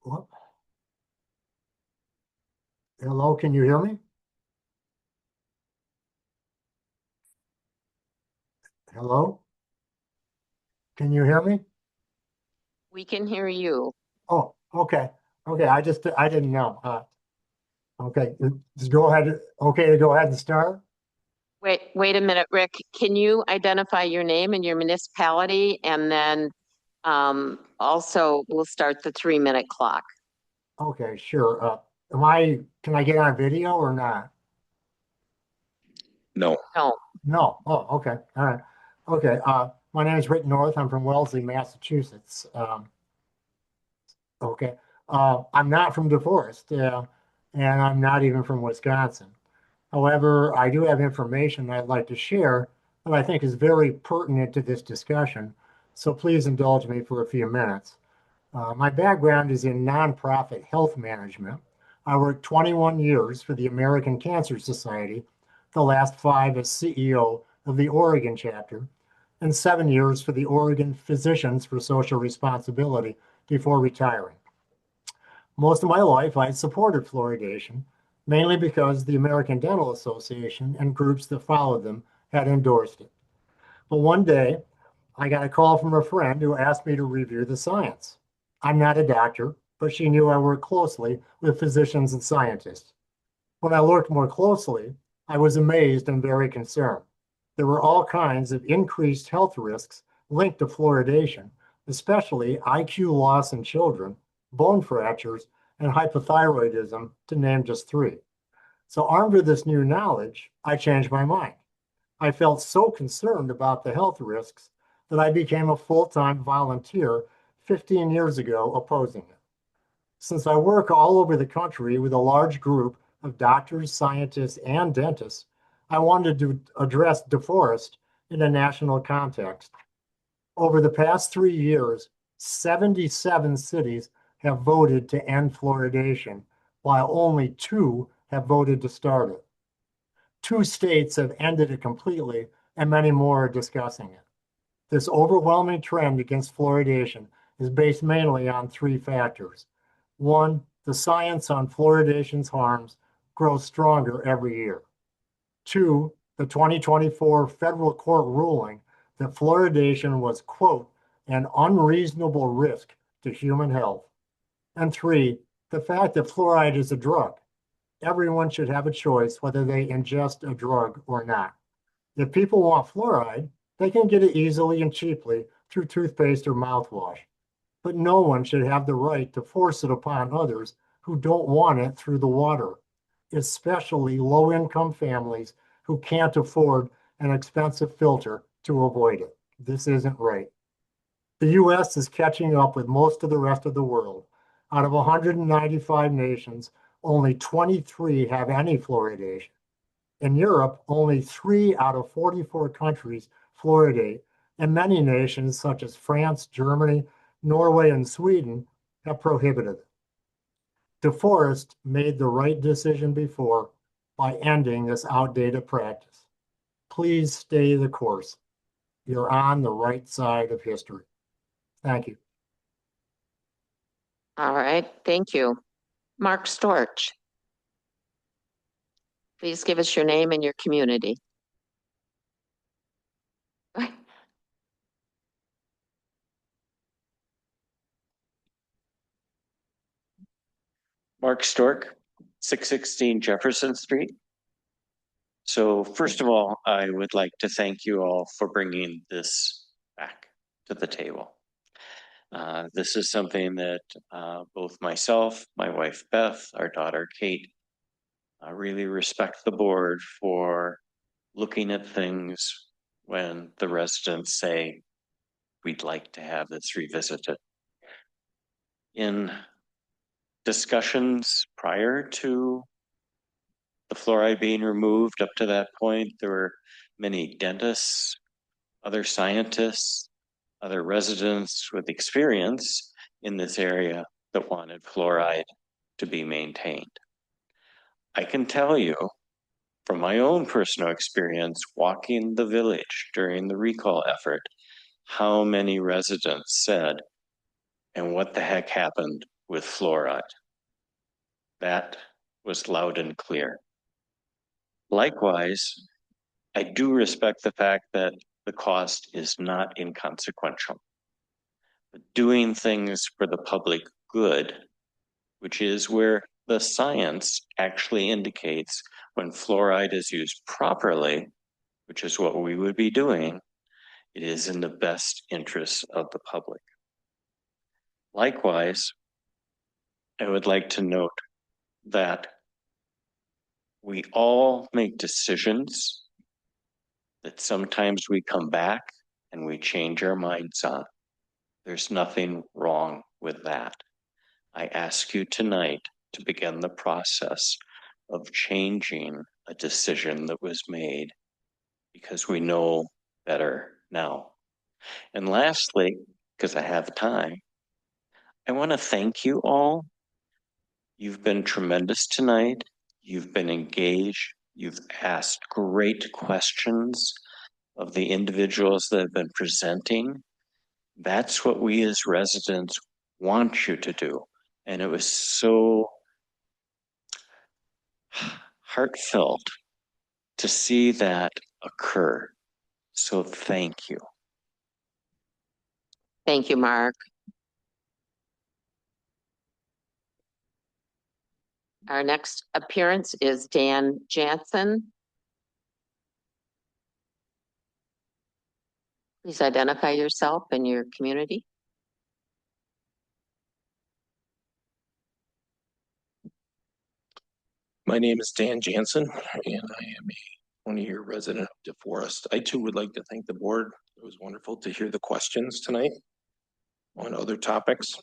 Speaker 19: What? Hello, can you hear me? Hello? Can you hear me?
Speaker 1: We can hear you.
Speaker 19: Oh, okay. Okay, I didn't know. Okay, just go ahead. Okay to go ahead and start?
Speaker 1: Wait a minute, Rick. Can you identify your name and your municipality? And then also we'll start the 3-minute clock.
Speaker 19: Okay, sure. Can I get on video or not?
Speaker 13: No.
Speaker 1: No.
Speaker 19: No. Oh, okay. All right. Okay. My name is Rick North. I'm from Wellesley, Massachusetts. Okay. I'm not from DeForest, and I'm not even from Wisconsin. However, I do have information I'd like to share that I think is very pertinent to this discussion. So please indulge me for a few minutes. My background is in nonprofit health management. I worked 21 years for the American Cancer Society, the last 5 as CEO of the Oregon chapter, and 7 years for the Oregon Physicians for Social Responsibility before retiring. Most of my life, I supported fluoridation, mainly because the American Dental Association and groups that followed them had endorsed it. But one day, I got a call from a friend who asked me to review the science. I'm not a doctor, but she knew I worked closely with physicians and scientists. When I looked more closely, I was amazed and very concerned. There were all kinds of increased health risks linked to fluoridation, especially IQ loss in children, bone fractures, and hypothyroidism, to name just 3. So armed with this new knowledge, I changed my mind. I felt so concerned about the health risks that I became a full-time volunteer 15 years ago opposing it. Since I work all over the country with a large group of doctors, scientists, and dentists, I wanted to address deforest in a national context. Over the past 3 years, 77 cities have voted to end fluoridation, while only 2 have voted to start it. 2 states have ended it completely, and many more are discussing it. This overwhelming trend against fluoridation is based mainly on 3 factors. 1, the science on fluoridation's harms grows stronger every year. 2, the 2024 federal court ruling that fluoridation was, quote, an unreasonable risk to human health. And 3, the fact that fluoride is a drug. Everyone should have a choice whether they ingest a drug or not. If people want fluoride, they can get it easily and cheaply through toothpaste or mouthwash. But no one should have the right to force it upon others who don't want it through the water, especially low-income families who can't afford an expensive filter to avoid it. This isn't right. The US is catching up with most of the rest of the world. Out of 195 nations, only 23 have any fluoridation. In Europe, only 3 out of 44 countries fluoridate, and many nations such as France, Germany, Norway, and Sweden have prohibited it. DeForest made the right decision before by ending this outdated practice. Please stay the course. You're on the right side of history. Thank you.
Speaker 1: All right, thank you. Mark Storch. Please give us your name and your community.
Speaker 20: Mark Stork, 616 Jefferson Street. So first of all, I would like to thank you all for bringing this back to the table. This is something that both myself, my wife Beth, our daughter Kate, really respect the board for looking at things when the residents say, we'd like to have this revisited. In discussions prior to the fluoride being removed up to that point, there were many dentists, other scientists, other residents with experience in this area that wanted fluoride to be maintained. I can tell you from my own personal experience walking the village during the recall effort, how many residents said, and what the heck happened with fluoride? That was loud and clear. Likewise, I do respect the fact that the cost is not inconsequential. But doing things for the public good, which is where the science actually indicates when fluoride is used properly, which is what we would be doing, it is in the best interest of the public. Likewise, I would like to note that we all make decisions that sometimes we come back and we change our minds on. There's nothing wrong with that. I ask you tonight to begin the process of changing a decision that was made because we know better now. And lastly, because I have time, I want to thank you all. You've been tremendous tonight. You've been engaged. You've asked great questions of the individuals that have been presenting. That's what we as residents want you to do. And it was so heartfelt to see that occur. So thank you.
Speaker 1: Thank you, Mark. Our next appearance is Dan Jansen. Please identify yourself and your community.
Speaker 21: My name is Dan Jansen, and I am a 20-year resident of DeForest. I too would like to thank the board. It was wonderful to hear the questions tonight. on other topics.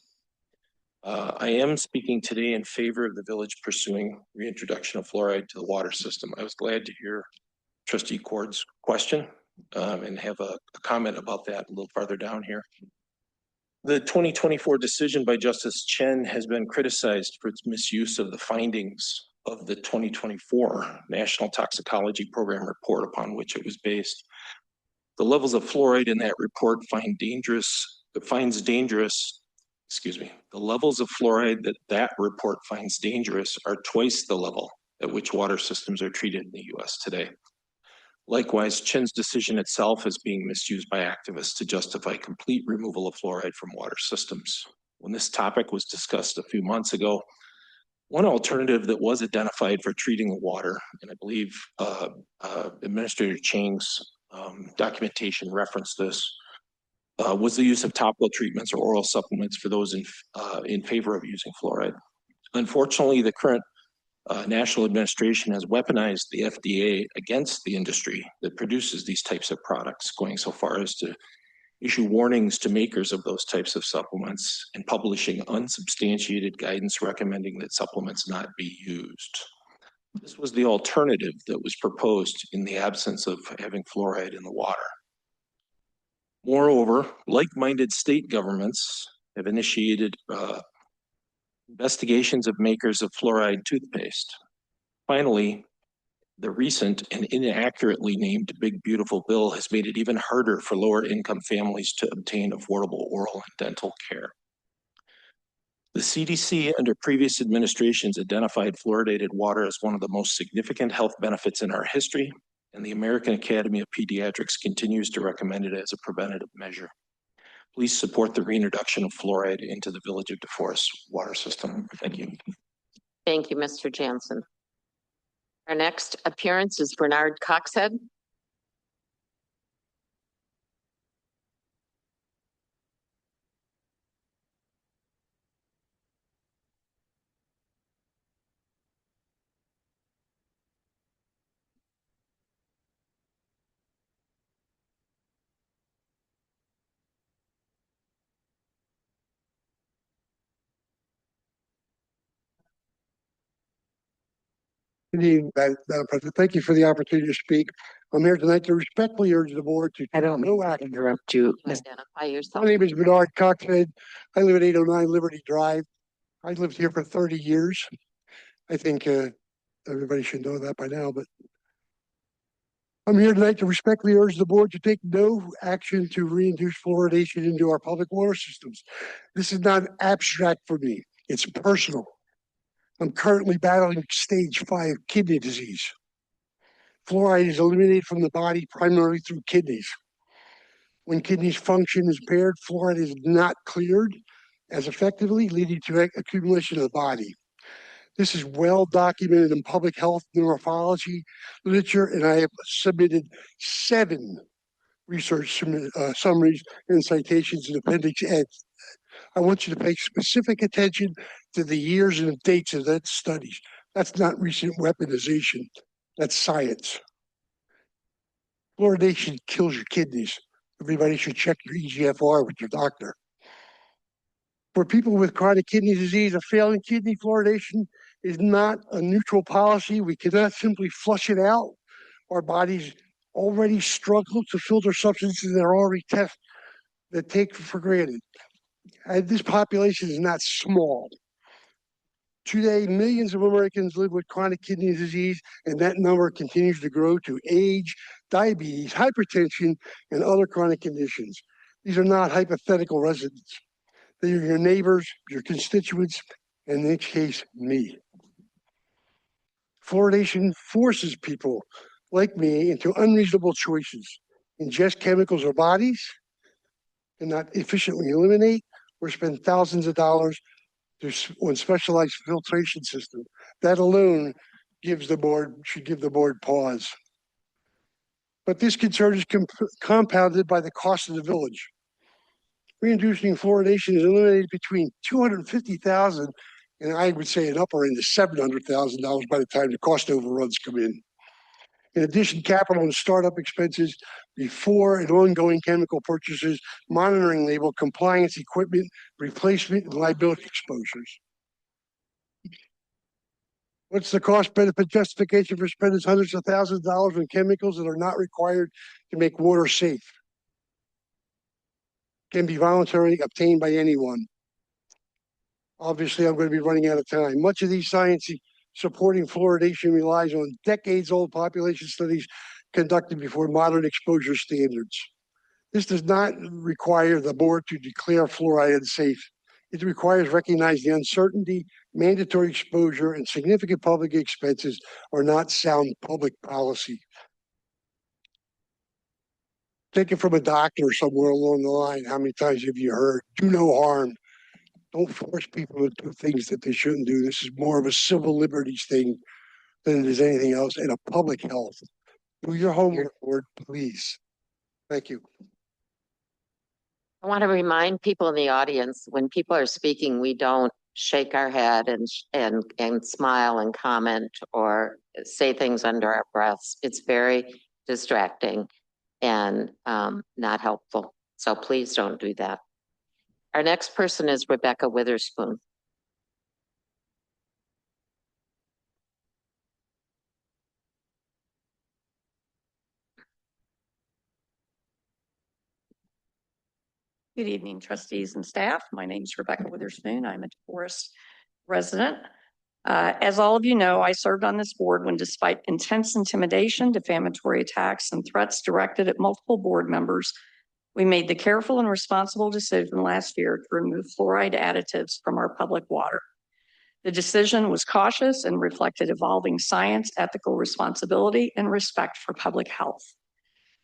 Speaker 21: I am speaking today in favor of the village pursuing reintroduction of fluoride to the water system. I was glad to hear Trustee Cord's question and have a comment about that a little farther down here. The 2024 decision by Justice Chen has been criticized for its misuse of the findings of the 2024 National Toxicology Program report upon which it was based. The levels of fluoride in that report the levels of fluoride that report finds dangerous are twice the level at which water systems are treated in the US today. Likewise, Chen's decision itself is being misused by activists to justify complete removal of fluoride from water systems. When this topic was discussed a few months ago, one alternative that was identified for treating the water, and I believe Administrator Chang's documentation referenced this, was the use of topical treatments or oral supplements for those in favor of using fluoride. Unfortunately, the current national administration has weaponized the FDA against the industry that produces these types of products, going so far as to issue warnings to makers of those types of supplements and publishing unsubstantiated guidance recommending that supplements not be used. This was the alternative that was proposed in the absence of having fluoride in the water. Moreover, like-minded state governments have initiated investigations of makers of fluoride toothpaste. Finally, the recent and inaccurately named Big Beautiful Bill has made it even harder for lower income families to obtain affordable oral and dental care. The CDC under previous administrations identified fluoridated water as one of the most significant health benefits in our history, and the American Academy of Pediatrics continues to recommend it as a preventative measure. Please support the reintroduction of fluoride into the Village of DeForest water system. Thank you.
Speaker 1: Thank you, Mr. Jansen. Our next appearance is Bernard Coxhead.
Speaker 3: Good evening, Madam President. Thank you for the opportunity to speak. I'm here tonight to respectfully urge the board to
Speaker 11: I don't mean to interrupt you.
Speaker 1: Identify yourself.
Speaker 3: My name is Bernard Coxhead. I live at 809 Liberty Drive. I lived here for 30 years. I think everybody should know that by now, but I'm here tonight to respectfully urge the board to take no action to reintroduce fluoridation into our public water systems. This is not abstract for me. It's personal. I'm currently battling stage 5 kidney disease. Fluoride is eliminated from the body primarily through kidneys. When kidneys function is impaired, fluoride is not cleared as effectively, leading to accumulation of the body. This is well documented in public health neuropathology literature, and I have submitted 7 research summaries and citations in Appendix Ed. I want you to pay specific attention to the years and the dates of that studies. That's not recent weaponization. That's science. Fluoridation kills your kidneys. Everybody should check your EGFR with your doctor. For people with chronic kidney disease, a failing kidney, fluoridation is not a neutral policy. We cannot simply flush it out. Our bodies already struggle to filter substances that are already tested, that take for granted. And this population is not small. Today, millions of Americans live with chronic kidney disease, and that number continues to grow to age, diabetes, hypertension, and other chronic conditions. These are not hypothetical residents. They are your neighbors, your constituents, and in this case, me. Fluoridation forces people like me into unreasonable choices. Ingest chemicals or bodies, and not efficiently eliminate, or spend thousands of dollars on specialized filtration system. That alone should give the board pause. But this concern is compounded by the cost of the village. Reintroducing fluoridation is eliminated between $250,000 and I would say an upper end of $700,000 by the time the cost overruns come in. In addition, capital and startup expenses before and ongoing chemical purchases, monitoring label, compliance, equipment, replacement, and liability exposures. What's the cost benefit justification for spending hundreds of thousands of dollars on chemicals that are not required to make water safe? Can be voluntarily obtained by anyone. Obviously, I'm going to be running out of time. Much of these science supporting fluoridation relies on decades-old population studies conducted before modern exposure standards. This does not require the board to declare fluoride unsafe. It requires recognizing the uncertainty, mandatory exposure, and significant public expenses are not sound public policy. Take it from a doctor somewhere along the line. How many times have you heard, do no harm? Don't force people to do things that they shouldn't do. This is more of a civil liberties thing than it is anything else, and a public health. Do your homework, board, please. Thank you.
Speaker 1: I want to remind people in the audience, when people are speaking, we don't shake our head and smile and comment or say things under our breaths. It's very distracting and not helpful. So please don't do that. Our next person is Rebecca Witherspoon.
Speaker 8: Good evening, trustees and staff. My name is Rebecca Witherspoon. I'm a DeForest resident. As all of you know, I served on this board when, despite intense intimidation, defamatory attacks, and threats directed at multiple board members, we made the careful and responsible decision last year to remove fluoride additives from our public water. The decision was cautious and reflected evolving science, ethical responsibility, and respect for public health.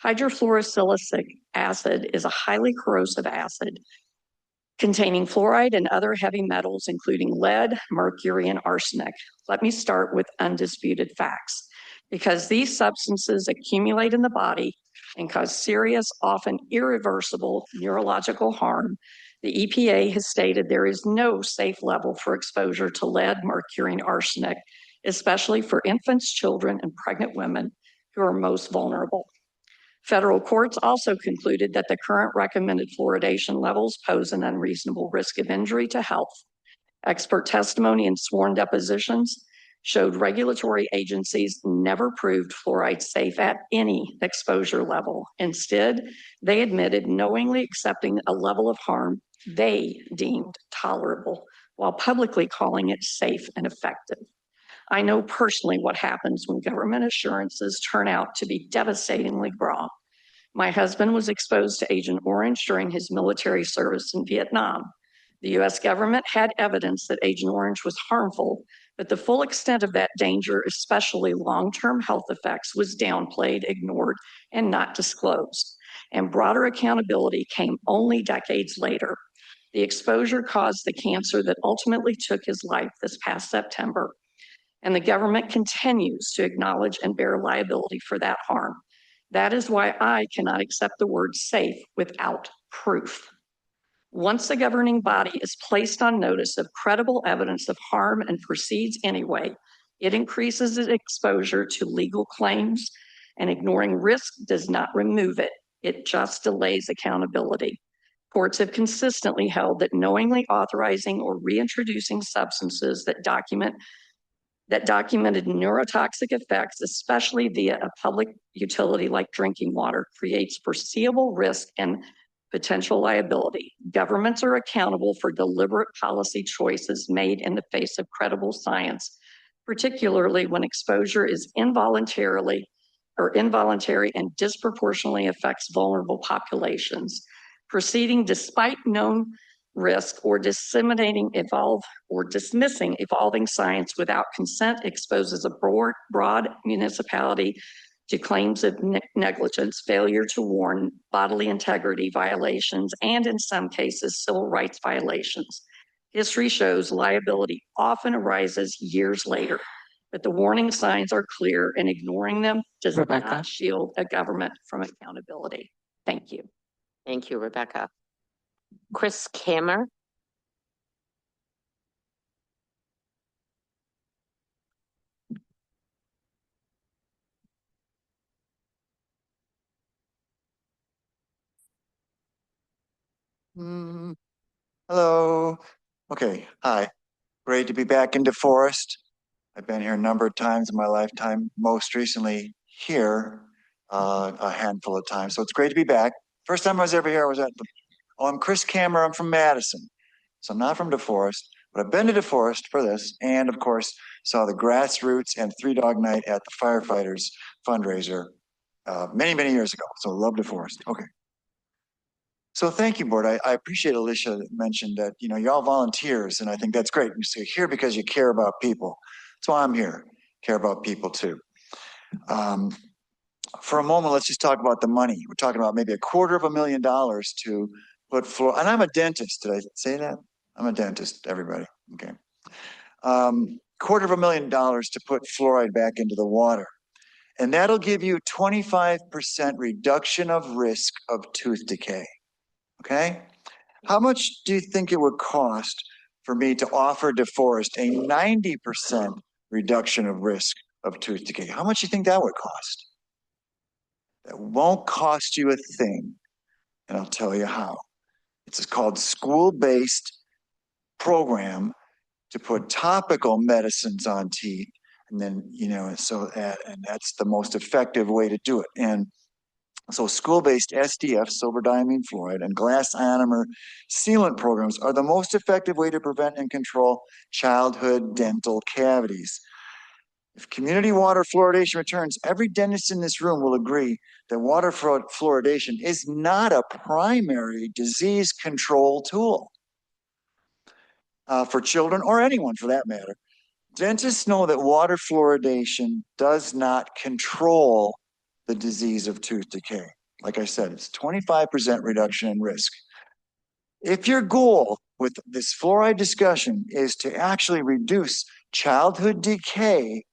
Speaker 8: Hydrofluorosilicic acid is a highly corrosive acid containing fluoride and other heavy metals, including lead, mercury, and arsenic. Let me start with undisputed facts. Because these substances accumulate in the body and cause serious, often irreversible neurological harm, the EPA has stated there is no safe level for exposure to lead, mercury, and arsenic, especially for infants, children, and pregnant women who are most vulnerable. Federal courts also concluded that the current recommended fluoridation levels pose an unreasonable risk of injury to health. Expert testimony and sworn depositions showed regulatory agencies never proved fluoride safe at any exposure level. Instead, they admitted knowingly accepting a level of harm they deemed tolerable, while publicly calling it safe and effective. I know personally what happens when government assurances turn out to be devastatingly wrong. My husband was exposed to Agent Orange during his military service in Vietnam. The US government had evidence that Agent Orange was harmful, but the full extent of that danger, especially long-term health effects, was downplayed, ignored, and not disclosed. And broader accountability came only decades later. The exposure caused the cancer that ultimately took his life this past September. And the government continues to acknowledge and bear liability for that harm. That is why I cannot accept the word safe without proof. Once the governing body is placed on notice of credible evidence of harm and proceeds anyway, it increases its exposure to legal claims, and ignoring risk does not remove it. It just delays accountability. Courts have consistently held that knowingly authorizing or reintroducing substances that documented neurotoxic effects, especially via a public utility like drinking water, creates foreseeable risk and potential liability. Governments are accountable for deliberate policy choices made in the face of credible science, particularly when exposure is involuntary and disproportionately affects vulnerable populations. Proceeding despite known risk or dismissing evolving science without consent exposes a broad municipality to claims of negligence, failure to warn, bodily integrity violations, and in some cases, civil rights violations. History shows liability often arises years later, but the warning signs are clear, and ignoring them does not shield a government from accountability. Thank you.
Speaker 1: Thank you, Rebecca. Chris Kammer.
Speaker 12: Hello. Okay, hi. Great to be back in DeForest. I've been here a number of times in my lifetime, most recently here a handful of times. So it's great to be back. First time I was ever here, I was at the, oh, I'm Chris Kammer. I'm from Madison. So I'm not from DeForest, but I've been to DeForest for this. And of course, saw the Grassroots and Three Dog Night at the Firefighters fundraiser many, many years ago. So love DeForest. Okay. So thank you, board. I appreciate Alicia that mentioned that, you know, you're all volunteers, and I think that's great. You're here because you care about people. That's why I'm here, care about people too. For a moment, let's just talk about the money. We're talking about maybe $250,000 to put fluoride, and I'm a dentist. Did I say that? I'm a dentist, everybody. Okay. $250,000 to put fluoride back into the water. And that'll give you 25% reduction of risk of tooth decay. Okay? How much do you think it would cost for me to offer DeForest a 90% reduction of risk of tooth decay? How much do you think that would cost? That won't cost you a thing, and I'll tell you how. It's called school-based program to put topical medicines on teeth, and then, you know, and that's the most effective way to do it. And so school-based SDF, silver diamine fluoride, and glass ionomer sealant programs are the most effective way to prevent and control childhood dental cavities. If community water fluoridation returns, every dentist in this room will agree that water fluoridation is not a primary disease control tool for children or anyone for that matter. Dentists know that water fluoridation does not control the disease of tooth decay. Like I said, it's 25% reduction in risk. If your goal with this fluoride discussion is to actually reduce childhood decay,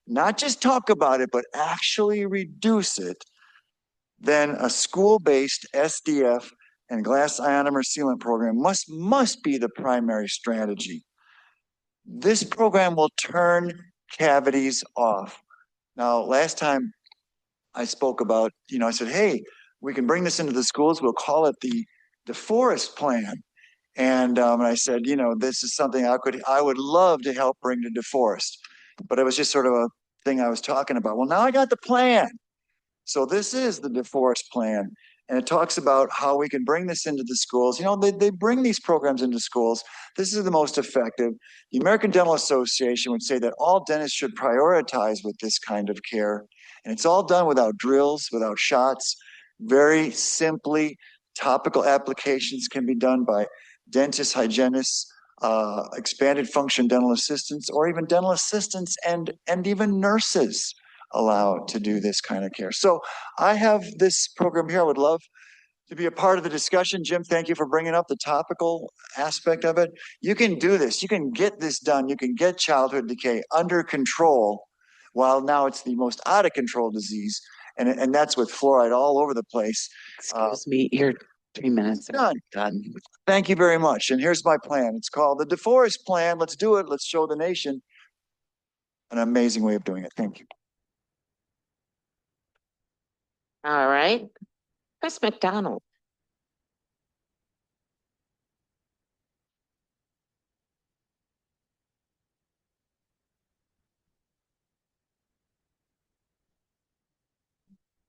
Speaker 12: not just talk about it, but actually reduce it, then a school-based SDF and glass ionomer sealant program must be the primary strategy. This program will turn cavities off. Now, last time I spoke about, you know, I said, hey, we can bring this into the schools. We'll call it the DeForest Plan. And I said, you know, this is something I would love to help bring to DeForest. But it was just sort of a thing I was talking about. Well, now I got the plan. So this is the DeForest Plan. And it talks about how we can bring this into the schools. You know, they bring these programs into schools. This is the most effective. The American Dental Association would say that all dentists should prioritize with this kind of care. And it's all done without drills, without shots. Very simply, topical applications can be done by dentists, hygienists, expanded function dental assistants, or even dental assistants and even nurses allowed to do this kind of care. So I have this program here. I would love to be a part of the discussion. Jim, thank you for bringing up the topical aspect of it. You can do this. You can get this done. You can get childhood decay under control, while now it's the most out of control disease. And that's with fluoride all over the place.
Speaker 11: Excuse me, you're 3 minutes.
Speaker 12: Done.
Speaker 11: Done.
Speaker 12: Thank you very much. And here's my plan. It's called the DeForest Plan. Let's do it. Let's show the nation an amazing way of doing it. Thank you.
Speaker 1: All right. Chris McDonald.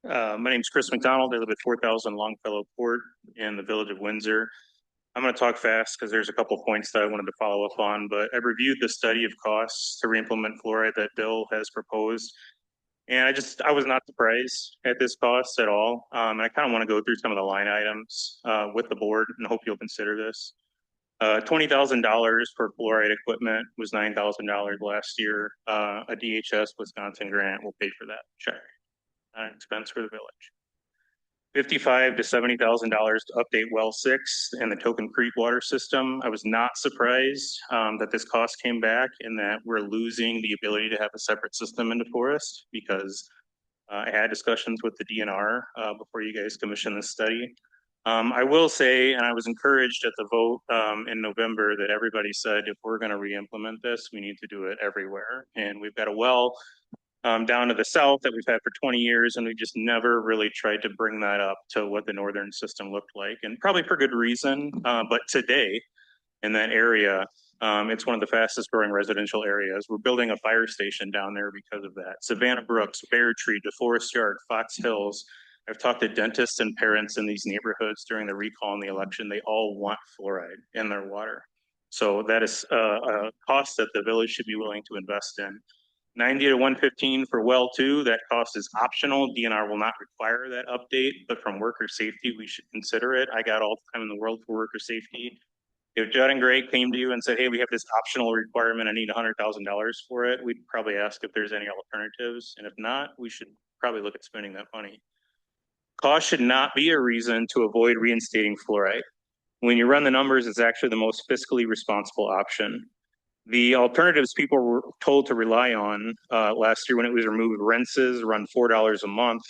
Speaker 22: My name's Chris McDonald. I live at 4,000 Longfellow Court in the village of Windsor. I'm going to talk fast because there's a couple points that I wanted to follow up on, but I reviewed the study of costs to reimplement fluoride that Bill has proposed. And I was not surprised at this cost at all. And I kind of want to go through some of the line items with the board and hope you'll consider this. $20,000 for fluoride equipment was $9,000 last year. A DHS Wisconsin grant will pay for that check. An expense for the village. $55,000 to $70,000 to update well 6 and the Token Creek water system. I was not surprised that this cost came back and that we're losing the ability to have a separate system in DeForest, because I had discussions with the DNR before you guys commissioned this study. I will say, and I was encouraged at the vote in November, that everybody said if we're going to re-implement this, we need to do it everywhere. And we've got a well down to the south that we've had for 20 years, and we just never really tried to bring that up to what the northern system looked like, and probably for good reason. But today, in that area. It's one of the fastest growing residential areas. We're building a fire station down there because of that. Savannah Brooks, Bear Tree, DeForest Yard, Fox Hills. I've talked to dentists and parents in these neighborhoods during the recall and the election. They all want fluoride in their water. So that is a cost that the village should be willing to invest in. 90 to 115 for well 2, that cost is optional. DNR will not require that update, but from worker safety, we should consider it. I got all the time in the world for worker safety. If Judd and Gray came to you and said, hey, we have this optional requirement, I need $100,000 for it, we'd probably ask if there's any alternatives. And if not, we should probably look at spending that money. Cost should not be a reason to avoid reinstating fluoride. When you run the numbers, it's actually the most fiscally responsible option. The alternatives people were told to rely on last year when it was removed, rinses run $4 a month,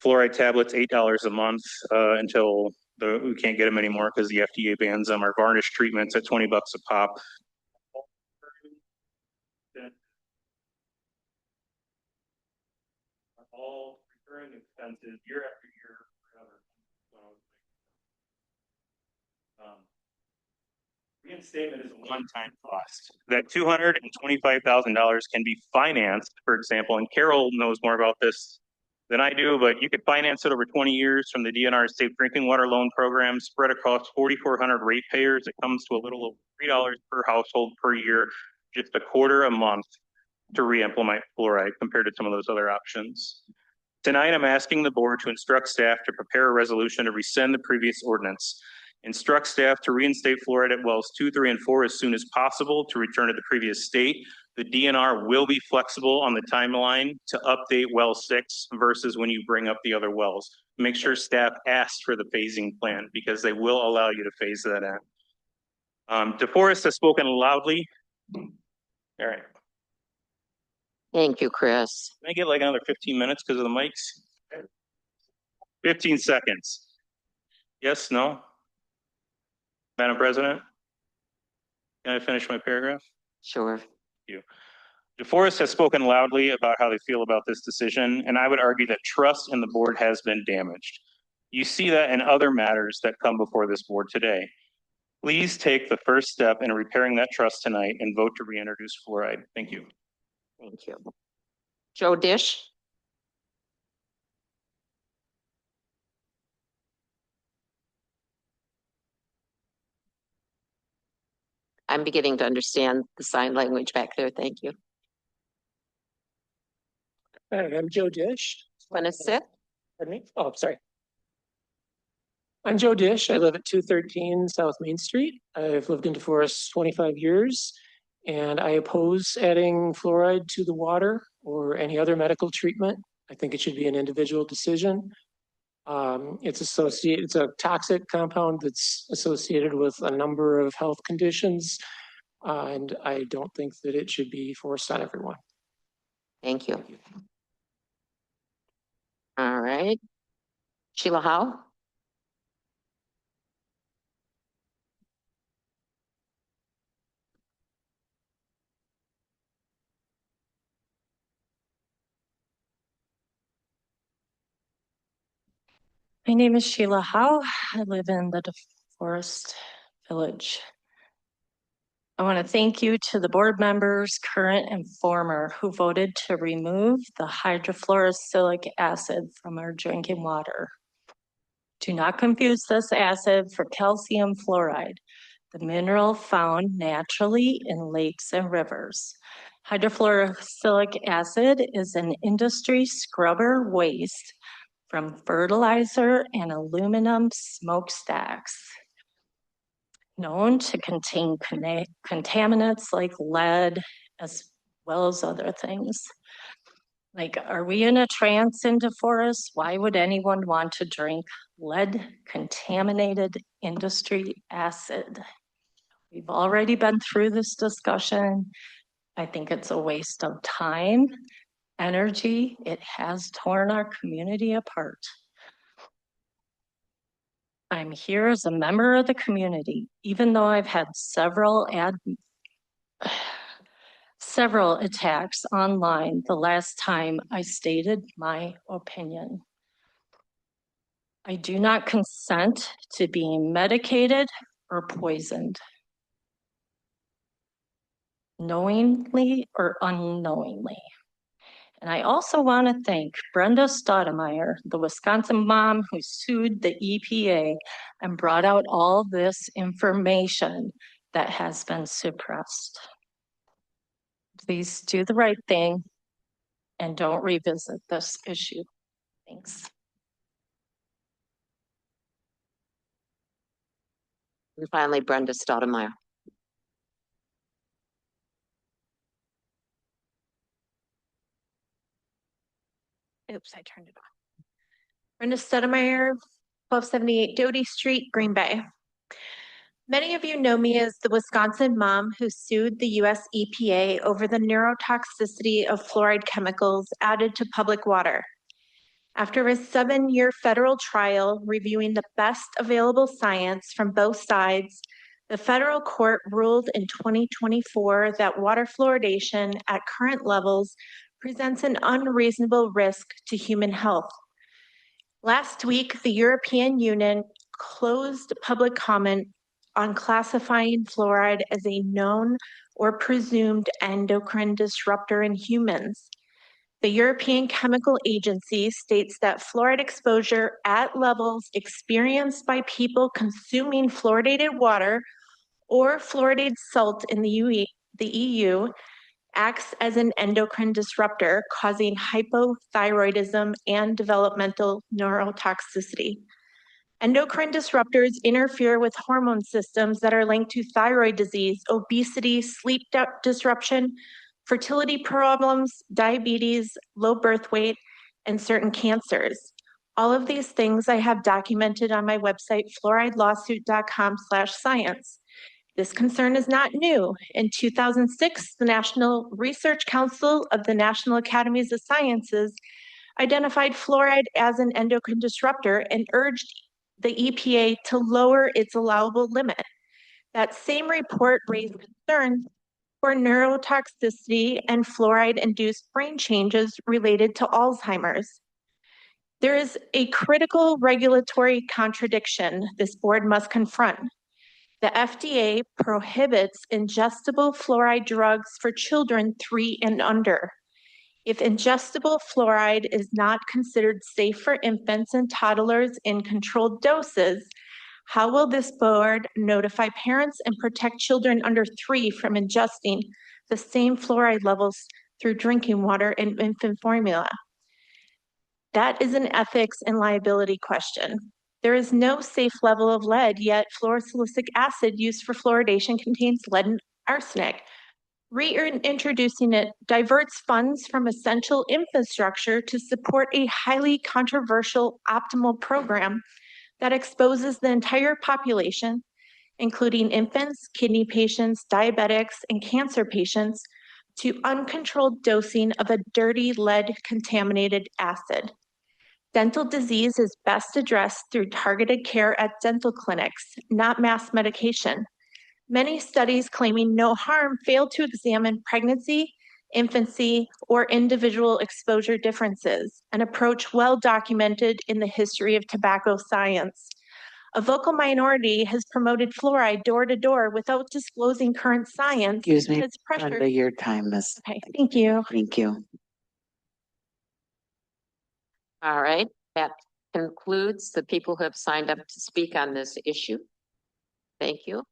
Speaker 22: fluoride tablets $8 a month until we can't get them anymore because the FDA bans them. Our varnish treatments at $20 a pop. All recurring expenses year after year forever. Reinstatement is a one-time cost. That $225,000 can be financed, for example, and Carol knows more about this than I do, but you could finance it over 20 years from the DNR Safe Drinking Water Loan Program, spread across 4,400 ratepayers. It comes to a little over $3 per household per year, just a quarter a month to re-implement fluoride compared to some of those other options. Tonight, I'm asking the board to instruct staff to prepare a resolution to rescind the previous ordinance. Instruct staff to reinstate fluoride at wells 2, 3, and 4 as soon as possible to return to the previous state. The DNR will be flexible on the timeline to update well 6 versus when you bring up the other wells. Make sure staff asks for the phasing plan because they will allow you to phase that in. DeForest has spoken loudly. All right.
Speaker 1: Thank you, Chris.
Speaker 22: Can I get like another 15 minutes because of the mics? 15 seconds. Yes, no? Madam President? Can I finish my paragraph?
Speaker 1: Sure.
Speaker 22: Thank you. DeForest has spoken loudly about how they feel about this decision, and I would argue that trust in the board has been damaged. You see that in other matters that come before this board today. Please take the first step in repairing that trust tonight and vote to reintroduce fluoride. Thank you.
Speaker 1: Thank you. Joe Dish. I'm beginning to understand the sign language back there. Thank you.
Speaker 2: I'm Joe Dish.
Speaker 1: Want to sit?
Speaker 2: Pardon me? Oh, sorry. I'm Joe Dish. I live at 213 South Main Street. I've lived in DeForest 25 years, and I oppose adding fluoride to the water or any other medical treatment. I think it should be an individual decision. It's a toxic compound that's associated with a number of health conditions, and I don't think that it should be forced on everyone.
Speaker 1: Thank you. All right. Sheila Howe.
Speaker 9: My name is Sheila Howe. I live in the DeForest Village. I want to thank you to the board members, current and former, who voted to remove the hydrofluorosilicic acid from our drinking water. Do not confuse this acid for calcium fluoride, the mineral found naturally in lakes and rivers. Hydrofluorosilicic acid is an industry scrubber waste from fertilizer and aluminum smokestacks, known to contain contaminants like lead as well as other things. Like, are we in a trance in DeForest? Why would anyone want to drink lead contaminated industry acid? We've already been through this discussion. I think it's a waste of time, energy. It has torn our community apart. I'm here as a member of the community, even though I've had several attacks online the last time I stated my opinion. I do not consent to being medicated or poisoned. knowingly or unknowingly. And I also want to thank Brenda Stoudemire, the Wisconsin mom who sued the EPA and brought out all this information that has been suppressed. Please do the right thing and don't revisit this issue. Thanks.
Speaker 1: And finally, Brenda Stoudemire.
Speaker 14: Oops, I turned it off. Brenda Stoudemire, 1278 Doty Street, Green Bay. Many of you know me as the Wisconsin mom who sued the US EPA over the neurotoxicity of fluoride chemicals added to public water. After a 7-year federal trial reviewing the best available science from both sides, the federal court ruled in 2024 that water fluoridation at current levels presents an unreasonable risk to human health. Last week, the European Union closed public comment on classifying fluoride as a known or presumed endocrine disruptor in humans. The European Chemical Agency states that fluoride exposure at levels experienced by people consuming fluoridated water or fluoridated salt in the EU acts as an endocrine disruptor, causing hypothyroidism and developmental neurotoxicity. Endocrine disruptors interfere with hormone systems that are linked to thyroid disease, obesity, sleep disruption, fertility problems, diabetes, low birth weight, and certain cancers. All of these things I have documented on my website, fluoridelawsuit.com/science. This concern is not new. In 2006, the National Research Council of the National Academies of Sciences identified fluoride as an endocrine disruptor and urged the EPA to lower its allowable limit. That same report raised concerns for neurotoxicity and fluoride-induced brain changes related to Alzheimer's. There is a critical regulatory contradiction this board must confront. The FDA prohibits ingestible fluoride drugs for children 3 and under. If ingestible fluoride is not considered safe for infants and toddlers in controlled doses, how will this board notify parents and protect children under 3 from ingesting the same fluoride levels through drinking water and infant formula? That is an ethics and liability question. There is no safe level of lead, yet fluorosilicic acid used for fluoridation contains lead and arsenic. Reintroducing it diverts funds from essential infrastructure to support a highly controversial optimal program that exposes the entire population, including infants, kidney patients, diabetics, and cancer patients, to uncontrolled dosing of a dirty lead-contaminated acid. Dental disease is best addressed through targeted care at dental clinics, not mass medication. Many studies claiming no harm fail to examine pregnancy, infancy, or individual exposure differences, an approach well documented in the history of tobacco science. A vocal minority has promoted fluoride door to door without disclosing current science.
Speaker 11: Excuse me,
Speaker 14: because pressure.
Speaker 11: Brenda, your time is.
Speaker 14: Okay, thank you.
Speaker 11: Thank you.
Speaker 1: All right, that concludes the people who have signed up to speak on this issue. Thank you.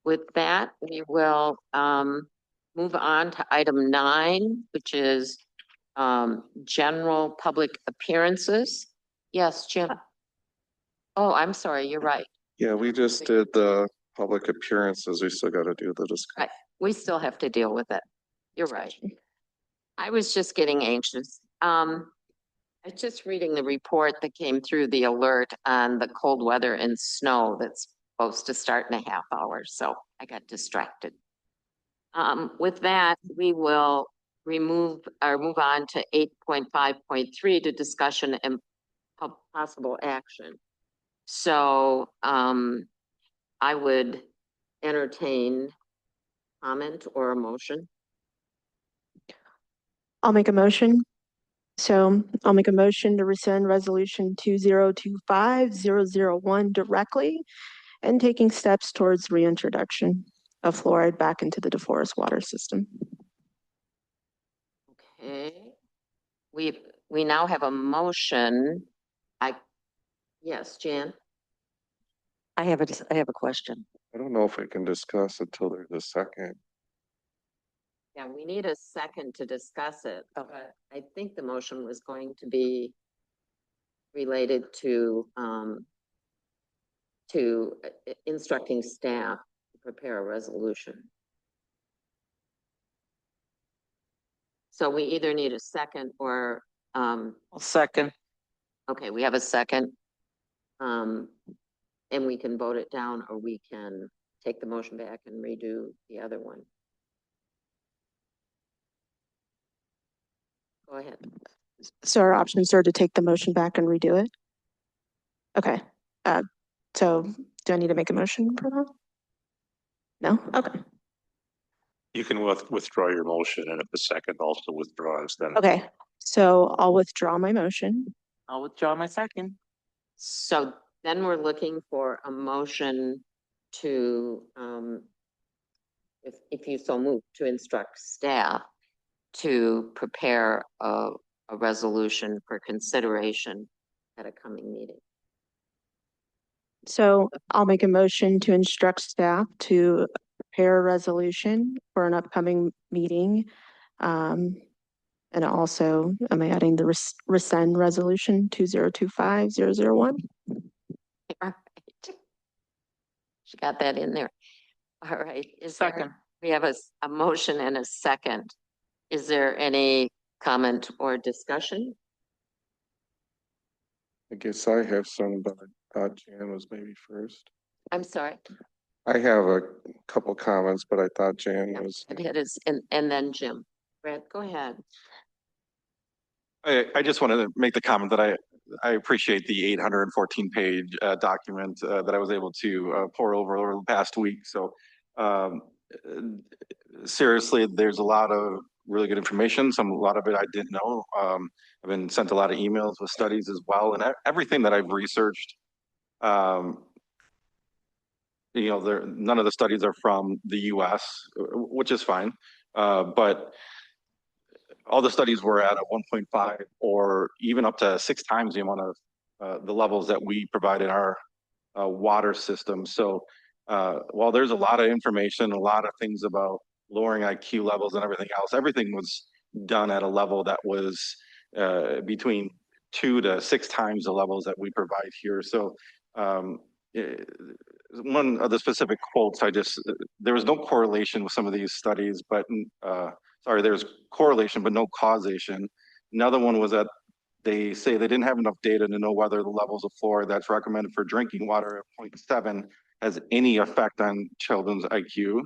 Speaker 1: With that, we will move on to item 9, which is general public appearances. Yes, Jim. Oh, I'm sorry, you're right.
Speaker 6: Yeah, we just did the public appearances. We still got to do the discussion.
Speaker 1: We still have to deal with it. You're right. I was just getting anxious. I was just reading the report that came through the alert on the cold weather and snow that's supposed to start in a half hour, so I got distracted. With that, we will move on to 8.5.3 to discussion and possible action. So I would entertain comment or a motion.
Speaker 5: I'll make a motion. So I'll make a motion to rescind resolution 2025-001 directly and taking steps towards reintroduction. of fluoride back into the DeForest water system.
Speaker 1: Okay. We now have a motion. Yes, Jan?
Speaker 16: I have a question.
Speaker 6: I don't know if we can discuss it till there's a second.
Speaker 1: Yeah, we need a second to discuss it, but I think the motion was going to be related to instructing staff to prepare a resolution. So we either need a second or
Speaker 7: Second.
Speaker 1: okay, we have a second. And we can vote it down, or we can take the motion back and redo the other one. Go ahead.
Speaker 5: So our options are to take the motion back and redo it? Okay, so do I need to make a motion for that? No? Okay.
Speaker 15: You can withdraw your motion, and if the second also withdraws, then.
Speaker 5: Okay, so I'll withdraw my motion.
Speaker 7: I'll withdraw my second.
Speaker 1: So then we're looking for a motion to, if you so move, to instruct staff to prepare a resolution for consideration at a coming meeting.
Speaker 5: So I'll make a motion to instruct staff to prepare a resolution for an upcoming meeting. And also, am I adding the rescind resolution 2025-001?
Speaker 1: Right. She got that in there. All right.
Speaker 7: Second.
Speaker 1: We have a motion and a second. Is there any comment or discussion?
Speaker 6: I guess I have some, but I thought Jan was maybe first.
Speaker 1: I'm sorry.
Speaker 6: I have a couple comments, but I thought Jan was.
Speaker 1: It is, and then Jim. Brad, go ahead.
Speaker 4: I just wanted to make the comment that I appreciate the 814 page document that I was able to pour over the past week. So seriously, there's a lot of really good information. A lot of it I didn't know. I've been sent a lot of emails with studies as well, and everything that I've researched. You know, none of the studies are from the U.S., which is fine, but all the studies were at a 1.5 or even up to 6 times the amount of the levels that we provide in our water system. So while there's a lot of information, a lot of things about lowering IQ levels and everything else, everything was done at a level that was between 2 to 6 times the levels that we provide here. So one of the specific quotes, there was no correlation with some of these studies, but there's correlation, but no causation. Another one was that they say they didn't have enough data to know whether the levels of fluoride that's recommended for drinking water at 0.7 has any effect on children's IQ.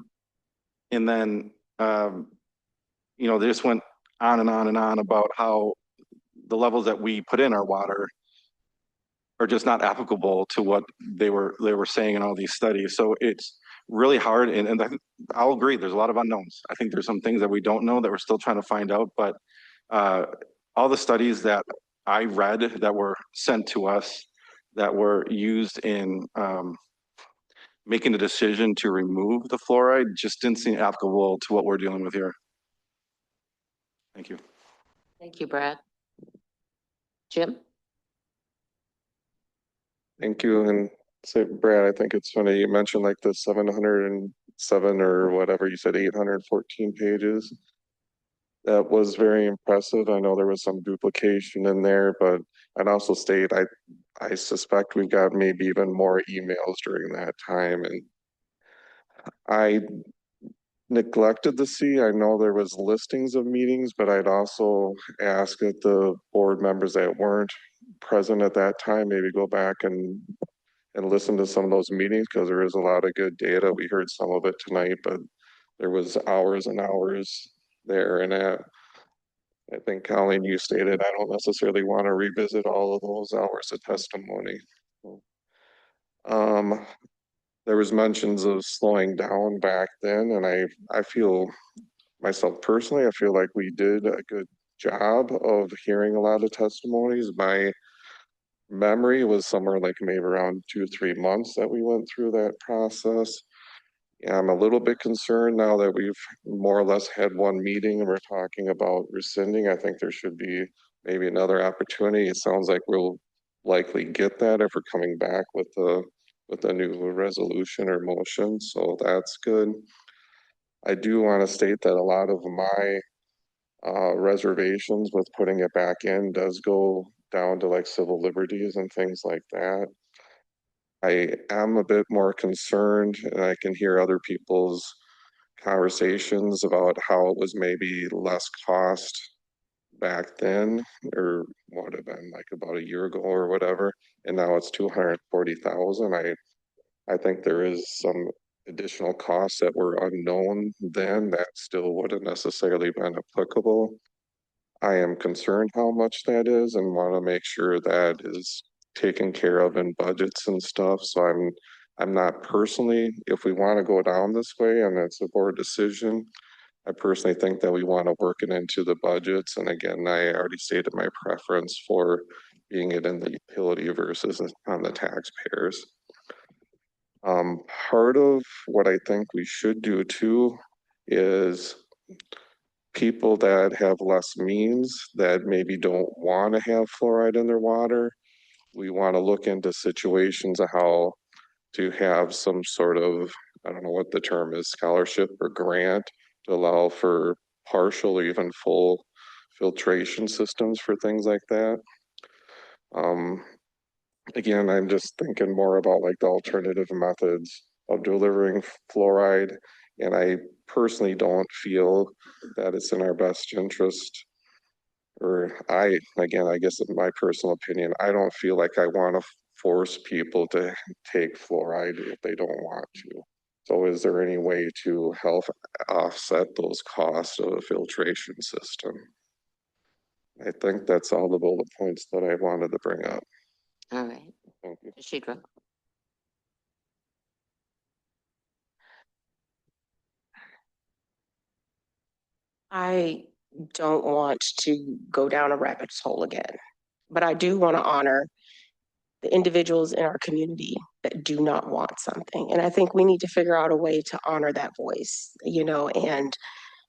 Speaker 4: And then, you know, they just went on and on and on about how the levels that we put in our water are just not applicable to what they were saying in all these studies. So it's really hard, and I'll agree, there's a lot of unknowns. I think there's some things that we don't know that we're still trying to find out, but all the studies that I read that were sent to us that were used in making a decision to remove the fluoride just didn't seem applicable to what we're dealing with here. Thank you.
Speaker 1: Thank you, Brad. Jim?
Speaker 6: Thank you. And so, Brad, I think it's funny you mentioned like the 707 or whatever you said, 814 pages. That was very impressive. I know there was some duplication in there, but I'd also state I suspect we've got maybe even more emails during that time. And I neglected to see, I know there was listings of meetings, but I'd also ask that the board members that weren't present at that time maybe go back and listen to some of those meetings, because there is a lot of good data. We heard some of it tonight, but there was hours and hours there. And I think, Colleen, you stated, I don't necessarily want to revisit all of those hours of testimony. There was mentions of slowing down back then, and I feel myself personally, I feel like we did a good job of hearing a lot of testimonies. My memory was somewhere like maybe around 2 or 3 months that we went through that process. Yeah, I'm a little bit concerned now that we've more or less had one meeting and we're talking about rescinding. I think there should be maybe another opportunity. It sounds like we'll likely get that if we're coming back with a new resolution or motion, so that's good. I do want to state that a lot of my reservations with putting it back in does go down to like civil liberties and things like that. I am a bit more concerned, and I can hear other people's conversations about how it was maybe less cost back then, or would have been like about a year ago or whatever, and now it's 240,000. I think there is some additional costs that were unknown then that still wouldn't necessarily been applicable. I am concerned how much that is and want to make sure that is taken care of in budgets and stuff. So I'm not personally, if we want to go down this way and it's a board decision, I personally think that we want to work it into the budgets. And again, I already stated my preference for being it in the utility versus on the taxpayers. Part of what I think we should do too is people that have less means that maybe don't want to have fluoride in their water. We want to look into situations of how to have some sort of, I don't know what the term is, scholarship or grant to allow for partial or even full filtration systems for things like that. Again, I'm just thinking more about like the alternative methods of delivering fluoride. And I personally don't feel that it's in our best interest. Or I guess in my personal opinion, I don't feel like I want to force people to take fluoride if they don't want to. So is there any way to help offset those costs of a filtration system? I think that's all the bullet points that I wanted to bring up.
Speaker 1: All right.
Speaker 6: Thank you.
Speaker 1: Shidra.
Speaker 10: I don't want to go down a rabbit hole again, but I do want to honor the individuals in our community that do not want something. And I think we need to figure out a way to honor that voice, and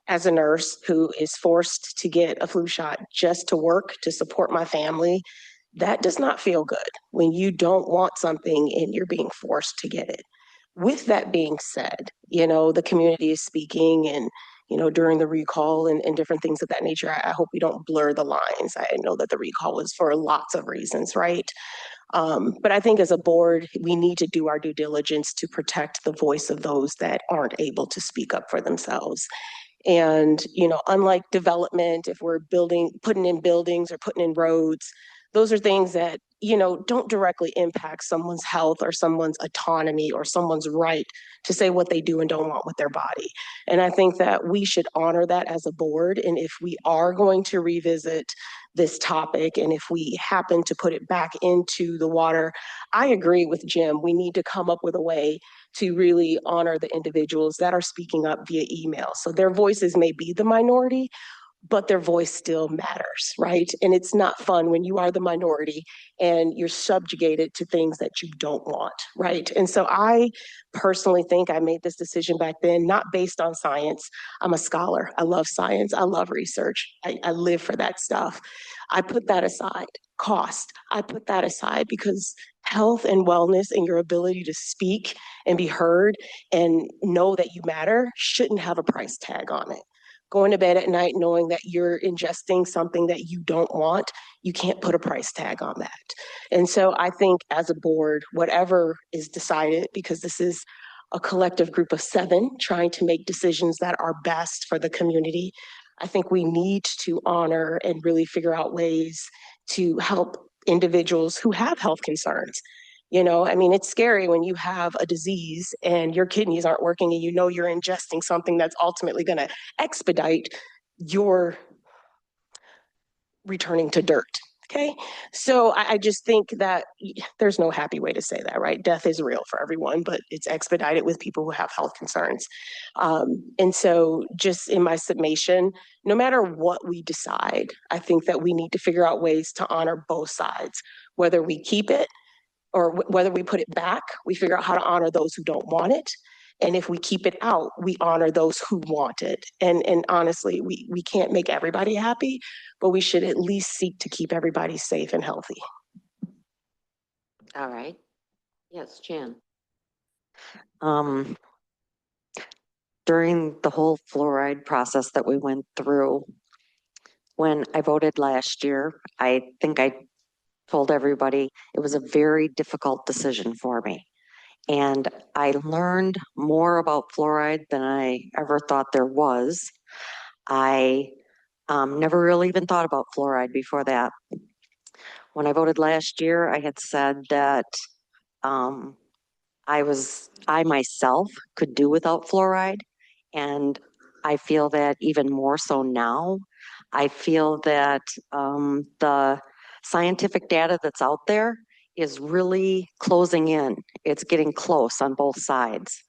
Speaker 10: as a nurse who is forced to get a flu shot just to work, to support my family, that does not feel good when you don't want something and you're being forced to get it. With that being said, the community is speaking and, during the recall and different things of that nature, I hope we don't blur the lines. I know that the recall was for lots of reasons, right? But I think as a board, we need to do our due diligence to protect the voice of those that aren't able to speak up for themselves. And, unlike development, if we're putting in buildings or putting in roads, those are things that, don't directly impact someone's health or someone's autonomy or someone's right to say what they do and don't want with their body. And I think that we should honor that as a board. And if we are going to revisit this topic, and if we happen to put it back into the water, I agree with Jim. We need to come up with a way to really honor the individuals that are speaking up via email. So their voices may be the minority, but their voice still matters, right? And it's not fun when you are the minority and you're subjugated to things that you don't want, right? And so I personally think I made this decision back then, not based on science. I'm a scholar. I love science. I love research. I live for that stuff. I put that aside. Cost, I put that aside because health and wellness and your ability to speak and be heard and know that you matter shouldn't have a price tag on it. Going to bed at night knowing that you're ingesting something that you don't want, you can't put a price tag on that. And so I think as a board, whatever is decided, because this is a collective group of 7 trying to make decisions that are best for the community, I think we need to honor and really figure out ways to help individuals who have health concerns. It's scary when you have a disease and your kidneys aren't working and you're ingesting something that's ultimately going to expedite your returning to dirt. Okay. So I just think that there's no happy way to say that, right? Death is real for everyone, but it's expedited with people who have health concerns. And so just in my summation, no matter what we decide, I think that we need to figure out ways to honor both sides, whether we keep it or whether we put it back, we figure out how to honor those who don't want it. And if we keep it out, we honor those who want it. And honestly, we can't make everybody happy, but we should at least seek to keep everybody safe and healthy.
Speaker 1: All right. Yes, Jan.
Speaker 16: During the whole fluoride process that we went through, when I voted last year, I think I told everybody it was a very difficult decision for me. And I learned more about fluoride than I ever thought there was. I never really even thought about fluoride before that. When I voted last year, I had said that I myself could do without fluoride. And I feel that even more so now. I feel that the scientific data that's out there is really closing in. It's getting close on both sides.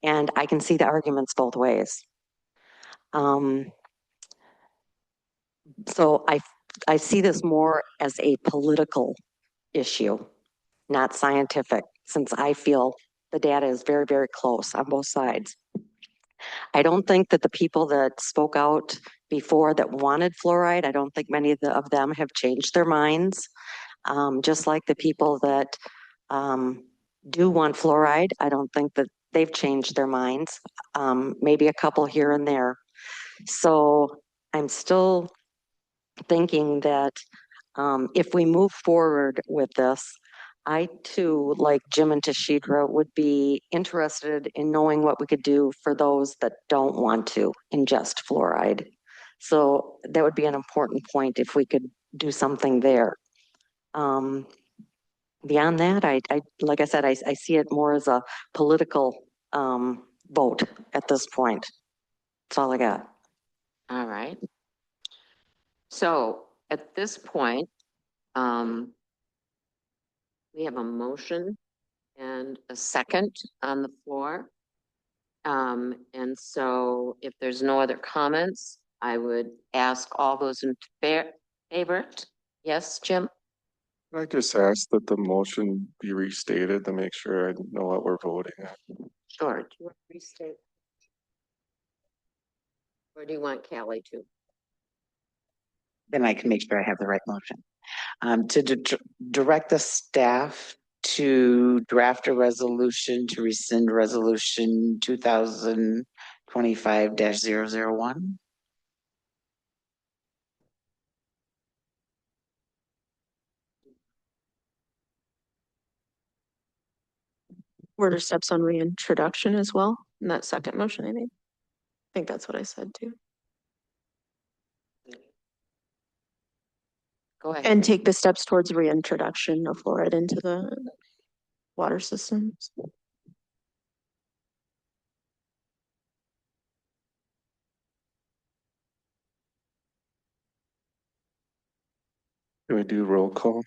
Speaker 16: And I can see the arguments both ways. So I see this more as a political issue, not scientific, since I feel the data is very, very close on both sides. I don't think that the people that spoke out before that wanted fluoride, I don't think many of them have changed their minds. Just like the people that do want fluoride, I don't think that they've changed their minds. Maybe a couple here and there. So I'm still thinking that if we move forward with this, I too, like Jim and Tashidra, would be interested in knowing what we could do for those that don't want to ingest fluoride. So that would be an important point if we could do something there. Beyond that, I like I said, I see it more as a political vote at this point. That's all I got.
Speaker 1: All right. So at this point, we have a motion and a second on the floor. And so if there's no other comments, I would ask all those in favor. Yes, Jim?
Speaker 6: I just ask that the motion be restated to make sure I know what we're voting on.
Speaker 1: Sure. Do you want to restate? Or do you want Callie to?
Speaker 11: Then I can make sure I have the right motion. To direct the staff to draft a resolution to rescind resolution 2025-001.
Speaker 5: Were there steps on reintroduction as well in that second motion I made? I think that's what I said too.
Speaker 1: Go ahead.
Speaker 5: And take the steps towards reintroduction of fluoride into the water systems.
Speaker 6: Do we do roll call?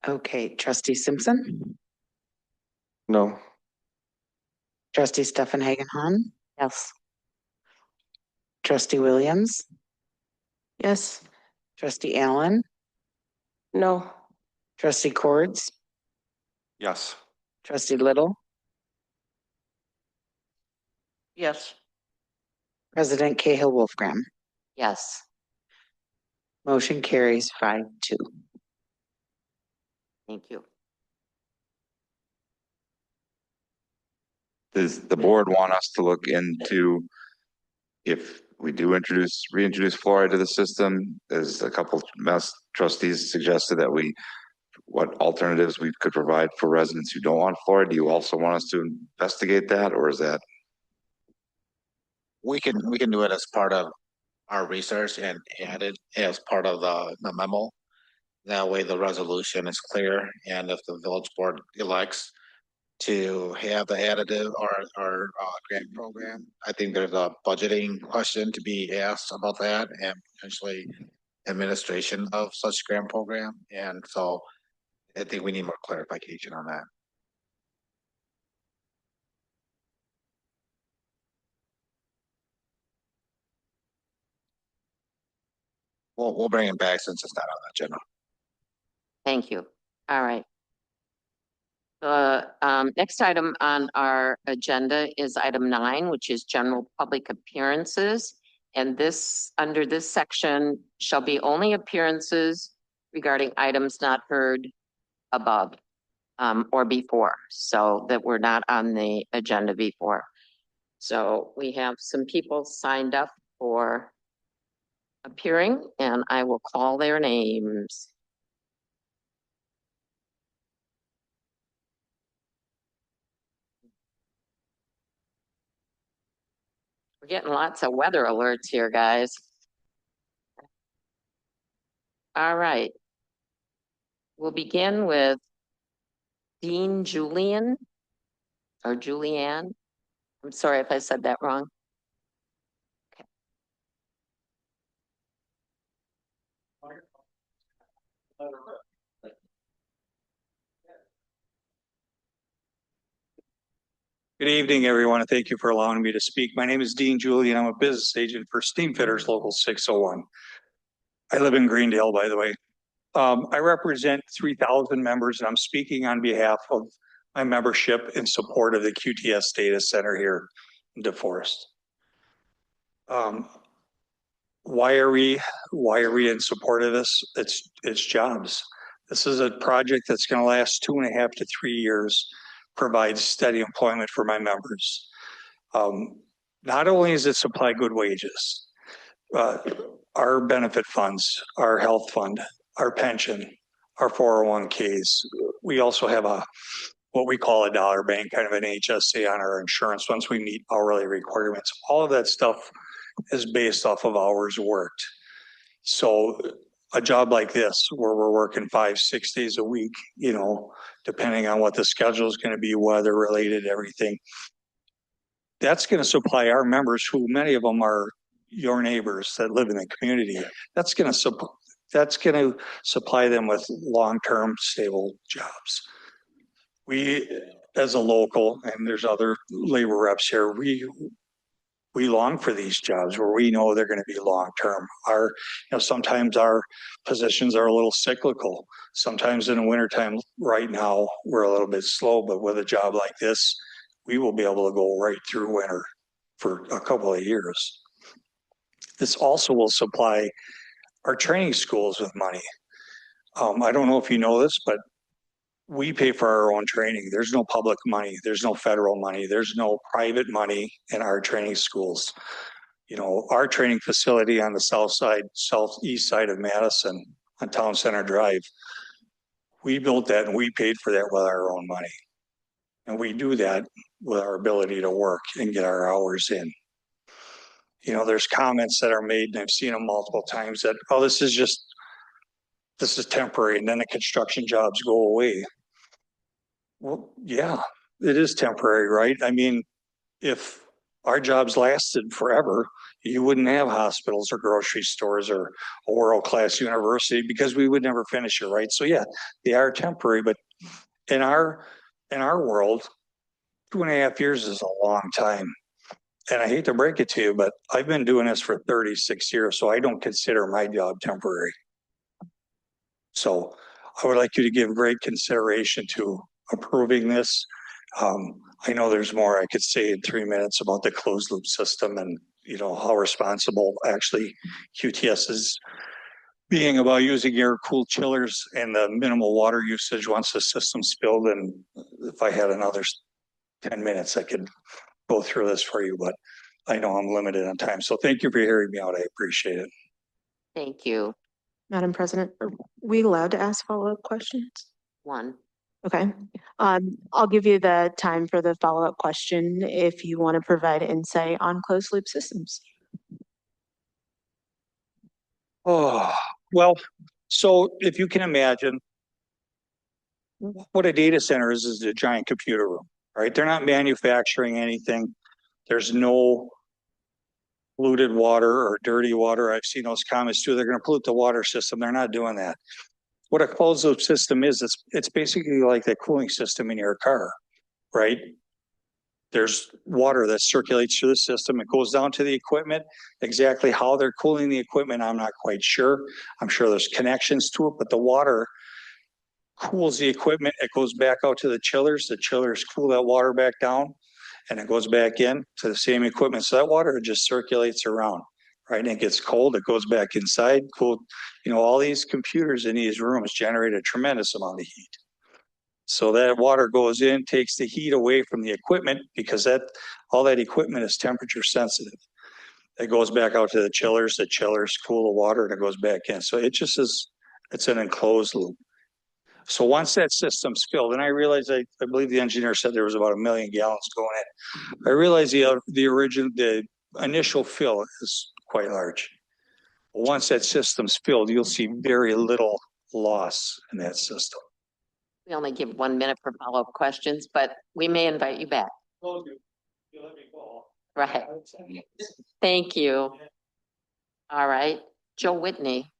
Speaker 11: Okay, trustee Simpson,
Speaker 6: No.
Speaker 11: trustee Stefan Hagenhan,
Speaker 16: Yes.
Speaker 11: trustee Williams,
Speaker 5: Yes.
Speaker 11: trustee Allen,
Speaker 10: No.
Speaker 11: trustee Cords,
Speaker 4: Yes.
Speaker 11: trustee Little,
Speaker 7: Yes.
Speaker 11: President Cahill Wolfgram.
Speaker 1: Yes.
Speaker 11: Motion carries 5-2.
Speaker 1: Thank you.
Speaker 13: Does the board want us to look into if we do reintroduce fluoride to the system? As a couple trustees suggested that what alternatives we could provide for residents who don't want fluoride? Do you also want us to investigate that, or is that?
Speaker 17: We can do it as part of our research and add it as part of the memo. That way the resolution is clear, and if the village board elects to have the additive or grant program, I think there's a budgeting question to be asked about that and potentially administration of such grant program. And so I think we need more clarification on that. we'll bring it back since it's not on the agenda.
Speaker 1: Thank you. All right. The next item on our agenda is item 9, which is general public appearances. And this, under this section, shall be only appearances regarding items not heard above or before, so that were not on the agenda before. So we have some people signed up for appearing, and I will call their names. We're getting lots of weather alerts here, guys. All right. We'll begin with Dean Julian or Julianne. I'm sorry if I said that wrong. Okay.
Speaker 18: Good evening, everyone, and thank you for allowing me to speak. My name is Dean Julian. I'm a business agent for Steam Fitters Local 601. I live in Greendale, by the way. I represent 3,000 members, and I'm speaking on behalf of my membership in support of the QTS data center here in DeForest. Why are we in support of this? It's jobs. This is a project that's going to last 2.5 to 3 years, provide steady employment for my members. Not only does it supply good wages, our benefit funds, our health fund, our pension, our 401ks. We also have what we call a dollar bank, kind of an HSA on our insurance once we meet hourly requirements. All of that stuff is based off of hours worked. So a job like this, where we're working 5-6 days a week, you know, depending on what the schedule is going to be, weather related, everything, that's going to supply our members, who many of them are your neighbors that live in the community. That's going to supply them with long-term stable jobs. We, as a local, and there's other labor reps here, we long for these jobs where we know they're going to be long-term. Sometimes our positions are a little cyclical. Sometimes in the wintertime, right now, we're a little bit slow, but with a job like this, we will be able to go right through winter for a couple of years. This also will supply our training schools with money. I don't know if you know this, but we pay for our own training. There's no public money. There's no federal money. There's no private money in our training schools. You know, our training facility on the southeast side of Madison on Town Center Drive, we built that and we paid for that with our own money. And we do that with our ability to work and get our hours in. You know, there's comments that are made, and I've seen them multiple times, that, oh, this is temporary, and then the construction jobs go away. Well, yeah, it is temporary, right? I mean, if our jobs lasted forever, you wouldn't have hospitals or grocery stores or a world-class university, because we would never finish it, right? So yeah, they are temporary, but in our world, 2.5 years is a long time. And I hate to break it to you, but I've been doing this for 36 years, so I don't consider my job temporary. So I would like you to give great consideration to approving this. I know there's more I could say in 3 minutes about the closed loop system and, you know, how responsible actually QTS is being about using air-cooled chillers and the minimal water usage once the system's filled. And if I had another 10 minutes, I could go through this for you, but I know I'm limited on time. So thank you for hearing me out. I appreciate it.
Speaker 1: Thank you.
Speaker 5: Madam President, are we allowed to ask follow-up questions?
Speaker 1: One.
Speaker 5: Okay. I'll give you the time for the follow-up question if you want to provide insight on closed loop systems.
Speaker 18: Oh, well, so if you can imagine, what a data center is a giant computer room, right? They're not manufacturing anything. There's no polluted water or dirty water. I've seen those comments too. They're going to pollute the water system. They're not doing that. What a closed loop system is, it's basically like the cooling system in your car, right? There's water that circulates through the system. It goes down to the equipment. Exactly how they're cooling the equipment, I'm not quite sure. I'm sure there's connections to it, but the water cools the equipment. It goes back out to the chillers. The chillers cool that water back down and it goes back in to the same equipment. So that water just circulates around, right? And it gets cold, it goes back inside, cool. You know, all these computers in these rooms generate a tremendous amount of heat. So that water goes in, takes the heat away from the equipment because all that equipment is temperature sensitive. It goes back out to the chillers cool the water and it goes back in. So it just it's an enclosed loop. So once that system's filled, and I realized, I believe the engineer said there was about 1 million gallons going in. I realized the initial fill is quite large. But once that system's filled, you'll see very little loss in that system.
Speaker 1: We only give 1 minute for follow-up questions, but we may invite you back. Right. Thank you. All right, Joe Whitney.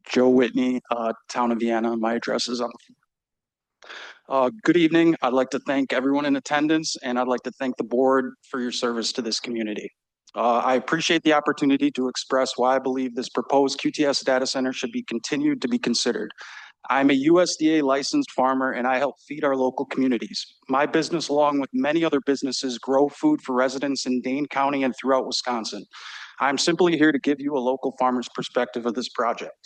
Speaker 19: Joe Whitney, Town of Vienna. My address is on. Good evening. I'd like to thank everyone in attendance, and I'd like to thank the board for your service to this community. I appreciate the opportunity to express why I believe this proposed QTS data center should be continued to be considered. I'm a USDA licensed farmer, and I help feed our local communities. My business, along with many other businesses, grow food for residents in Dane County and throughout Wisconsin. I'm simply here to give you a local farmer's perspective of this project.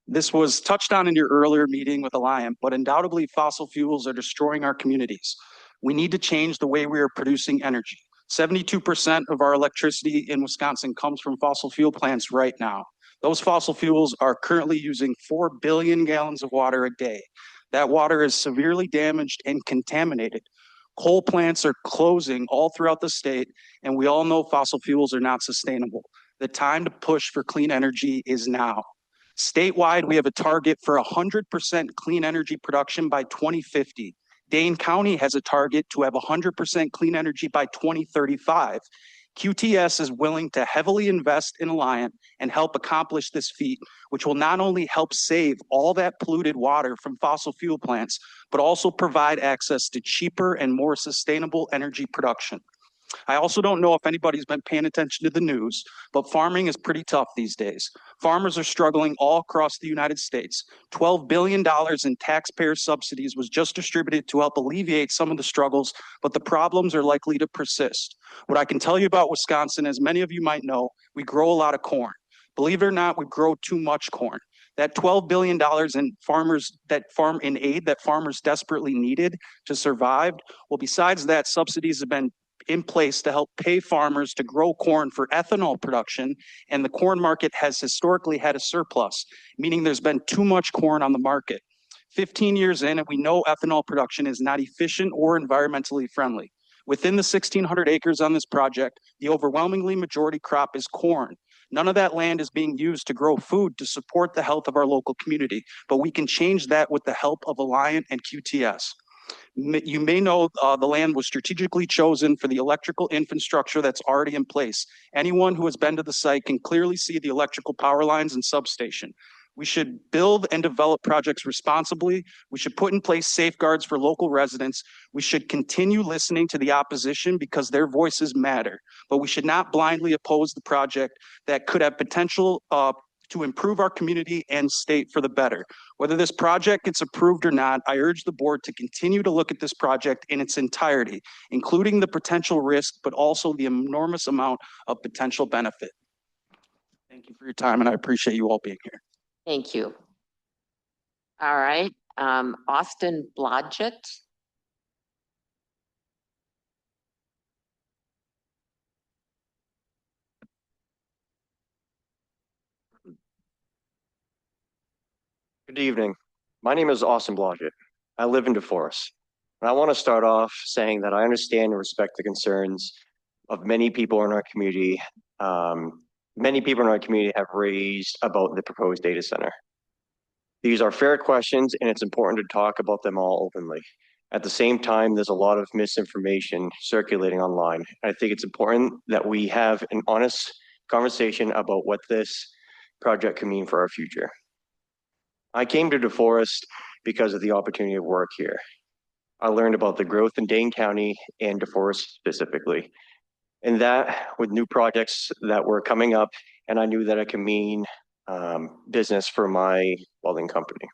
Speaker 19: This was touched on in your earlier meeting with Alliant, but undoubtedly fossil fuels are destroying our communities. We need to change the way we are producing energy. 72% of our electricity in Wisconsin comes from fossil fuel plants right now. Those fossil fuels are currently using 4 billion gallons of water a day. That water is severely damaged and contaminated. Coal plants are closing all throughout the state, and we all know fossil fuels are not sustainable. The time to push for clean energy is now. Statewide, we have a target for 100% clean energy production by 2050. Dane County has a target to have 100% clean energy by 2035. QTS is willing to heavily invest in Alliant and help accomplish this feat, which will not only help save all that polluted water from fossil fuel plants, but also provide access to cheaper and more sustainable energy production. I also don't know if anybody's been paying attention to the news, but farming is pretty tough these days. Farmers are struggling all across the United States. $12 billion in taxpayer subsidies was just distributed to help alleviate some of the struggles, but the problems are likely to persist. What I can tell you about Wisconsin, as many of you might know, we grow a lot of corn. Believe it or not, we grow too much corn. That $12 billion in aid that farmers desperately needed to survive, well, besides that, subsidies have been in place to help pay farmers to grow corn for ethanol production, and the corn market has historically had a surplus, meaning there's been too much corn on the market. 15 years in, and we know ethanol production is not efficient or environmentally friendly. Within the 1,600 acres on this project, the overwhelmingly majority crop is corn. None of that land is being used to grow food to support the health of our local community, but we can change that with the help of Alliant and QTS. You may know the land was strategically chosen for the electrical infrastructure that's already in place. Anyone who has been to the site can clearly see the electrical power lines and substation. We should build and develop projects responsibly. We should put in place safeguards for local residents. We should continue listening to the opposition because their voices matter. But we should not blindly oppose the project that could have potential to improve our community and state for the better. Whether this project gets approved or not, I urge the board to continue to look at this project in its entirety, including the potential risk, but also the enormous amount of potential benefit. Thank you for your time, and I appreciate you all being here.
Speaker 1: Thank you. All right, Austin Blodgett.
Speaker 20: Good evening. My name is Austin Blodgett. I live in DeForest. And I want to start off saying that I understand and respect the concerns of many people in our community. Many people in our community have raised about the proposed data center. These are fair questions, and it's important to talk about them all openly. At the same time, there's a lot of misinformation circulating online. I think it's important that we have an honest conversation about what this project can mean for our future. I came to DeForest because of the opportunity to work here. I learned about the growth in Dane County and DeForest specifically, and that with new projects that were coming up, and I knew that it could mean business for my welding company.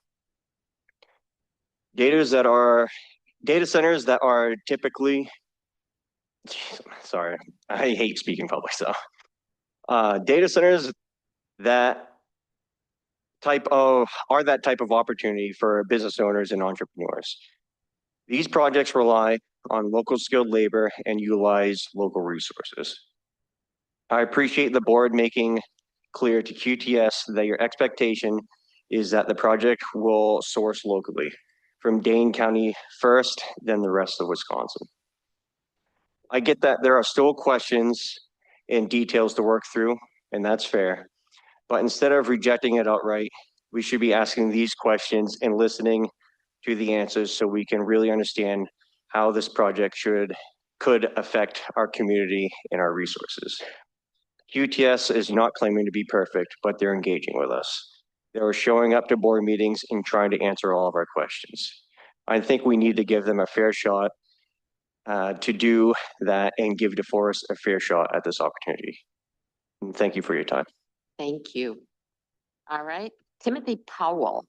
Speaker 20: Data centers that are typically, sorry, I hate speaking public, so. Data centers that are that type of opportunity for business owners and entrepreneurs. These projects rely on local skilled labor and utilize local resources. I appreciate the board making clear to QTS that your expectation is that the project will source locally from Dane County first, then the rest of Wisconsin. I get that there are still questions and details to work through, and that's fair. But instead of rejecting it outright, we should be asking these questions and listening to the answers so we can really understand how this project could affect our community and our resources. QTS is not claiming to be perfect, but they're engaging with us. They're showing up to board meetings and trying to answer all of our questions. I think we need to give them a fair shot to do that and give DeForest a fair shot at this opportunity. And thank you for your time.
Speaker 1: Thank you. All right, Timothy Powell.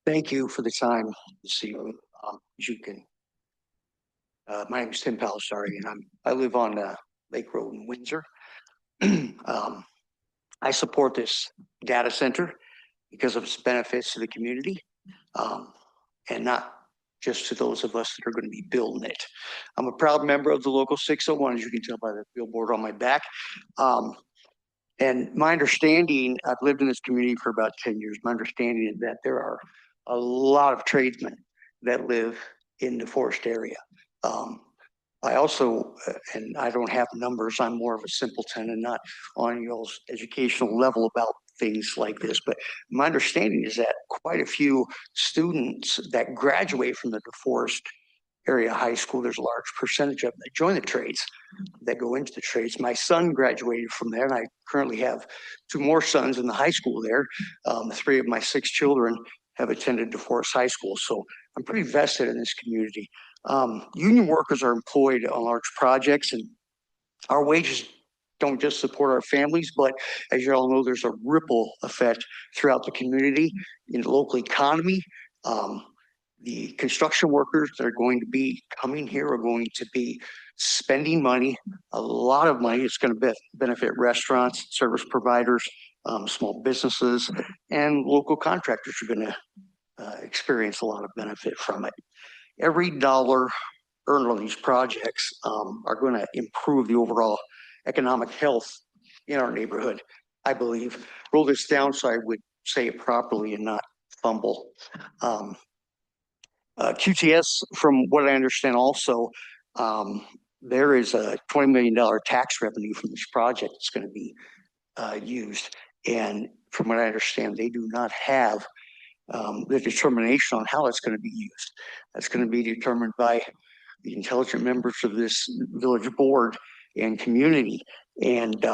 Speaker 3: Thank you for the time this evening. As you can, my name is Tim Powell, and I live on Lake Road in Windsor. I support this data center because of its benefits to the community, and not just to those of us that are going to be building it. I'm a proud member of the local 601, as you can tell by the billboard on my back. And my understanding, I've lived in this community for about 10 years. My understanding is that there are a lot of tradesmen that live in the DeForest area. I also, and I don't have numbers, I'm more of a simpleton and not on y'all's educational level about things like this, but my understanding is that quite a few students that graduate from the DeForest area high school, there's a large percentage of them that join the trades, that go into the trades. My son graduated from there, and I currently have 2 more sons in the high school there. 3 of my 6 children have attended DeForest High School, so I'm pretty vested in this community. Union workers are employed on large projects, and our wages don't just support our families, but as you all know, there's a ripple effect throughout the community, in the local economy. The construction workers that are going to be coming here are going to be spending money, a lot of money. It's going to benefit restaurants, service providers, small businesses, and local contractors are going to experience a lot of benefit from it. Every dollar earned on these projects are going to improve the overall economic health in our neighborhood, I believe. Roll this down so I would say it properly and not fumble. QTS, from what I understand also, there is a $20 million tax revenue from this project that's going to be used. And from what I understand, they do not have the determination on how it's going to be used. That's going to be determined by the intelligent members of this village board and community. And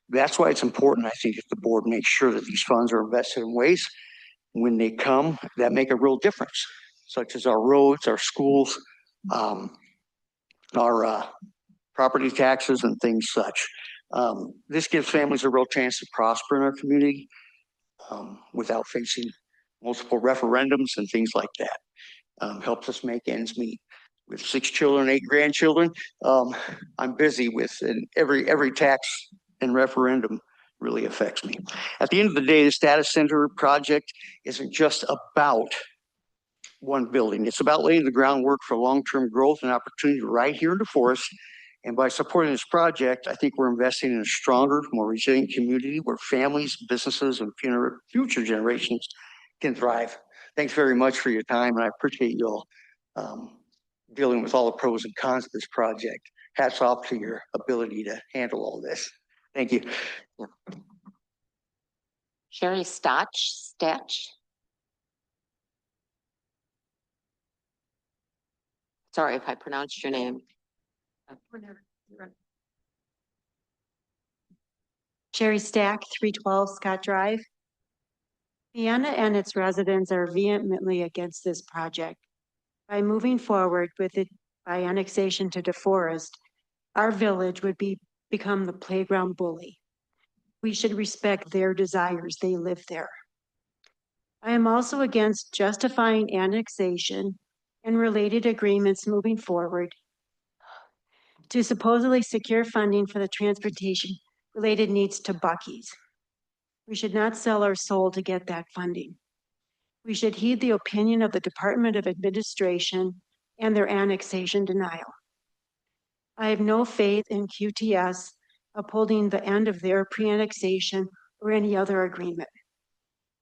Speaker 3: that's why it's important, I think, that the board makes sure that these funds are invested in ways when they come that make a real difference, such as our roads, our schools, our property taxes and things such. This gives families a real chance to prosper in our community without facing multiple referendums and things like that. Helps us make ends meet. With 6 children, 8 grandchildren, I'm busy with, and every tax and referendum really affects me. At the end of the day, this data center project isn't just about one building. It's about laying the groundwork for long-term growth and opportunity right here in DeForest. And by supporting this project, I think we're investing in a stronger, more resilient community where families, businesses, and future generations can thrive. Thanks very much for your time, and I appreciate you all dealing with all the pros and cons of this project. Hats off to your ability to handle all this. Thank you.
Speaker 1: Sherry Stach. Sorry if I pronounced your name.
Speaker 8: Sherry Stack, 312 Scott Drive. Vienna and its residents are vehemently against this project. By moving forward with it by annexation to DeForest, our village would become the playground bully. We should respect their desires. They live there. I am also against justifying annexation and related agreements moving forward to supposedly secure funding for the transportation related needs to Buc-ee's. We should not sell our soul to get that funding. We should heed the opinion of the Department of Administration and their annexation denial. I have no faith in QTS upholding the end of their pre-annexation or any other agreement.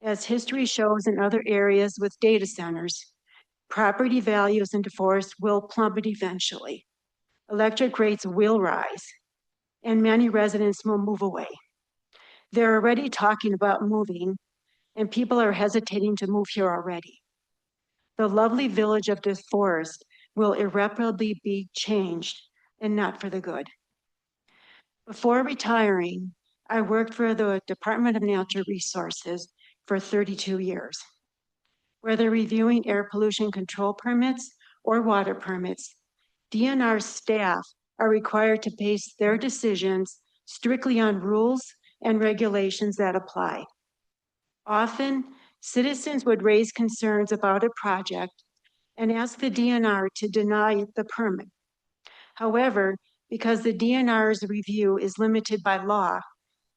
Speaker 8: As history shows in other areas with data centers, property values in DeForest will plummet eventually. Electric rates will rise, and many residents will move away. They're already talking about moving, and people are hesitating to move here already. The lovely village of DeForest will irreparably be changed, and not for the good. Before retiring, I worked for the Department of Natural Resources for 32 years. Whether reviewing air pollution control permits or water permits, DNR staff are required to base their decisions strictly on rules and regulations that apply. Often, citizens would raise concerns about a project and ask the DNR to deny the permit. However, because the DNR's review is limited by law,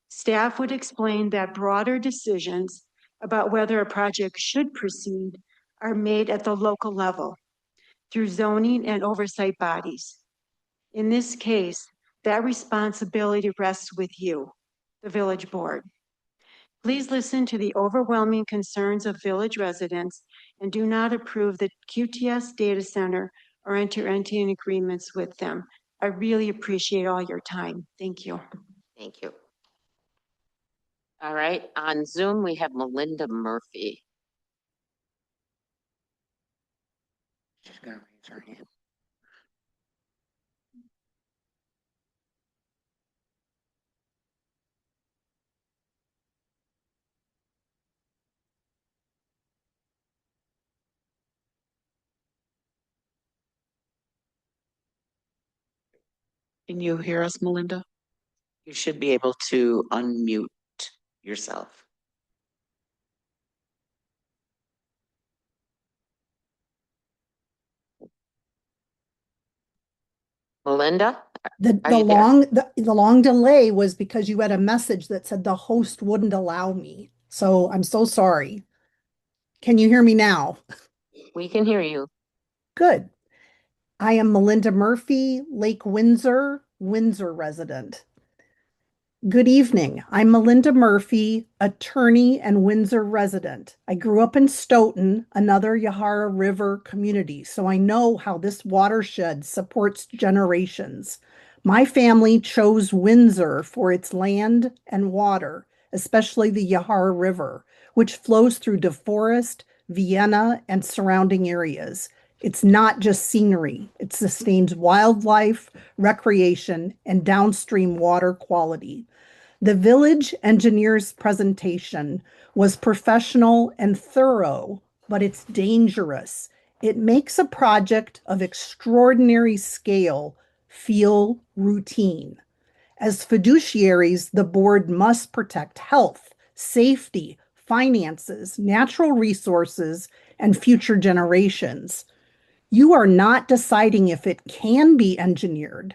Speaker 8: staff would explain that broader decisions about whether a project should proceed are made at the local level through zoning and oversight bodies. In this case, that responsibility rests with you, the village board. Please listen to the overwhelming concerns of village residents and do not approve the QTS data center or enter into agreements with them. I really appreciate all your time. Thank you.
Speaker 1: Thank you. All right, on Zoom, we have Melinda Murphy.
Speaker 11: She's gonna raise her hand. Can you hear us, Melinda? You should be able to unmute yourself.
Speaker 1: Melinda?
Speaker 21: The
Speaker 1: Are you there?
Speaker 21: the long delay was because you had a message that said the host wouldn't allow me. So I'm so sorry. Can you hear me now?
Speaker 1: We can hear you.
Speaker 21: Good. I am Melinda Murphy, Lake Windsor, Windsor resident. Good evening. I'm Melinda Murphy, attorney and Windsor resident. I grew up in Stoughton, another Yahara River community, so I know how this watershed supports generations. My family chose Windsor for its land and water, especially the Yahara River, which flows through DeForest, Vienna, and surrounding areas. It's not just scenery. It sustains wildlife, recreation, and downstream water quality. The village engineer's presentation was professional and thorough, but it's dangerous. It makes a project of extraordinary scale feel routine. As fiduciaries, the board must protect health, safety, finances, natural resources, and future generations. You are not deciding if it can be engineered.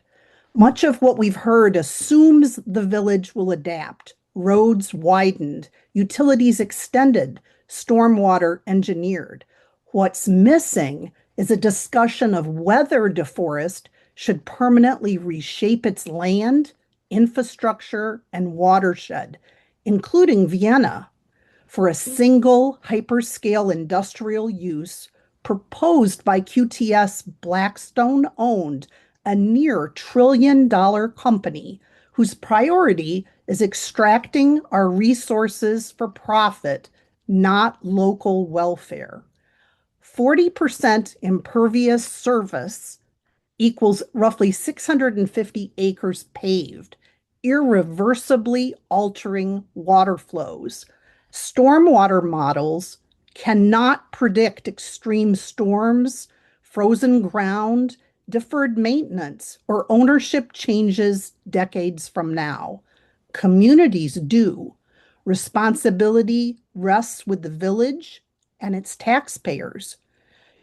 Speaker 21: Much of what we've heard assumes the village will adapt. Roads widened, utilities extended, stormwater engineered. What's missing is a discussion of whether DeForest should permanently reshape its land, infrastructure, and watershed, including Vienna, for a single hyperscale industrial use proposed by QTS Blackstone owned, a near $1 trillion company whose priority is extracting our resources for profit, not local welfare. 40% impervious surface equals roughly 650 acres paved, irreversibly altering water flows. Stormwater models cannot predict extreme storms, frozen ground, deferred maintenance, or ownership changes decades from now. Communities do. Responsibility rests with the village and its taxpayers.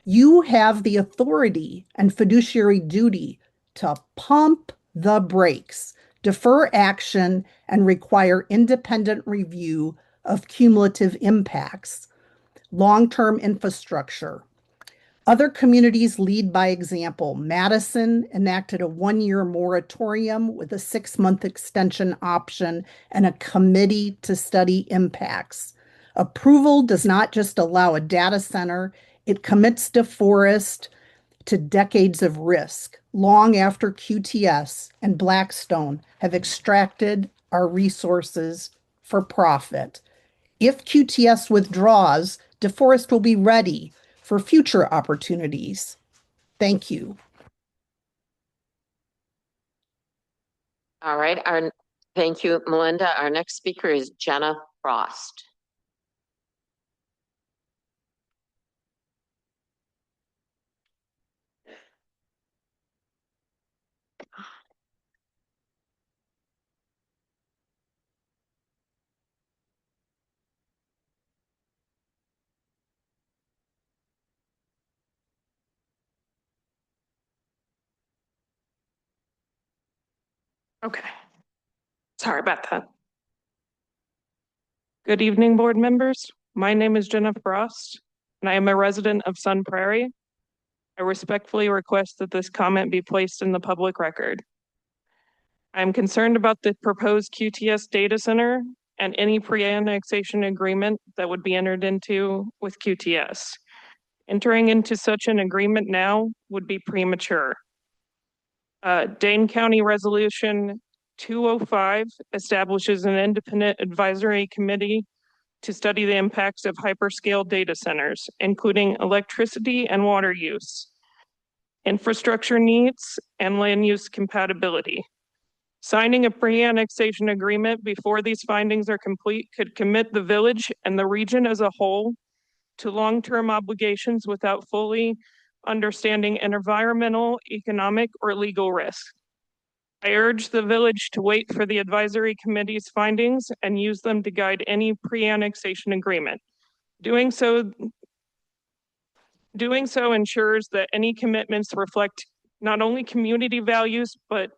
Speaker 21: You have the authority and fiduciary duty to pump the brakes, defer action, and require independent review of cumulative impacts, long-term infrastructure. Other communities lead by example. Madison enacted a 1-year moratorium with a 6-month extension option and a committee to study impacts. Approval does not just allow a data center, it commits DeForest to decades of risk, long after QTS and Blackstone have extracted our resources for profit. If QTS withdraws, DeForest will be ready for future opportunities. Thank you.
Speaker 1: All right, thank you, Melinda. Our next speaker is Jenna Frost.
Speaker 12: Okay. Sorry about that. Good evening, board members. My name is Jenna Frost, and I am a resident of Sun Prairie. I respectfully request that this comment be placed in the public record. I am concerned about the proposed QTS data center and any pre-annexation agreement that would be entered into with QTS. Entering into such an agreement now would be premature. Dane County Resolution 205 establishes an independent advisory committee to study the impacts of hyperscale data centers, including electricity and water use, infrastructure needs, and land use compatibility. Signing a pre-annexation agreement before these findings are complete could commit the village and the region as a whole to long-term obligations without fully understanding environmental, economic, or legal risk. I urge the village to wait for the advisory committee's findings and use them to guide any pre-annexation agreement. Doing so ensures that any commitments reflect not only community values, but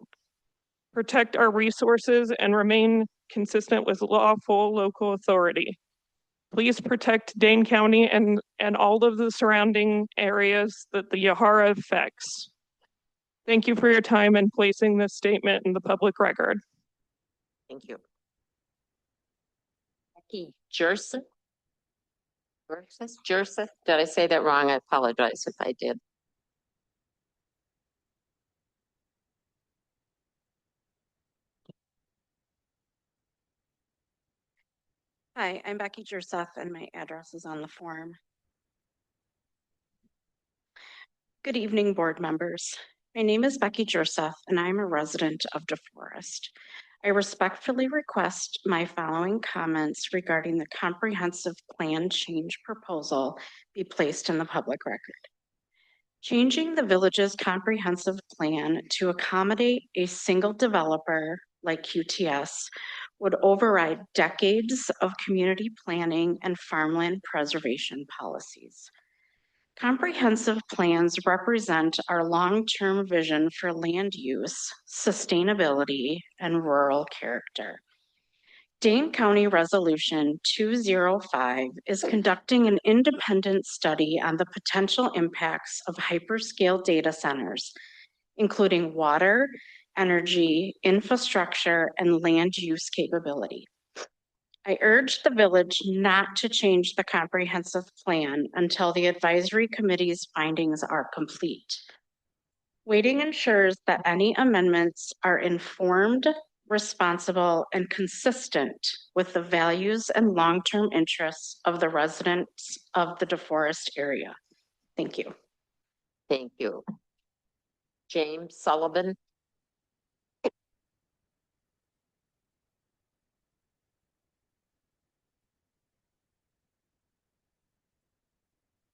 Speaker 12: protect our resources and remain consistent with lawful local authority. Please protect Dane County and all of the surrounding areas that the Yahara affects. Thank you for your time and placing this statement in the public record.
Speaker 1: Thank you. Becky Jurceth? Jurceth? Did I say that wrong? I apologize if I did.
Speaker 22: Hi, I'm Becky Jurceth and my address is on the form. Good evening, board members. My name is Becky Jurceth and I'm a resident of DeForest. I respectfully request my following comments regarding the comprehensive plan change proposal be placed in the public record. Changing the village's comprehensive plan to accommodate a single developer like QTS would override decades of community planning and farmland preservation policies. Comprehensive plans represent our long-term vision for land use, sustainability, and rural character. Dane County Resolution 205 is conducting an independent study on the potential impacts of hyperscale data centers, including water, energy, infrastructure, and land use capability. I urge the village not to change the comprehensive plan until the advisory committee's findings are complete. Waiting ensures that any amendments are informed, responsible, and consistent with the values and long-term interests of the residents of the DeForest area. Thank you.
Speaker 1: Thank you. James Sullivan.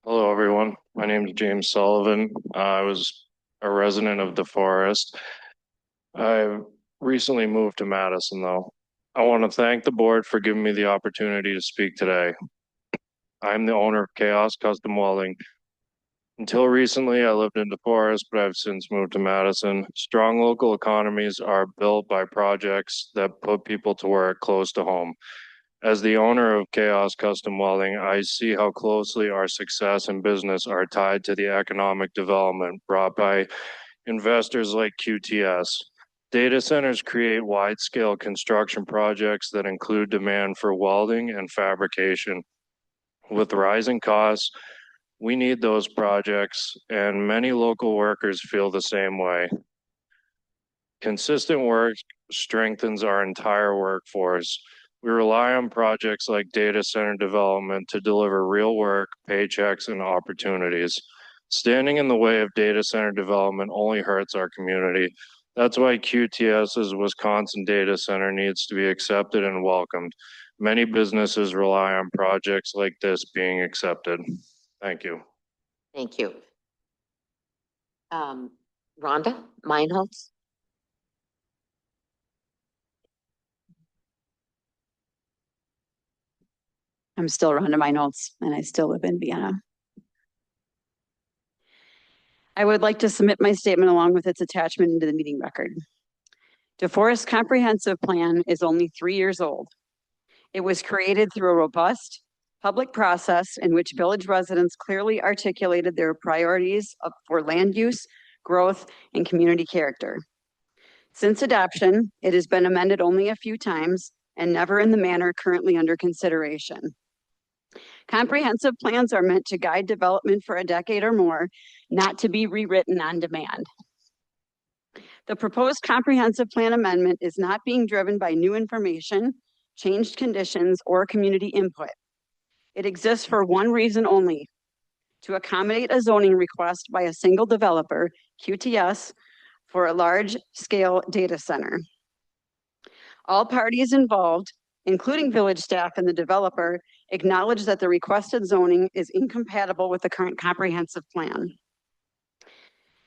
Speaker 2: Hello, everyone. My name is James Sullivan. I was a resident of DeForest. I recently moved to Madison, though. I want to thank the board for giving me the opportunity to speak today. I'm the owner of Chaos Custom Welding. Until recently, I lived in DeForest, but I've since moved to Madison. Strong local economies are built by projects that put people to work close to home. As the owner of Chaos Custom Welding, I see how closely our success and business are tied to the economic development brought by investors like QTS. Data centers create wide-scale construction projects that include demand for welding and fabrication. With rising costs, we need those projects, and many local workers feel the same way. Consistent work strengthens our entire workforce. We rely on projects like data center development to deliver real work, paychecks, and opportunities. Standing in the way of data center development only hurts our community. That's why QTS's Wisconsin data center needs to be accepted and welcomed. Many businesses rely on projects like this being accepted. Thank you.
Speaker 1: Thank you. Rhonda Meinholz.
Speaker 9: I'm still Rhonda Meinholz, and I still live in Vienna. I would like to submit my statement along with its attachment into the meeting record. DeForest Comprehensive Plan is only 3 years old. It was created through a robust public process in which village residents clearly articulated their priorities for land use, growth, and community character. Since adoption, it has been amended only a few times and never in the manner currently under consideration. Comprehensive plans are meant to guide development for a decade or more, not to be rewritten on demand. The proposed comprehensive plan amendment is not being driven by new information, changed conditions, or community input. It exists for one reason only: to accommodate a zoning request by a single developer, QTS, for a large-scale data center. All parties involved, including village staff and the developer, acknowledge that the requested zoning is incompatible with the current comprehensive plan.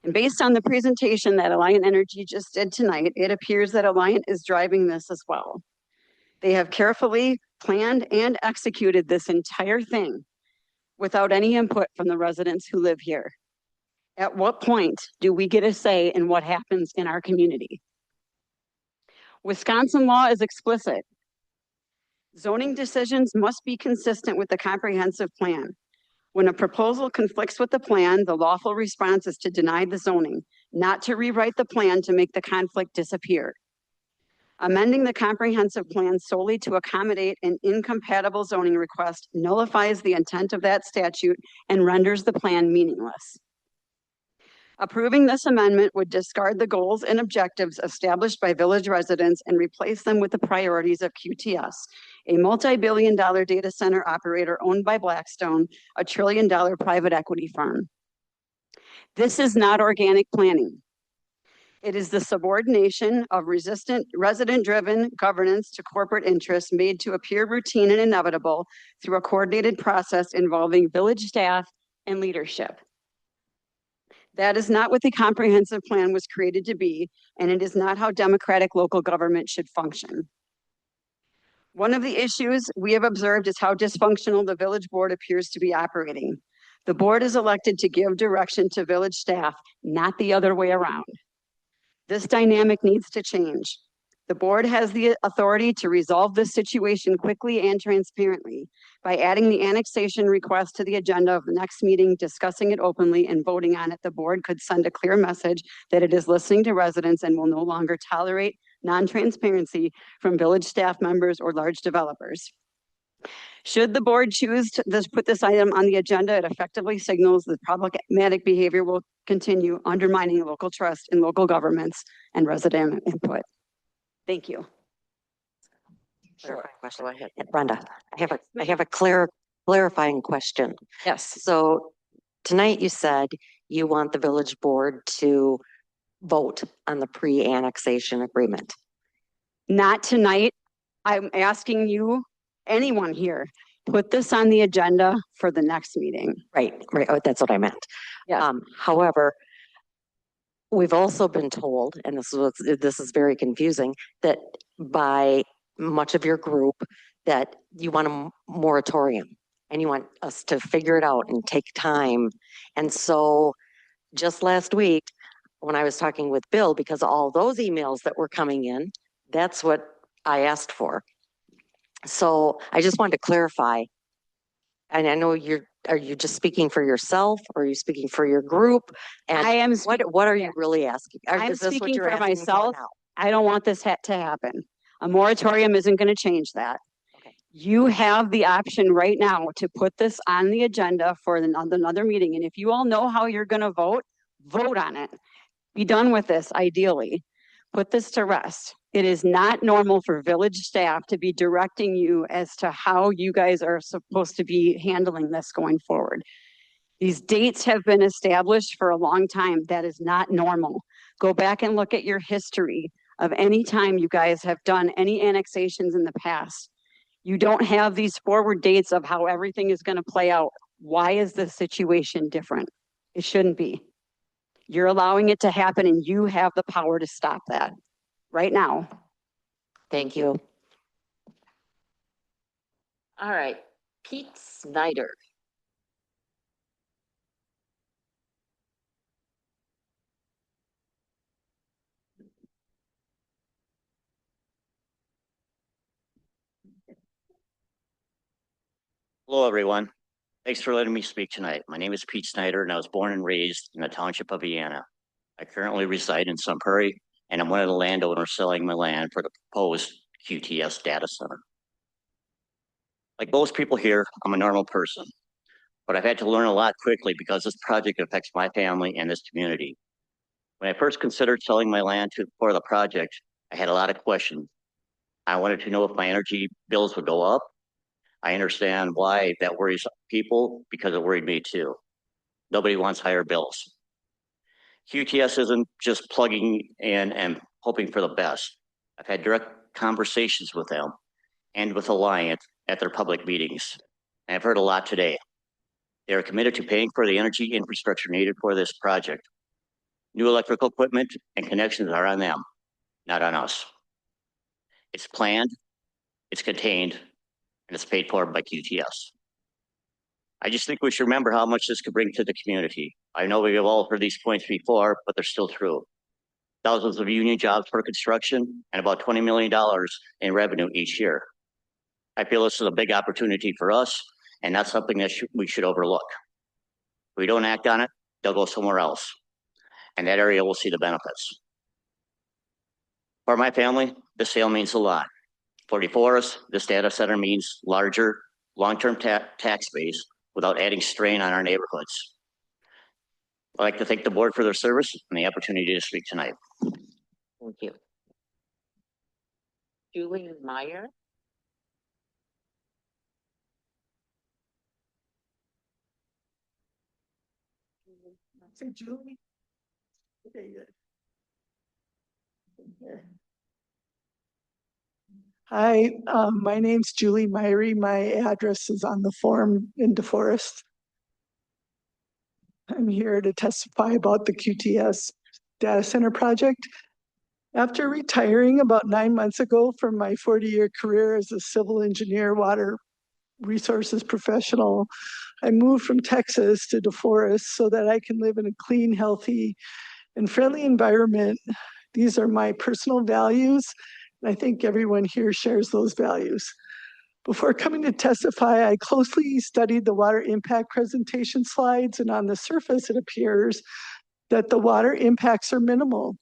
Speaker 9: And based on the presentation that Alliant Energy just did tonight, it appears that Alliant is driving this as well. They have carefully planned and executed this entire thing without any input from the residents who live here. At what point do we get a say in what happens in our community? Wisconsin law is explicit. Zoning decisions must be consistent with the comprehensive plan. When a proposal conflicts with the plan, the lawful response is to deny the zoning, not to rewrite the plan to make the conflict disappear. Amending the comprehensive plan solely to accommodate an incompatible zoning request nullifies the intent of that statute and renders the plan meaningless. Approving this amendment would discard the goals and objectives established by village residents and replace them with the priorities of QTS, a multi-billion-dollar data center operator owned by Blackstone, a trillion-dollar private equity firm. This is not organic planning. It is the subordination of resident-driven governance to corporate interests made to appear routine and inevitable through a coordinated process involving village staff and leadership. That is not what the comprehensive plan was created to be, and it is not how democratic local government should function. One of the issues we have observed is how dysfunctional the village board appears to be operating. The board is elected to give direction to village staff, not the other way around. This dynamic needs to change. The board has the authority to resolve this situation quickly and transparently. By adding the annexation request to the agenda of the next meeting, discussing it openly, and voting on it, the board could send a clear message that it is listening to residents and will no longer tolerate non-transparency from village staff members or large developers. Should the board choose to put this item on the agenda, it effectively signals that problematic behavior will continue undermining local trust in local governments and resident input. Thank you.
Speaker 16: Clarifying question. Go ahead. Brenda, I have a clarifying question.
Speaker 9: Yes.
Speaker 16: So tonight you said you want the village board to vote on the pre-annexation agreement.
Speaker 9: Not tonight. I'm asking you, anyone here, put this on the agenda for the next meeting.
Speaker 16: Right. Oh, that's what I meant.
Speaker 9: Yeah.
Speaker 16: However, we've also been told, and this is very confusing, that by much of your group that you want a moratorium and you want us to figure it out and take time. And so just last week, when I was talking with Bill, because all those emails that were coming in, that's what I asked for. So I just wanted to clarify. And I know are you just speaking for yourself or are you speaking for your group? And
Speaker 9: I am.
Speaker 16: What are you really asking?
Speaker 9: I'm
Speaker 16: Is this what
Speaker 9: speaking
Speaker 16: you're
Speaker 9: for
Speaker 16: asking
Speaker 9: myself.
Speaker 16: now?
Speaker 9: I don't want this to happen. A moratorium isn't going to change that.
Speaker 16: Okay.
Speaker 9: You have the option right now to put this on the agenda for another meeting. And if you all know how you're going to vote, vote on it. Be done with this, ideally. Put this to rest. It is not normal for village staff to be directing you as to how you guys are supposed to be handling this going forward. These dates have been established for a long time. That is not normal. Go back and look at your history of any time you guys have done any annexations in the past. You don't have these forward dates of how everything is going to play out. Why is the situation different? It shouldn't be. You're allowing it to happen and you have the power to stop that right now.
Speaker 16: Thank you.
Speaker 1: All right, Pete Snyder.
Speaker 14: Hello, everyone. Thanks for letting me speak tonight. My name is Pete Snyder, and I was born and raised in the township of Vienna. I currently reside in Sun Prairie, and I'm one of the landowners selling my land for the proposed QTS data center. Like most people here, I'm a normal person, but I've had to learn a lot quickly because this project affects my family and this community. When I first considered selling my land for the project, I had a lot of questions. I wanted to know if my energy bills would go up. I understand why that worries people because it worried me too. Nobody wants higher bills. QTS isn't just plugging in and hoping for the best. I've had direct conversations with them and with Alliant at their public meetings. And I've heard a lot today. They are committed to paying for the energy infrastructure needed for this project. New electrical equipment and connections are on them, not on us. It's planned, it's contained, and it's paid for by QTS. I just think we should remember how much this could bring to the community. I know we have all heard these points before, but they're still true. Thousands of union jobs for construction and about $20 million in revenue each year. I feel this is a big opportunity for us and not something that we should overlook. If we don't act on it, they'll go somewhere else. And that area will see the benefits. For my family, this sale means a lot. For DeForest, this data center means larger, long-term tax base without adding strain on our neighborhoods. I'd like to thank the board for their service and the opportunity to speak tonight.
Speaker 1: Thank you. Julie Meyer.
Speaker 15: Say Julie. Okay, good. Hi, my name's Julie Myrie. My address is on the form in DeForest. I'm here to testify about the QTS data center project. After retiring about 9 months ago from my 40-year career as a civil engineer, water resources professional, I moved from Texas to DeForest so that I can live in a clean, healthy, and friendly environment. These are my personal values, and I think everyone here shares those values. Before coming to testify, I closely studied the water impact presentation slides, and on the surface, it appears that the water impacts are minimal.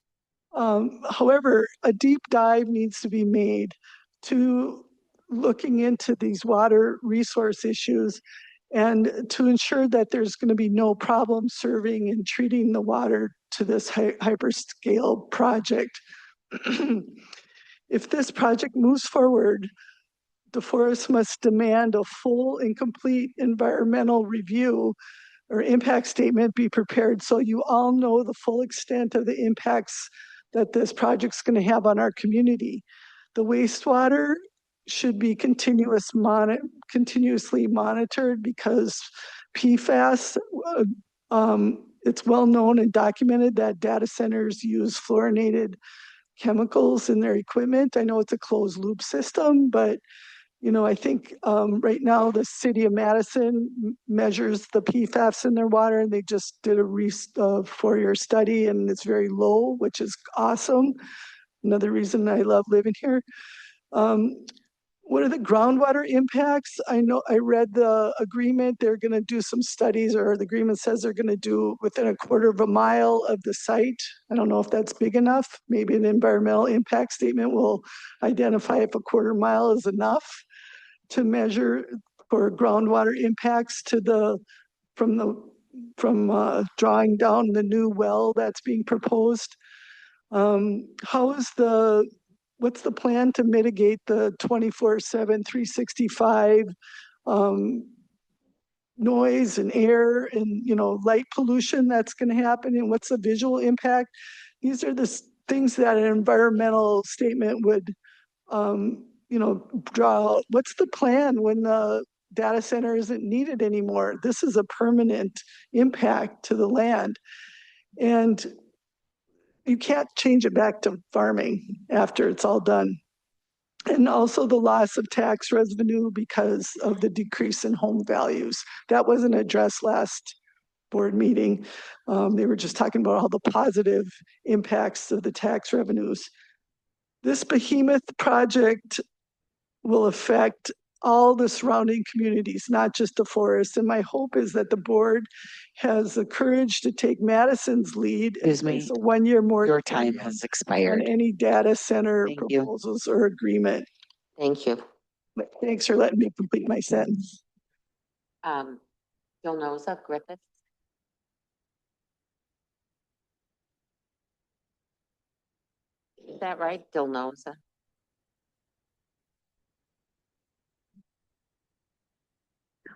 Speaker 15: However, a deep dive needs to be made to looking into these water resource issues and to ensure that there's going to be no problem serving and treating the water to this hyperscale project. If this project moves forward, DeForest must demand a full and complete environmental review or impact statement be prepared so you all know the full extent of the impacts that this project's going to have on our community. The wastewater should be continuously monitored because PFAS, it's well known and documented that data centers use fluorinated chemicals in their equipment. I know it's a closed loop system, but I think right now the city of Madison measures the PFAS in their water, and they just did a 4-year study, and it's very low, which is awesome. Another reason I love living here. What are the groundwater impacts? I know I read the agreement. They're going to do some studies, or the agreement says they're going to do within a quarter of a mile of the site. I don't know if that's big enough. Maybe an environmental impact statement will identify if a quarter mile is enough to measure for groundwater impacts to from drawing down the new well that's being proposed. What's the plan to mitigate the 24/7, 365 noise and air and light pollution that's going to happen, and what's the visual impact? These are the things that an environmental statement would draw. What's the plan when the data center isn't needed anymore? This is a permanent impact to the land, and you can't change it back to farming after it's all done. And also the loss of tax revenue because of the decrease in home values. That wasn't addressed last board meeting. They were just talking about all the positive impacts of the tax revenues. This behemoth project will affect all the surrounding communities, not just DeForest. And my hope is that the board has the courage to take Madison's lead.
Speaker 11: Excuse me.
Speaker 15: It's a 1-year more.
Speaker 11: Your time has expired.
Speaker 15: On any data center
Speaker 11: Thank you.
Speaker 15: proposals or agreement.
Speaker 1: Thank you.
Speaker 15: But thanks for letting me complete my sentence.
Speaker 1: Bill Noza, Griffith. Is that right, Bill Noza?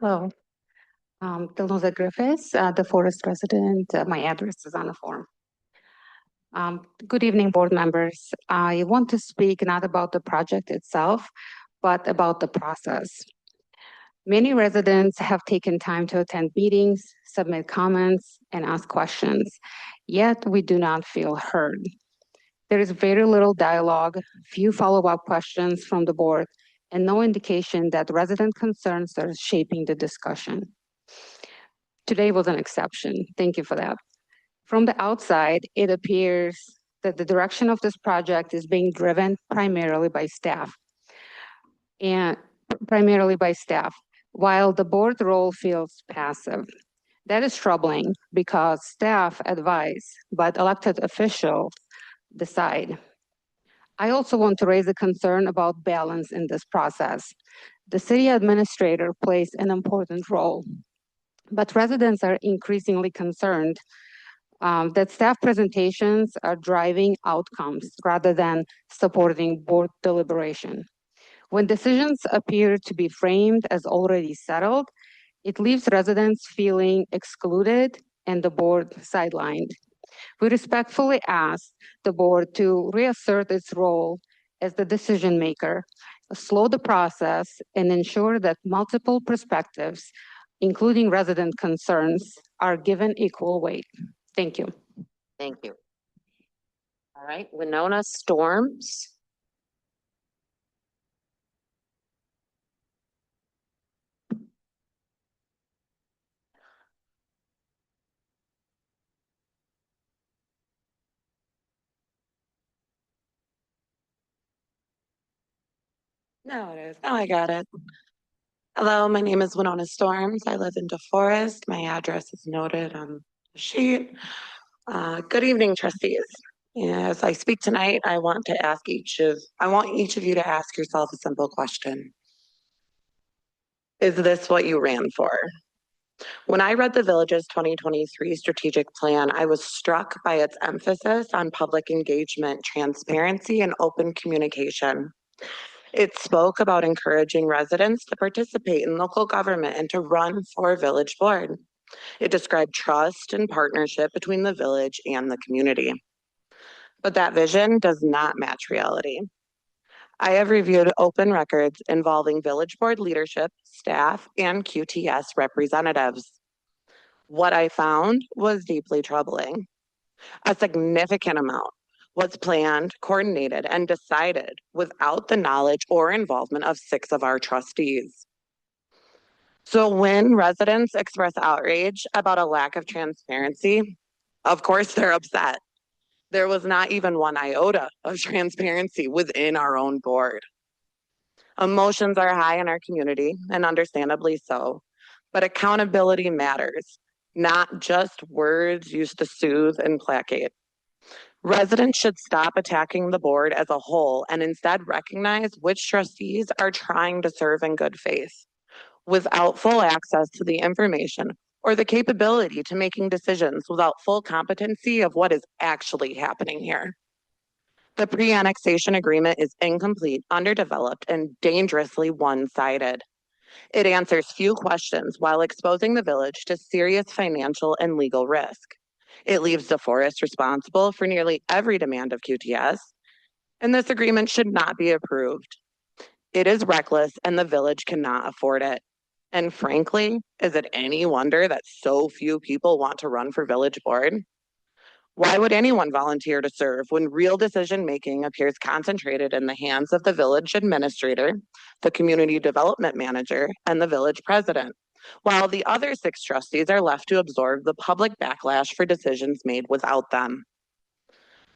Speaker 6: Hello, Dilnoza Griffiths, the Forest resident. My address is on the form. Good evening, board members. I want to speak not about the project itself, but about the process. Many residents have taken time to attend meetings, submit comments, and ask questions, yet we do not feel heard. There is very little dialogue, few follow-up questions from the board, and no indication that resident concerns are shaping the discussion. Today was an exception. Thank you for that. From the outside, it appears that the direction of this project is being driven primarily by staff, while the board role feels passive. That is troubling because staff advise, but elected officials decide. I also want to raise a concern about balance in this process. The city administrator plays an important role, but residents are increasingly concerned that staff presentations are driving outcomes rather than supporting board deliberation. When decisions appear to be framed as already settled, it leaves residents feeling excluded and the board sidelined. We respectfully ask the board to reassert its role as the decision maker, slow the process, and ensure that multiple perspectives, including resident concerns, are given equal weight. Thank you.
Speaker 1: Thank you. All right, Winona Storms.
Speaker 10: No, it is. Oh, I got it. Hello, my name is Winona Storms. I live in DeForest. My address is noted on the sheet. Good evening, trustees. As I speak tonight, I want each of you to ask yourself a simple question. Is this what you ran for? When I read the Village's 2023 strategic plan, I was struck by its emphasis on public engagement, transparency, and open communication. It spoke about encouraging residents to participate in local government and to run for village board. It described trust and partnership between the village and the community. But that vision does not match reality. I have reviewed open records involving village board leadership, staff, and QTS representatives. What I found was deeply troubling. A significant amount was planned, coordinated, and decided without the knowledge or involvement of 6 of our trustees. So when residents express outrage about a lack of transparency, of course they're upset. There was not even one iota of transparency within our own board. Emotions are high in our community, and understandably so, but accountability matters, not just words used to soothe and placate. Residents should stop attacking the board as a whole and instead recognize which trustees are trying to serve in good faith. Without full access to the information or the capability to making decisions without full competency of what is actually happening here. The pre-annexation agreement is incomplete, underdeveloped, and dangerously one-sided. It answers few questions while exposing the village to serious financial and legal risk. It leaves DeForest responsible for nearly every demand of QTS, and this agreement should not be approved. It is reckless and the village cannot afford it. And frankly, is it any wonder that so few people want to run for village board? Why would anyone volunteer to serve when real decision-making appears concentrated in the hands of the village administrator, the community development manager, and the village president, while the other 6 trustees are left to absorb the public backlash for decisions made without them?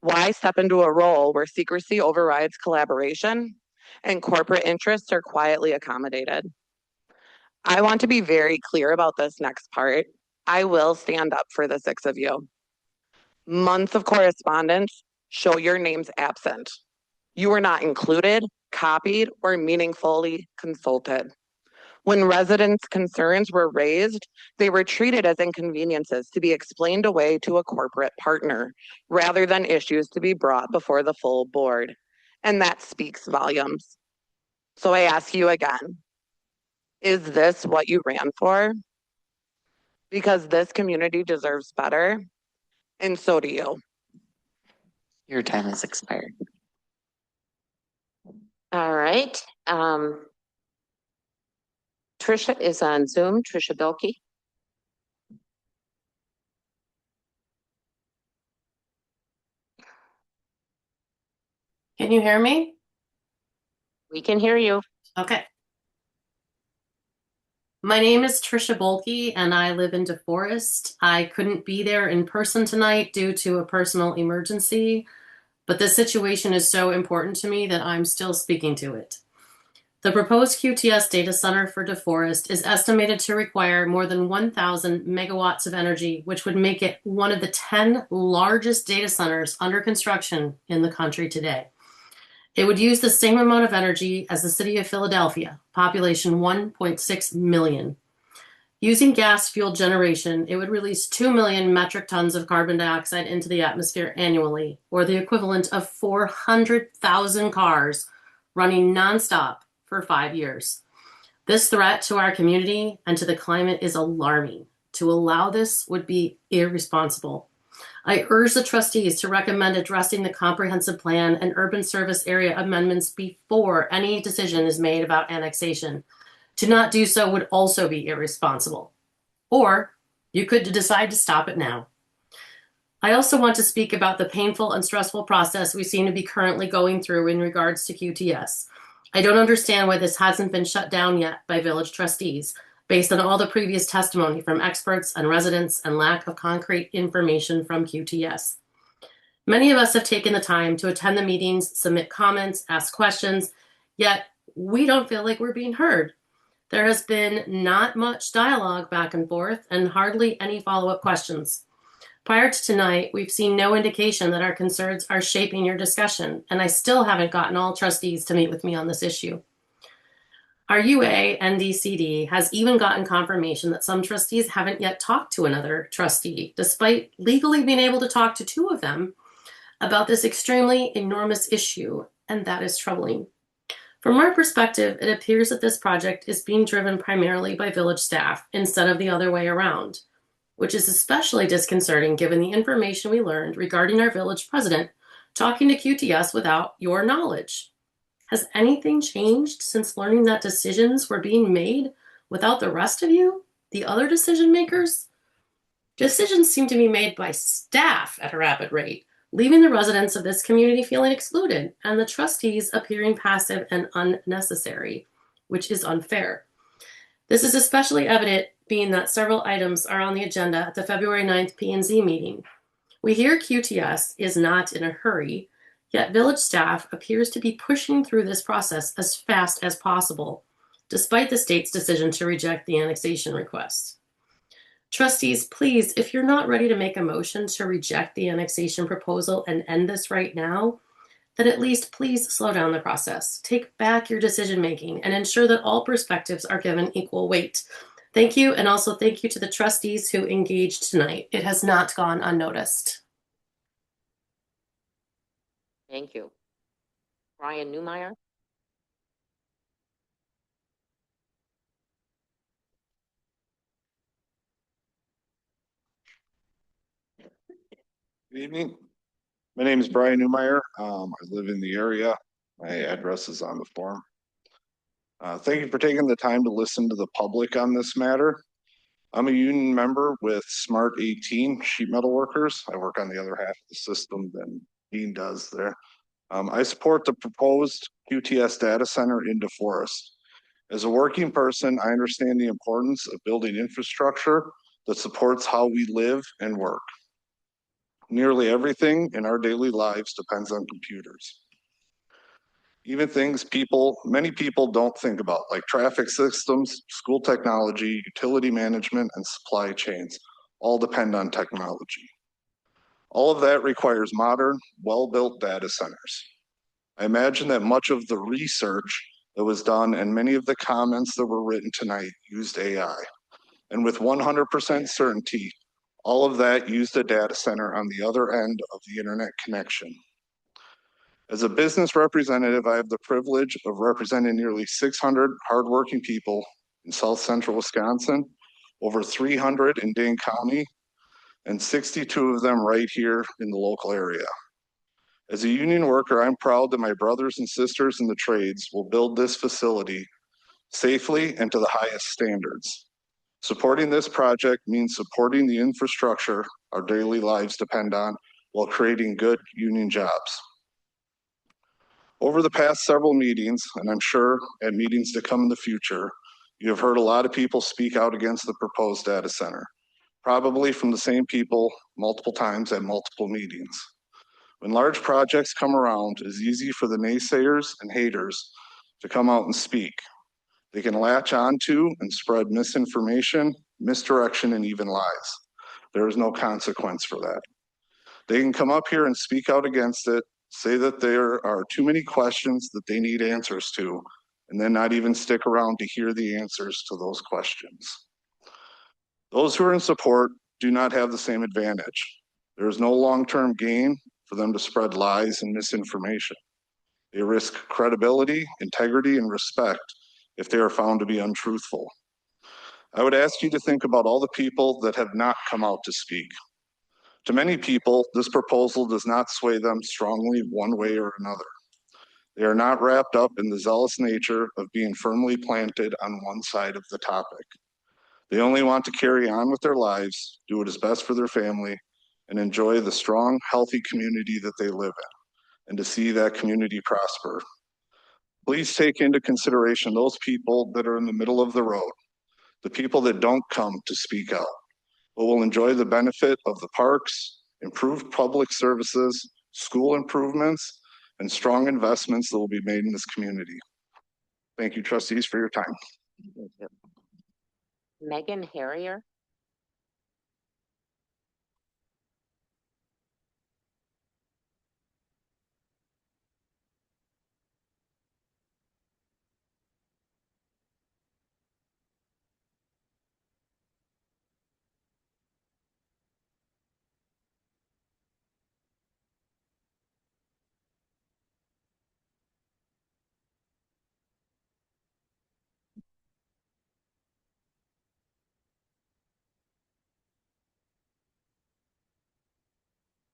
Speaker 10: Why step into a role where secrecy overrides collaboration and corporate interests are quietly accommodated? I want to be very clear about this next part. I will stand up for the 6 of you. Months of correspondence show your names absent. You were not included, copied, or meaningfully consulted. When residents' concerns were raised, they were treated as inconveniences to be explained away to a corporate partner, rather than issues to be brought before the full board. And that speaks volumes. So I ask you again, is this what you ran for? Because this community deserves better, and so do you.
Speaker 16: Your time has expired.
Speaker 1: All right. Trisha is on Zoom, Trisha Bilkey.
Speaker 4: Can you hear me?
Speaker 1: We can hear you.
Speaker 4: Okay. My name is Trisha Bolke and I live in DeForest. I couldn't be there in person tonight due to a personal emergency, but this situation is so important to me that I'm still speaking to it. The proposed QTS data center for DeForest is estimated to require more than 1,000 megawatts of energy, which would make it one of the 10 largest data centers under construction in the country today. It would use the same amount of energy as the city of Philadelphia, population 1.6 million. Using gas fueled generation, it would release 2 million metric tons of carbon dioxide into the atmosphere annually, or the equivalent of 400,000 cars running nonstop for 5 years. This threat to our community and to the climate is alarming. To allow this would be irresponsible. I urge the trustees to recommend addressing the comprehensive plan and urban service area amendments before any decision is made about annexation. To not do so would also be irresponsible. Or you could decide to stop it now. I also want to speak about the painful and stressful process we seem to be currently going through in regards to QTS. I don't understand why this hasn't been shut down yet by village trustees, based on all the previous testimony from experts and residents and lack of concrete information from QTS. Many of us have taken the time to attend the meetings, submit comments, ask questions, yet we don't feel like we're being heard. There has been not much dialogue back and forth and hardly any follow-up questions. Prior to tonight, we've seen no indication that our concerns are shaping your discussion, and I still haven't gotten all trustees to meet with me on this issue. Our UA NDCD has even gotten confirmation that some trustees haven't yet talked to another trustee, despite legally being able to talk to two of them about this extremely enormous issue, and that is troubling. From our perspective, it appears that this project is being driven primarily by village staff instead of the other way around, which is especially disconcerting given the information we learned regarding our village president talking to QTS without your knowledge. Has anything changed since learning that decisions were being made without the rest of you, the other decision makers? Decisions seem to be made by staff at a rapid rate, leaving the residents of this community feeling excluded and the trustees appearing passive and unnecessary, which is unfair. This is especially evident being that several items are on the agenda at the February 9th P&Z meeting. We hear QTS is not in a hurry, yet village staff appears to be pushing through this process as fast as possible, despite the state's decision to reject the annexation request. Trustees, please, if you're not ready to make a motion to reject the annexation proposal and end this right now, then at least please slow down the process. Take back your decision making and ensure that all perspectives are given equal weight. Thank you, and also thank you to the trustees who engaged tonight. It has not gone unnoticed.
Speaker 1: Thank you. Brian Newmeyer.
Speaker 7: Good evening. My name is Brian Newmeyer. I live in the area. My address is on the form. Thank you for taking the time to listen to the public on this matter. I'm a union member with Smart 18 Sheet Metal Workers. I work on the other half of the system than Dean does there. I support the proposed QTS data center in DeForest. As a working person, I understand the importance of building infrastructure that supports how we live and work. Nearly everything in our daily lives depends on computers. Even things many people don't think about, like traffic systems, school technology, utility management, and supply chains, all depend on technology. All of that requires modern, well-built data centers. I imagine that much of the research that was done and many of the comments that were written tonight used AI. And with 100% certainty, all of that used a data center on the other end of the internet connection. As a business representative, I have the privilege of representing nearly 600 hardworking people in South Central Wisconsin, over 300 in Dane County, and 62 of them right here in the local area. As a union worker, I'm proud that my brothers and sisters in the trades will build this facility safely and to the highest standards. Supporting this project means supporting the infrastructure our daily lives depend on while creating good union jobs. Over the past several meetings, and I'm sure at meetings to come in the future, you have heard a lot of people speak out against the proposed data center, probably from the same people multiple times at multiple meetings. When large projects come around, it's easy for the naysayers and haters to come out and speak. They can latch onto and spread misinformation, misdirection, and even lies. There is no consequence for that. They can come up here and speak out against it, say that there are too many questions that they need answers to, and then not even stick around to hear the answers to those questions. Those who are in support do not have the same advantage. There is no long-term gain for them to spread lies and misinformation. They risk credibility, integrity, and respect if they are found to be untruthful. I would ask you to think about all the people that have not come out to speak. To many people, this proposal does not sway them strongly one way or another. They are not wrapped up in the zealous nature of being firmly planted on one side of the topic. They only want to carry on with their lives, do what is best for their family, and enjoy the strong, healthy community that they live in, and to see that community prosper. Please take into consideration those people that are in the middle of the road, the people that don't come to speak out, but will enjoy the benefit of the parks, improved public services, school improvements, and strong investments that will be made in this community. Thank you, trustees, for your time.
Speaker 1: Thank you. Megan Harrier.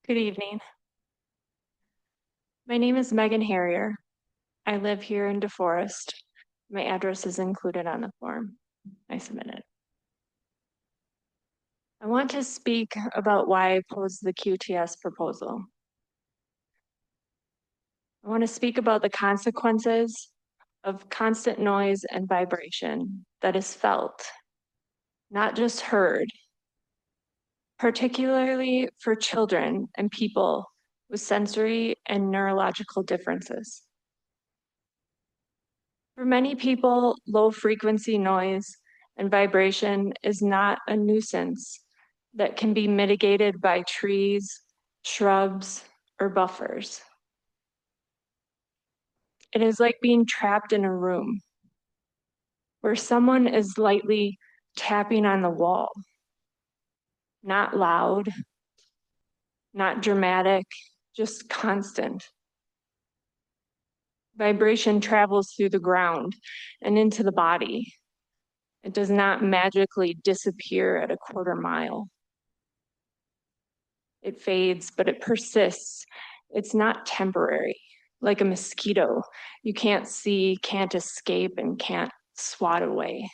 Speaker 13: Good evening. My name is Megan Harrier. I live here in DeForest. My address is included on the form I submitted. I want to speak about why I posed the QTS proposal. I want to speak about the consequences of constant noise and vibration that is felt, not just heard, particularly for children and people with sensory and neurological differences. For many people, low frequency noise and vibration is not a nuisance that can be mitigated by trees, shrubs, or buffers. It is like being trapped in a room where someone is lightly tapping on the wall. Not loud, not dramatic, just constant. Vibration travels through the ground and into the body. It does not magically disappear at a quarter mile. It fades, but it persists. It's not temporary, like a mosquito. You can't see, can't escape, and can't swat away.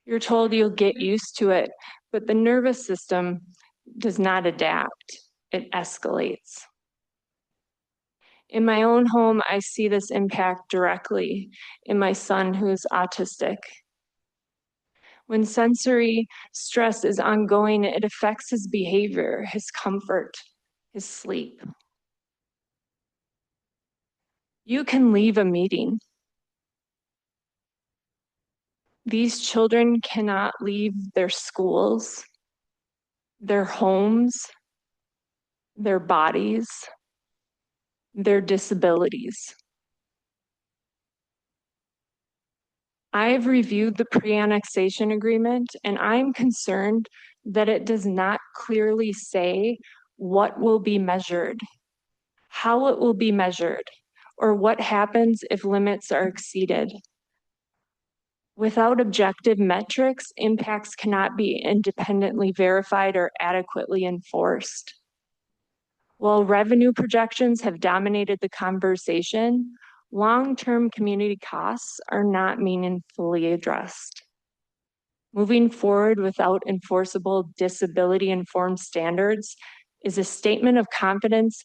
Speaker 13: You're told you'll get used to it, but the nervous system does not adapt. It escalates. In my own home, I see this impact directly in my son who is autistic. When sensory stress is ongoing, it affects his behavior, his comfort, his sleep. You can leave a meeting. These children cannot leave their schools, their homes, their bodies, their disabilities. I've reviewed the pre-annexation agreement, and I'm concerned that it does not clearly say what will be measured, how it will be measured, or what happens if limits are exceeded. Without objective metrics, impacts cannot be independently verified or adequately enforced. While revenue projections have dominated the conversation, long-term community costs are not meaningfully addressed. Moving forward without enforceable disability-informed standards is a statement of confidence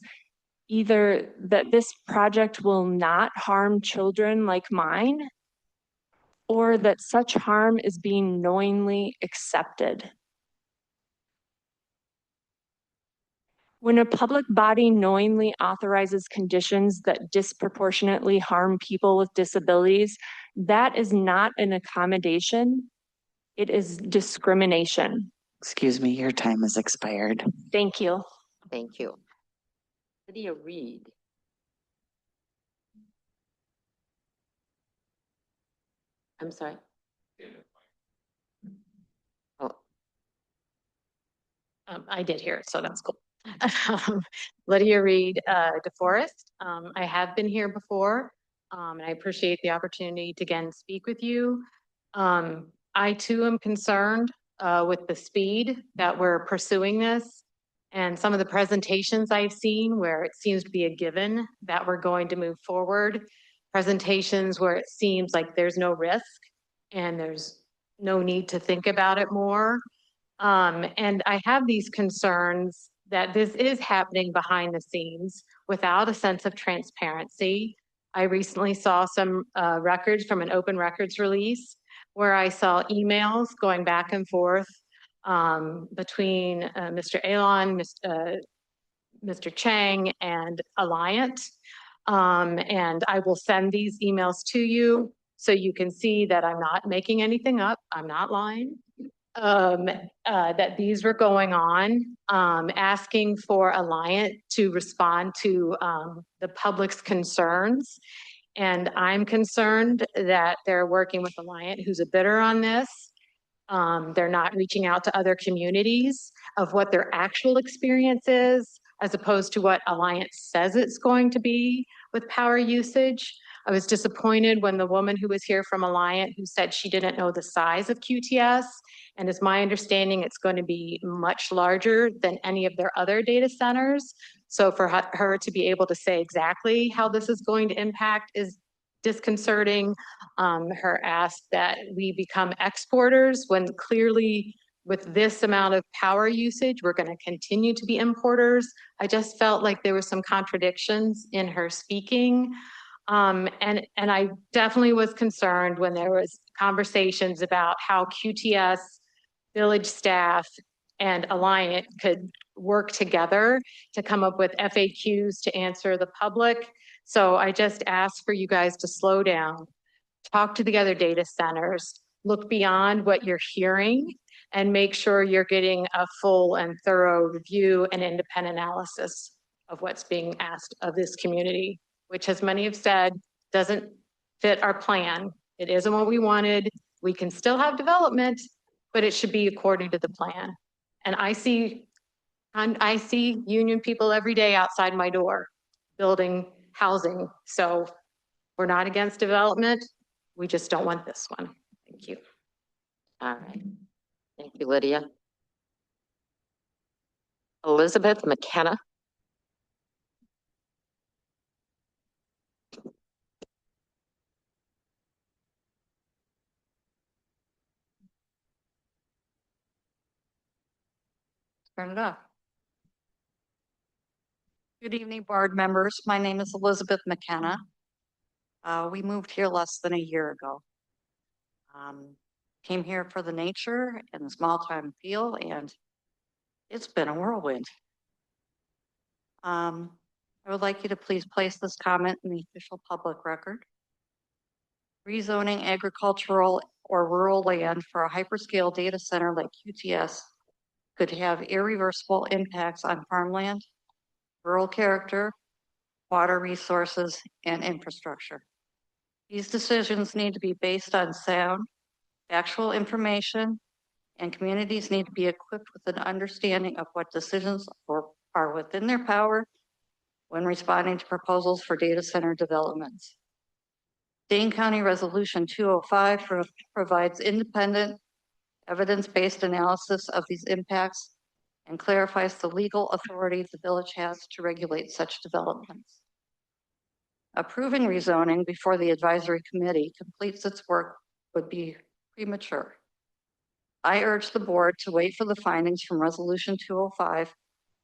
Speaker 13: either that this project will not harm children like mine, or that such harm is being knowingly accepted. When a public body knowingly authorizes conditions that disproportionately harm people with disabilities, that is not an accommodation, it is discrimination.
Speaker 11: Excuse me, your time has expired.
Speaker 13: Thank you.
Speaker 1: Thank you. Lydia Reed. I'm sorry. Oh.
Speaker 17: I did hear it, so that's cool. Lydia Reed, DeForest. I have been here before, and I appreciate the opportunity to again speak with you. I too am concerned with the speed that we're pursuing this, and some of the presentations I've seen where it seems to be a given that we're going to move forward. Presentations where it seems like there's no risk and there's no need to think about it more. And I have these concerns that this is happening behind the scenes without a sense of transparency. I recently saw some records from an open records release where I saw emails going back and forth between Mr. Alon, Mr. Chang, and Alliant. And I will send these emails to you so you can see that I'm not making anything up. I'm not lying. That these were going on, asking for Alliant to respond to the public's concerns. And I'm concerned that they're working with Alliant, who's a bidder on this. They're not reaching out to other communities of what their actual experience is, as opposed to what Alliant says it's going to be with power usage. I was disappointed when the woman who was here from Alliant who said she didn't know the size of QTS. And it's my understanding it's going to be much larger than any of their other data centers. So for her to be able to say exactly how this is going to impact is disconcerting. Her ask that we become exporters when clearly with this amount of power usage, we're going to continue to be importers. I just felt like there were some contradictions in her speaking. And I definitely was concerned when there was conversations about how QTS, village staff, and Alliant could work together to come up with FAQs to answer the public. So I just ask for you guys to slow down, talk to the other data centers, look beyond what you're hearing, and make sure you're getting a full and thorough review and independent analysis of what's being asked of this community, which, as many have said, doesn't fit our plan. It isn't what we wanted. We can still have development, but it should be according to the plan. And I see union people every day outside my door building housing. So we're not against development. We just don't want this one. Thank you.
Speaker 1: All right. Thank you, Lydia. Elizabeth McKenna.
Speaker 5: Turn it off. Good evening, board members. My name is Elizabeth McKenna. We moved here less than a year ago. Came here for the nature and the small time feel, and it's been a whirlwind. I would like you to please place this comment in the official public record. Rezoning agricultural or rural land for a hyperscale data center like QTS could have irreversible impacts on farmland, rural character, water resources, and infrastructure. These decisions need to be based on sound, factual information, and communities need to be equipped with an understanding of what decisions are within their power when responding to proposals for data center developments. Dane County Resolution 205 provides independent, evidence-based analysis of these impacts and clarifies the legal authority the village has to regulate such developments. Approving rezoning before the advisory committee completes its work would be premature. I urge the board to wait for the findings from Resolution 205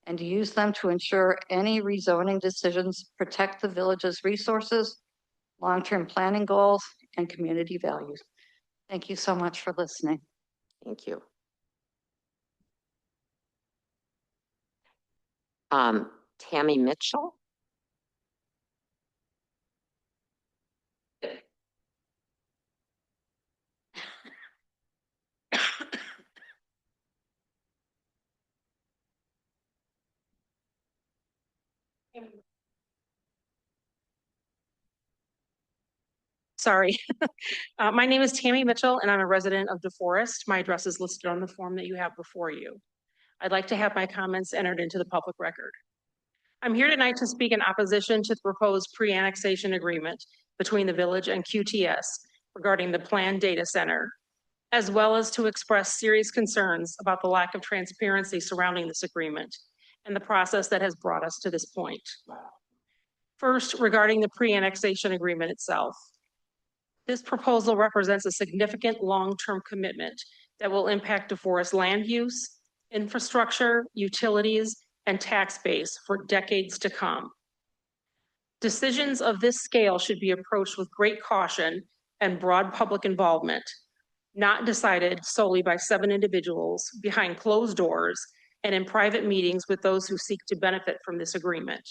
Speaker 5: and to use them to ensure any rezoning decisions protect the village's resources, long-term planning goals, and community values. Thank you so much for listening.
Speaker 1: Thank you. Tammy Mitchell.
Speaker 18: Sorry. My name is Tammy Mitchell, and I'm a resident of DeForest. My address is listed on the form that you have before you. I'd like to have my comments entered into the public record. I'm here tonight to speak in opposition to the proposed pre-annexation agreement between the village and QTS regarding the planned data center, as well as to express serious concerns about the lack of transparency surrounding this agreement and the process that has brought us to this point. First, regarding the pre-annexation agreement itself. This proposal represents a significant long-term commitment that will impact DeForest land use, infrastructure, utilities, and tax base for decades to come. Decisions of this scale should be approached with great caution and broad public involvement, not decided solely by 7 individuals behind closed doors and in private meetings with those who seek to benefit from this agreement.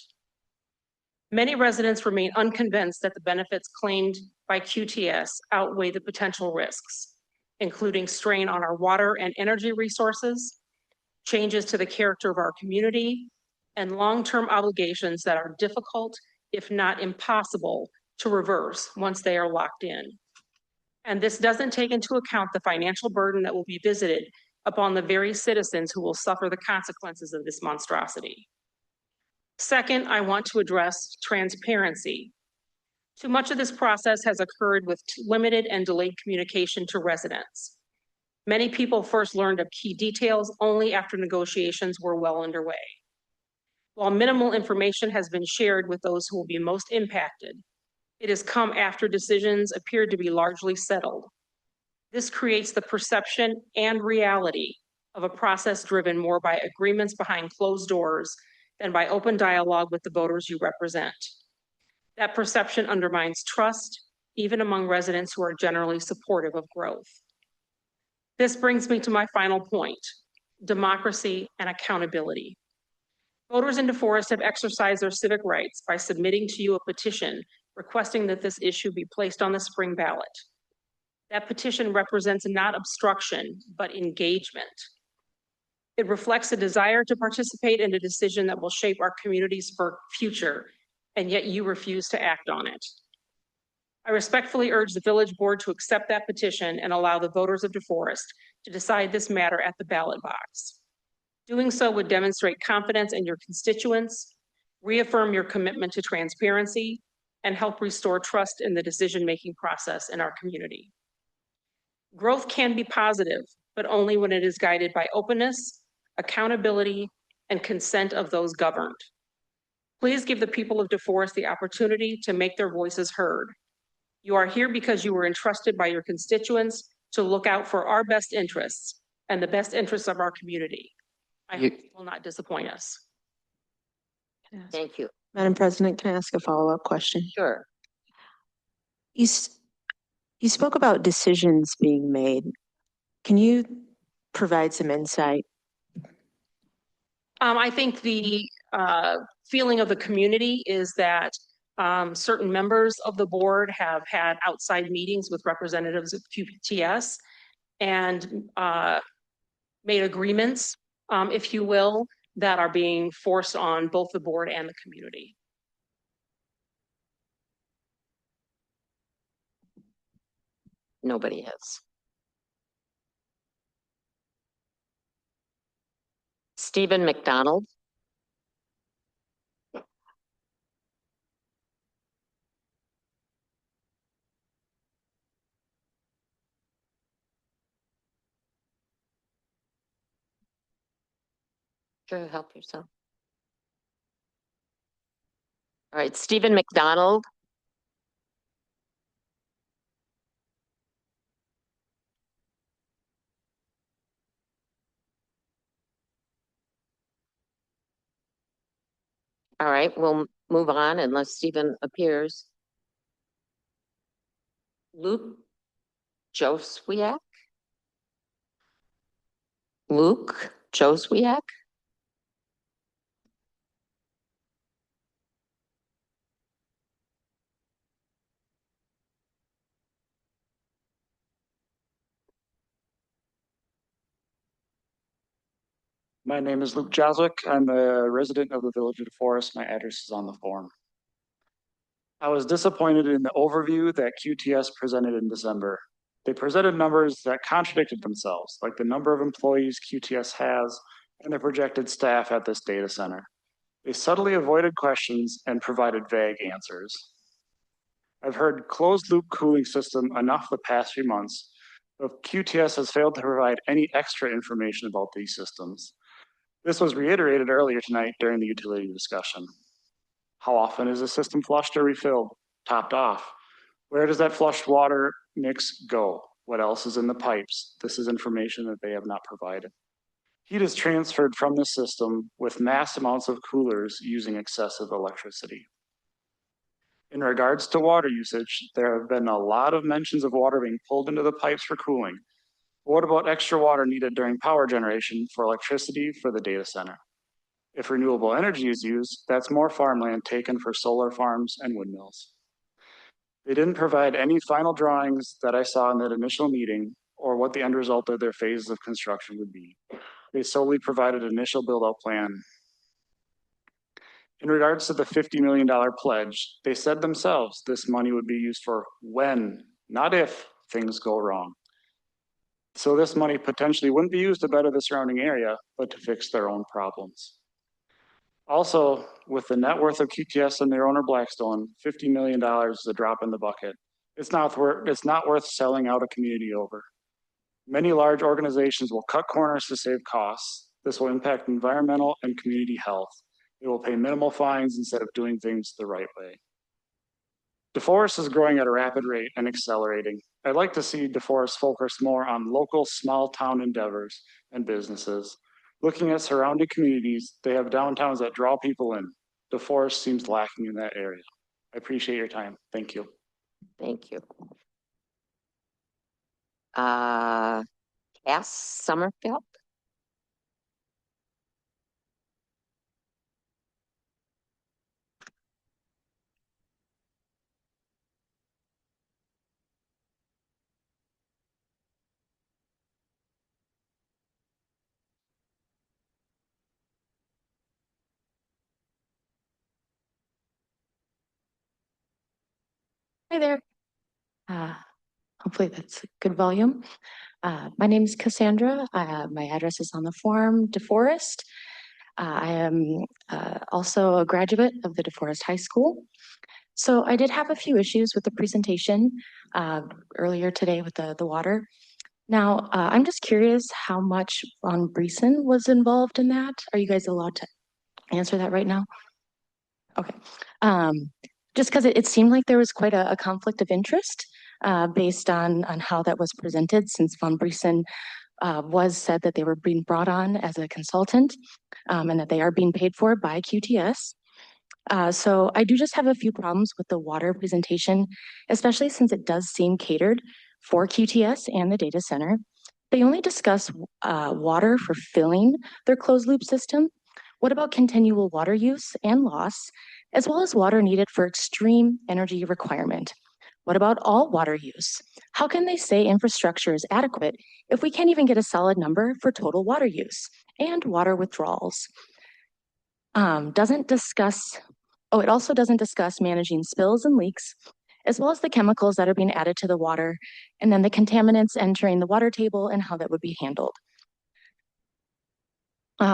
Speaker 18: Many residents remain unconvinced that the benefits claimed by QTS outweigh the potential risks, including strain on our water and energy resources, changes to the character of our community, and long-term obligations that are difficult, if not impossible, to reverse once they are locked in. And this doesn't take into account the financial burden that will be visited upon the very citizens who will suffer the consequences of this monstrosity. Second, I want to address transparency. Too much of this process has occurred with limited and delayed communication to residents. Many people first learned of key details only after negotiations were well underway. While minimal information has been shared with those who will be most impacted, it has come after decisions appeared to be largely settled. This creates the perception and reality of a process driven more by agreements behind closed doors than by open dialogue with the voters you represent. That perception undermines trust, even among residents who are generally supportive of growth. This brings me to my final point: democracy and accountability. Voters in DeForest have exercised their civic rights by submitting to you a petition requesting that this issue be placed on the spring ballot. That petition represents not obstruction, but engagement. It reflects a desire to participate in a decision that will shape our community's future, and yet you refuse to act on it. I respectfully urge the village board to accept that petition and allow the voters of DeForest to decide this matter at the ballot box. Doing so would demonstrate confidence in your constituents, reaffirm your commitment to transparency, and help restore trust in the decision-making process in our community. Growth can be positive, but only when it is guided by openness, accountability, and consent of those governed. Please give the people of DeForest the opportunity to make their voices heard. You are here because you were entrusted by your constituents to look out for our best interests and the best interests of our community. I hope you will not disappoint us.
Speaker 1: Thank you.
Speaker 19: Madam President, can I ask a follow-up question?
Speaker 1: Sure.
Speaker 19: You spoke about decisions being made. Can you provide some insight?
Speaker 18: I think the feeling of the community is that certain members of the board have had outside meetings with representatives of QTS and made agreements, if you will, that are being forced on both the board and the community.
Speaker 1: Nobody has. Stephen McDonald. Sure, help yourself. All right, Stephen McDonald. All right, we'll move on unless Stephen appears. Luke Joswiak. Luke Joswiak.
Speaker 20: My name is Luke Joswick. I'm a resident of the Village of DeForest. My address is on the form. I was disappointed in the overview that QTS presented in December. They presented numbers that contradicted themselves, like the number of employees QTS has and the projected staff at this data center. They subtly avoided questions and provided vague answers. I've heard closed loop cooling system enough the past few months, but QTS has failed to provide any extra information about these systems. This was reiterated earlier tonight during the utility discussion. How often is the system flushed or refilled, topped off? Where does that flushed water mix go? What else is in the pipes? This is information that they have not provided. Heat is transferred from the system with mass amounts of coolers using excessive electricity. In regards to water usage, there have been a lot of mentions of water being pulled into the pipes for cooling. What about extra water needed during power generation for electricity for the data center? If renewable energy is used, that's more farmland taken for solar farms and windmills. They didn't provide any final drawings that I saw in that initial meeting or what the end result of their phases of construction would be. They solely provided an initial build-out plan. In regards to the $50 million pledge, they said themselves this money would be used for when, not if, things go wrong. So this money potentially wouldn't be used to better the surrounding area, but to fix their own problems. Also, with the net worth of QTS and their owner Blackstone, $50 million is a drop in the bucket. It's not worth selling out a community over. Many large organizations will cut corners to save costs. This will impact environmental and community health. They will pay minimal fines instead of doing things the right way. DeForest is growing at a rapid rate and accelerating. I'd like to see DeForest focus more on local small town endeavors and businesses. Looking at surrounding communities, they have downtowns that draw people in. DeForest seems lacking in that area. I appreciate your time. Thank you.
Speaker 1: Thank you. Cass Summerfield.
Speaker 3: Hi there. Hopefully that's a good volume. My name is Cassandra. My address is on the form, DeForest. I am also a graduate of the DeForest High School. So I did have a few issues with the presentation earlier today with the water. Now, I'm just curious how much Von Briesen was involved in that. Are you guys allowed to answer that right now? Okay. Just because it seemed like there was quite a conflict of interest based on how that was presented, since Von Briesen was said that they were being brought on as a consultant and that they are being paid for by QTS. So I do just have a few problems with the water presentation, especially since it does seem catered for QTS and the data center. They only discuss water for filling their closed loop system. What about continual water use and loss, as well as water needed for extreme energy requirement? What about all water use? How can they say infrastructure is adequate if we can't even get a solid number for total water use and water withdrawals? It also doesn't discuss managing spills and leaks, as well as the chemicals that are being added to the water, and then the contaminants entering the water table and how that would be handled.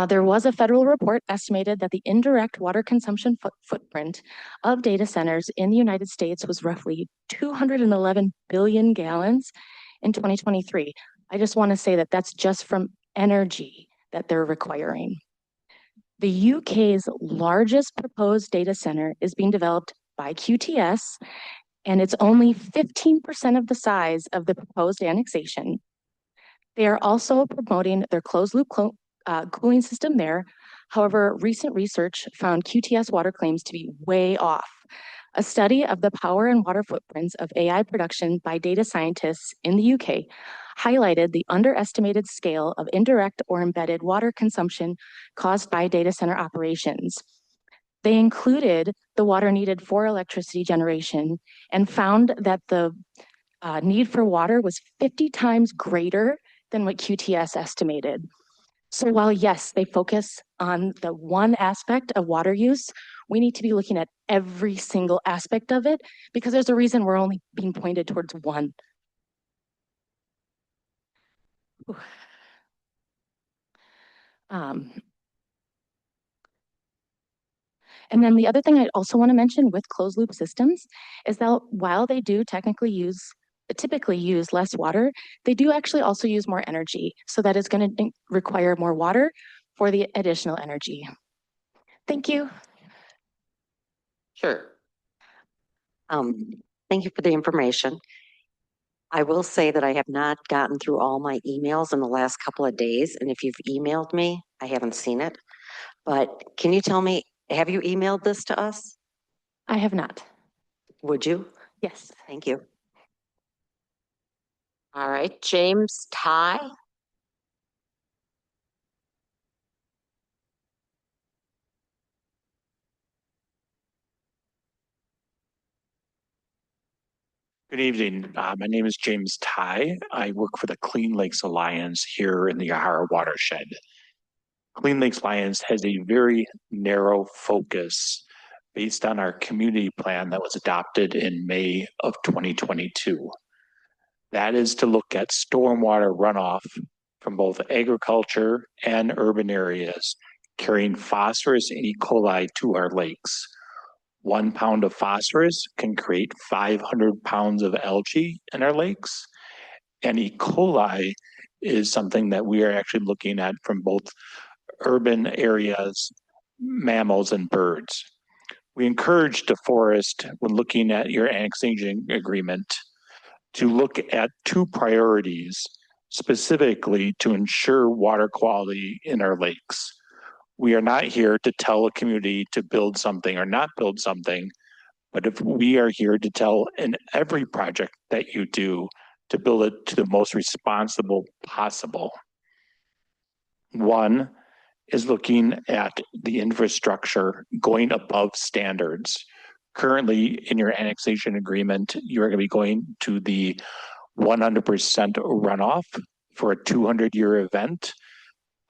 Speaker 3: There was a federal report estimated that the indirect water consumption footprint of data centers in the United States was roughly 211 billion gallons in 2023. I just want to say that that's just from energy that they're requiring. The UK's largest proposed data center is being developed by QTS, and it's only 15% of the size of the proposed annexation. They are also promoting their closed loop cooling system there. However, recent research found QTS water claims to be way off. A study of the power and water footprints of AI production by data scientists in the UK highlighted the underestimated scale of indirect or embedded water consumption caused by data center operations. They included the water needed for electricity generation and found that the need for water was 50 times greater than what QTS estimated. So while, yes, they focus on the one aspect of water use, we need to be looking at every single aspect of it, because there's a reason we're only being pointed towards one. And then the other thing I also want to mention with closed loop systems is that while they do typically use less water, they do actually also use more energy. So that is going to require more water for the additional energy. Thank you.
Speaker 16: Sure. Thank you for the information. I will say that I have not gotten through all my emails in the last couple of days. And if you've emailed me, I haven't seen it. But can you tell me, have you emailed this to us?
Speaker 3: I have not.
Speaker 16: Would you?
Speaker 3: Yes.
Speaker 16: Thank you.
Speaker 1: All right, James Ty.
Speaker 8: Good evening. My name is James Ty. I work for the Clean Lakes Alliance here in the Yahara watershed. Clean Lakes Alliance has a very narrow focus based on our community plan that was adopted in May of 2022. That is to look at stormwater runoff from both agriculture and urban areas carrying phosphorus and E. coli to our lakes. 1 pound of phosphorus can create 500 pounds of algae in our lakes. And E. coli is something that we are actually looking at from both urban areas, mammals, and birds. We encourage DeForest, when looking at your annexation agreement, to look at 2 priorities specifically to ensure water quality in our lakes. We are not here to tell a community to build something or not build something, but if we are here to tell in every project that you do to build it to the most responsible possible. One is looking at the infrastructure going above standards. Currently, in your annexation agreement, you are going to be going to the 100% runoff for a 200-year event.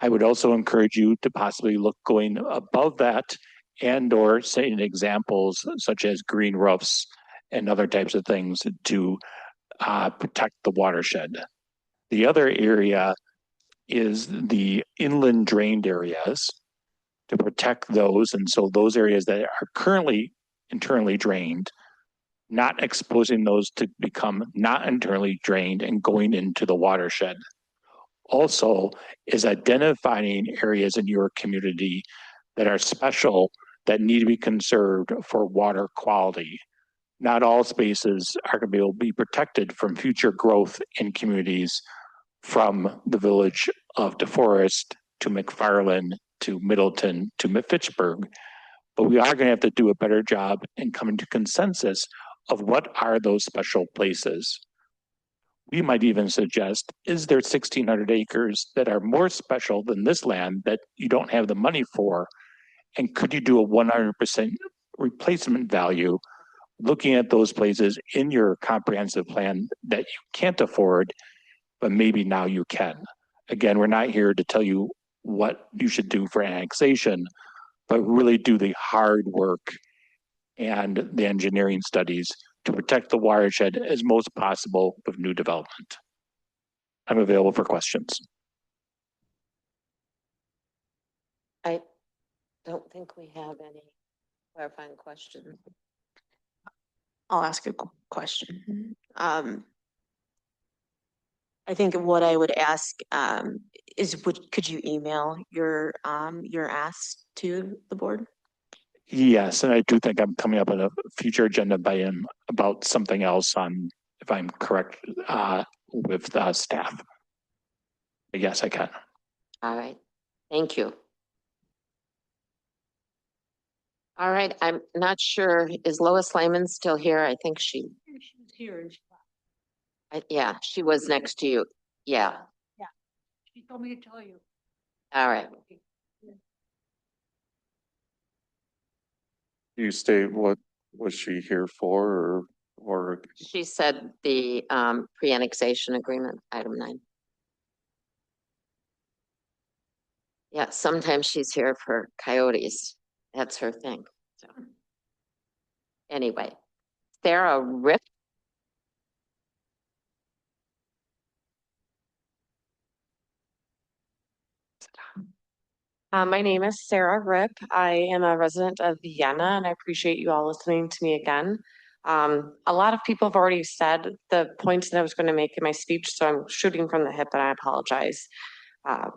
Speaker 8: I would also encourage you to possibly look going above that and or setting examples such as green roofs and other types of things to protect the watershed. The other area is the inland drained areas, to protect those. And so those areas that are currently internally drained, not exposing those to become not internally drained and going into the watershed. Also is identifying areas in your community that are special, that need to be conserved for water quality. Not all spaces are going to be able to be protected from future growth in communities, from the village of DeForest to McFarland to Middleton to Fitchburg. But we are going to have to do a better job in coming to consensus of what are those special places. We might even suggest, is there 1,600 acres that are more special than this land that you don't have the money for? And could you do a 100% replacement value, looking at those places in your comprehensive plan that you can't afford, but maybe now you can? Again, we're not here to tell you what you should do for annexation, but really do the hard work and the engineering studies to protect the watershed as most possible with new development. I'm available for questions.
Speaker 1: I don't think we have any clarifying questions.
Speaker 19: I'll ask a question. I think what I would ask is, could you email your ask to the board?
Speaker 8: Yes, and I do think I'm coming up on a future agenda item about something else on, if I'm correct, with staff. But yes, I can.
Speaker 1: All right, thank you. All right, I'm not sure, is Lois Lyman still here? I think she
Speaker 18: was here and
Speaker 1: yeah, she was next to you. Yeah,
Speaker 18: she told me to tell you.
Speaker 1: all right.
Speaker 2: You state what was she here for, or
Speaker 1: She said the pre-annexation agreement, item 9. Yeah, sometimes she's here for coyotes. That's her thing. So anyway, Sarah Rip.
Speaker 12: My name is Sarah Rip. I am a resident of Vienna, and I appreciate you all listening to me again. A lot of people have already said the points that I was going to make in my speech, so I'm shooting from the hip and I apologize.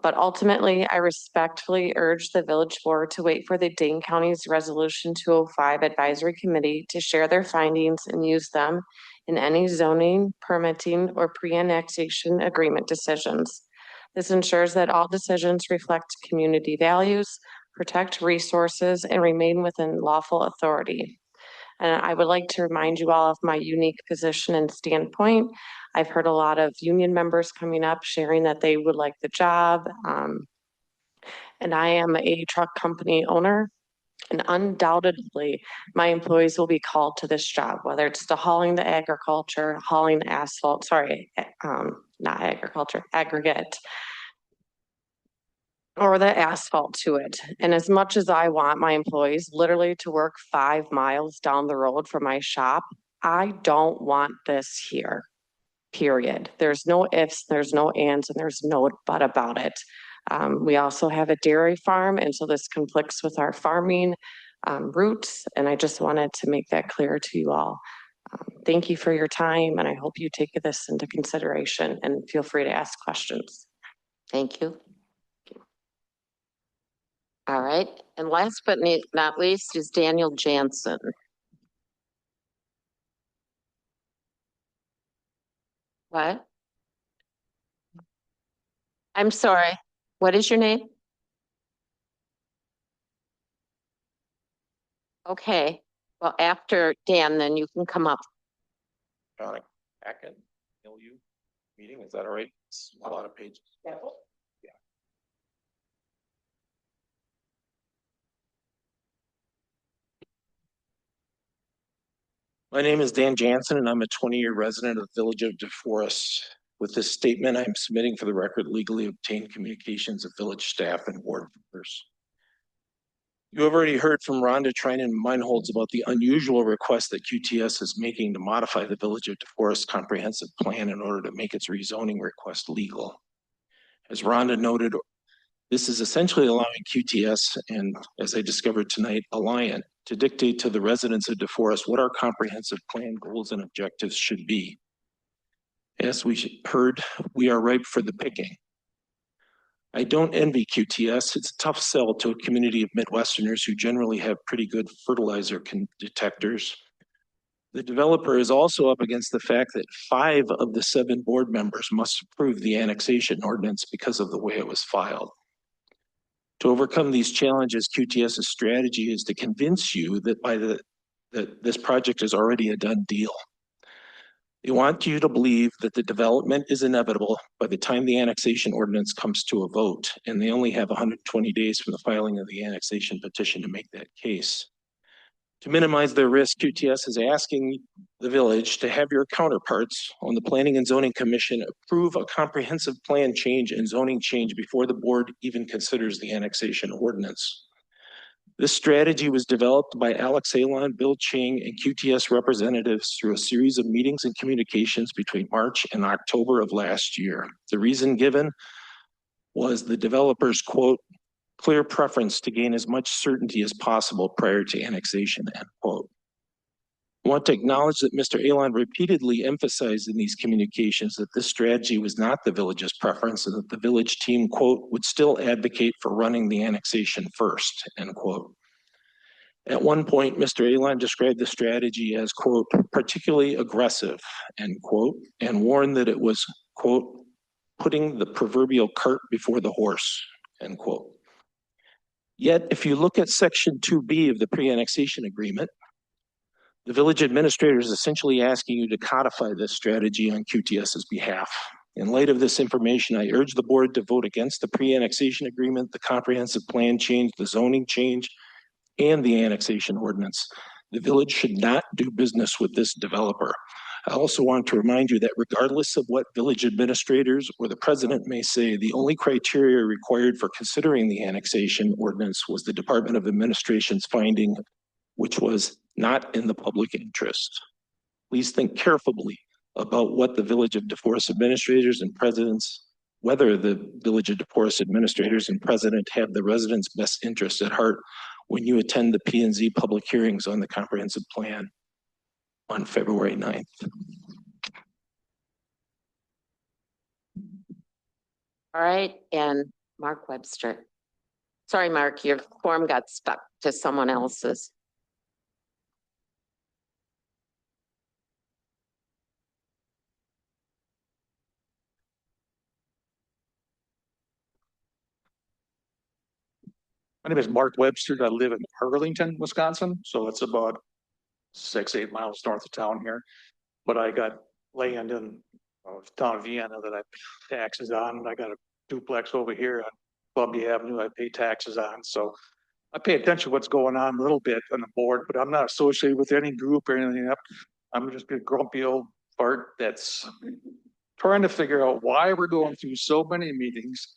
Speaker 12: But ultimately, I respectfully urge the village board to wait for the Dane County's Resolution 205 Advisory Committee to share their findings and use them in any zoning, permitting, or pre-annexation agreement decisions. This ensures that all decisions reflect community values, protect resources, and remain within lawful authority. And I would like to remind you all of my unique position and standpoint. I've heard a lot of union members coming up sharing that they would like the job. And I am a truck company owner. And undoubtedly, my employees will be called to this job, whether it's to hauling the agriculture, hauling asphalt, not agriculture, aggregate, or the asphalt to it. And as much as I want my employees literally to work 5 miles down the road from my shop, I don't want this here, period. There's no ifs, there's no ands, and there's no but about it. We also have a dairy farm, and so this conflicts with our farming roots, and I just wanted to make that clear to you all. Thank you for your time, and I hope you take this into consideration and feel free to ask questions.
Speaker 1: Thank you. All right, and last but not least is Daniel Jansen. What? I'm sorry, what is your name? Okay, well, after Dan, then you can come up.
Speaker 8: Packet, MOU meeting, is that all right? It's a lot of pages. Yeah. My name is Dan Jansen, and I'm a 20-year resident of the village of DeForest. With this statement, I am submitting for the record legally obtained communications of village staff and board members. You have already heard from Rhonda Treinen Meinholz about the unusual request that QTS is making to modify the Village of DeForest comprehensive plan in order to make its rezoning request legal. As Rhonda noted, this is essentially allowing QTS, and as I discovered tonight, Alliant, to dictate to the residents of DeForest what our comprehensive plan goals and objectives should be. As we heard, we are ripe for the picking. I don't envy QTS. It's a tough sell to a community of Midwesterners who generally have pretty good fertilizer detectors. The developer is also up against the fact that 5 of the 7 board members must approve the annexation ordinance because of the way it was filed. To overcome these challenges, QTS's strategy is to convince you that that this project is already a done deal. They want you to believe that the development is inevitable by the time the annexation ordinance comes to a vote, and they only have 120 days from the filing of the annexation petition to make that case. To minimize their risk, QTS is asking the village to have your counterparts on the Planning and Zoning Commission approve a comprehensive plan change and zoning change before the board even considers the annexation ordinance. This strategy was developed by Alex Alon, Bill Ching, and QTS representatives through a series of meetings and communications between March and October of last year. The reason given was the developer's, quote, clear preference to gain as much certainty as possible prior to annexation, end quote. I want to acknowledge that Mr. Alon repeatedly emphasized in these communications that this strategy was not the village's preference and that the village team, quote, would still advocate for running the annexation first, end quote. At one point, Mr. Alon described the strategy as, quote, particularly aggressive, end quote, and warned that it was, quote, putting the proverbial cart before the horse, end quote. Yet, if you look at Section 2B of the pre-annexation agreement, the village administrator is essentially asking you to codify this strategy on QTS's behalf. In light of this information, I urge the board to vote against the pre-annexation agreement, the comprehensive plan change, the zoning change, and the annexation ordinance. The village should not do business with this developer. I also want to remind you that regardless of what village administrators or the president may say, the only criteria required for considering the annexation ordinance was the Department of Administration's finding, which was not in the public interest. Please think carefully about what the Village of DeForest administrators and presidents, whether the Village of DeForest administrators and president have the residents' best interests at heart when you attend the P&Z public hearings on the comprehensive plan on February 9th.
Speaker 1: All right, and Mark Webster. Sorry, Mark, your form got stuck to someone else's.
Speaker 20: My name is Mark Webster. I live in Arlington, Wisconsin. So it's about 6-8 miles north of town here. But I got land in town of Vienna that I pay taxes on. I got a duplex over here on Columbia Avenue I pay taxes on. So I pay attention to what's going on a little bit on the board, but I'm not associated with any group or anything. I'm just a grumpy old fart that's trying to figure out why we're going through so many meetings.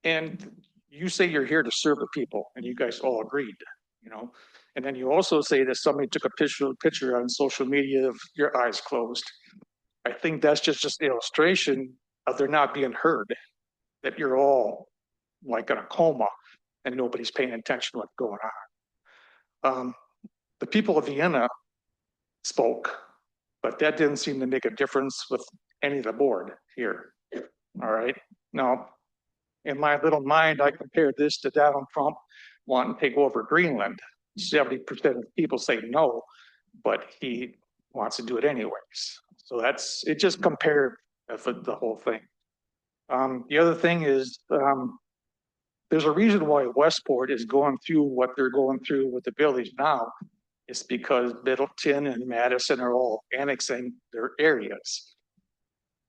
Speaker 20: And you say you're here to serve the people, and you guys all agreed, you know. And then you also say that somebody took a picture on social media of your eyes closed. I think that's just illustration of they're not being heard. that you're all like in a coma and nobody's paying attention to what's going on. The people of Vienna spoke, but that didn't seem to make a difference with any of the board here. All right. Now, in my little mind, I compared this to Donald Trump wanting to take over Greenland. 70% of people say no, but he wants to do it anyways. So it just compared the whole thing. The other thing is, there's a reason why Westport is going through what they're going through with the village now. It's because Middleton and Madison are all annexing their areas.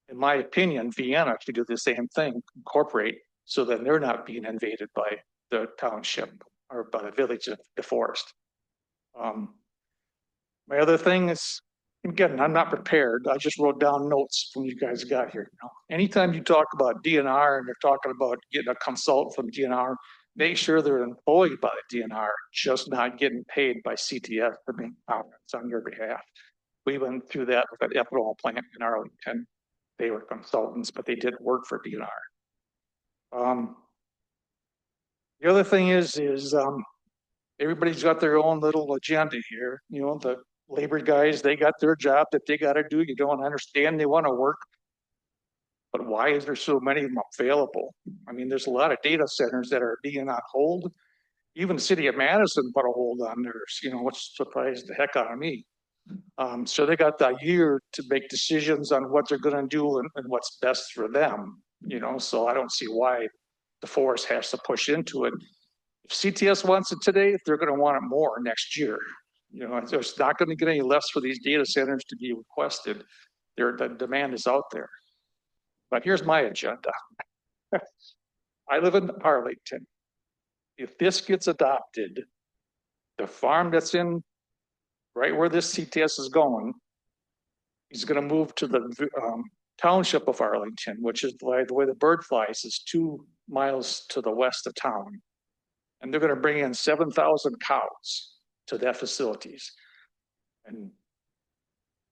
Speaker 20: In my opinion, Vienna should do the same thing, incorporate, so that they're not being invaded by the township or by the village of DeForest. My other thing is, again, I'm not prepared. I just wrote down notes when you guys got here. Anytime you talk about DNR and they're talking about getting a consultant from DNR, make sure they're employed by the DNR, just not getting paid by CTS for being comments on your behalf. We went through that with an ethanol plant in Arlington. They were consultants, but they did work for DNR. The other thing is everybody's got their own little agenda here. The labor guys, they got their job that they got to do. You don't understand they want to work. But why is there so many of them available? I mean, there's a lot of data centers that are being on hold. Even the city of Madison put a hold on theirs, which surprised the heck out of me. So they got that year to make decisions on what they're going to do and what's best for them. So I don't see why DeForest has to push into it. If CTS wants it today, they're going to want it more next year. There's not going to get any less for these data centers to be requested. The demand is out there. But here's my agenda. I live in Arlington. If this gets adopted, the farm that's in right where this CTS is going is going to move to the township of Arlington, which is the way the bird flies is 2 miles to the west of town. And they're going to bring in 7,000 cows to their facilities. And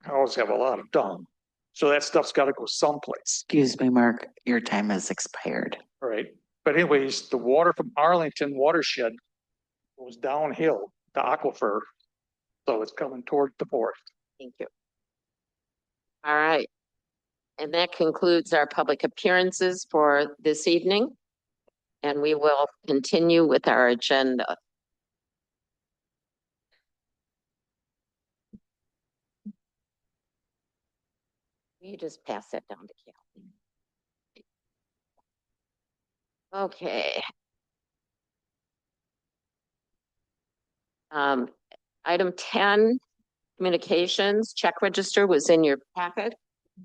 Speaker 20: cows have a lot of dung. So that stuff's got to go someplace.
Speaker 11: Excuse me, Mark, your time has expired.
Speaker 20: All right. But anyways, the water from Arlington watershed goes downhill to aquifer. So it's coming toward the forest.
Speaker 1: Thank you. All right. And that concludes our public appearances for this evening. And we will continue with our agenda. You just pass that down to Kathy. Okay. Item 10, communications, check register was in your packet.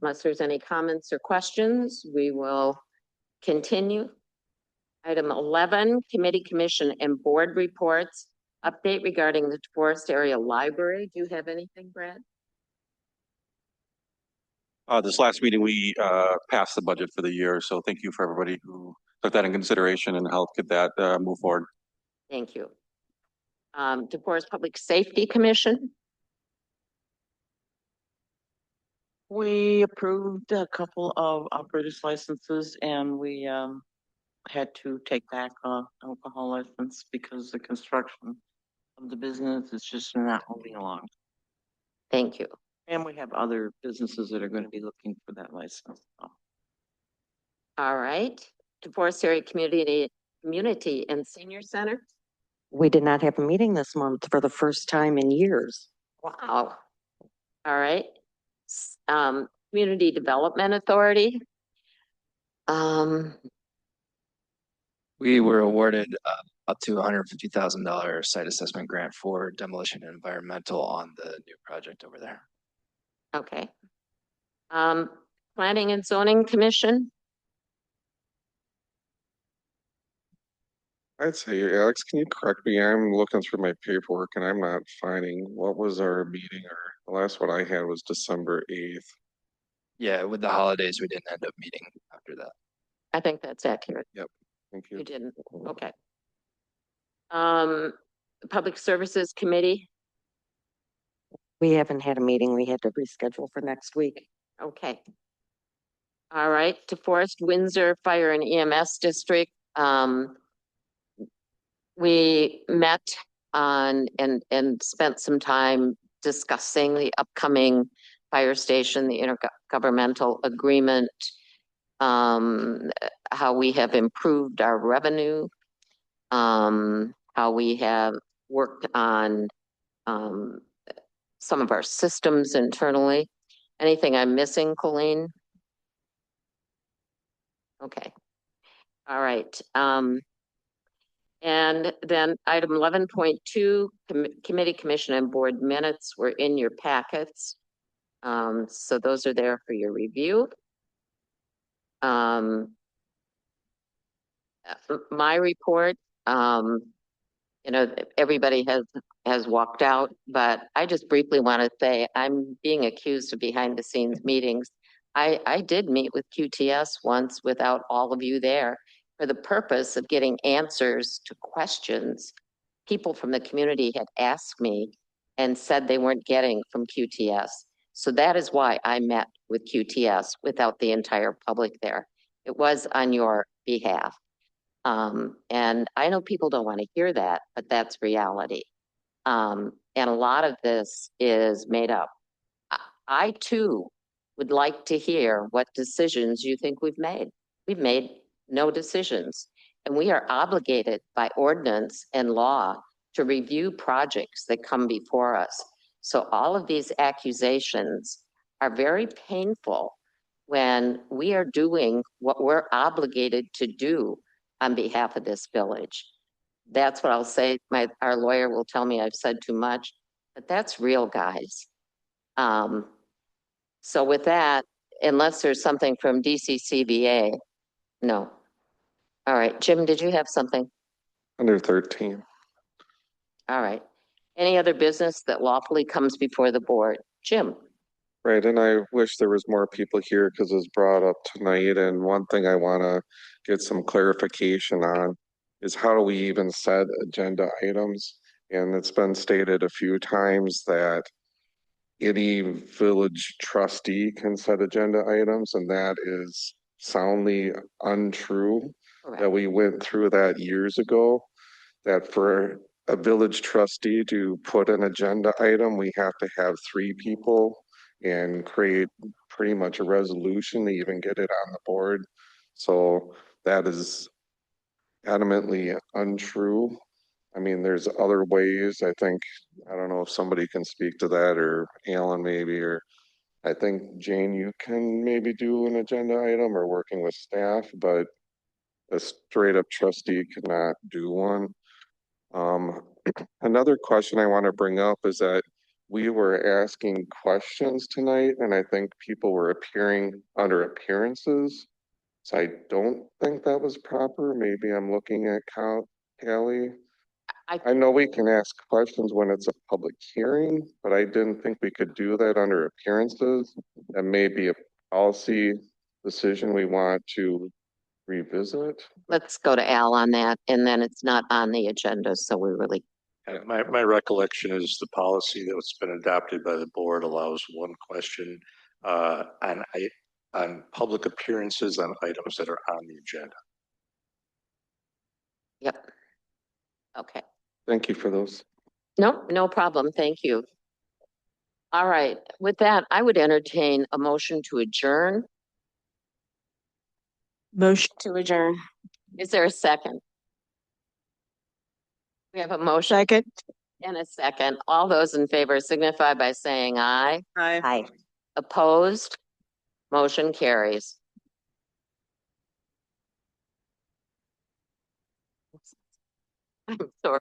Speaker 1: Unless there's any comments or questions, we will continue. Item 11, committee, commission, and board reports. Update regarding the DeForest Area Library. Do you have anything, Brad?
Speaker 21: This last meeting, we passed the budget for the year. So thank you for everybody who took that in consideration and helped get that move forward.
Speaker 1: Thank you. DeForest Public Safety Commission.
Speaker 10: We approved a couple of operator's licenses and we had to take back an alcohol license because the construction of the business is just not moving along.
Speaker 1: Thank you.
Speaker 10: And we have other businesses that are going to be looking for that license.
Speaker 1: All right. DeForest Area Community and Senior Center.
Speaker 16: We did not have a meeting this month for the first time in years.
Speaker 1: Wow. All right. Community Development Authority.
Speaker 22: We were awarded up to $150,000 site assessment grant for demolition and environmental on the new project over there.
Speaker 1: Okay. Planning and Zoning Commission.
Speaker 23: I'd say, Alex, can you correct me? I'm looking through my paperwork and I'm not finding what was our meeting, or the last one I had was December 8th.
Speaker 22: Yeah, with the holidays, we didn't end up meeting after that.
Speaker 1: I think that's accurate.
Speaker 23: Yep. Thank you.
Speaker 1: You didn't. Okay. Public Services Committee.
Speaker 16: We haven't had a meeting. We had to reschedule for next week.
Speaker 1: Okay. All right, DeForest Windsor Fire and EMS District. We met on and spent some time discussing the upcoming fire station, the intergovernmental agreement, how we have improved our revenue, how we have worked on some of our systems internally. Anything I'm missing, Colleen? Okay. All right. And then item 11.2, committee, commission, and board minutes were in your packets. So those are there for your review. My report, everybody has walked out, but I just briefly want to say I'm being accused of behind the scenes meetings. I did meet with QTS once without all of you there for the purpose of getting answers to questions people from the community had asked me and said they weren't getting from QTS. So that is why I met with QTS without the entire public there. It was on your behalf. And I know people don't want to hear that, but that's reality. And a lot of this is made up. I too would like to hear what decisions you think we've made. We've made no decisions, and we are obligated by ordinance and law to review projects that come before us. So all of these accusations are very painful when we are doing what we're obligated to do on behalf of this village. That's what I'll say. Our lawyer will tell me I've said too much, but that's real, guys. So with that, unless there's something from DCCBA, no. All right, Jim, did you have something?
Speaker 23: Under 13.
Speaker 1: All right. Any other business that lawfully comes before the board? Jim?
Speaker 23: Right, and I wish there was more people here because it's brought up tonight. And one thing I want to get some clarification on is how do we even set agenda items? And it's been stated a few times that any village trustee can set agenda items, and that is soundly untrue. That we went through that years ago, that for a village trustee to put an agenda item, we have to have 3 people and create pretty much a resolution to even get it on the board. So that is adamantly untrue. I mean, there's other ways. I don't know if somebody can speak to that, or Alan maybe, or I think Jane, you can maybe do an agenda item or working with staff, but a straight up trustee could not do one. Another question I want to bring up is that we were asking questions tonight, and I think people were appearing under appearances. So I don't think that was proper. Maybe I'm looking at Callie. I know we can ask questions when it's a public hearing, but I didn't think we could do that under appearances. That may be a policy decision we want to revisit.
Speaker 1: Let's go to Al on that, and then it's not on the agenda, so we really.
Speaker 9: My recollection is the policy that's been adopted by the board allows one question on public appearances on items that are on the agenda.
Speaker 1: Yep. Okay.
Speaker 23: Thank you for those.
Speaker 1: No problem. Thank you. All right. With that, I would entertain a motion to adjourn.
Speaker 19: Motion to adjourn.
Speaker 1: Is there a second? We have a motion.
Speaker 19: Second.
Speaker 1: And a second. All those in favor signify by saying aye.
Speaker 19: Aye.
Speaker 16: Aye.
Speaker 1: Opposed? Motion carries. I'm sorry.